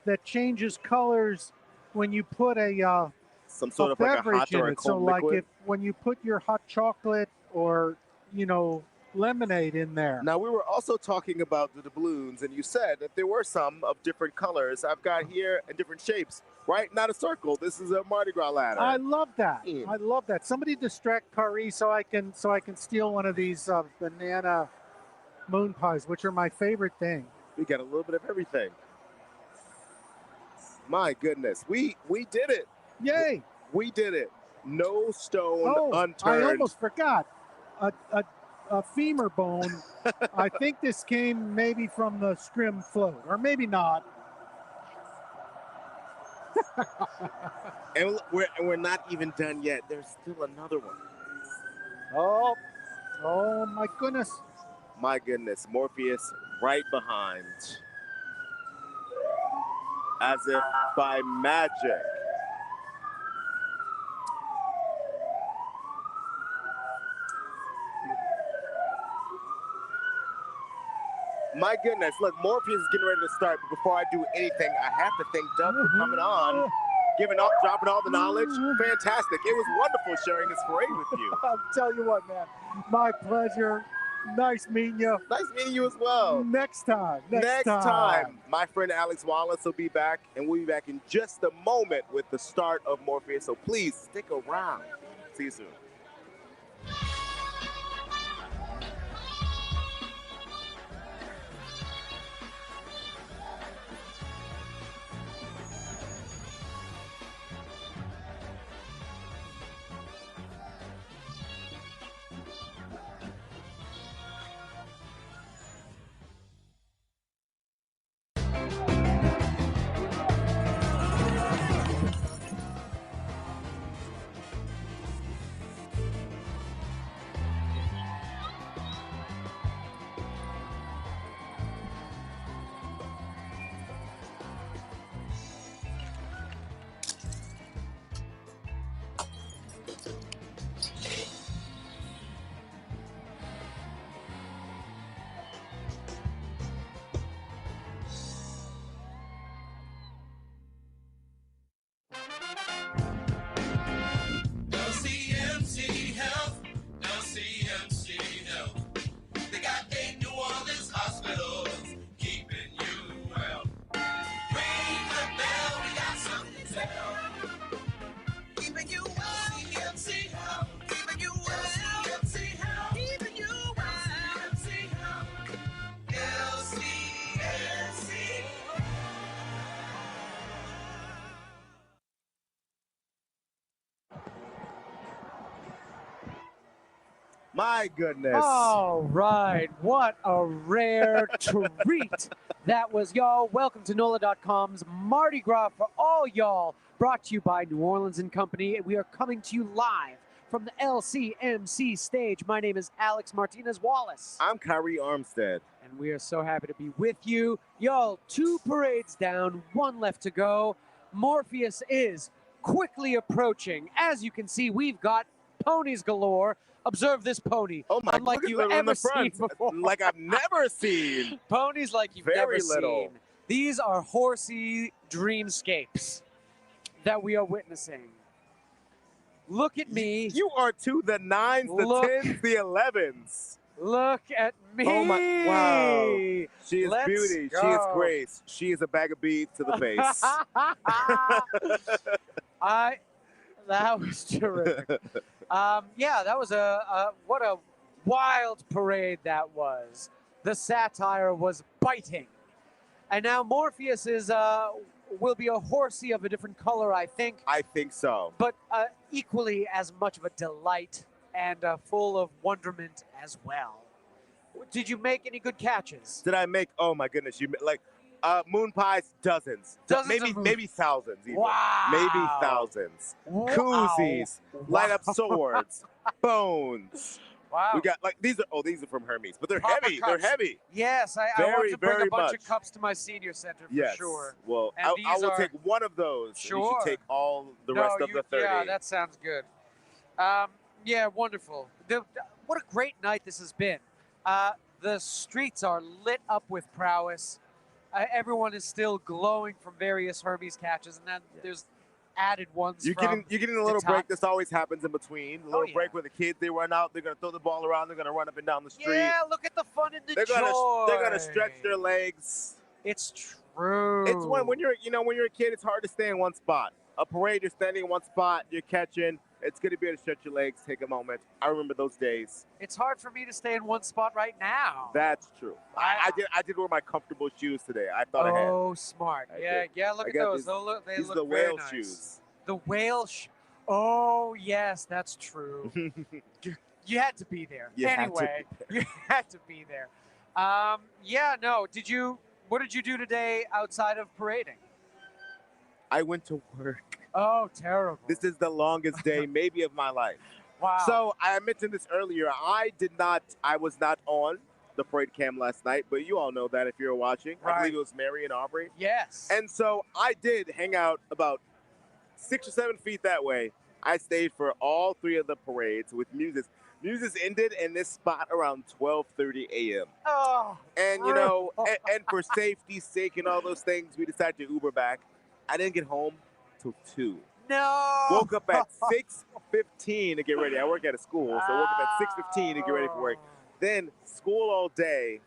that changes colors when you put some sort of like a hot or a cold liquid. Like when you put your hot chocolate or lemonade in there. Now we were also talking about the doubloons, and you said that there were some of different colors. I've got here in different shapes. Right, not a circle. This is a Mardi Gras ladder. I love that. I love that. Somebody distract Kari so I can steal one of these banana moon pies, which are my favorite thing. We got a little bit of everything. My goodness, we did it! Yay! We did it. No stone unturned. I almost forgot. A femur bone. I think this came maybe from the scrim float, or maybe not. and we're not even done yet. There's still another one. Oh my goodness. My goodness, Morpheus right behind. As if by magic. My goodness, look, Morpheus is getting ready to start, but before I do anything, I have to thank Doug for coming on, dropping all the knowledge. Fantastic. It was wonderful sharing this parade with you. I'll tell you what, man. My pleasure. Nice meeting you. Nice meeting you as well. Next time. My friend Alex Wallace will be back, and we'll be back in just a moment with the start of Morpheus. So please stick around. See you soon. My goodness. All right. What a rare treat that was, y'all. Welcome to NOLA.com's Mardi Gras for all y'all, brought to you by New Orleans and Company. We are coming to you live from the LCMC stage. My name is Alex Martinez Wallace. I'm Kyrie Armstead. And we are so happy to be with you. Y'all, 2 parades down, 1 left to go. Morpheus is quickly approaching. As you can see, we've got ponies galore. Observe this pony. Oh my! Unlike look you've at them in ever the front. seen before. Like I've never seen. Ponies like you've Very never little. seen. These are horsey dreamscapes that we are witnessing. Look at me. You are to the 9s, the 10s, the 11s. Look at me. Oh my! Wow. She is Let's beauty. go. She is grace. She is a bag of beads to the face. That was terrific. Yeah, that was what a wild parade that was. The Satire was biting. And now Morpheus will be a horsey of a different color, I think. I think so. But equally as much of a delight and full of wonderment as well. Did you make any good catches? Did I make? Oh my goodness! You like moon pies, dozens maybe thousands. Even. Wow. Maybe thousands. Wow. Koozies, light up swords, bones. Wow. We got like these are from Hermes, but they're Proper heavy. cups. They're heavy. Yes, I Very, want to bring very a bunch much. of cups to my senior center for Yes. sure. Well, And I these will are- take one of those. Sure. You should take all the rest of the 30. Yeah, that sounds good. Yeah, wonderful. What a great night this has been. The streets are lit up with prowess. Everyone is still glowing from various Hermes catches, and then there's added ones You're from getting a little D'Etat. break. This always happens in between. A little yeah. break where the kids, they run out. They're going to throw the ball around. They're going to run up and down the street. Yeah, look at the fun and the They're joy. gonna stretch their legs. It's true. It's when you're a kid, it's hard to stay in one spot. A parade, you're standing in one spot, you're catching. It's good to be able to stretch your legs, take a moment. I remember those days. It's hard for me to stay in one spot right now. That's true. I did wear my comfortable shoes today. I thought I had. Oh, smart. Yeah, look I at got those. these- They these look are the very whale nice. shoes. The whale Oh, yes, that's true. You had to be there. You had to anyway, be you had to be there. Yeah, no. What did you do today outside of parading? I went to work. Oh, terrible. This is the longest day maybe of my life. Wow. So I mentioned this earlier. I was not on the parade cam last night, but you all know that if you're watching. I believe it was Mary and Aubrey. Yes. And so I did hang out about 6 or 7 feet that way. I stayed for all 3 of the parades with music. Music ended in this spot around 12:30 a.m. Oh. And you know, and for safety's sake and all those things, we decided to Uber back. I didn't get home till 2. No. Woke up at 6:15 to get ready. I work at a school, so I woke up at 6:15 to get ready for work. Then school all day.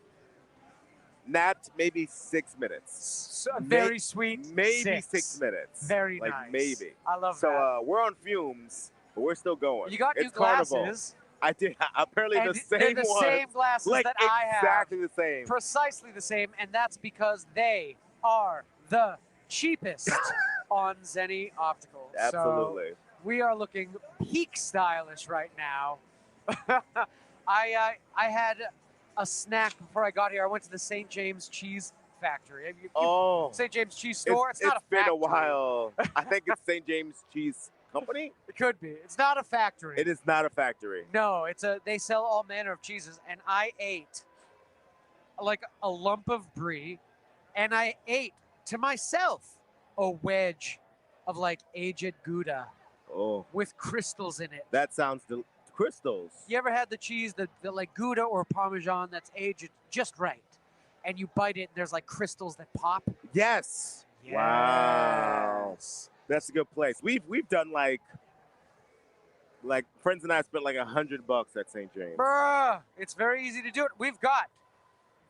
Napped maybe 6 minutes. Very sweet. Maybe 6 minutes. Very like nice. Maybe. I love so, that. we're on fumes, but we're still going. You got it's new carnival. glasses. I did. Apparently And the they're same the ones. same glasses like that I have. Exactly the same. Precisely the same, and that's because they are the cheapest on Zenny Optical. Absolutely. So we are looking peak stylish right now. I had a snack before I got here. I went to the St. James Cheese Factory. St. James Cheese Store. It's not a factory. It's been a while. I think it's St. James Cheese Company. It could be. It's not a factory. It is not a factory. No, they sell all manner of cheeses, and I ate like a lump of brie, and I ate to myself a wedge of like aged Gouda with crystals in it. That sounds crystals. You ever had the cheese, the like Gouda or Parmesan that's aged just right, and you bite it and there's like crystals that pop? Yes. Wow. That's a good place. We've done like friends and I spent like $100 at St. James. Bruh, it's very easy to do it. We've got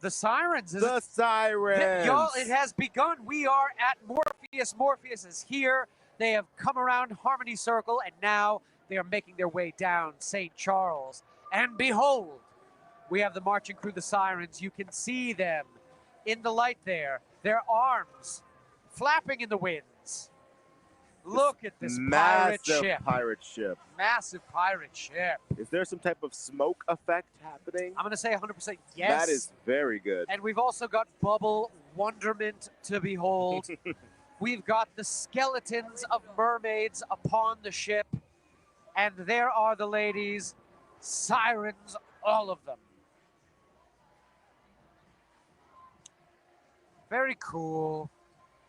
the sirens. The sirens. Y'all, it has begun. We are at Morpheus. Morpheus is here. They have come around Harmony Circle, and now they are making their way down St. Charles. And behold, we have the marching crew, the sirens. You can see them in the light there. Their arms flapping in the winds. Look at this pirate ship. Pirate ship. Massive pirate ship. Is there some type of smoke effect happening? I'm going to say 100% yes. That is very good. And we've also got bubble wonderment to behold. We've got the skeletons of mermaids upon the ship. And there are the ladies, sirens, all of them. Very cool.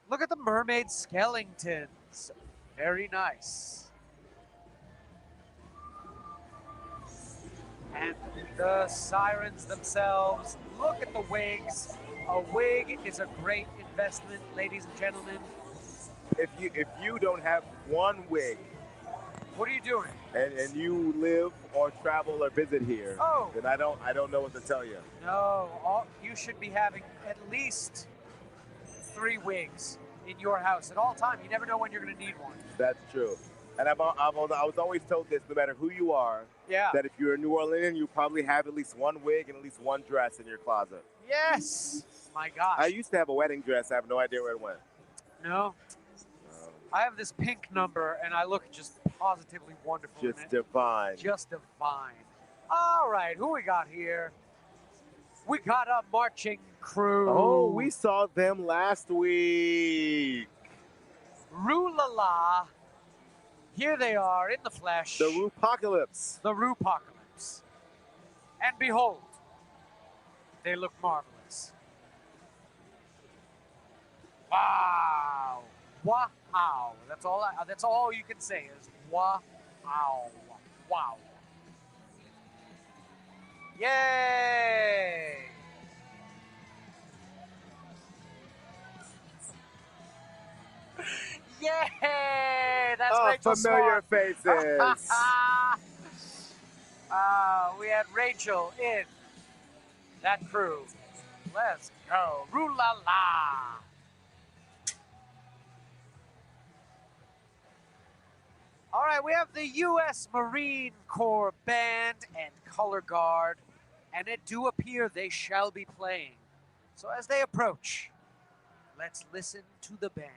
Look at the mermaid skeletons. Very nice. And the sirens themselves, look at the wigs. A wig is a great investment, ladies and gentlemen. If you don't have one wig, what are you doing? And you live or travel or visit here, oh, then I don't know what to tell you. No, you should be having at least 3 wigs in your house at all time. You never know when you're going to need one. That's true. And I was always told this, no matter who you are, yeah, that if you're a New Orleanian, you probably have at least one wig and at least one dress in your closet. Yes! My gosh. I used to have a wedding dress. I have no idea where it went. No. I have this pink number, and I look just positively wonderful in it. Just divine. Just divine. All right, who we got here? We got a marching crew. Oh, we saw them last week. Roo-la-la. Here they are in the flesh. The Roopocalypse. The Roopocalypse. And behold, they look marvelous. Wow. Wow. That's all you can say is wow. Wow. Yay! Yay! That's Rachel familiar Swan. faces. We had Rachel in that crew. Let's go. Roo-la-la. All right, we have the U.S. Marine Corps Band and Color Guard, and it do appear they shall be playing. So as they approach, let's listen to the band.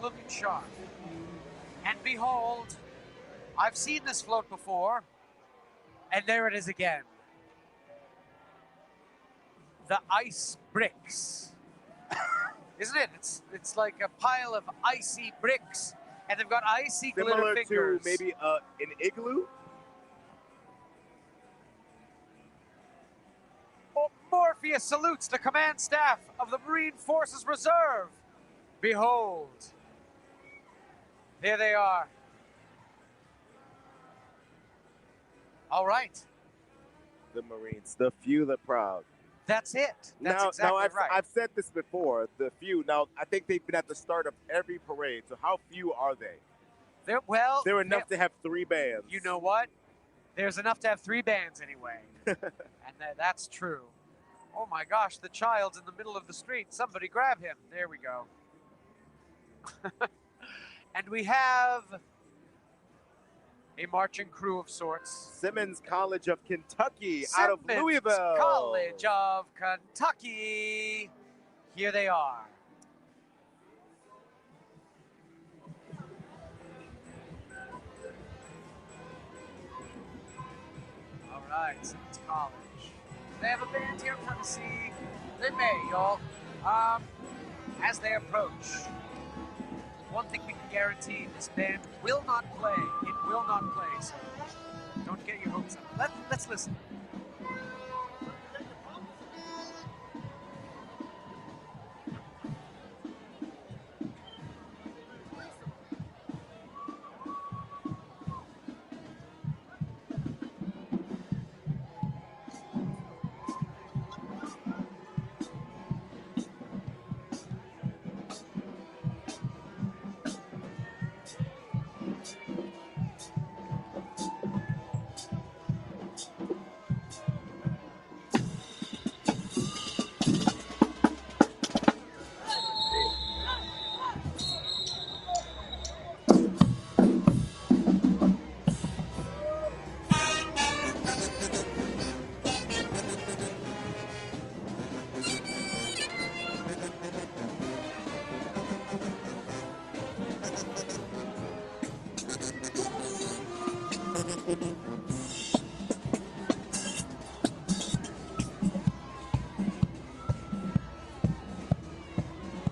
Looking sharp. And behold, I've seen this float before, and there it is again. The ice bricks. Isn't it? It's like a pile of icy bricks, and they've got icy glitter fingers. Similar to maybe an igloo? Oh, Morpheus salutes the command staff of the Marine Forces Reserve. Behold. There they are. All right. The Marines, the few, the proud. That's it. That's exactly right. I've said this before, the few. Now, I think they've been at the start of every parade, so how few are they? They're enough to have 3 bands. You know what? There's enough to have 3 bands anyway. And that's true. Oh my gosh, the child's in the middle of the street. Somebody grab him. There we go. And we have a marching crew of sorts. Simmons College of Kentucky out of Louisville. College of Kentucky. Here they are. All right, Simmons College. They have a band here from Tennessee. They may, y'all. As they approach, one thing we can guarantee, this band will not play. It will not play, so don't get your hopes up. Let's listen.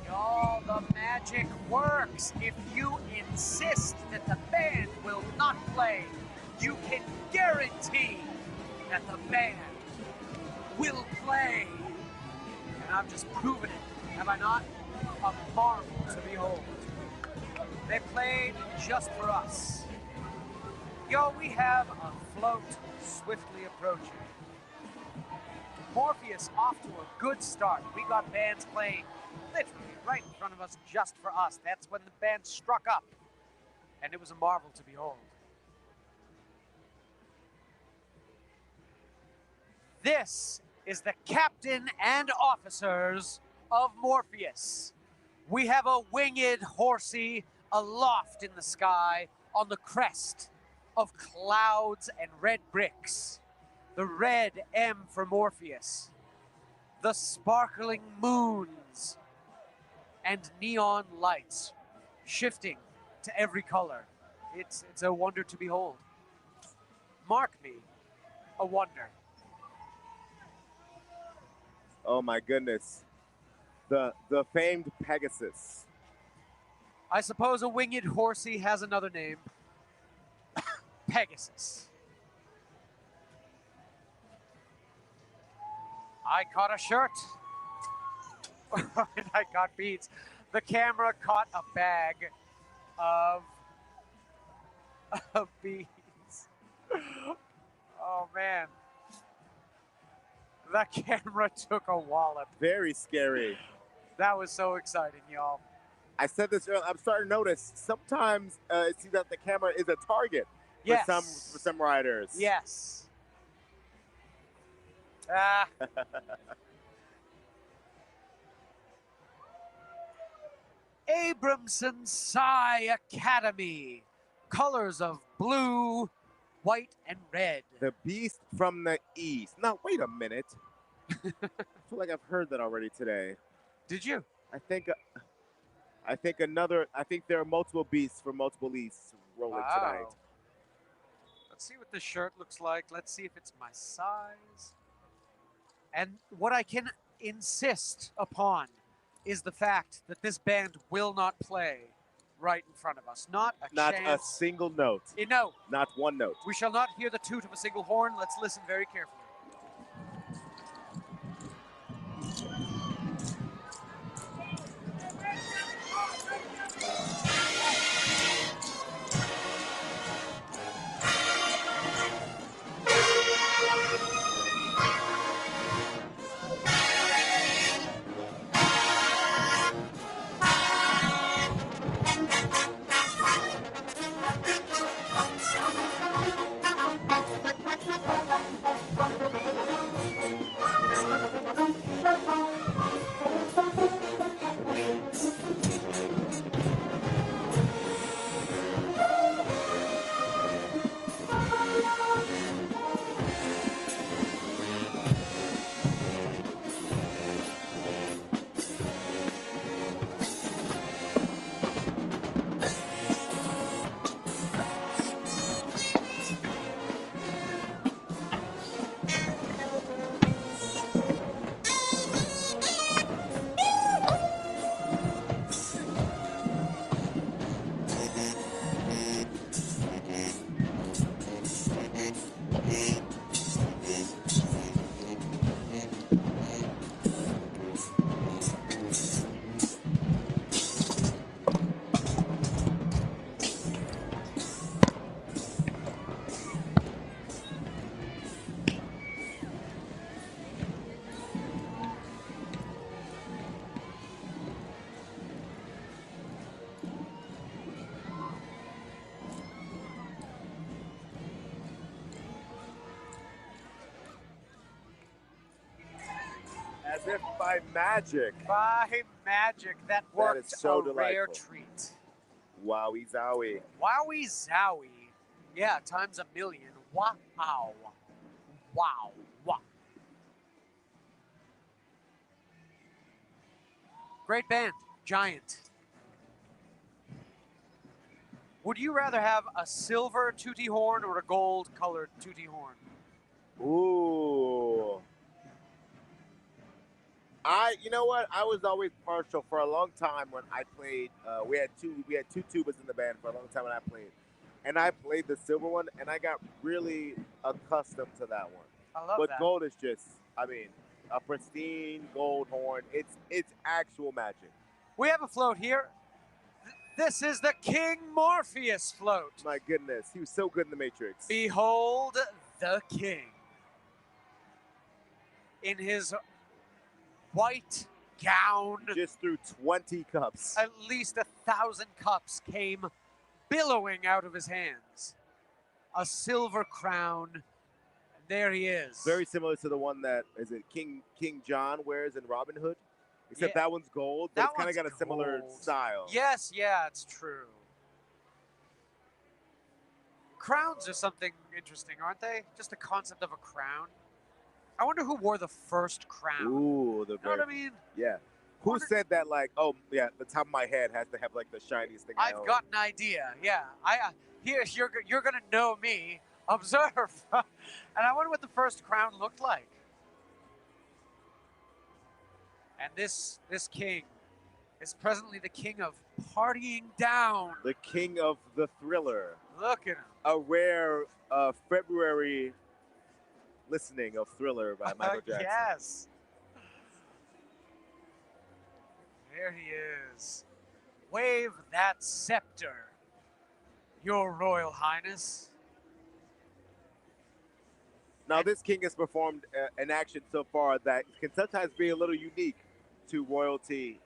Y'all, the magic works. If you insist that the band will not play, you can guarantee that the band will play. And I've just proven it, have I not? A marvel to behold. They played just for us. Yo, we have a float swiftly approaching. Morpheus off to a good start. We got bands playing literally right in front of us just for us. That's when the band struck up. And it was a marvel to behold. This is the captain and officers of Morpheus. We have a winged horsey aloft in the sky on the crest of clouds and red bricks. The red M for Morpheus. The sparkling moons and neon lights shifting to every color. It's a wonder to behold. Mark me, a wonder. Oh my goodness. The famed Pegasus. I suppose a winged horsey has another name. Pegasus. I caught a shirt. I caught beads. The camera caught a bag of beads. Oh man. The camera took a wallop. Very scary. That was so exciting, y'all. I said this earlier. I'm starting to notice sometimes it seems that the camera is a target Yes. for some riders. Yes. Ah. Abramson Psi Academy. Colors of blue, white, and red. The Beast from the East. Now, wait a minute. I feel like I've heard that already today. Did you? I think there are multiple beasts for multiple Easts rolling tonight. Let's see what this shirt looks like. Let's see if it's my size. And what I can insist upon is the fact that this band will not play right in front of us. Not a Not chance. a single note. No. Not one note. We shall not hear the toot of a single horn. Let's listen very carefully. As if by magic. By magic, that worked is so a rare delightful. treat. Wowie zowie. Wowie zowie. Yeah, times a million. Wow. Wow. Wow. Great band. Giant. Would you rather have a silver tootie horn or a gold-colored tootie horn? Ooh. You know what? I was always partial for a long time when I played. We had two tubas in the band for a long time when I played, and I played the silver one, and I got really accustomed to that one. I love but that. gold is just, I mean, a pristine gold horn. It's actual magic. We have a float here. This is the King Morpheus float. My goodness, he was so good in the Matrix. Behold the king. In his white gown. Just threw 20 cups. At least 1,000 cups came billowing out of his hands. A silver crown. And there he is. Very similar to the one that, is it King John wears in Robin Hood? Except that one's gold, but it's kind of got a similar style. Yes, yeah, it's true. Crowns are something interesting, aren't they? Just the concept of a crown. I wonder who wore the first crown. Ooh, you know what I mean? Yeah. Who said that? Like, oh yeah, the top of my head has to have like the shiniest thing. I've got an idea. Yeah, here you're gonna know me. Observe, and I wonder what the first crown looked like. And this king is presently the king of partying down. The king of the thriller. Look at him. A rare February listening of Thriller by Michael Jackson. Yes. There he is. Wave that scepter, Your Royal Highness. Now, this king has performed an action so far that can sometimes be a little unique to royalty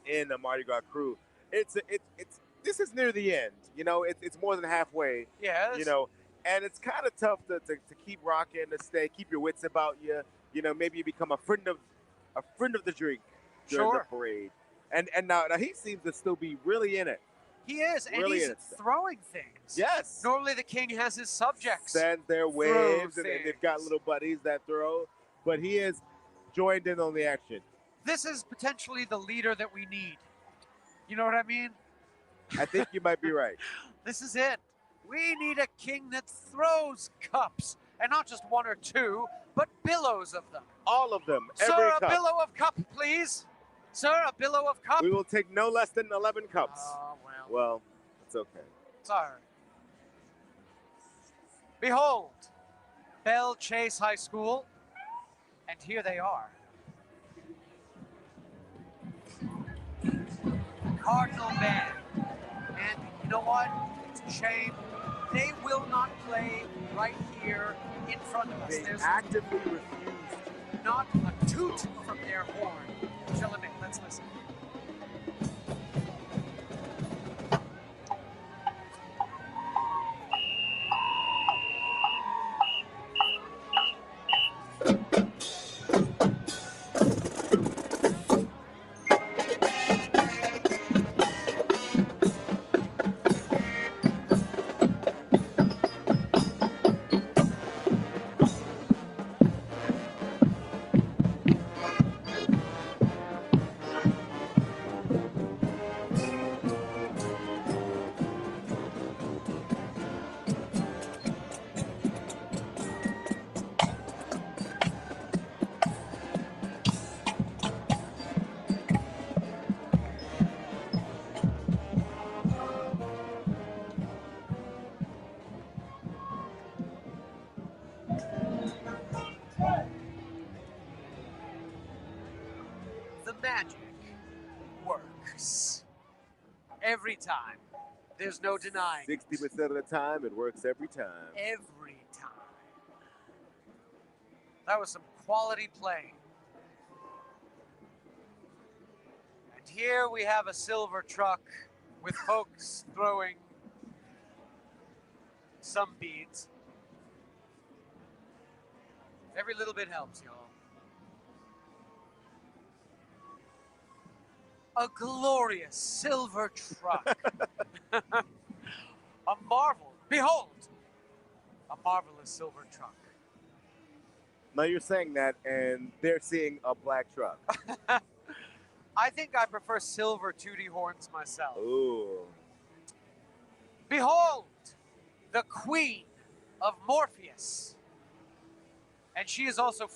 in a Mardi Gras crew. This is near the end. You know, it's more than halfway. Yes. You know, and it's kind of tough to keep rocking, to keep your wits about you. You know, maybe you become a friend of the drink during the parade. And now he seems to still be really in it. He is, and Really he's in it. throwing things. Yes. Normally the king has his subjects. Send their throw waves, and they've got things. little buddies that throw. But he is joined in on the action. This is potentially the leader that we need. You know what I mean? I think you might be right. This is it. We need a king that throws cups, and not just one or two, but billows of them. All of them. Sir, every a cup. billow of cup, please. Sir, a billow of cup. We will take no less than 11 cups. Oh, Well, it's okay. Sorry. Behold, Belle Chase High School, and here they are. Cardinal Band. And you know what? It's a shame. They will not play right here in front of us. They There's actively refuse. not a toot from their horn. Gentlemen, let's listen. The magic works. Every time. There's no denying. 60% of the time, it works every time. Every time. That was some quality playing. And here we have a silver truck with folks throwing some beads. Every little bit helps, y'all. A glorious silver truck. A marvel. Behold, a marvelous silver truck. Now you're saying that, and they're seeing a black truck. I think I prefer silver tootie horns myself. Ooh. Behold, the queen of Morpheus. And she is also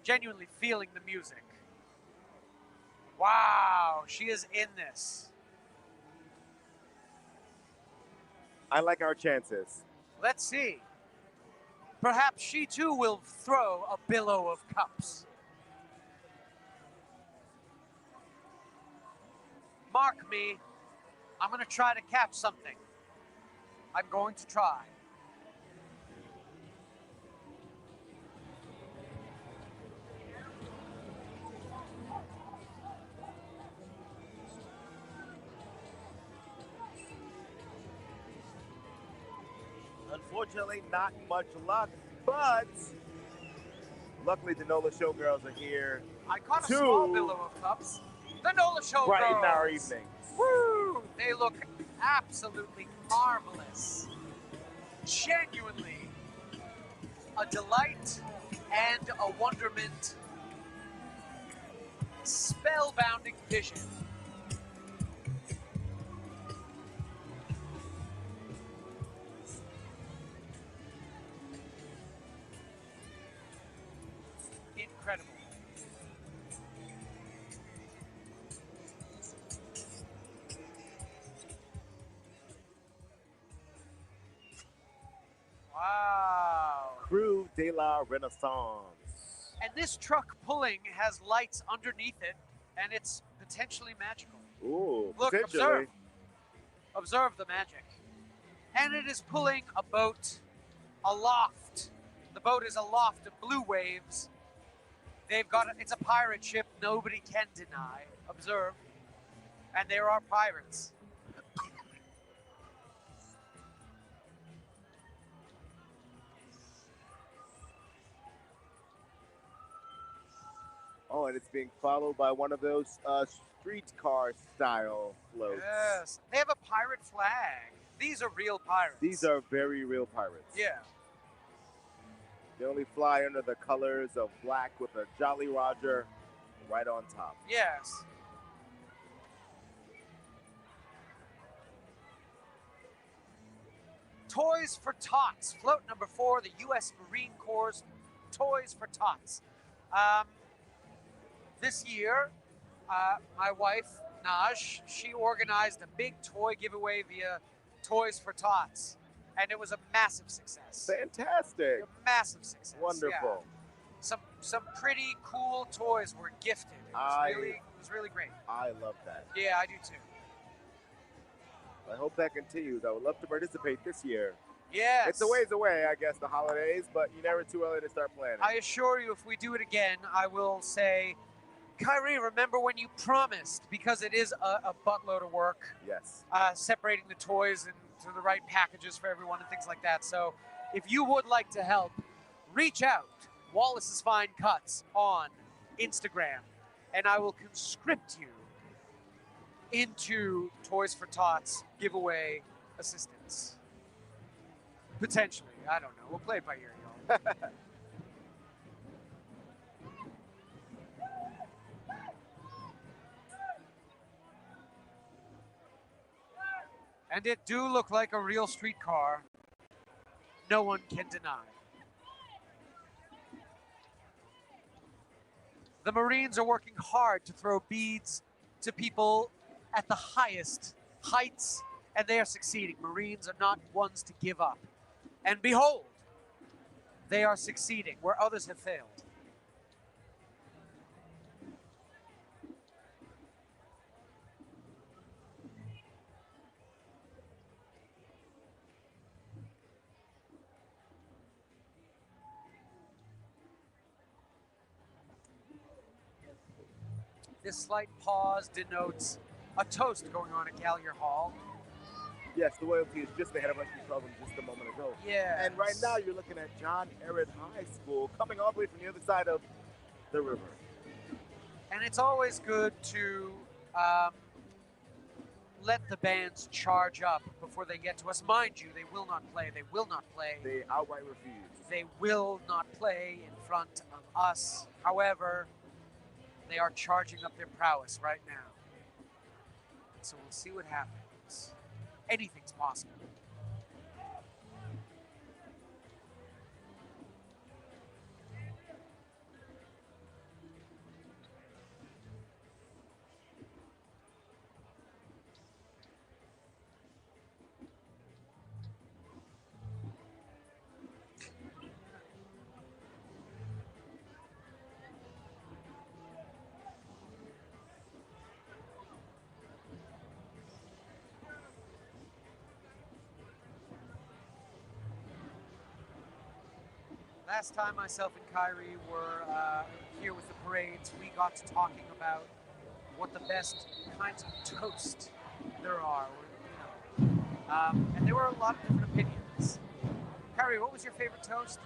genuinely feeling the music. Wow, she is in this. I like our chances. Let's see. Perhaps she too will throw a billow of cups. Mark me. I'm going to try to catch something. I'm going to try. Unfortunately, not much luck, but luckily the NOLA Showgirls are here. I caught a small billow of cups. The NOLA Showgirls. Brighten our evening. Woo! They look absolutely marvelous. Genuinely a delight and a wonderment. Spellbounding vision. Incredible. Wow. Crew de la Renaissance. And this truck pulling has lights underneath it, and it's potentially magical. Ooh, Look, potentially. observe. Observe the magic. And it is pulling a boat aloft. The boat is aloft of blue waves. It's a pirate ship nobody can deny. Observe. And there are pirates. Oh, and it's being followed by one of those streetcar style floats. Yes. They have a pirate flag. These are real pirates. These are very real pirates. Yeah. They only fly under the colors of black with a Jolly Roger right on top. Yes. Toys for Tots. Float number 4, the U.S. Marine Corps' Toys for Tots. This year, my wife, Naj, she organized a big toy giveaway via Toys for Tots. And it was a massive success. Fantastic. A massive success. Wonderful. Yeah. Some pretty cool toys were gifted. It was really great. I love that. Yeah, I do too. I hope that continues. I would love to participate this year. Yes. It's a ways away, I guess, the holidays, but you're never too early to start planning. I assure you, if we do it again, I will say, Kyrie, remember when you promised, because it is a buttload of work. Yes. Separating the toys into the right packages for everyone and things like that. So if you would like to help, reach out, Wallace's Fine Cuts on Instagram, and I will conscript you into Toys for Tots giveaway assistance. Potentially. I don't know. We'll play it by ear, y'all. And it do look like a real streetcar. No one can deny. The Marines are working hard to throw beads to people at the highest heights, and they are succeeding. Marines are not ones to give up. And behold, they are succeeding where others have failed. This slight pause denotes a toast going on at Gallier Hall. Yes, the loyalty is just ahead of us. We saw them just a moment ago. Yeah. And right now you're looking at John Ehret High School coming all the way from the other side of the river. And it's always good to let the bands charge up before they get to us. Mind you, they will not play. They will not play. They outright refuse. They will not play in front of us. However, they are charging up their prowess right now. So we'll see what happens. anything's possible. Last time myself and Kyrie were here with the parades, we got to talking about what the best kinds of toast there are. And there were a lot of different opinions. Kyrie, what was your favorite toast?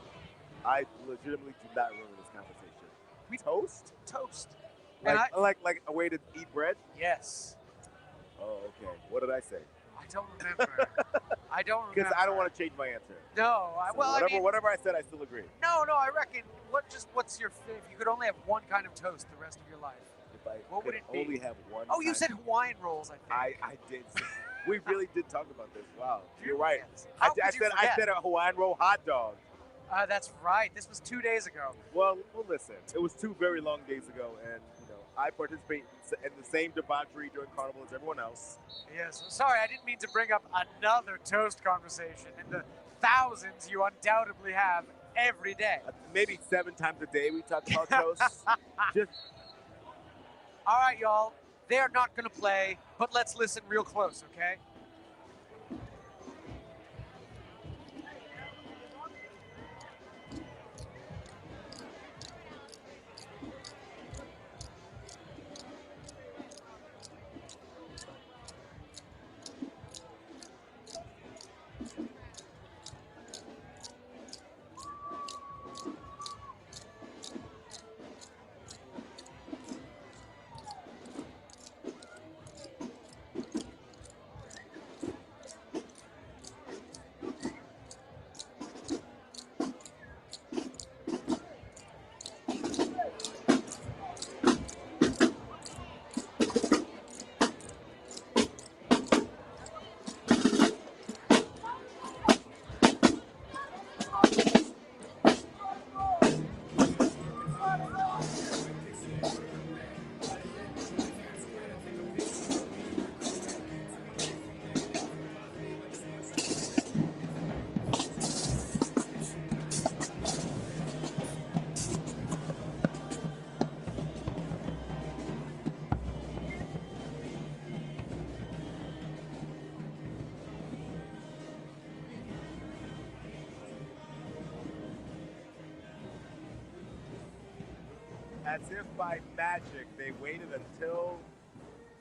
I legitimately do not remember this conversation. Toast? Toast. Like a way to eat bread? Yes. Oh, okay. What did I say? I don't remember. I don't remember. Because I don't want to change my answer. No, Whatever I said, I still agree. No, I reckon. What's your favorite? If you could only have one kind of toast the rest of your life, what would it be? Only have one. Oh, you said Hawaiian rolls. I think. I did. We really did talk about this. Wow, you're right. How I could you said a Hawaiian roll hot dog. That's right. This was 2 days ago. Well, listen. It was 2 very long days ago, and I participate in the same debauchery during Carnival as everyone else. Yes. Sorry, I didn't mean to bring up another toast conversation in the thousands you undoubtedly have every day. Maybe 7 times a day we talk about toast. All right, y'all. They're not going to play, but let's listen real close, okay? As if by magic, they waited until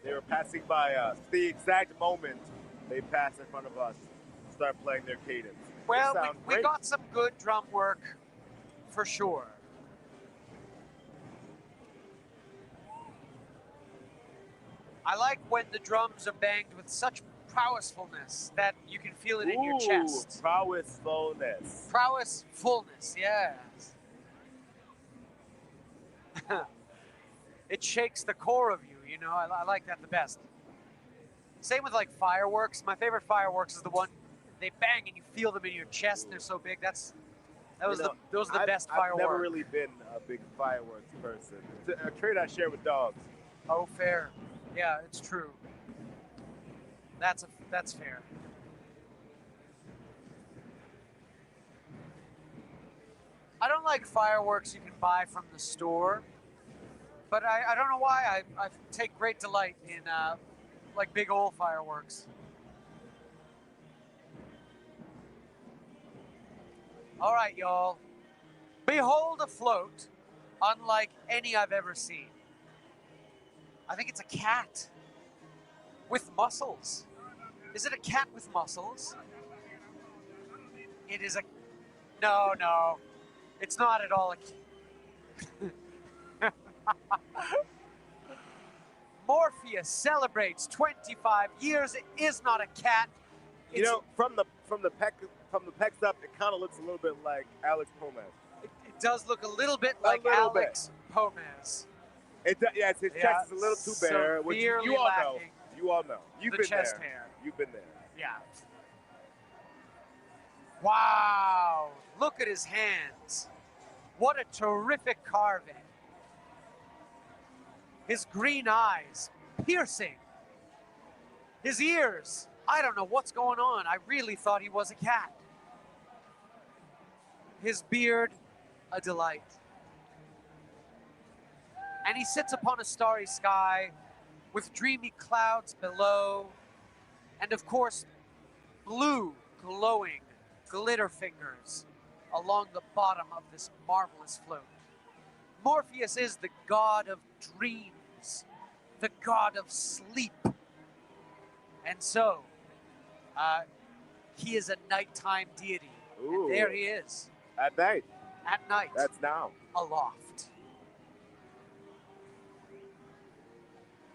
they were passing by us. The exact moment they passed in front of us, start playing their cadence. Well, we got some good drum work, for sure. I like when the drums are banged with such prowessfulness that you can feel it in your chest. Prowessfulness. Prowessfulness, yes. It shakes the core of you, I like that the best. Same with like fireworks. My favorite fireworks is the one they bang and you feel them in your chest and they're so big. Those are the best fireworks. I've never really been a big fireworks person. It's a trait I share with dogs. Oh, fair. Yeah, it's true. That's fair. I don't like fireworks you can buy from the store, but I don't know why I take great delight in like big old fireworks. All right, y'all. Behold a float unlike any I've ever seen. I think it's a cat with muscles. Is it a cat with muscles? It is a... No. It's not at all a cat. Morpheus celebrates 25 years. It is not a cat. From the pecs up, it kind of looks a little bit like Alex Pomez. It does look a little bit like Alex Pomez. Yes, his chest is a little too bare, which you all know. You all know. You've been there. Hair. You've been there. Yeah. Wow. Look at his hands. What a terrific carving. His green eyes, piercing. His ears. I don't know what's going on. I really thought he was a cat. His beard, a delight. And he sits upon a starry sky with dreamy clouds below, and of course, blue, glowing glitter fingers along the bottom of this marvelous float. Morpheus is the god of dreams, the god of sleep. And so, he is a nighttime deity. Ooh. And there he is. At night. At night. That's now. Aloft.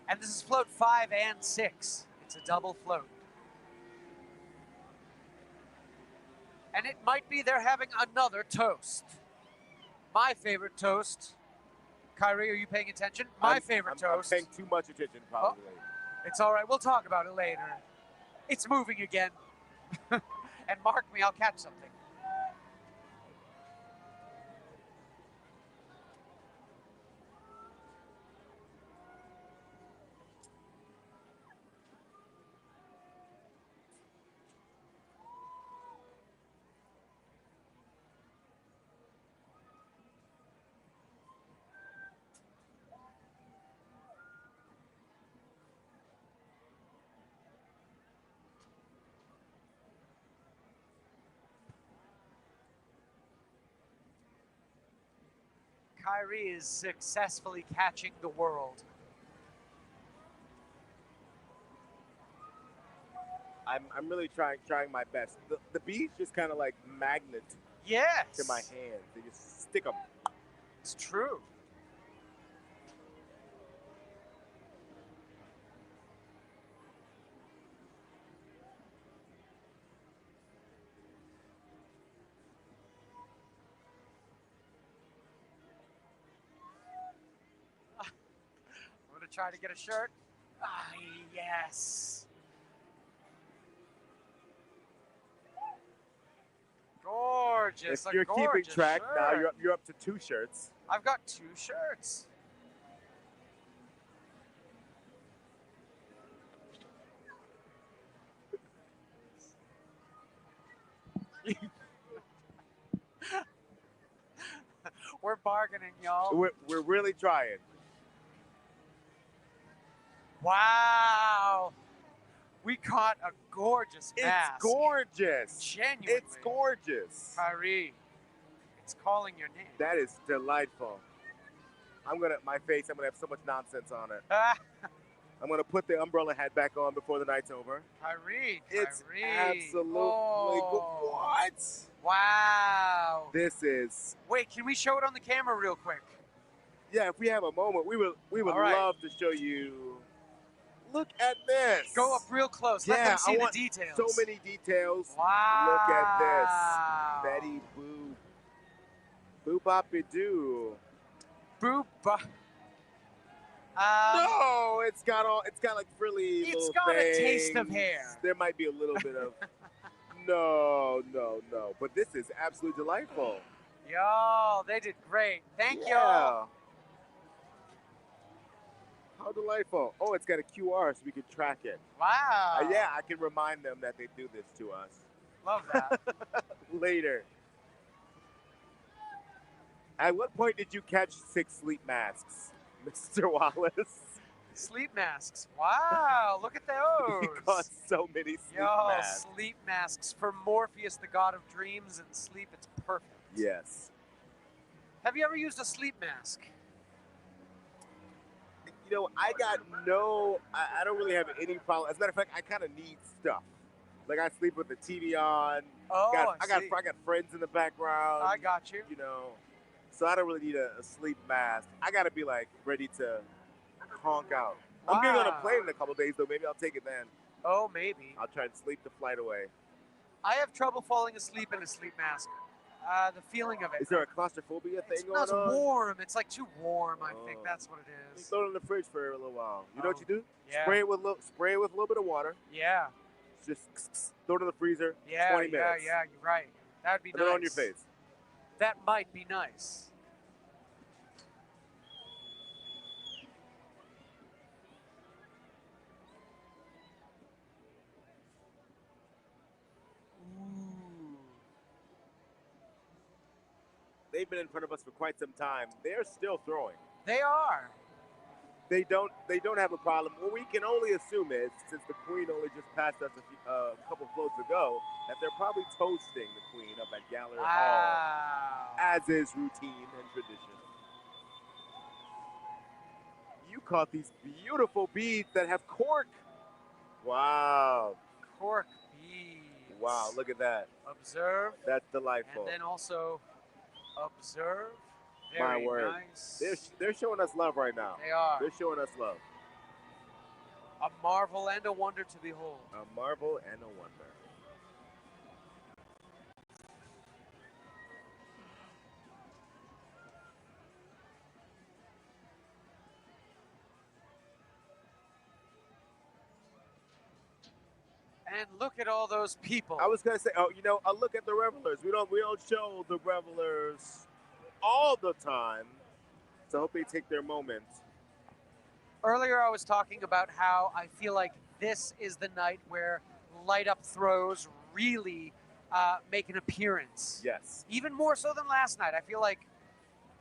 And this is float 5 and 6. It's a double float. And it might be they're having another toast. My favorite toast. Kyrie, are you paying attention? My favorite toast. I'm paying too much attention, probably. Oh, it's all right. We'll talk about it later. It's moving again. And mark me, I'll catch something. Kyrie is successfully catching the world. I'm really trying my best. The beads just kind of like magnet Yes. to my hands. They just stick them. It's true. I'm gonna try to get a shirt. Ah, yes. Gorgeous. If you're keeping track, now you're up to 2 shirts. I've got 2 shirts. We're bargaining, y'all. We're really trying. Wow. We caught a gorgeous mask. It's gorgeous. Genuinely. It's gorgeous. Kyrie, it's calling your name. That is delightful. I'm gonna have so much nonsense on it. I'm gonna put the umbrella hat back on before the night's over. Kyrie. It's absolutely good. What? Wow. This is. Wait, can we show it on the camera real quick? Yeah, if we have a moment, we would All right. love to show you. Look at this. Go up real close. Let them see the details. So many details. Wow. Look at this. Betty Boo. Boo boppy doo. Boo bop. No, it's got like frilly. It's little got things. a taste of hair. There might be a little bit of. No. But this is absolutely delightful. Yo, they did great. Thank Yeah. y'all. How delightful. Oh, it's got a QR so we can track it. Wow. Yeah, I can remind them that they do this to us. Love that. Later. At what point did you catch 6 sleep masks, Mr. Wallace? Sleep masks. Wow, look at those. You caught so many sleep masks. Sleep masks for Morpheus, the god of dreams and sleep. It's perfect. Yes. Have you ever used a sleep mask? You know, I don't really have any problem. As a matter of fact, I kind of need stuff. Like I sleep with the TV on. Oh, I got friends in the background. I got you. You know, so I don't really need a sleep mask. I got to be like ready to honk out. I'm getting on a plane in a couple days though. Maybe I'll take it then. Oh, maybe. I'll try and sleep the flight away. I have trouble falling asleep in a sleep mask. The feeling of it. Is there a claustrophobia thing going on? It's warm. It's like too warm, I think. That's what it You is. throw it in the fridge for a little while. You know what you do? Yeah. Spray it with a little bit of water. Yeah. Just throw it in the freezer. Yeah, 20 minutes. yeah, you're right. That would be Put nice. it on your face. That might be nice. They've been in front of us for quite some time. They're still throwing. They are. They don't have a problem. What we can only assume is, since the Queen only just passed us a couple floats ago, that they're probably toasting the Queen up at Gallery Hall, as is routine and tradition. You caught these beautiful beads that have cork. Wow. Cork beads. Wow, look at that. Observe. That's delightful. And then also observe. My Very word. nice. They're showing us love right now. They are. They're showing us love. A marvel and a wonder to behold. A marvel and a wonder. And look at all those people. I was gonna say, look at the revelers. We don't show the revelers all the time. So I hope they take their moment. Earlier I was talking about how I feel like this is the night where light up throws really make an appearance. Yes. Even more so than last night. I feel like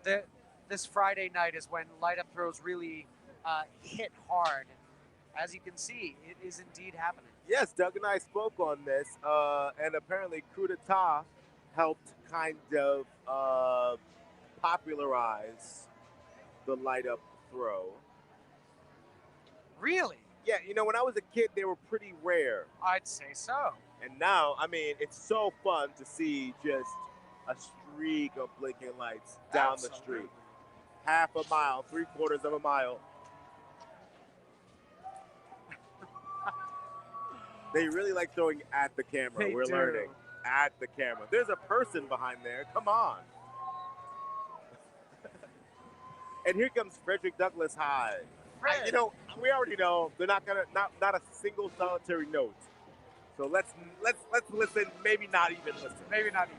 this Friday night is when light up throws really hit hard. And as you can see, it is indeed happening. Yes, Doug and I spoke on this, and apparently Kudatah helped kind of popularize the light up throw. Really? Yeah, when I was a kid, they were pretty rare. I'd say so. And now, I mean, it's so fun to see just a streak of blinking lights down the street. Half a mile, 3/4 of a mile. They really like throwing at the camera. They We're do. learning. At the camera. There's a person behind there. Come on. And here comes Frederick Douglass High. We already know they're not a single solitary note. So let's listen. Maybe not even listen. Maybe not even.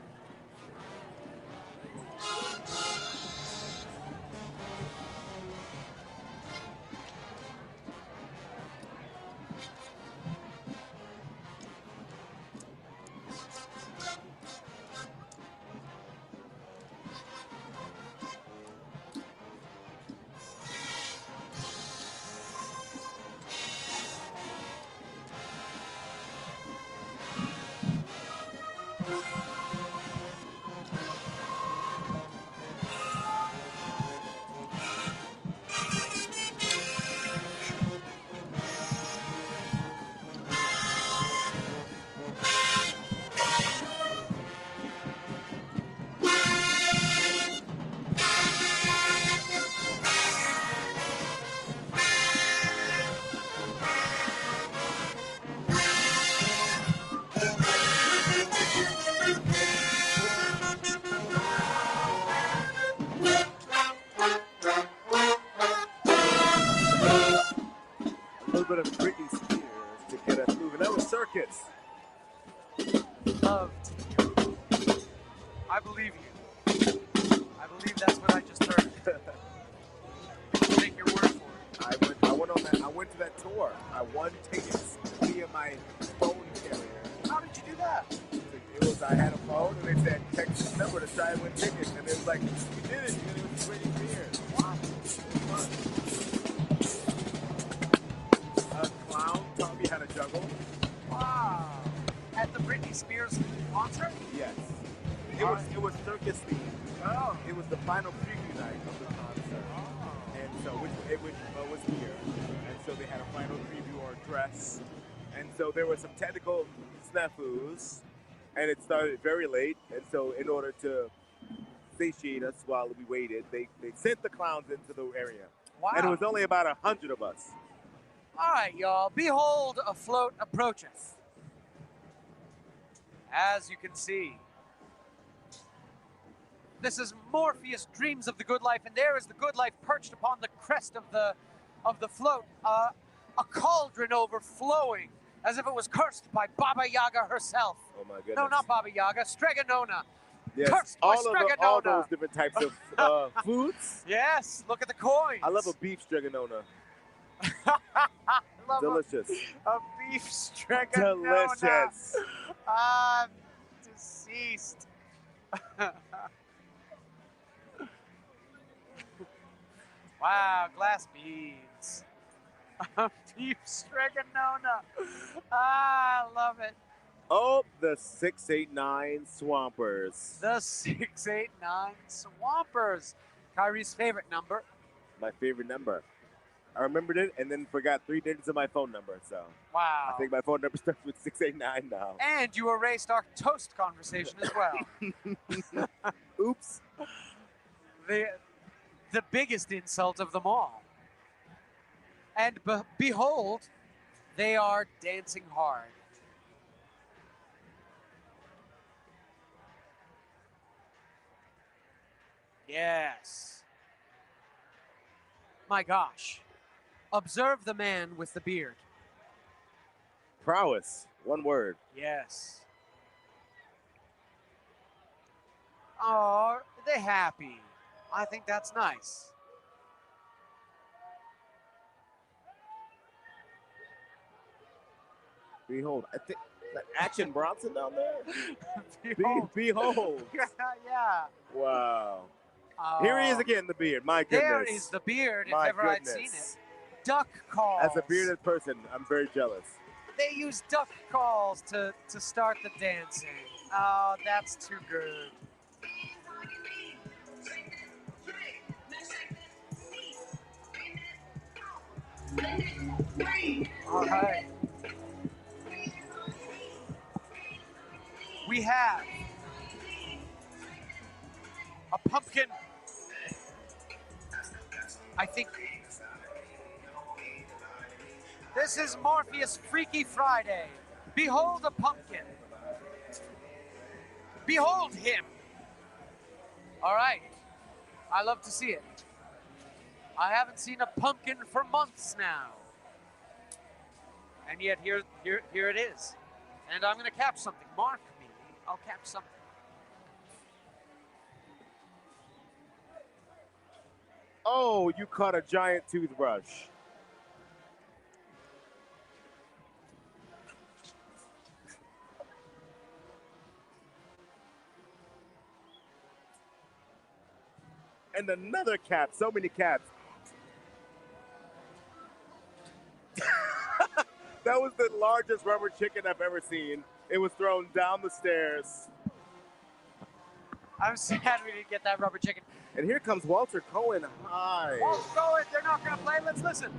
Bit of Britney Spears to get us moving. That was Circus. Love to you. I believe you. I believe that's what I just heard. Take your word for it. I went to that tour. I won tickets via my phone carrier. How did you do that? I had a phone and they said text this number to try and win tickets, and it was like, you did it. It was Britney Spears. Wow. A clown taught me how to juggle. Wow. At the Britney Spears concert? Yes. It was circus themed. Oh. It was the final preview night of the concert. Oh. And so it was here. And so they had a final preview or dress. And so there were some technical snafus. And it started very late. And so in order to satiate us while we waited, they sent the clowns into the area. Wow. And it was only about 100 of us. All right, y'all. Behold, a float approacheth. As you can see, this is Morpheus dreams of the good life, and there is the good life perched upon the crest of the float, a cauldron overflowing as if it was cursed by Baba Yaga herself. Oh my goodness. No, not Baba Yaga, Stregonona. Yes, Cursed by all Stregonona. those different types of foods. Yes, look at the coins. I love a beef Stregonona. Love Delicious. A beef Stregonona. Delicious. I'm deceased. Wow, glass beads. Beef Stregonona. I love it. Oh, the 689 Swampers. The 689 Swampers. Kyrie's favorite number. My favorite number. I remembered it and then forgot 3 digits of my phone number. So Wow. I think my phone number starts with 689 now. And you erased our toast conversation as well. Oops. The biggest insult of them all. And behold, they are dancing hard. Yes. My gosh. Observe the man with the beard. Prowess. One word. Yes. Oh, they're happy. I think that's nice. Behold. I think that Action Bronson down there? Behold. Yeah. Wow. Oh. Here he is again, the beard. My goodness. There is the beard, if My ever I'd seen goodness. it. Duck calls. As a bearded person, I'm very jealous. They use duck calls to start the dancing. Oh, that's too good. All right. We have a pumpkin. I think this is Morpheus Freaky Friday. Behold a pumpkin. Behold him. All right. I love to see it. I haven't seen a pumpkin for months now. And yet here it is. And I'm going to catch something. Mark me. I'll catch something. Oh, you caught a giant toothbrush. And another cat. So many cats. That was the largest rubber chicken I've ever seen. It was thrown down the stairs. I'm sad we didn't get that rubber chicken. And here comes Walter Cohen. Hi. Walter Cohen, they're not going to play. Let's listen.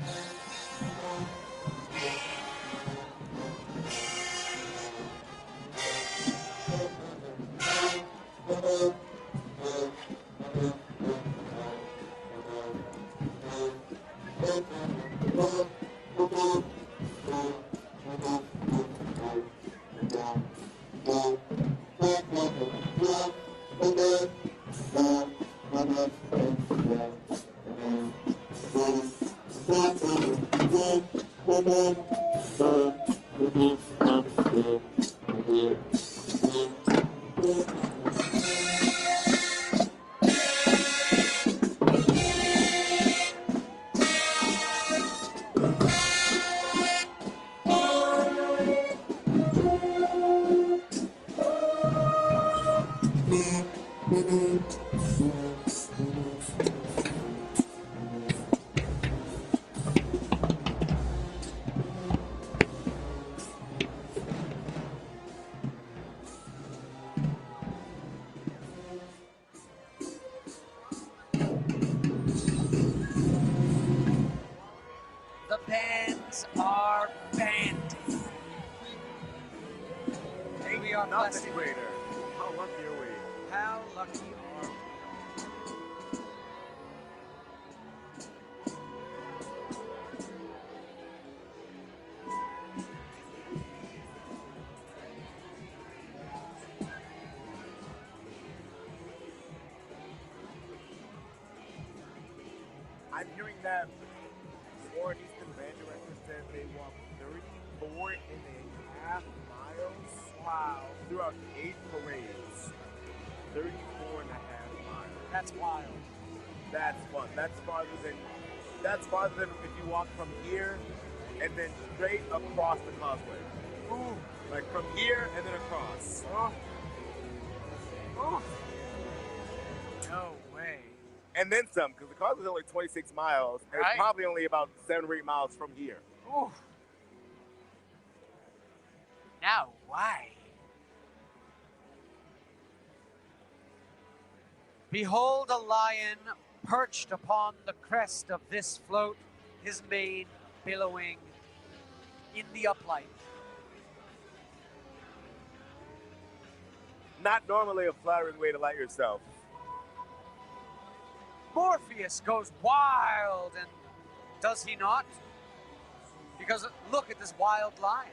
The bands are banding. Hey, we are blessed. How lucky are we? How lucky are we? I'm hearing that Warren Easton band director said they walked 34.5 miles. Wow. Throughout 8 parades. 34.5 miles. That's wild. That's fun. That's farther than if you walk from here and then straight across the causeway. Ooh. Like from here and then across. Oh. Oh. No way. And then some, because the causeway is only 26 miles, and Right. it's probably only about 7 or 8 miles from here. Ooh. Now, why? Behold a lion perched upon the crest of this float, his mane billowing in the uplight. Not normally a flattering way to light yourself. Morpheus goes wild, and does he not? Because look at this wild lion,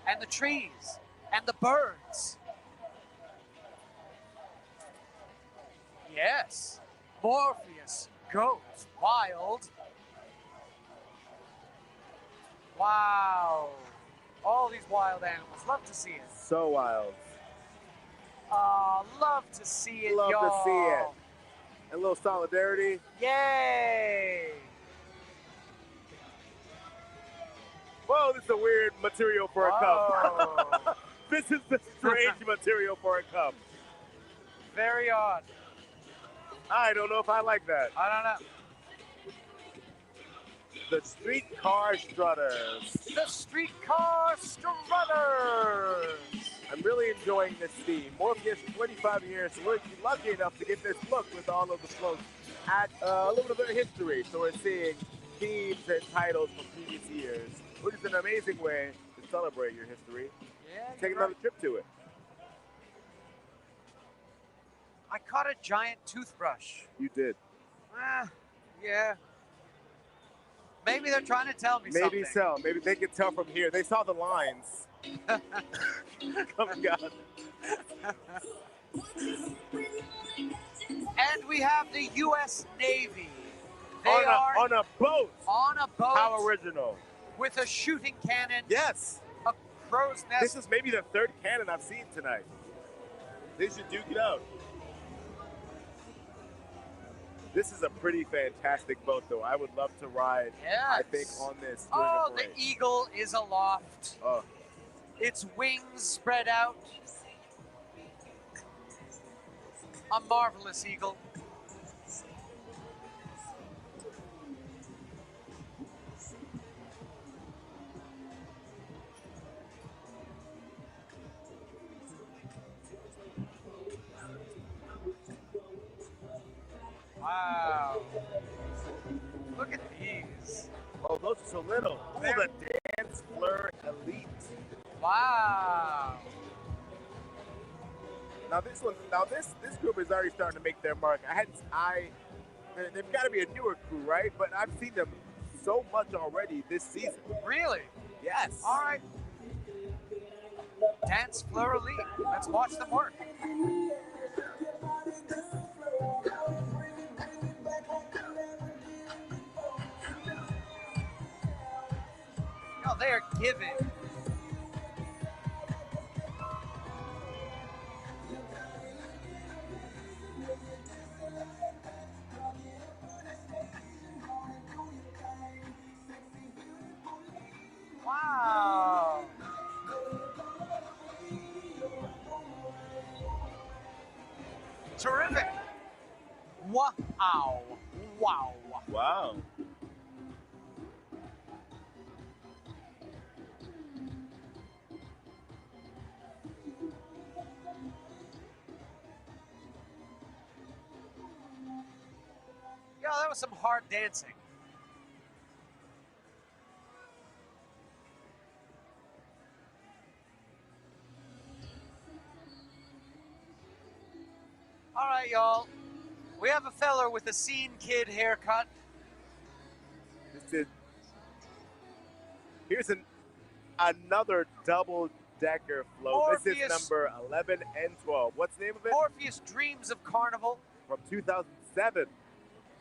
and the trees, and the birds. Yes, Morpheus goes wild. Wow. All these wild animals. Love to see it. So wild. Love to see it, Love y'all. to see it. And a little solidarity. Yay! Whoa, this is a weird material for a cup. This is the strange material for a cup. Very odd. I don't know if I like that. I don't know. The streetcar strutters. The streetcar strutters. I'm really enjoying this theme. Morpheus, 25 years, so we're lucky enough to get this look with all of the floats at a little bit of their history. So we're seeing themes and titles from previous years, which is an amazing way to celebrate your history. Yeah, Take another trip to it. I caught a giant toothbrush. You did. Yeah. Maybe they're trying to tell me something. Maybe so. Maybe they can tell from here. They saw the lines coming out. And we have the U.S. Navy. They on are a boat. On a boat. How original. With a shooting cannon. Yes. A crow's nest. This is maybe the third cannon I've seen tonight. They should duke it out. This is a pretty fantastic boat, though. I would love to ride, I think, on this during a the parade. eagle is aloft. Oh. Its wings spread out. A marvelous eagle. Wow. Look at these. Oh, those are so little. Oh, the Dance Fleur Elite. Wow. Now this group is already starting to make their mark. They've got to be a newer crew, right? But I've seen them so much already this season. Really? Yes. All right. Dance Fleur Elite. Let's watch them work. Oh, they are giving. Wow. Terrific. Wow. Wow. Wow. Yeah, that was some hard dancing. All right, y'all. We have a feller with a scene kid haircut. Here's another double-decker float. This is Morpheus. number 11 and 12. What's the name of it? Morpheus Dreams of Carnival. From 2007.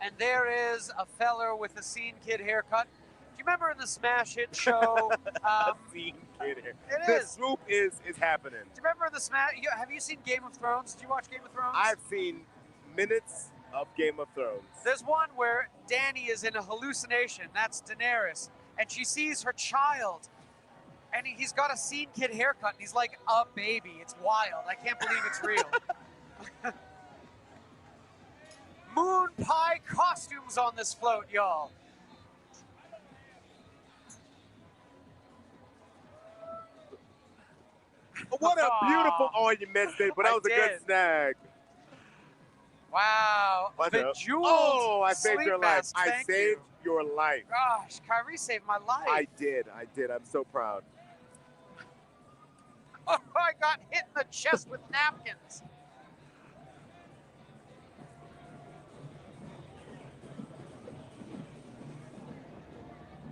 And there is a feller with a scene kid haircut. Do you remember in the Smash Hit show? Scene kid here. It The is. swoop is happening. Do you remember in the Smash? Have you seen Game of Thrones? Did you watch Game of Thrones? I've seen minutes of Game of Thrones. There's one where Dany is in a hallucination. That's Daenerys, and she sees her child, and he's got a scene kid haircut, and he's like a baby. It's wild. I can't believe it's real. Moon pie costumes on this float, y'all. What a beautiful, oh, you missed it, but that was a good snag. Wow. What's up? Bejeweled. Oh, I saved your sleep life. mask. I Thank saved you. your life. Gosh, Kyrie saved my life. I did. I'm so proud. Oh, I got hit in the chest with napkins.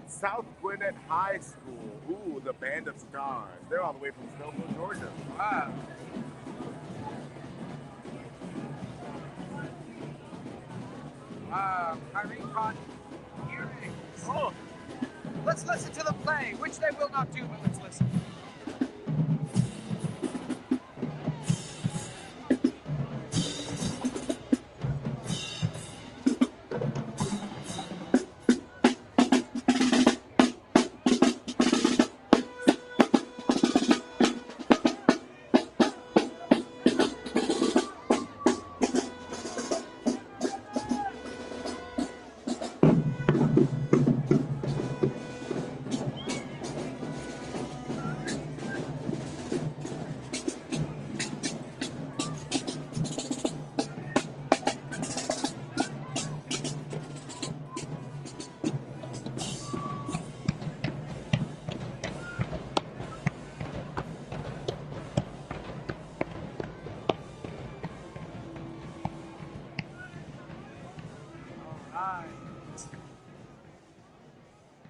South Gwinnett High School. Ooh, the Band of Stars. They're all the way from Snowville, Georgia. Wow. Kyrie caught earrings. Oh. Let's listen to them play, which they will not do, but let's listen.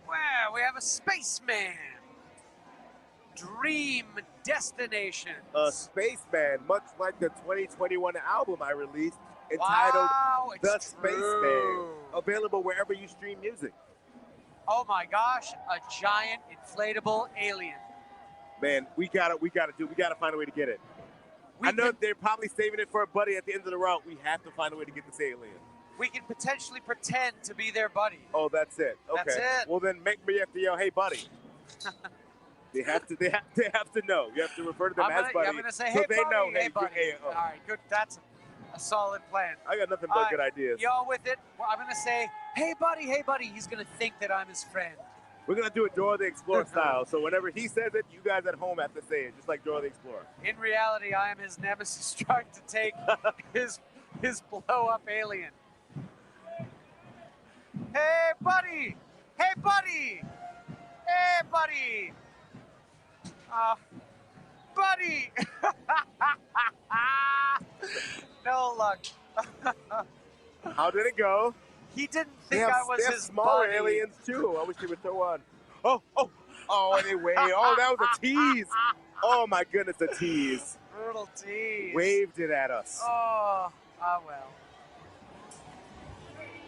Well, we have a spaceman. Dream destination. A spaceman, much like the 2021 album I released, entitled The Spaceman. Available wherever you stream music. Oh my gosh, a giant inflatable alien. Man, we gotta find a way to get it. I know they're probably saving it for a buddy at the end of the route. We have to find a way to get this alien. We can potentially pretend to be their buddy. Oh, that's it. Okay. That's it. Well, then make me have to yell, "Hey, buddy." They have to know. You have to refer to them as buddy. I'm gonna say, so hey, they buddy, know, hey, buddy. oh. All right, good. That's a solid plan. I got nothing but good ideas. Y'all with it? Well, I'm gonna say, hey, buddy, hey, buddy. He's gonna think that I'm his friend. We're gonna do it Dora the Explorer style. So whenever he says it, you guys at home have to say it, just like Dora the Explorer. In reality, I am his nemesis trying to take his blow-up alien. Hey, buddy! Hey, buddy! Hey, buddy! Buddy! No luck. How did it go? He didn't think I was his smaller buddy. aliens too. I wish he would throw one. Oh, and they waved. Oh, that was a tease. Oh my goodness, a tease. Brutal tease. Waved it at us. Oh, well.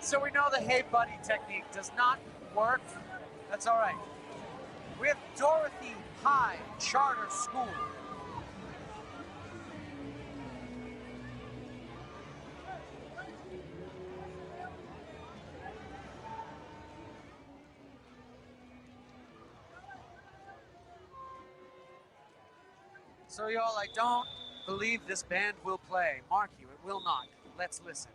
So we know the hey buddy technique does not work. That's all right. We have Dorothy High Charter School. So y'all, I don't believe this band will play. Mark you, it will not. Let's listen.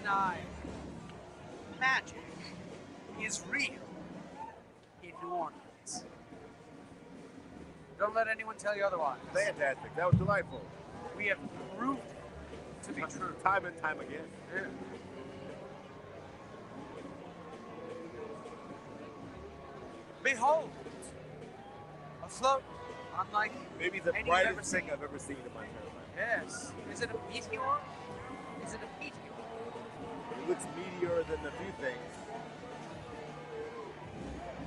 deny magic is real in New Orleans. Don't let anyone tell you otherwise. Fantastic. That was delightful. We have proved it to be true. Time and time again. Yeah. Behold, a float unlike maybe the any I've ever brightest thing seen. I've ever seen in my entire life. Yes. Is it a meteor? Is it a meteor? It looks meteor than a few things.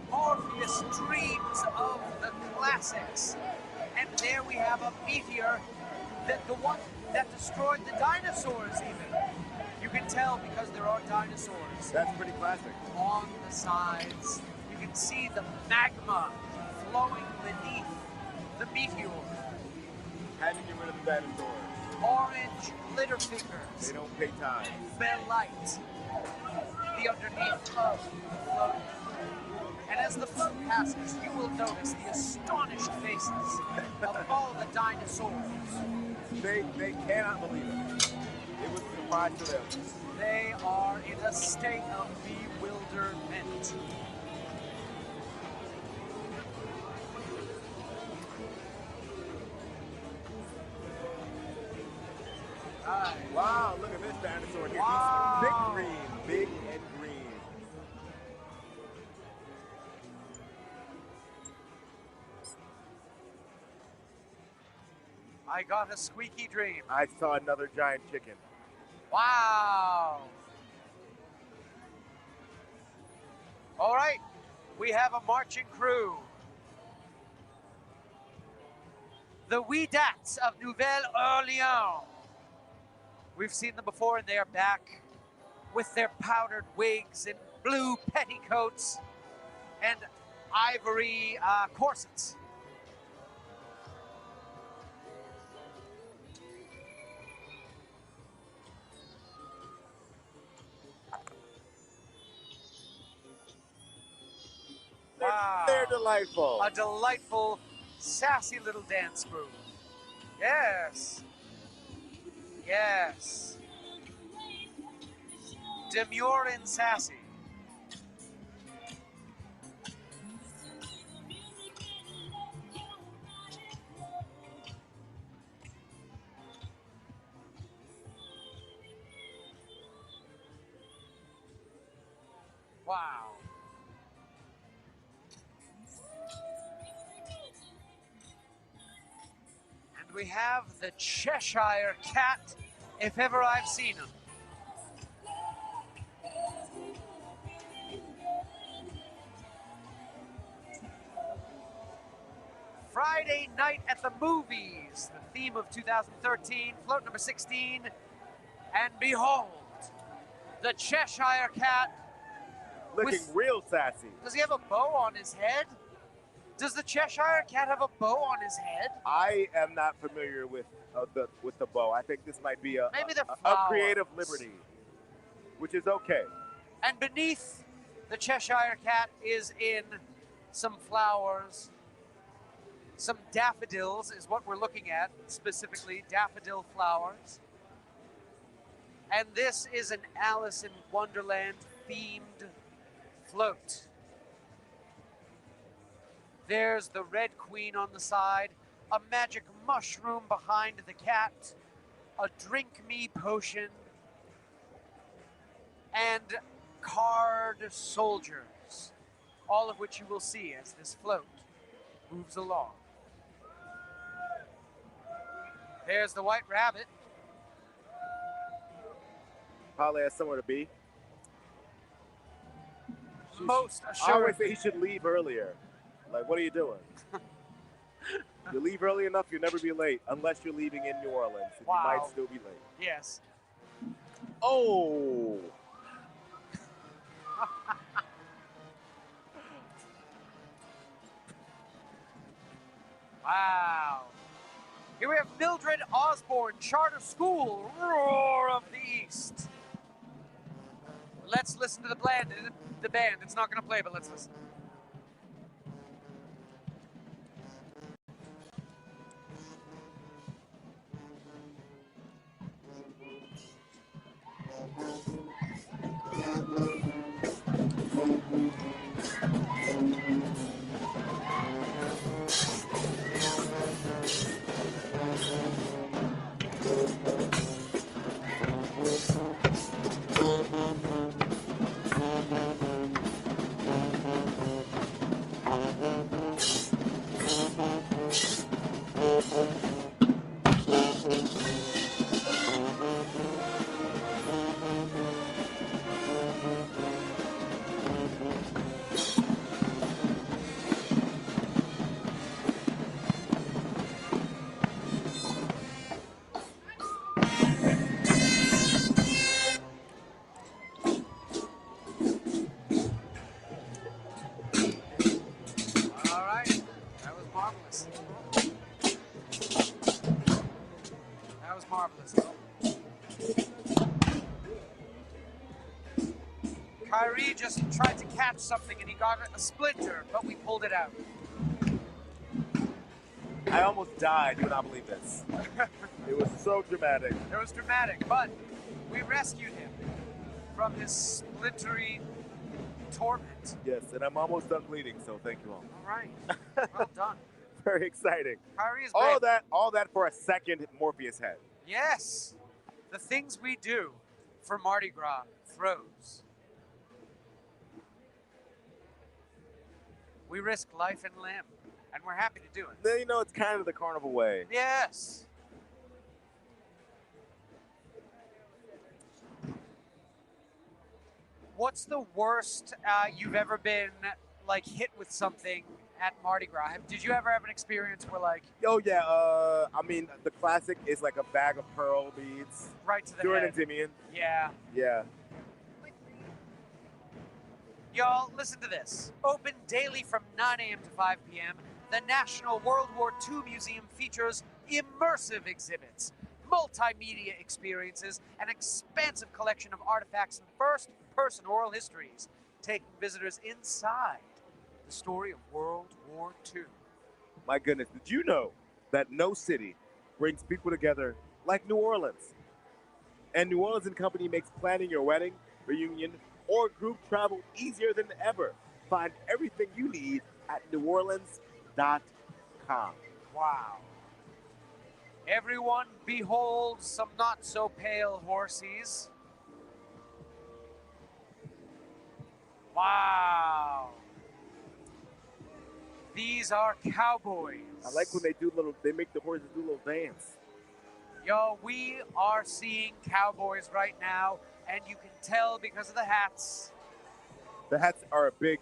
Morpheus dreams of the classics. And there we have a meteor, the one that destroyed the dinosaurs even. You can tell because there are dinosaurs. That's pretty classic. On the sides, you can see the magma flowing beneath the meteor. Had to get rid of the dinosaurs. Orange glitter fingers. They don't pay time. Light. The underneath of the float. And as the float passes, you will notice the astonished faces of all the dinosaurs. They cannot believe it. It was a surprise to them. They are in a state of bewilderment. Wow, look at this dinosaur here. Wow. He's big green, big and green. I got a squeaky dream. I saw another giant chicken. Wow. All right, we have a marching crew. The Wedats of Nouvelle-Orléans. We've seen them before, and they are back with their powdered wigs and blue petticoats and ivory corsets. Wow. They're delightful. A delightful, sassy little dance move. Yes. Yes. Demure and sassy. Wow. And we have the Cheshire Cat, if ever I've seen him. Friday Night at the Movies, the theme of 2013, float number 16. And behold, the Cheshire Cat. Looking real sassy. Does he have a bow on his head? Does the Cheshire Cat have a bow on his head? I am not familiar with the bow. I think this might be Maybe the a creative liberty, which is okay. And beneath the Cheshire Cat is in some flowers. Some daffodils is what we're looking at, specifically daffodil flowers. And this is an Alice in Wonderland themed float. There's the Red Queen on the side, a magic mushroom behind the cat, a drink me potion, and card soldiers, all of which you will see as this float moves along. There's the White Rabbit. Probably has somewhere to be. Most I always assuredly. say he should leave earlier. Like, what are you doing? You leave early enough, you'll never be late, unless you're leaving in New Orleans. And Wow. You might still be late. Yes. Oh! Wow. Here we have Mildred Osborne, Charter School, Roar of the East. Let's listen to the band. It's not going to play, but let's listen. Kyrie just tried to catch something and he got a splinter, but we pulled it out. I almost died. You would not believe this. It was so dramatic. It was dramatic, but we rescued him from his splintery torment. Yes, and I'm almost done bleeding, so thank you all. All right. Well done. Very exciting. Kyrie is all great. that for a second Morpheus head. Yes. The things we do for Mardi Gras throws. We risk life and limb, and we're happy to do it. Then, you know, it's kind of the carnival way. Yes. What's the worst you've ever been like hit with something at Mardi Gras? Did you ever have an experience where like? Oh yeah, I mean the classic is like a bag of pearl beads. Right to the During head. Endymion. Yeah. Yeah. Y'all, listen to this. Open daily from 9 a.m. to 5 p.m., the National World War II Museum features immersive exhibits, multimedia experiences, an expansive collection of artifacts and first-person oral histories, taking visitors inside the story of World War II. My goodness, did you know that no city brings people together like New Orleans? And New Orleans & Company makes planning your wedding, reunion, or group travel easier than ever. Find everything you need at NOLA.com. Wow. Everyone behold some not-so-pale horsies. Wow. These are cowboys. I like when they make the horses do a little dance. Yo, we are seeing cowboys right now, and you can tell because of the hats. The hats are a big...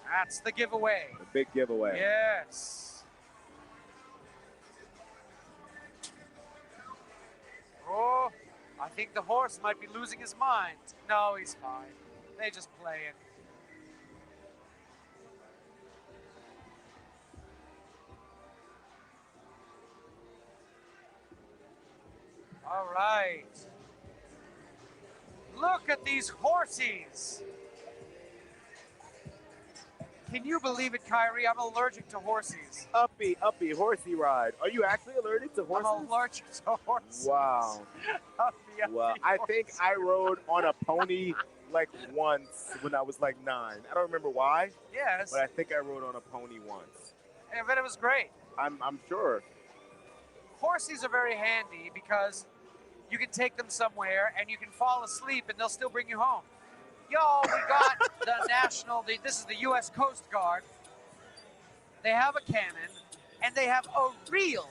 That's the giveaway. A big giveaway. Yes. Oh, I think the horse might be losing his mind. No, he's fine. They just play it. All right. Look at these horsies. Can you believe it, Kyrie? I'm allergic to horsies. Uppy, horsey ride. Are you actually allergic to horses? I'm allergic to horses. Wow. Uppy, Wow. I think I rode on a pony like once when I was like 9. I don't remember why. Yes. But I think I rode on a pony once. I bet it was great. I'm sure. Horsies are very handy because you can take them somewhere and you can fall asleep and they'll still bring you home. Yo, we got this is the U.S. Coast Guard. They have a cannon and they have a real,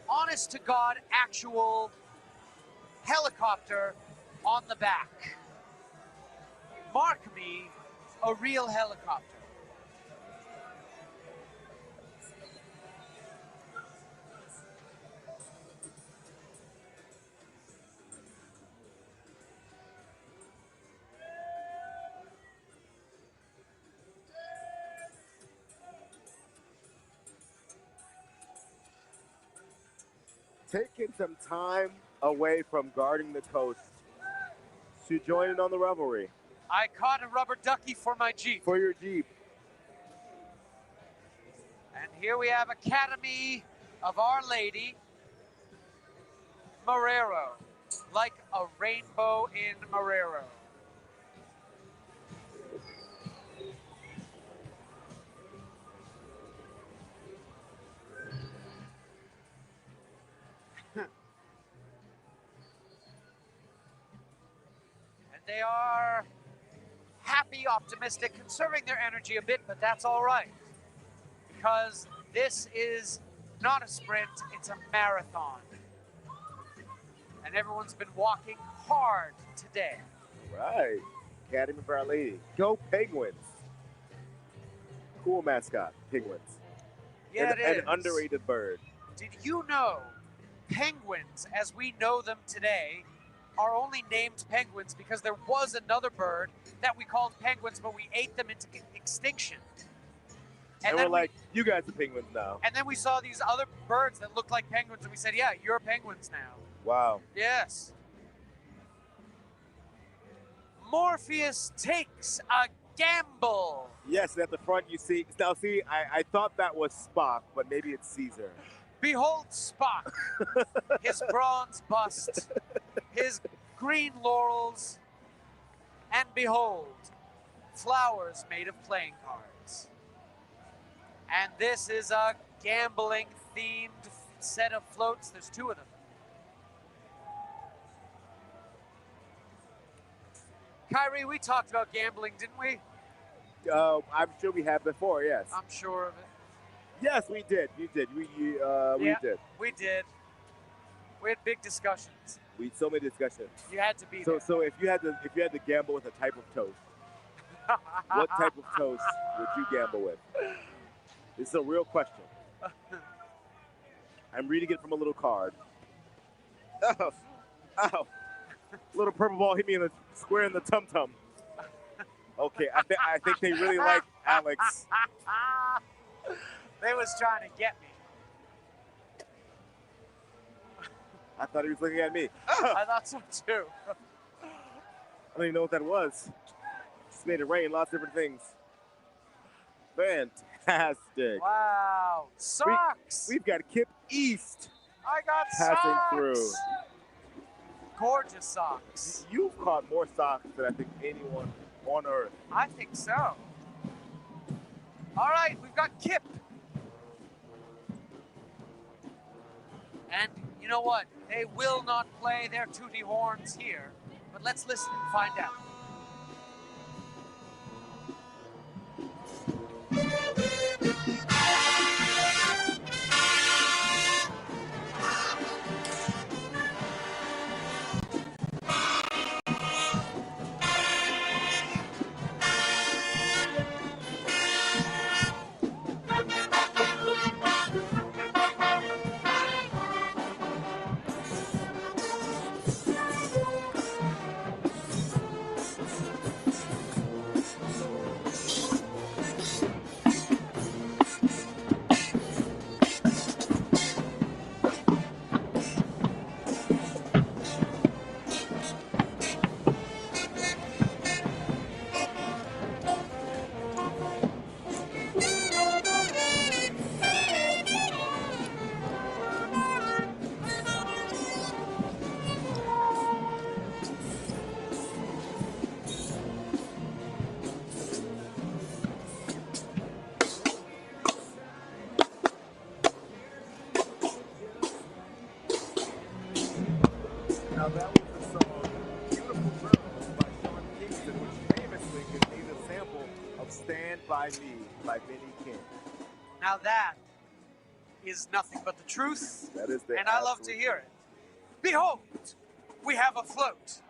honest to God, actual helicopter on the back. Mark me, a real helicopter. Taking some time away from guarding the coast to join in on the revelry. I caught a rubber ducky for my Jeep. For your Jeep. And here we have Academy of Our Lady, Marrero, like a rainbow in Marrero. They are happy, optimistic, conserving their energy a bit, but that's all right. Because this is not a sprint, it's a marathon. And everyone's been walking hard today. Right. Academy for Our Lady. Go Penguins. Cool mascot, penguins. Yeah, it is. An underrated bird. Did you know penguins, as we know them today, are only named penguins because there was another bird that we called penguins, but we ate them into extinction. And we're like, you guys are penguins now. And then we saw these other birds that looked like penguins, and we said, yeah, you're penguins now. Wow. Yes. Morpheus takes a gamble. Yes, and at the front you see. Now, see, I thought that was Spock, but maybe it's Caesar. Behold Spock, his bronze bust, his green laurels, and behold, flowers made of playing cards. And this is a gambling-themed set of floats. There's 2 of them. Kyrie, we talked about gambling, didn't we? I'm sure we have before, yes. I'm sure of it. Yes, we did. You did. We did. We did. We had big discussions. So many discussions. You had to be So there. so if you had to gamble with a type of toast, what type of toast would you gamble with? This is a real question. I'm reading it from a little card. Oh, ow. Little purple ball hit me in the square in the tum-tum. Okay, I think they really like Alex. They was trying to get me. I thought he was looking at me. I thought so too. I don't even know what that was. Just made it rain, lots of different things. Fantastic. Wow. Socks. We've got Kip East I got passing socks. through. Gorgeous socks. You've caught more socks than I think anyone on Earth. I think so. All right, we've got Kip. And you know what? They will not play their tooty horns here. But let's listen and find out. Now that was the song Beautiful Girl by Sean Kingston, which famously contained a sample of Stand By Me by Benny King. Now that is nothing but the truth. That is the and I love to hear it. Behold, we have a float.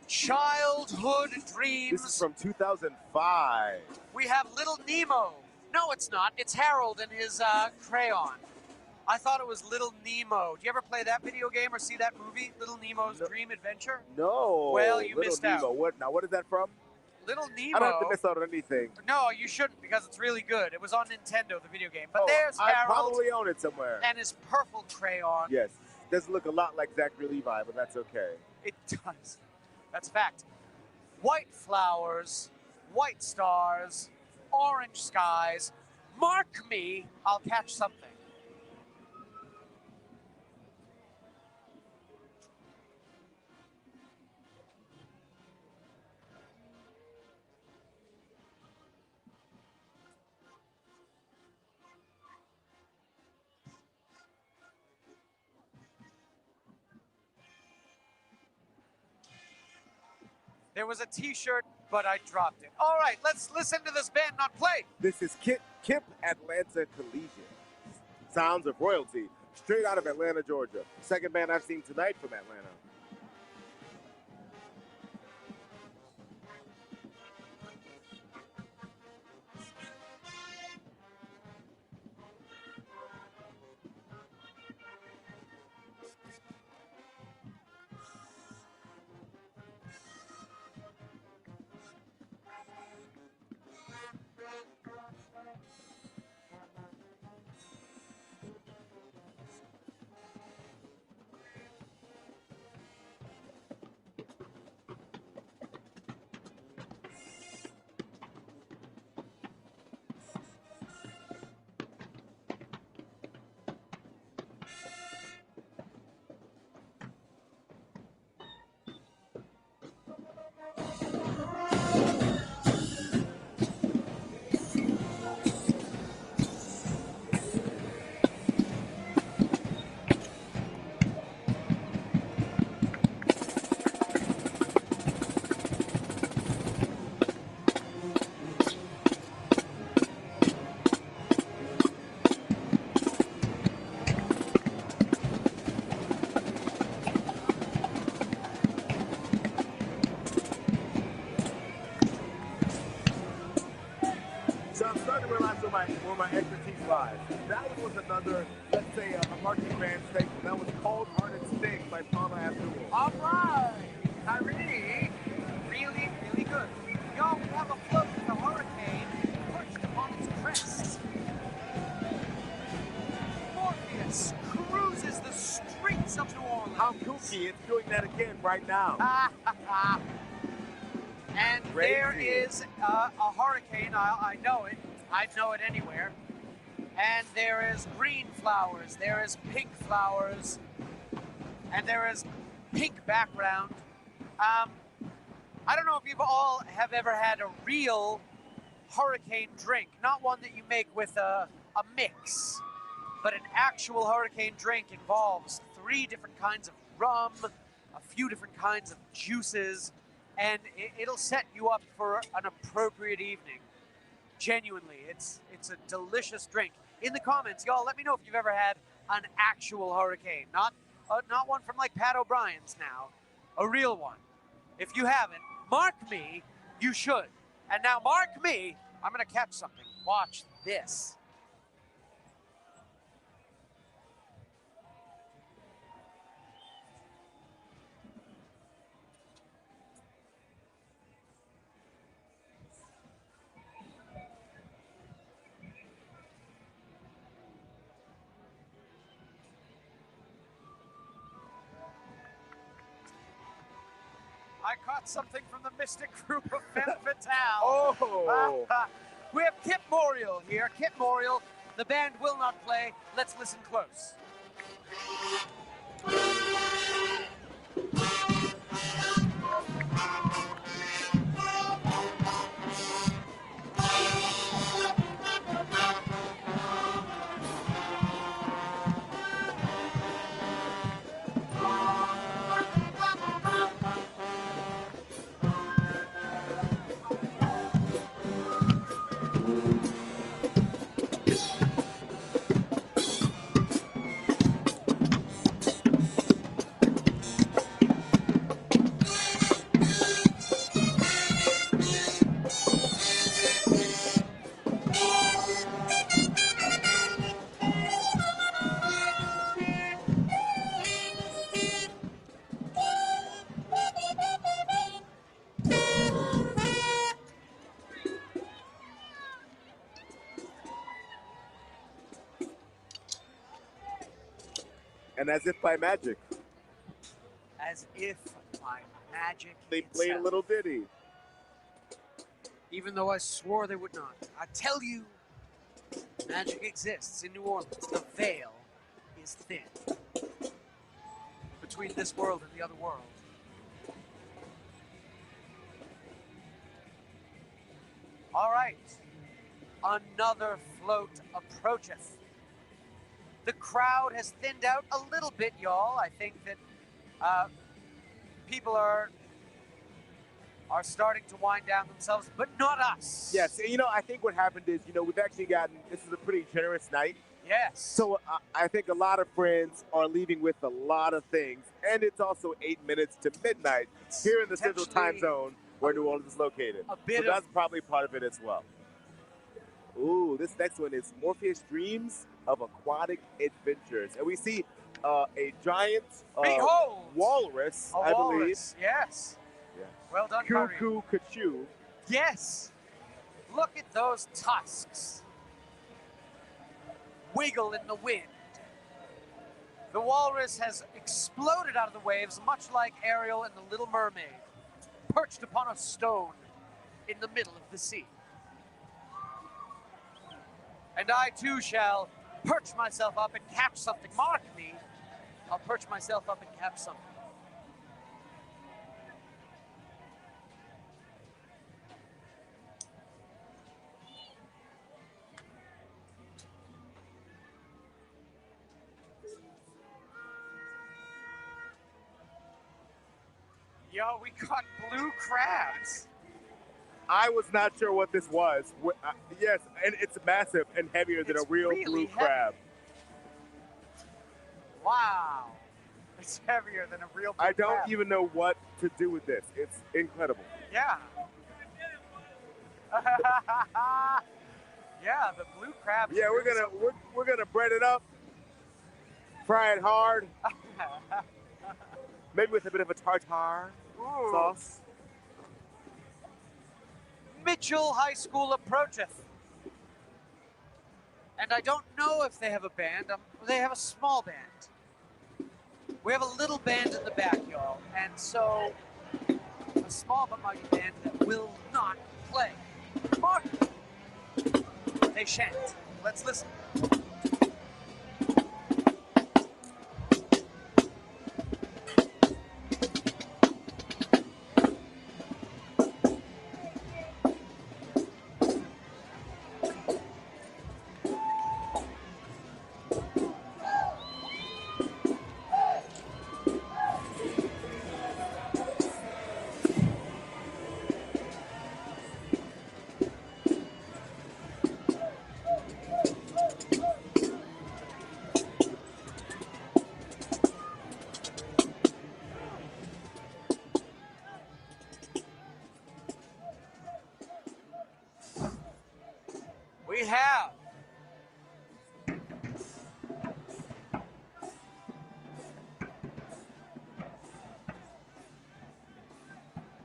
Childhood dreams. This is from 2005. We have Little Nemo. No, it's not. It's Harold and his crayon. I thought it was Little Nemo. Do you ever play that video game or see that movie, Little Nemo's Dream Adventure? No. Well, you Little missed Nemo. out. What is that from? Little Nemo. I don't have to miss out on anything. No, you shouldn't because it's really good. It was on Nintendo, the video game. But there's I Harold probably own it somewhere. and his purple crayon. Yes. Doesn't look a lot like Zachary Levi, but that's okay. It does. That's a fact. White flowers, white stars, orange skies. Mark me, I'll catch something. There was a t-shirt, but I dropped it. All right, let's listen to this band not play. This is Kip Atlanta Collegiate. Sounds of royalty, straight out of Atlanta, Georgia. Second band I've seen tonight from Atlanta. my expertise lies. That was another, let's say, a marching band staple. That was Cold Hearted Sting by Paula Abdul. All right, Kyrie, really, really good. Y'all, we have a float with a hurricane perched upon its crest. Morpheus cruises the streets of New Orleans. How kooky, it's doing that again right now. And Crazy. there is a hurricane, I know it, I'd know it anywhere. And there is green flowers, there is pink flowers, and there is pink background. I don't know if you all have ever had a real hurricane drink, not one that you make with a mix, but an actual hurricane drink involves 3 different kinds of rum, a few different kinds of juices, and it'll set you up for an appropriate evening. Genuinely, it's a delicious drink. In the comments, y'all, let me know if you've ever had an actual hurricane, not one from like Pat O'Brien's now, a real one. If you haven't, mark me, you should. And now mark me, I'm gonna catch something. Watch this. I caught something from the mystic group of Femme Fatale. Oh! We have Kip Morial here. Kip Morial, the band will not play. Let's listen close. And as if by magic, As if by magic they played a itself. little ditty. Even though I swore they would not. I tell you, magic exists in New Orleans. The veil is thin between this world and the other world. All right, another float approacheth. The crowd has thinned out a little bit, y'all. I think that people are starting to wind down themselves, but not us. Yes, you know, I think what happened is, you know, we've actually gotten, this is a pretty generous night. Yes. So I think a lot of friends are leaving with a lot of things, and it's also 8 minutes to midnight here in the Central Time Zone where New Orleans is located. So that's probably part of it as well. Ooh, this next one is Morpheus Dreams of Aquatic Adventures. And we see a giant walrus, I believe. Yes. Yeah. Well done, Kyrie. Cuckoo Cachoo. Yes. Look at those tusks. Wiggle in the wind. The walrus has exploded out of the waves, much like Ariel and the Little Mermaid, perched upon a stone in the middle of the sea. And I too shall perch myself up and catch something. Mark me. I'll perch myself up and catch something. Yo, we caught blue crabs. I was not sure what this was. Yes, and it's massive and heavier than a real blue crab. Wow. It's heavier than a real blue I don't crab. even know what to do with this. It's incredible. Yeah. Yeah, the blue crab. Yeah, we're gonna bread it up, fry it hard, maybe with a bit of a tartare sauce. Mitchell High School approacheth. And I don't know if they have a band. They have a small band. We have a little band in the back, y'all. And so, a small but mighty band that will not play. Come on! They shan't. Let's listen. We have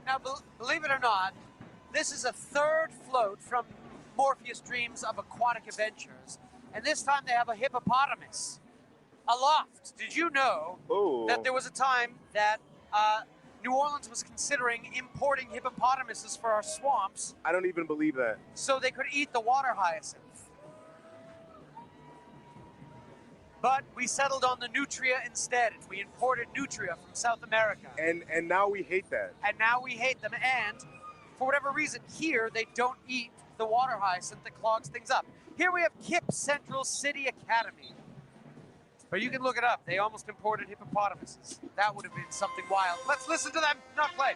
now, believe it or not, this is a third float from Morpheus Dreams of Aquatic Adventures, and this time they have a hippopotamus aloft. Did you know that there was a time that New Orleans was considering importing hippopotamuses for our swamps? I don't even believe that. So they could eat the water hyacinth. But we settled on the nutria instead. We imported nutria from South America. And now we hate that. And now we hate them. And for whatever reason, here they don't eat the water hyacinth that clogs things up. Here we have Kip Central City Academy. But you can look it up. They almost imported hippopotamuses. That would have been something wild. Let's listen to them not play.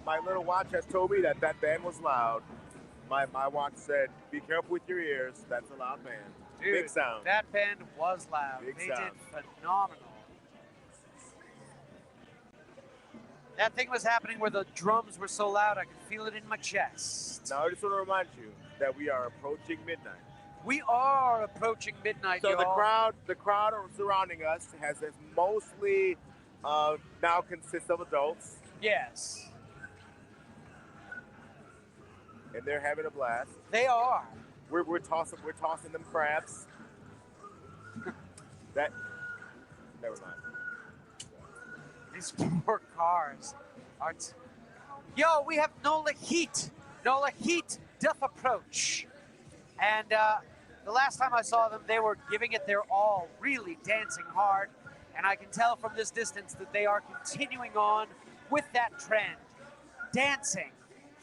My little watch has told me that band was loud. My watch said, be careful with your ears. That's a loud band. Dude, big sound. That band was loud. They did phenomenal. That thing was happening where the drums were so loud I could feel it in my chest. Now I just want to remind you that we are approaching midnight. We are approaching midnight, So y'all. the crowd surrounding us has mostly now consists of adults. Yes. And they're having a blast. They are. We're tossing them crabs. Never mind. These poor cars are. Yo, we have NOLA Heat. NOLA Heat Duff Approach. And the last time I saw them, they were giving it their all, really dancing hard. And I can tell from this distance that they are continuing on with that trend. Dancing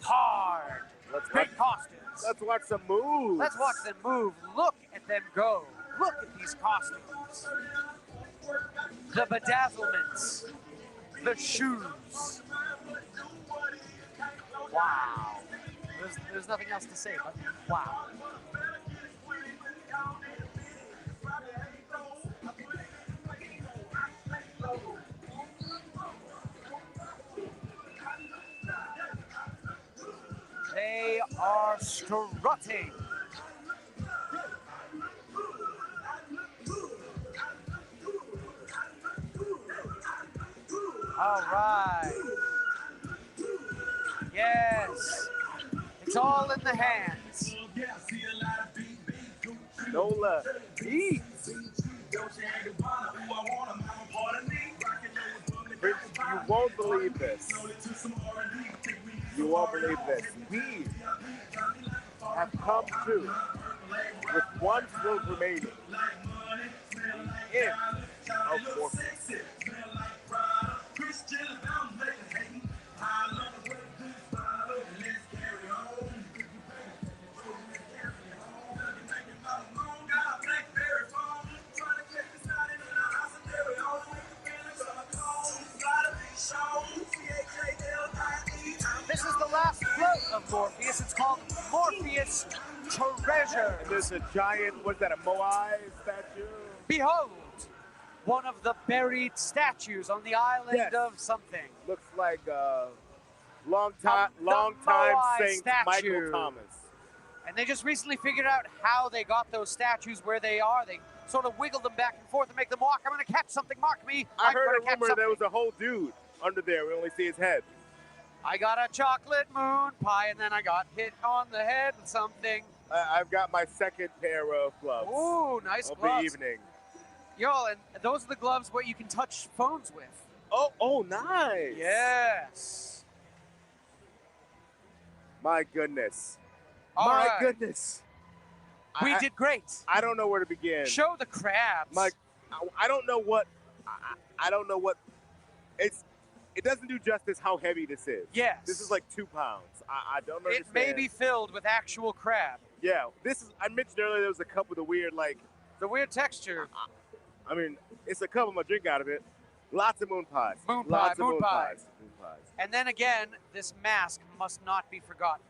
hard. Great costumes. Let's watch some moves. Let's watch them move. Look at them go. Look at these costumes. The bedazzlements. The shoes. Wow. There's nothing else to say but wow. They are strutting. All right. Yes. It's all in the hands. NOLA Bead. Prince, you won't believe this. You won't believe this. We have come to, with one float remaining, the end of Morpheus. This is the last float of Morpheus. It's called Morpheus Treasure. And there's a giant, what's that, a Moai statue? Behold, one of the buried statues on the island of something. Looks like long time Moai Saint statue. Michael Thomas. And they just recently figured out how they got those statues where they are. They sort of wiggle them back and forth and make them walk. I'm going to catch something. Mark me. I heard gonna a catch rumor something. there was a whole dude under there. We only see his head. I got a chocolate moon pie, and then I got hit on the head with something. I've got my second pair of gloves. Ooh, nice of gloves. the evening. Yo, and those are the gloves where you can touch phones with. Oh, nice. Yes. My goodness. All my right. goodness. We did great. I don't know where to begin. Show the crabs. I don't know what. I don't know what. It doesn't do justice how heavy this is. Yes. This is like 2 pounds. I don't understand. It may be filled with actual crab. Yeah. I mentioned earlier there was a cup with a weird the weird texture. I mean, it's a cup. I'm gonna drink out of it. Lots of moon pies. Moon Lots pie, of moon pie. Moon pies. And then again, this mask must not be forgotten.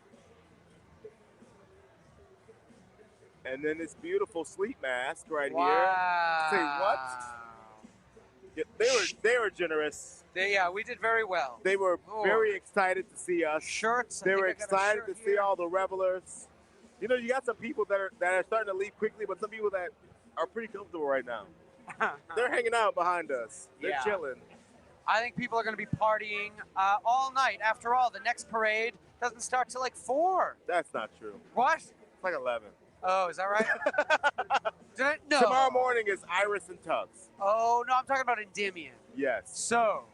And then this beautiful sleep mask right Wow. here. Say what? Yeah, they were generous. We did very well. They were very excited to see us. Shirts. They were excited to see all the revelers. You know, you got some people that are starting to leave quickly, but some people that are pretty comfortable right now. They're hanging out behind us. They're chilling. I think people are going to be partying all night. After all, the next parade doesn't start till like 4. That's not true. What? It's like 11. Oh, is that right? No. Tomorrow morning is Iris and Tugs. Oh, no, I'm talking about Endymion. Yes. So,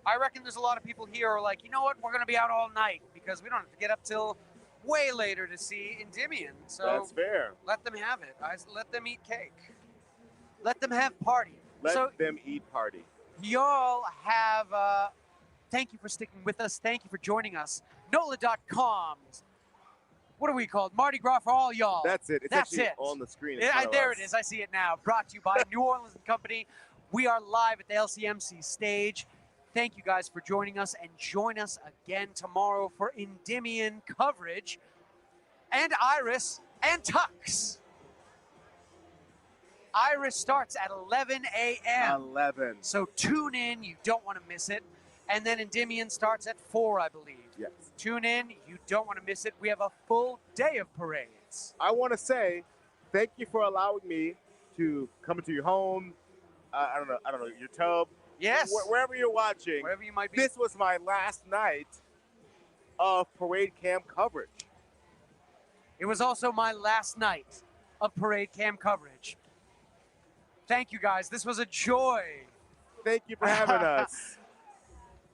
I reckon there's a lot of people here who are like, you know what, we're going to be out all night because we don't have to get up till way later to see Endymion. So that's fair. Let them have it. Let them eat cake. Let them have party. Let them eat party. Y'all have, thank you for sticking with us. Thank you for joining us. NOLA.com. What are we called? Mardi Gras for all y'all. That's it. It's That's actually it. on the screen. There it is. I see it now. Brought to you by New Orleans and Company. We are live at the LCMC stage. Thank you guys for joining us, and join us again tomorrow for Endymion coverage and Iris and Tux. Iris starts at 11 a.m. 11. So tune in. You don't want to miss it. And then Endymion starts at 4, I believe. Yes. Tune in. You don't want to miss it. We have a full day of parades. I want to say thank you for allowing me to come into your home. I don't know, your tub. Yes. Wherever you're watching. Wherever you might be. This was my last night of parade cam coverage. It was also my last night of parade cam coverage. Thank you, guys. This was a joy. Thank you for having us.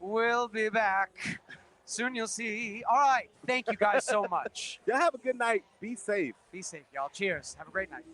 We'll be back. Soon you'll see. All right. Thank you guys so much. Y'all have a good night. Be safe. Be safe, y'all. Cheers. Have a great night.